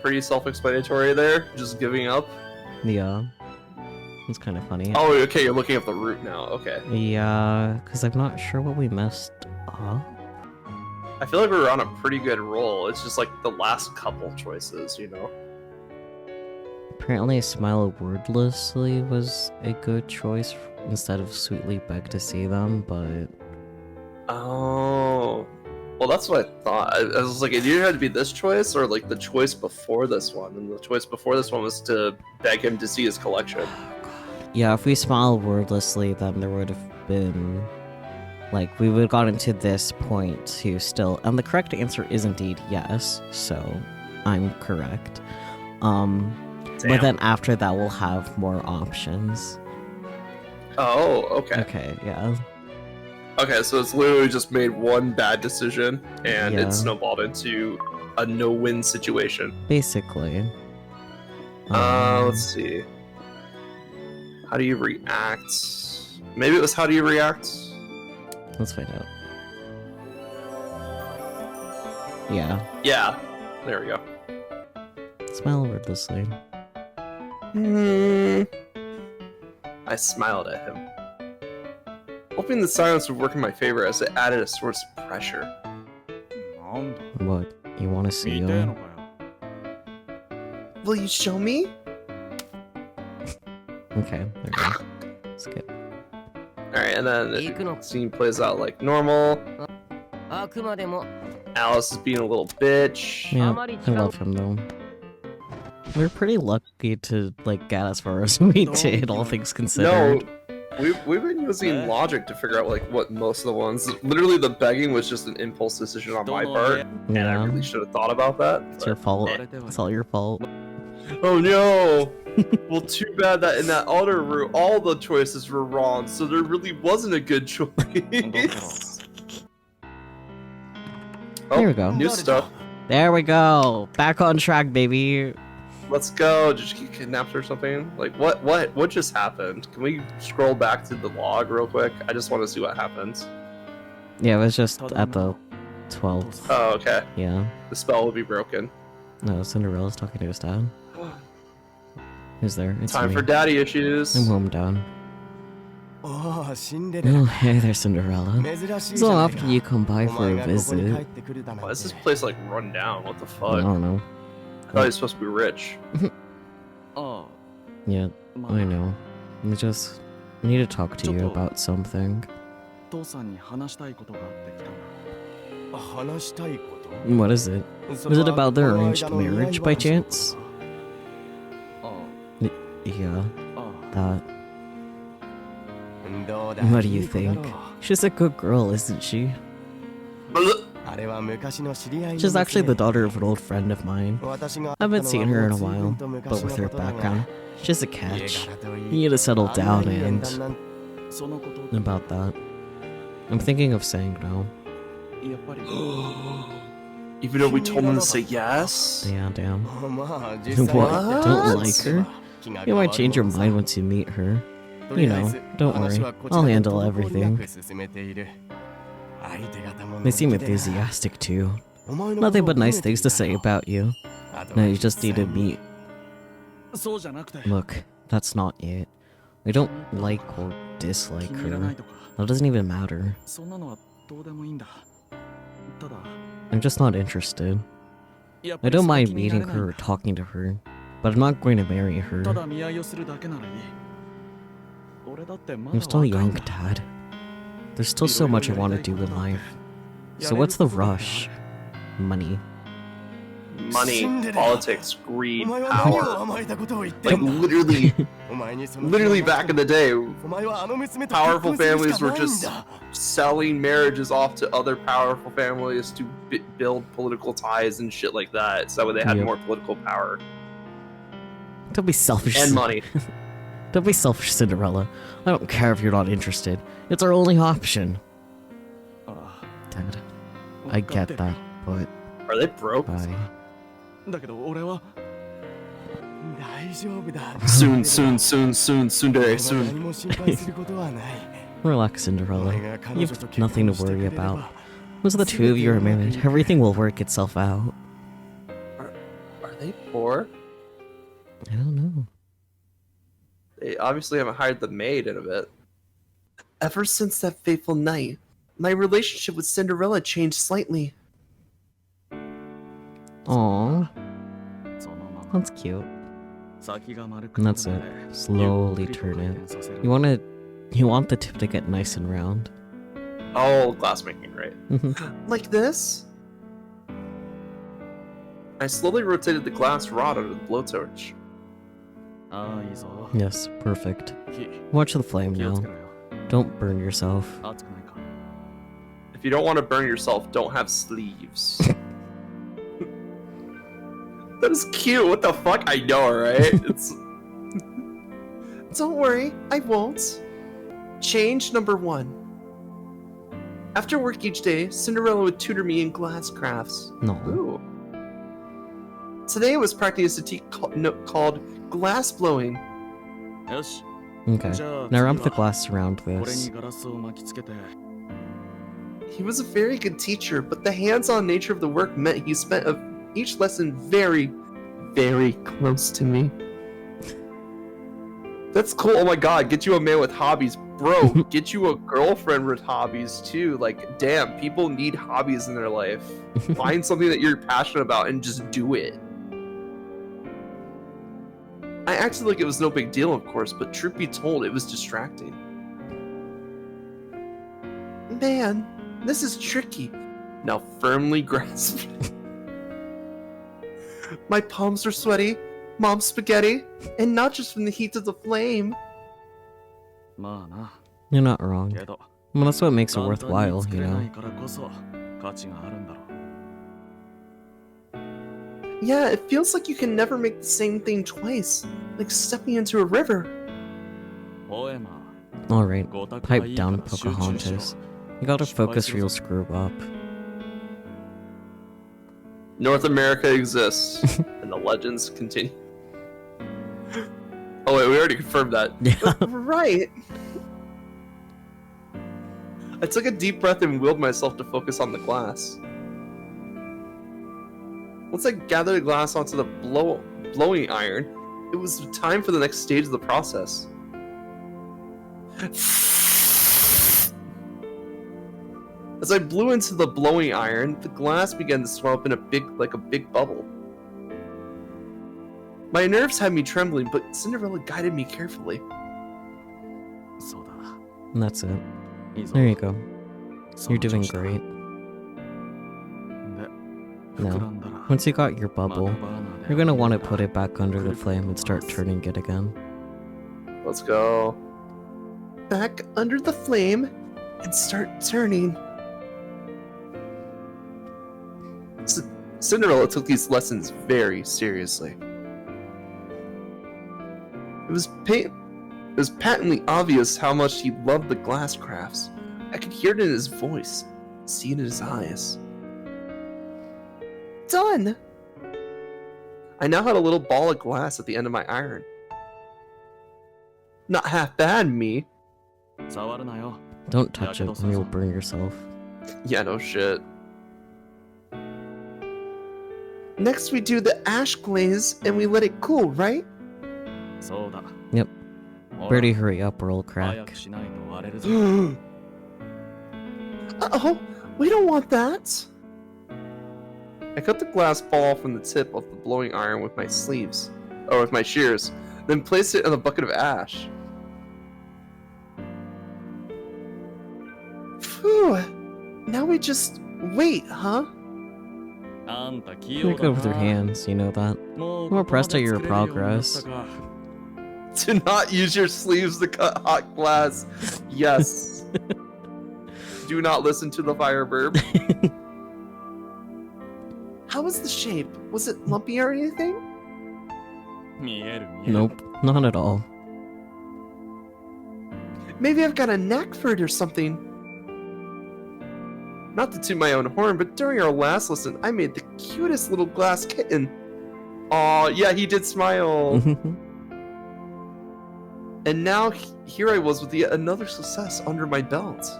A: pretty self-explanatory there. Just giving up.
B: Yeah. It's kind of funny.
A: Oh, okay, you're looking at the route now. Okay.
B: Yeah, because I'm not sure what we messed up.
A: I feel like we were on a pretty good roll. It's just like the last couple choices, you know?
B: Apparently, smile wordlessly was a good choice instead of sweetly beg to see them, but...
A: Oh. Well, that's what I thought. I was like, it either had to be this choice or like the choice before this one. And the choice before this one was to beg him to see his collection.
B: Yeah, if we smiled wordlessly, then there would have been... Like, we would have gotten to this point to still... And the correct answer is indeed yes, so I'm correct. But then after that, we'll have more options.
A: Oh, okay.
B: Okay, yeah.
A: Okay, so it's literally just made one bad decision, and
B: Yeah.
A: it snowballed into a no-win situation.
B: Basically.
A: Let's see. How do you react? Maybe it was how do you react?
B: Let's find out. Yeah.
A: Yeah. There we go.
B: Smile wordlessly.
A: I smiled at him. Hoping the silence would work in my favor as it added a source of pressure.
G: なんだ
B: What? You want to see
G: 見てえの
B: him?
G: かよ
A: Will you show me?
B: Okay, there we go. Skip.
A: Alright, and then
F: You can-
A: the scene plays out like normal.
F: あくまでも
A: Alice is being a little bitch.
B: Yeah, I love him though. We're pretty lucky to like get as far as we did, all things
A: No,
B: considered.
A: we've been using logic to figure out like what most of the ones. Literally, the begging was just an impulse decision on my part, and I
B: Yeah,
A: really should have thought about that.
B: it's your fault. It's all your fault.
A: Oh no! Well, too bad that in that other route, all the choices were wrong, so there really wasn't a good choice.
B: There we go.
A: New stuff.
B: There we go. Back on track, baby.
A: Let's go. Did you get kidnapped or something? Like what just happened? Can we scroll back to the log real quick? I just want to see what happens.
B: Yeah, it was just at the 12th.
A: Oh, okay.
B: Yeah.
A: The spell will be broken.
B: No, Cinderella's talking to his dad. Who's there? It's
A: Time
B: me.
A: for daddy issues.
B: I'm home, Dad.
C: おお、シンデレラ
B: Oh, hey there, Cinderella.
C: 珍しい
B: So
C: じゃないか
B: often you come by
C: お
B: for
C: 前
B: a
C: がここに帰
B: visit.
C: ってくるだなん
A: Why is this
C: て
A: place like run down? What the
B: I
A: fuck?
B: don't know.
A: I thought he was supposed to be rich.
G: あ
B: Yeah,
G: あま
B: I
G: あ
B: know. I just need to talk to you about something.
G: 父さんに話したいことがあってきたんだ
C: 話したいこと
B: What is it?
C: そ
B: Was
C: れ
B: it
C: は
B: about their
C: この
B: arranged
C: 間の
B: marriage
C: 祝
B: by
C: い話
B: chance?
G: あ
B: Yeah,
G: あ
B: that.
C: どうだ
B: What do you
C: いい子だ
B: think?
C: ろう
B: She's a good girl, isn't she?
C: あれは昔の知り合いの
B: She's actually the
C: 娘
B: daughter of an old friend of mine.
C: 私が
B: I haven't seen her in a
C: もう随
B: while,
C: 分と
B: but
C: 昔
B: with
C: の
B: her
C: ことだが
B: background, she's a
C: 家
B: catch.
C: 柄といい
B: You need to settle
C: あん
B: down
C: なに縁
B: and
C: 談なんて
G: そのこと
B: about that. I'm thinking of saying no.
G: やっぱり
A: Even though we told him to say yes.
B: Yeah, damn.
C: まあ実際
B: What?
C: は
B: Don't like her?
C: 気が
B: You
C: 変わ
B: might
C: る
B: change your
C: もんさ
B: mind once you meet her.
C: とり
B: You
C: あえ
B: know,
C: ず
B: don't
C: 話
B: worry.
C: はこちら
B: I'll
C: で
B: handle
C: 滞りな
B: everything.
C: く進めている相手方も
B: They seem
C: のんきで
B: enthusiastic too.
C: お前のこと
B: Nothing
C: を
B: but
C: 褒め
B: nice
C: てい
B: things
C: た
B: to say
C: よ
B: about you.
C: あと
B: No,
C: は
B: you just need to meet.
G: そうじゃなくて
B: Look, that's not it. We don't like or dislike
G: 気に入らない
B: her.
G: とか
B: That doesn't even matter.
G: そんなのはどうでもいいんだただ
B: I'm just not interested.
G: やっぱ
B: I
G: り
B: don't
G: その
B: mind
G: 気にな
B: meeting
G: れないん
B: her
G: だ
B: or talking to her, but I'm not going to marry
G: た
B: her.
G: だ見合いをするだけならいい俺だってま
B: I'm
G: だ
B: still
G: 若い
B: young,
G: んだ
B: Dad. There's still so much I want to do in life. So what's the rush? Money.
A: Money, politics,
C: お
A: greed,
C: 前は何を
A: power.
C: 甘えたことを言って
A: Like
C: んだ
A: literally,
C: お前にその
A: literally back in the day,
C: お前はあの娘と
A: powerful
C: 結婚する
A: families
C: しか
A: were
C: ないん
A: just
C: だ
A: selling marriages off to other powerful families to build political ties and shit like that. So that way they had
B: Yep.
A: more political power
B: Don't be selfish.
A: and money.
B: Don't be selfish, Cinderella. I don't care if you're not interested. It's our only option.
G: あ
B: Dad,
G: あ
B: I
G: 分かって
B: get
G: る
B: that, But
A: Are they broke?
B: bye.
G: だけど俺は大丈夫だ
A: Soon, Tsundere,
G: 何
A: soon.
G: も心配することはない
B: Relax, Cinderella.
G: 俺が彼
B: You
G: 女と
B: have
G: 結婚
B: nothing to
G: してくれ
B: worry
G: れば
B: about. Once the two of you are married, everything will work itself out.
A: Are they poor?
B: I don't know.
A: They obviously haven't hired the maid in a bit. Ever since that fateful night, my relationship with Cinderella changed slightly.
B: Aww,
G: そのまま
B: that's cute.
G: 先が丸く
B: And
G: な
B: that's
G: る
B: it.
G: まで
B: Slowly
G: ゆっくりと
B: turn
G: 回
B: it.
G: 転させる
B: You want the tip to get nice and round.
A: Oh, glass making, right?
B: Mhm.
A: Like this? I slowly rotated the glass rod under the blowtorch.
G: ああいいぞ
B: Yes, perfect.
G: 火
B: Watch the flame
G: 気を
B: now.
G: つけろよ
B: Don't burn yourself.
G: 熱くないか
A: If you don't want to burn yourself, don't have sleeves. That is cute. What the fuck? I know, right? It's. Don't worry, I won't. Change number 1. After work each day, Cinderella would tutor me in glass crafts.
B: No.
A: Ooh. Today was practicing a technique called glass blowing.
G: よし
B: Okay.
G: じゃあ
B: Now
G: 次
B: wrap the
G: は
B: glass around
G: これ
B: this.
G: にガラスを巻きつけて
A: He was a very good teacher, but the hands-on nature of the work meant he spent each lesson very, very close to me. That's cool. Oh my god, get you a man with hobbies. Bro, get you a girlfriend with hobbies too. Like, damn, people need hobbies in their life. Find something that you're passionate about and just do it. I acted like it was no big deal, of course, but truth be told, it was distracting. Man, this is tricky. Now firmly grasp. My palms are sweaty, mom's spaghetti, and not just from the heat of the flame.
G: まあな
B: You're not wrong.
G: けど
B: Well, that's what makes it
G: 簡単に
B: worthwhile,
G: 作
B: you
G: れな
B: know?
G: いからこそ価値があるんだろ
A: Yeah, it feels like you can never make the same thing twice, like stepping into a river.
G: ポエマ
B: Alright,
G: ごたくはい
B: pipe
G: いか
B: down,
G: ら集中しろ
B: Pocahontas. You gotta focus or you'll screw up.
A: North America exists, and the legends continue. Oh wait, we already confirmed that.
B: Yeah.
A: Right. I took a deep breath and willed myself to focus on the glass. Once I gathered the glass onto the blowing iron, it was time for the next stage of the process. As I blew into the blowing iron, the glass began to swell up in a big bubble. My nerves had me trembling, but Cinderella guided me carefully.
G: そうだ
B: And that's it.
G: いいぞ
B: There you go.
G: そ
B: You're
G: の調
B: doing
G: 子だ
B: great.
G: で
B: No.
G: 膨らんだら
B: Once you got your
G: また
B: bubble,
G: バーナーで
B: you're gonna want to
G: 炙
B: put
G: る
B: it back under the flame and start turning it again.
A: Let's go. Back under the flame and start turning. Cinderella took these lessons very seriously. It was patently obvious how much he loved the glass crafts. I could hear it in his voice, see it in his eyes. Done! I now had a little ball of glass at the end of my iron. Not half bad, me.
G: 触るなよ
B: Don't touch it or you'll burn yourself.
A: Yeah, no shit. Next, we do the ash glaze and we let it cool, right?
G: そうだ
B: Yep.
G: ほら
B: Birdie, hurry up or it'll
G: 早
B: crack.
G: くしないと割れるぞ
A: Uh-oh, we don't want that. I cut the glass ball from the tip of the blowing iron with my sleeves, or with my shears, then placed it in a bucket of ash. Phew. Now we just wait, huh?
G: あんた器
B: You're
G: 用
B: good
G: だ
B: with your
G: な
B: hands, you know that.
G: もう
B: I'm impressed at your
G: ここまで作れるようになった
B: progress.
G: か
A: Do not use your sleeves to cut hot glass. Yes. Do not listen to the firebird. How was the shape? Was it lumpy or anything?
G: 見える見える
B: Nope, not at all.
A: Maybe I've got a knack for it or something. Not to toot my own horn, but during our last lesson, I made the cutest little glass kitten. Aw, yeah, he did smile. And now, here I was with yet another success under my belt.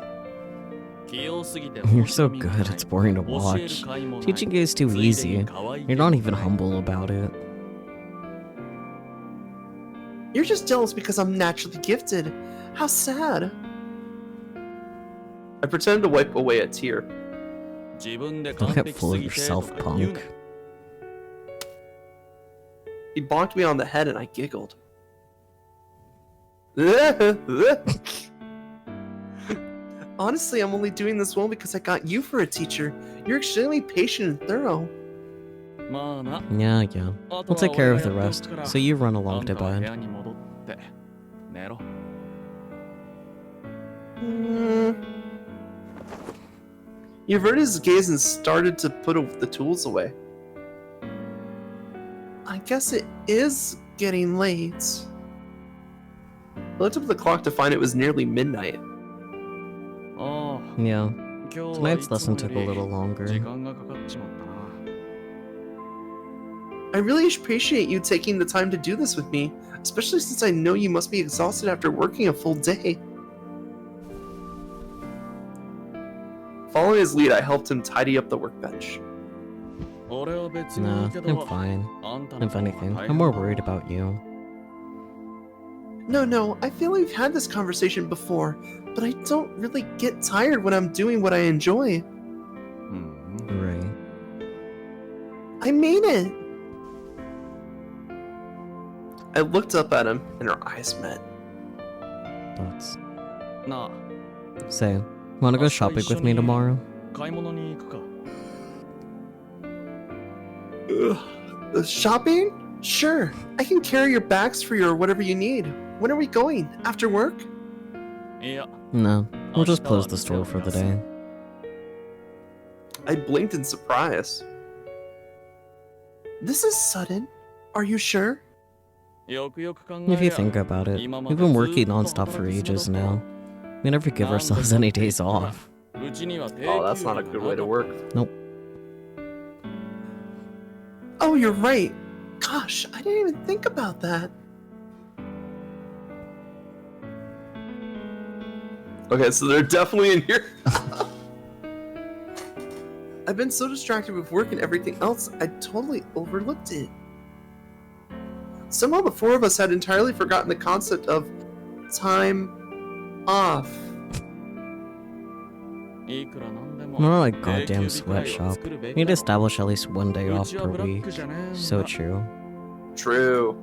B: You're so good, it's boring to watch. Teaching is too easy. You're not even humble about it.
A: You're just jealous because I'm naturally gifted. How sad. I pretended to wipe away a tear.
B: Don't get full of yourself, punk.
A: He bonked me on the head and I giggled. Honestly, I'm only doing this well because I got you for a teacher. You're extremely patient and thorough.
B: Yeah. We'll take care of the rest, so you run along to bed.
A: He averted his gaze and started to put the tools away. I guess it is getting late. I looked up at the clock to find it was nearly midnight.
B: Yeah. Tonight's lesson took a little longer.
A: I really appreciate you taking the time to do this with me, especially since I know you must be exhausted after working a full day. Following his lead, I helped him tidy up the workbench.
B: Nah, I'm fine. If anything, I'm more worried about you.
A: No, I feel like we've had this conversation before, but I don't really get tired when I'm doing what I enjoy.
B: Right.
A: I mean it! I looked up at him, and our eyes met.
B: Thoughts. Say, wanna go shopping with me tomorrow?
A: Shopping? Sure. I can carry your bags for you or whatever you need. When are we going? After work?
B: No, we'll just close the store for the day.
A: I blinked in surprise. This is sudden. Are you sure?
B: If you think about it, we've been working non-stop for ages now. We never give ourselves any days off.
A: Oh, that's not a good way to work.
B: Nope.
A: Oh, you're right. Gosh, I didn't even think about that. Okay, so they're definitely in here. I've been so distracted with work and everything else, I totally overlooked it. Somehow the four of us had entirely forgotten the concept of time off.
B: We're not a goddamn sweatshop. We need to establish at least one day off per week. So true.
A: True.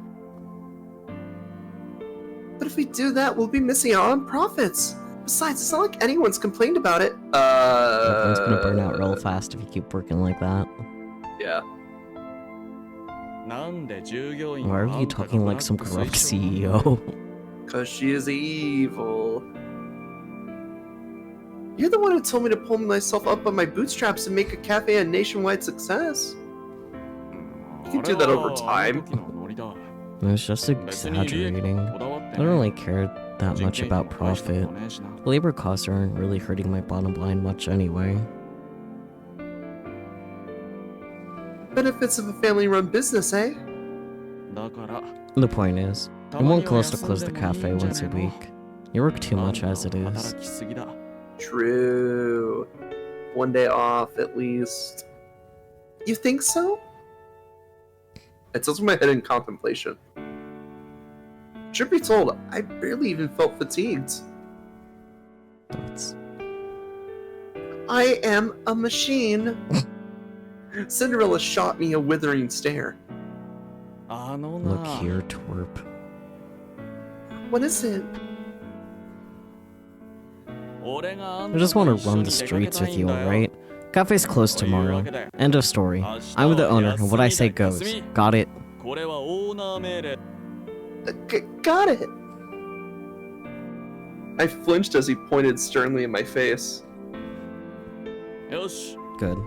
A: But if we do that, we'll be missing out on profits. Besides, it's not like anyone's complained about it.
B: Everyone's gonna burn out real fast if you keep working like that.
A: Yeah.
B: Why are you talking like some corrupt CEO?
A: Cause she is evil. You're the one who told me to pull myself up by my bootstraps and make a cafe a nationwide success. You can do that over time.
B: I was just exaggerating. I don't really care that much about profit. Labor costs aren't really hurting my bottom line much anyway.
A: Benefits of a family-run business, eh?
B: The point is, it won't close to close the cafe once a week. You work too much as it is.
A: True. One day off, at least. You think so? I tilted my head in contemplation. Should be told, I barely even felt fatigued.
B: Thoughts.
A: I am a machine. Cinderella shot me a withering stare.
B: Look here, twerp.
A: What is it?
B: I just want to run the streets with you, alright? Cafe's closed tomorrow. End of story. I'm the owner, and what I say goes. Got it?
A: Got it. I flinched as he pointed sternly in my face.
B: Good.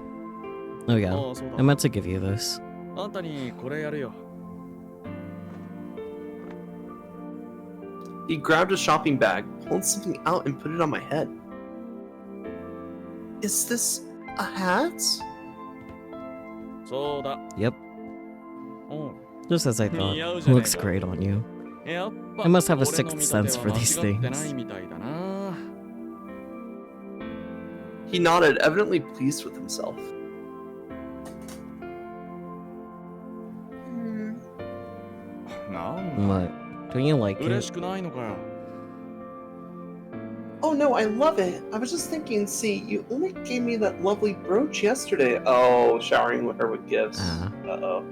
B: Oh yeah, I meant to give you this.
A: He grabbed a shopping bag, pulled something out, and put it on my head. Is this a hat?
C: そうだ。
B: Yep,
C: うん。
B: just as I thought.
C: 似合うじゃねえ
B: Looks
C: か。
B: great on you.
C: やっぱ
B: I must have a
C: 俺の
B: sixth
C: 見立て
B: sense
C: は
B: for these
C: 間違ってない
B: things.
C: みたいだな。
A: He nodded, evidently pleased with himself. Hmm.
C: なんだ。
B: What? Don't you like
C: 嬉
B: it?
C: しくないのかよ。
A: Oh no, I love it. I was just thinking, see, you only gave me that lovely brooch yesterday. Oh, showering with her with gifts.
B: Ah.
A: Uh-oh.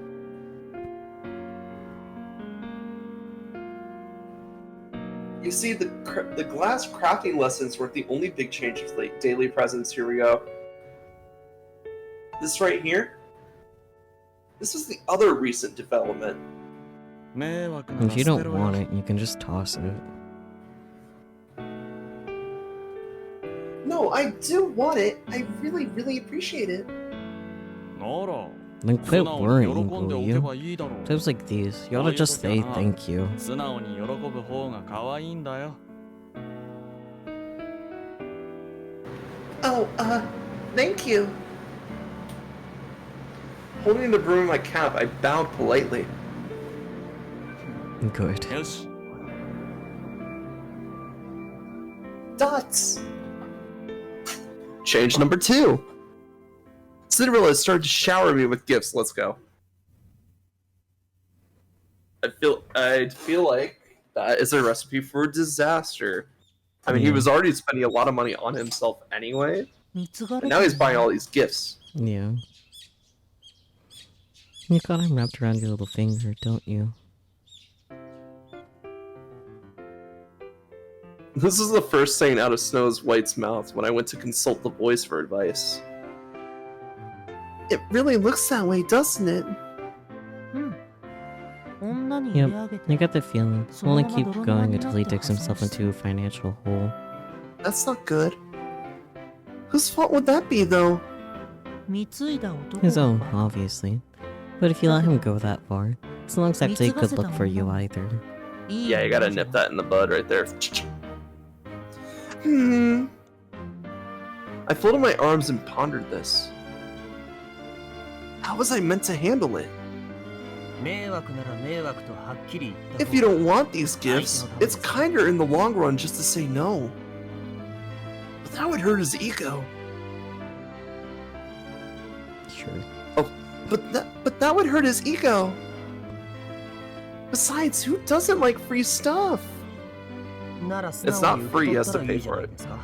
A: You see, the glass crafting lessons weren't the only big change of like daily presents. Here we go. This right here? This is the other recent development.
C: 迷惑なら
B: If you
C: 捨て
B: don't
C: ろ
B: want
C: よ。
B: it, you can just toss it.
A: No, I do want it. I really, really appreciate it.
C: なら、
B: Then
C: 素
B: quit
C: 直に
B: worrying,
C: 喜んで
B: will
C: おけ
B: you?
C: ばいいだろう。
B: Times like these, you ought to just say thank you.
C: 素直に喜ぶ方が可愛いんだよ。
A: Oh, thank you. Holding the broom in my cap, I bowed politely.
B: Good.
C: よし。
A: Dots! Change number 2. Cinderella has started to shower me with gifts. Let's go. I feel like that is a recipe for disaster. I mean, he was already spending a lot of money on himself anyway,
E: 貢が
A: but
E: れ
A: now
E: て
A: he's
E: る
A: buying all these gifts.
B: Yeah. You got him wrapped around your little finger, don't you?
A: This is the first saying out of Snow White's mouth when I went to consult the boys for advice. It really looks that way, doesn't it?
E: 女に入れ上げ
B: I
E: て
B: got the feeling. He'll only keep going until he digs himself into a financial hole.
A: That's not good. Whose fault would that be, though?
E: 貢いだ男
B: His
E: が
B: own, obviously. But if you let him go that far, it's not exactly a good look for you either.
E: いい
A: Yeah, you gotta nip that in the bud right there. I folded my arms and pondered this. How was I meant to handle it?
F: 迷惑なら迷惑とはっきり言った
A: If you don't want these gifts, it's kinder in the long run just to say no. But that would hurt his ego.
B: Sure.
A: But that would hurt his ego. Besides, who doesn't like free stuff?
F: なら素
A: It's
F: 直
A: not
F: に
A: free, he
F: 受け
A: has
F: 取
A: to
F: ったらい
A: pay
F: いじゃ
A: for
F: ない
A: it.
F: ですか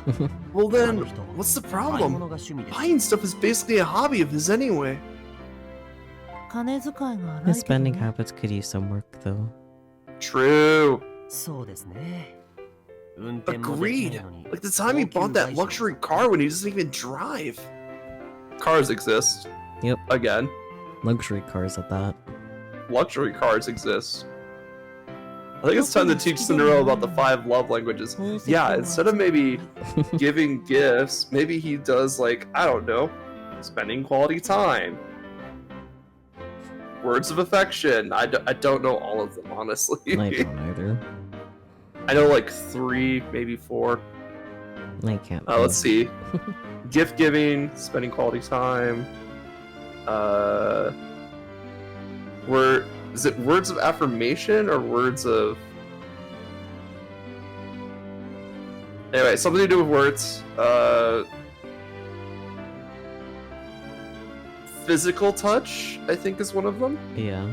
A: Well
F: あ
A: then,
F: の人
A: what's the
F: 買い
A: problem?
F: 物が趣味です
A: Buying stuff is basically a hobby of his anyway.
E: 金遣いが荒い
B: His
E: けど
B: spending
E: ね
B: habits could use some work, though.
A: True.
F: そうですね運転もできな
A: Agreed.
F: いのに
A: Like the time he bought that luxury car when he doesn't even drive. Cars exist.
B: Yep.
A: Again,
B: Luxury cars at that.
A: luxury cars exist. I think it's time to teach Cinderella about the 5 love languages. Yeah, instead of maybe giving gifts, maybe he does like, I don't know, spending quality time. Words of affection. I don't know all of them, honestly.
B: I don't either.
A: I know like 3, maybe 4.
B: I can't.
A: Let's see. Gift giving, spending quality time. Is it words of affirmation or words of? Anyway, something to do with words. Physical touch, I think, is one of them.
B: Yeah.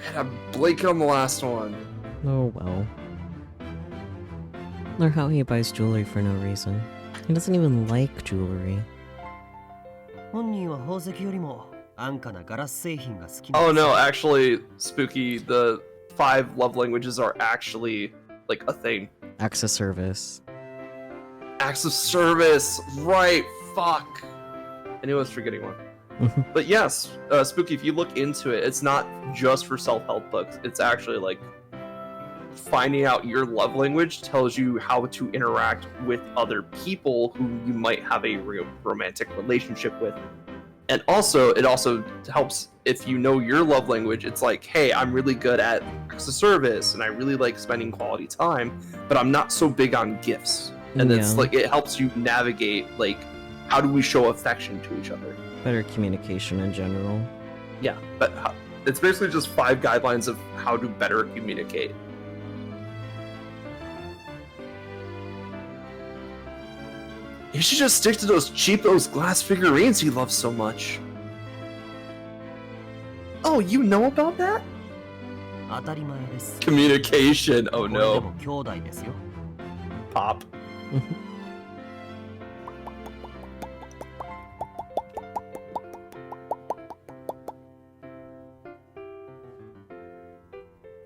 A: And I'm blanking on the last one.
B: Oh well. Or how he buys jewelry for no reason. He doesn't even like jewelry.
F: 本人は宝石よりも安価なガラス製品が好きな
A: Oh
F: んです
A: no, actually, Spooky, the 5 love languages are actually like a thing.
B: Acts of service.
A: Acts of service, right? Fuck. I knew I was forgetting one. But yes, Spooky, if you look into it, it's not just for self-help books. It's actually like finding out your love language tells you how to interact with other people who you might have a romantic relationship with. And also, it also helps if you know your love language. It's like, hey, I'm really good at acts of service, and I really like spending quality time, but I'm not so big on gifts. And it's
B: Yeah.
A: like it helps you navigate like how do we show affection to each other.
B: Better communication in general.
A: Yeah, but it's basically just 5 guidelines of how to better communicate. You should just stick to those cheapos glass figurines he loves so much. Oh, you know about that?
F: 当たり前です。
A: Communication. Oh
F: これでも
A: no.
F: 兄弟ですよ。
A: Pop.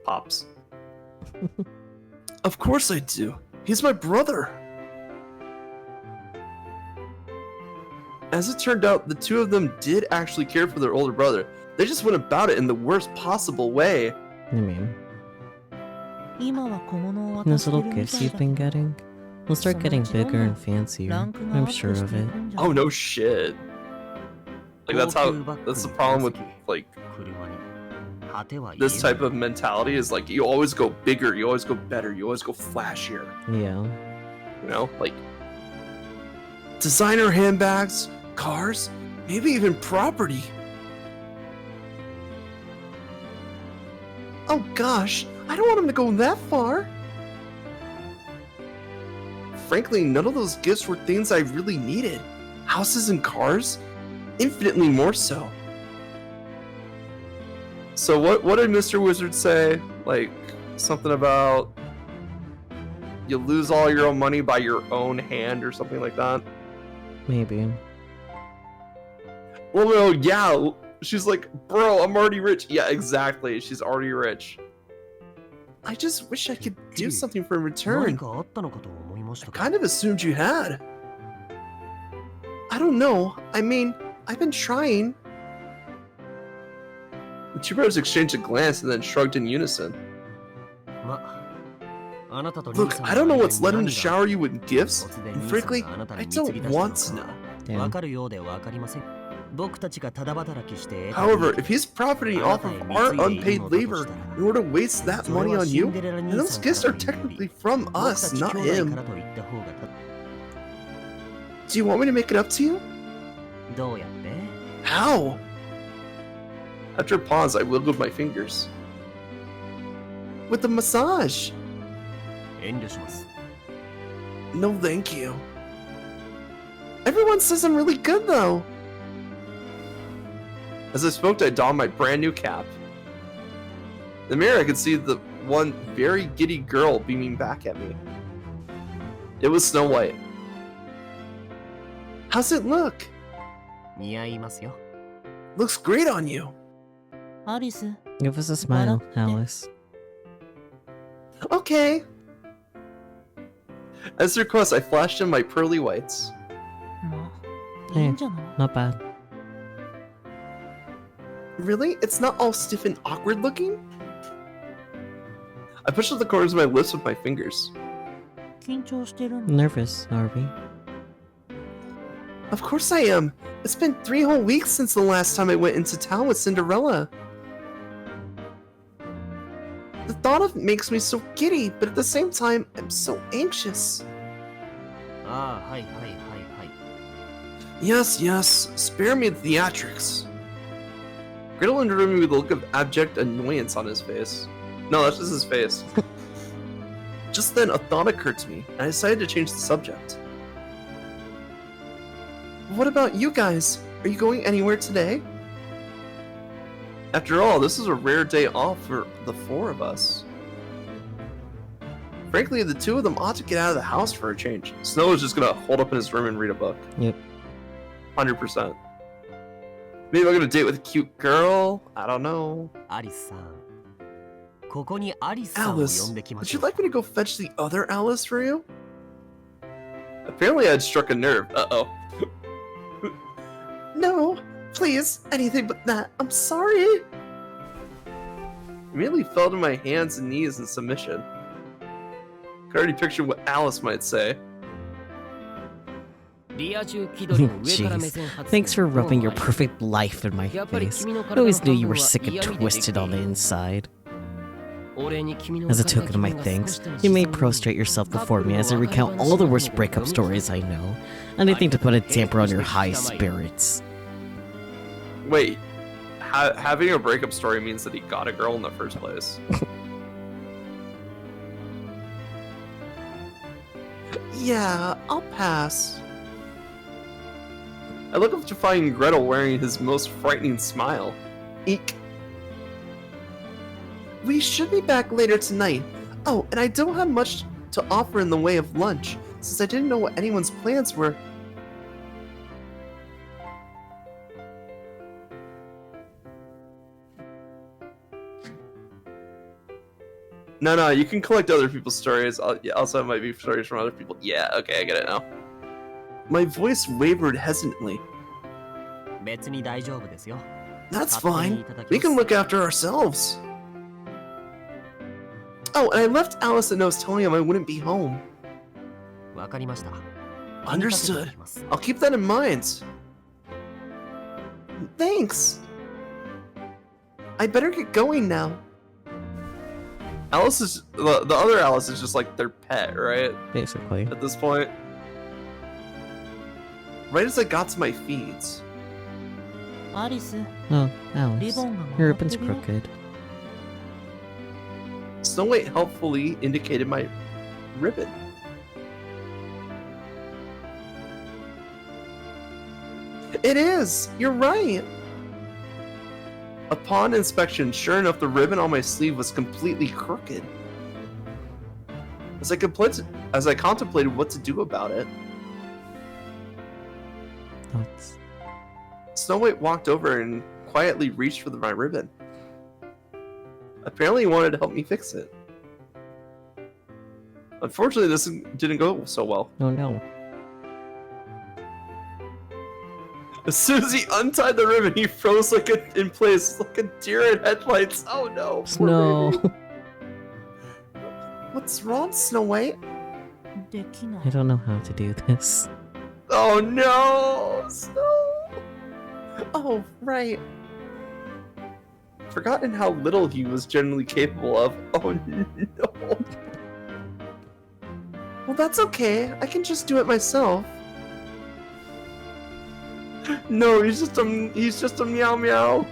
A: Pops. Of course I do. He's my brother. As it turned out, the two of them did actually care for their older brother. They just went about it in the worst possible way.
B: I mean,
E: 今は小物を渡
B: those
E: して
B: little
E: るみ
B: gifts
E: たい
B: you've
E: だ
B: been
E: けど
B: getting, they'll start getting bigger and fancier.
E: ランクがア
B: I'm
E: ッ
B: sure
E: プし
B: of
E: てい
B: it.
E: くんじゃ
A: Oh no shit. Like that's the problem with like
F: 車に果ては
A: this
F: 家
A: type of mentality is like you always go bigger, you always go better, you always go flashier.
B: Yeah.
A: You know, like designer handbags, cars, maybe even property. Oh gosh, I don't want him to go that far. Frankly, none of those gifts were things I really needed. Houses and cars? Infinitely more so. So what did Mr. Wizard say? Like something about you lose all your own money by your own hand or something like that?
B: Maybe.
A: Well, no, yeah. She's like, bro, I'm already rich. Yeah, exactly. She's already rich. I just wish I could do something for in
F: 何
A: return.
F: かあったのかと思いまし
A: I
F: たけ
A: kind of assumed you had. I don't know. I mean, I've been trying. The two brothers exchanged a glance and then shrugged in unison.
F: ど。ま、あなたと兄
A: Look,
F: さんの
A: I don't know
F: 間
A: what's
F: に
A: led him
F: 何
A: to
F: が
A: shower you with gifts,
F: 突然
A: and
F: 兄さん
A: frankly,
F: があなた
A: I
F: に導き
A: don't
F: 出した
A: want
F: の
A: to know.
F: か
B: Damn.
F: わかるようでわかりません。僕たちがただ働きして得た
A: However,
F: 利益
A: if he's profiting off of our unpaid labor in order to waste that
F: それ
A: money
F: は
A: on
F: シ
A: you,
F: ンデレラ
A: then
F: 兄
A: those
F: さん
A: gifts
F: か
A: are
F: らというよ
A: technically
F: り
A: from
F: 僕た
A: us,
F: ち
A: not
F: 兄弟
A: him.
F: からと言った方が
A: Do you want me to make it up to you?
F: どうやって
A: How? After a pause, I wiggled my fingers. With the massage.
F: 遠慮します。
A: No, thank you. Everyone says I'm really good, though. As I spoke, I donned my brand new cap. In the mirror, I could see the one very giddy girl beaming back at me. It was Snow White. How's it look?
F: 似合いますよ。
A: Looks great on you.
E: アリス
B: Give us a smile,
E: Well,
B: Alice.
A: Okay. As request, I flashed in my pearly whites.
E: まあいいんじゃない
B: Not bad.
A: Really? It's not all stiff and awkward looking? I pushed out the corners of my lips with my fingers.
E: 緊張してるの
B: Nervous, are we?
A: Of course I am. It's been 3 whole weeks since the last time I went into town with Cinderella. The thought of it makes me so giddy, but at the same time, I'm so anxious.
F: ああ、はいはいはいはい。
A: Yes, yes, spare me the theatrics. Griddle interrupted me with a look of abject annoyance on his face. No, that's just his face. Just then, a thought occurred to me, and I decided to change the subject. What about you guys? Are you going anywhere today? After all, this is a rare day off for the 4 of us. Frankly, the 2 of them ought to get out of the house for a change. Snow is just gonna hold up in his room and read a book.
B: Yep.
A: 100%. Maybe I'm gonna date with a cute girl? I don't know.
F: アリスさん。ここにアリスさんを
A: Alice,
F: 呼んできま
A: would
F: し
A: you
F: ょう。
A: like me to go fetch the other Alice for you? Apparently I had struck a nerve. Uh-oh. No, please, anything but that. I'm sorry. I immediately fell to my hands and knees in submission. I could already picture what Alice might say.
B: Jeez. Thanks for rubbing your perfect life in my face. I always knew you were sick and twisted on the inside. As a token of my thanks, you may prostrate yourself before me as I recount all the worst breakup stories I know. Anything to put a damper on your high spirits.
A: Wait, having a breakup story means that he got a girl in the first place. Yeah, I'll pass. I look up to find Gretel wearing his most frightening smile. Eek. We should be back later tonight. Oh, and I don't have much to offer in the way of lunch, since I didn't know what anyone's plans were. No, you can collect other people's stories. Also, it might be stories from other people. Yeah, okay, I get it now. My voice wavered hesitantly. That's fine. We can look after ourselves. Oh, and I left Alice a note telling him I wouldn't be home. Understood. I'll keep that in mind. Thanks. I better get going now. Alice is the other Alice is just like their pet, right?
B: Basically.
A: At this point. Right as I got to my feeds.
E: アリス、
B: Oh, Alice.
E: リボンが
B: Your
E: 曲がって
B: ribbon's
E: るよ。
B: crooked.
A: Snow White helpfully indicated my ribbon. It is! You're right! Upon inspection, sure enough, the ribbon on my sleeve was completely crooked. As I contemplated what to do about it,
B: Thoughts?
A: Snow White walked over and quietly reached for my ribbon. Apparently he wanted to help me fix it. Unfortunately, this didn't go so well.
B: Oh no.
A: As soon as he untied the ribbon, he froze in place like a deer in headlights. Oh no! Poor
B: Snow.
A: baby. What's wrong, Snow White?
E: できな
B: I
E: い。
B: don't know how to do this.
A: Oh no! Snow! Oh, right. Forgotten how little he was generally capable of. Oh no. Well, that's okay. I can just do it myself. No, he's just a meow meow.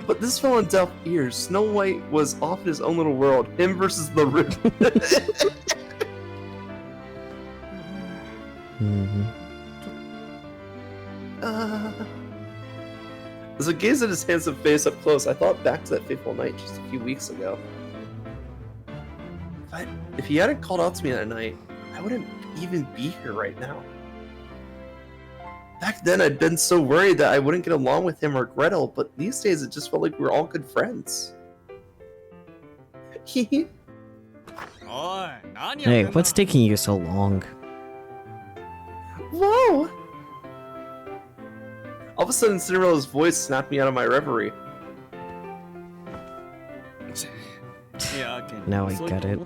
A: But this fell on deaf ears. Snow White was off in his own little world. Him versus the ribbon. As I gazed at his handsome face up close, I thought back to that fateful night just a few weeks ago. But if he hadn't called out to me that night, I wouldn't even be here right now. Back then, I'd been so worried that I wouldn't get along with him or Gretel, but these days it just felt like we were all good friends.
B: Hey, what's taking you so long?
A: Whoa! All of a sudden, Cinderella's voice snapped me out of my reverie.
B: Now I get it.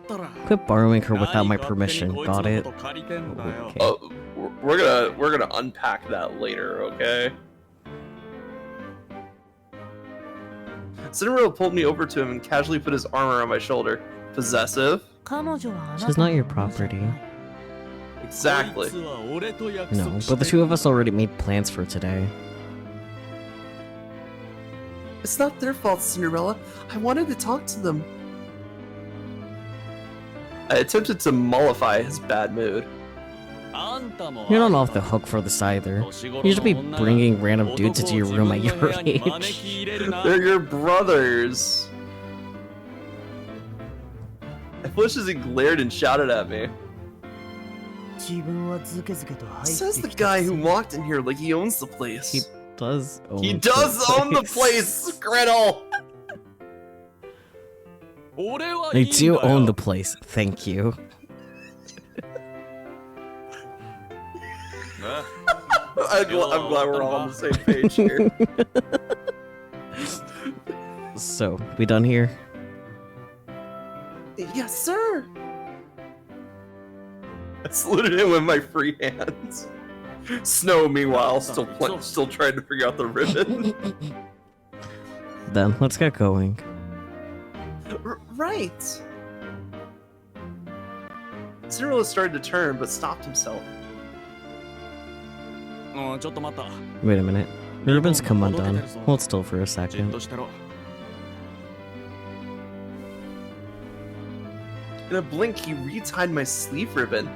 B: Quit borrowing her without my permission, got it? Okay.
A: We're gonna unpack that later, okay? Cinderella pulled me over to him and casually put his arm around my shoulder. Possessive?
E: 彼女はあな
B: She's
E: た
B: not
E: の
B: your
E: ものじゃ
B: property.
E: ない
A: Exactly.
B: No, but the two of us already made plans for today.
A: It's not their fault, Cinderella. I wanted to talk to them. I attempted to mollify his bad mood.
B: You're not off the hook for this either. You should be bringing random dudes into your room at your age.
A: They're your brothers. I flushed as he glared and shouted at me.
E: 自分はズケズケと入って
A: Says the
E: きた
A: guy
E: く
A: who
E: せに
A: walked in here like he owns the place.
B: He does own
A: He
B: the
A: does own the place, Gretel!
B: I do own the place, thank you.
A: I'm glad we're all on the same page here.
B: So, we done here?
A: Yes, sir! saluted him with my free hands. Snow, meanwhile, still trying to figure out the ribbon.
B: Then let's get going.
A: Right. Cinderella started to turn, but stopped himself.
G: ちょっと待った。
B: Wait a minute. The ribbon's come undone. Hold still for a
G: じっ
B: second.
G: としてろ。
A: In a blink, he retied my sleeve ribbon.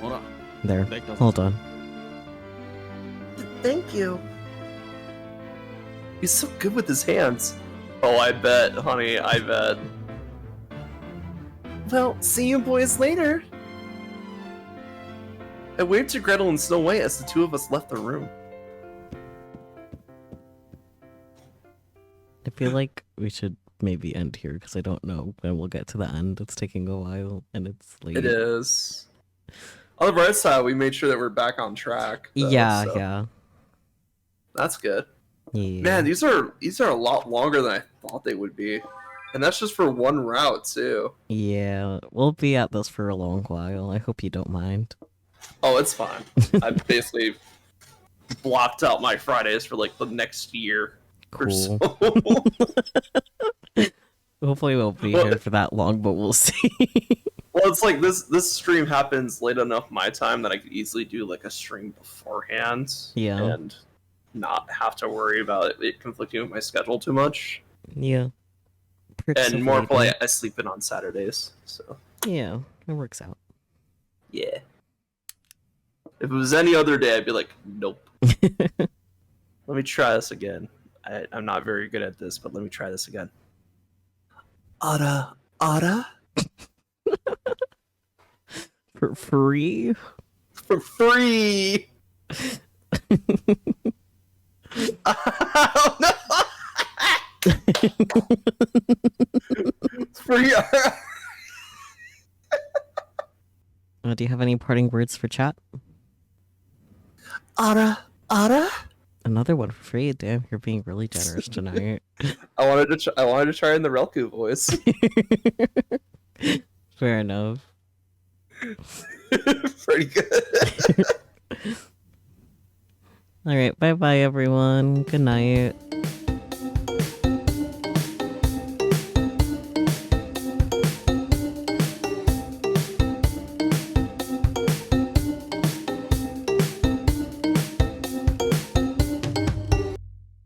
G: ほら、
B: There.
G: できたぞ。
B: Hold on.
A: Thank you. He's so good with his hands. Oh, I bet, honey, I bet. Well, see you boys later. I waved to Gretel and Snow White as the two of us left the room.
B: I feel like we should maybe end here because I don't know when we'll get to the end. It's taking a while and it's late.
A: It is. On the bright side, we made sure that we're back on track. Though,
B: Yeah,
A: so
B: yeah.
A: That's good.
B: Yeah.
A: Man, these are a lot longer than I thought they would be. And that's just for one route, too.
B: Yeah, we'll be at this for a long while. I hope you don't mind.
A: Oh, it's fine. I basically blocked out my Fridays for like the next year or so.
B: Hopefully we'll be
A: Well,
B: here for that long, but we'll see.
A: Well, it's like this stream happens late enough my time that I could easily do like a stream beforehand.
B: Yeah.
A: And not have to worry about it conflicting with my schedule too much.
B: Yeah. Perks
A: And
B: of
A: more
B: living.
A: importantly, I sleep in on Saturdays. So
B: Yeah, it works out.
A: yeah. If it was any other day, I'd be like, nope. Let me try this again. I'm not very good at this, but let me try this again. Ara?
B: For free?
A: For free! Oh, no! Free Ara!
B: Do you have any parting words for chat?
A: Ara?
B: Another one for free. Damn, you're being really generous tonight.
A: I wanted to try in the Relku voice.
B: Fair enough.
A: Pretty good.
B: Alright, bye bye everyone. Good night.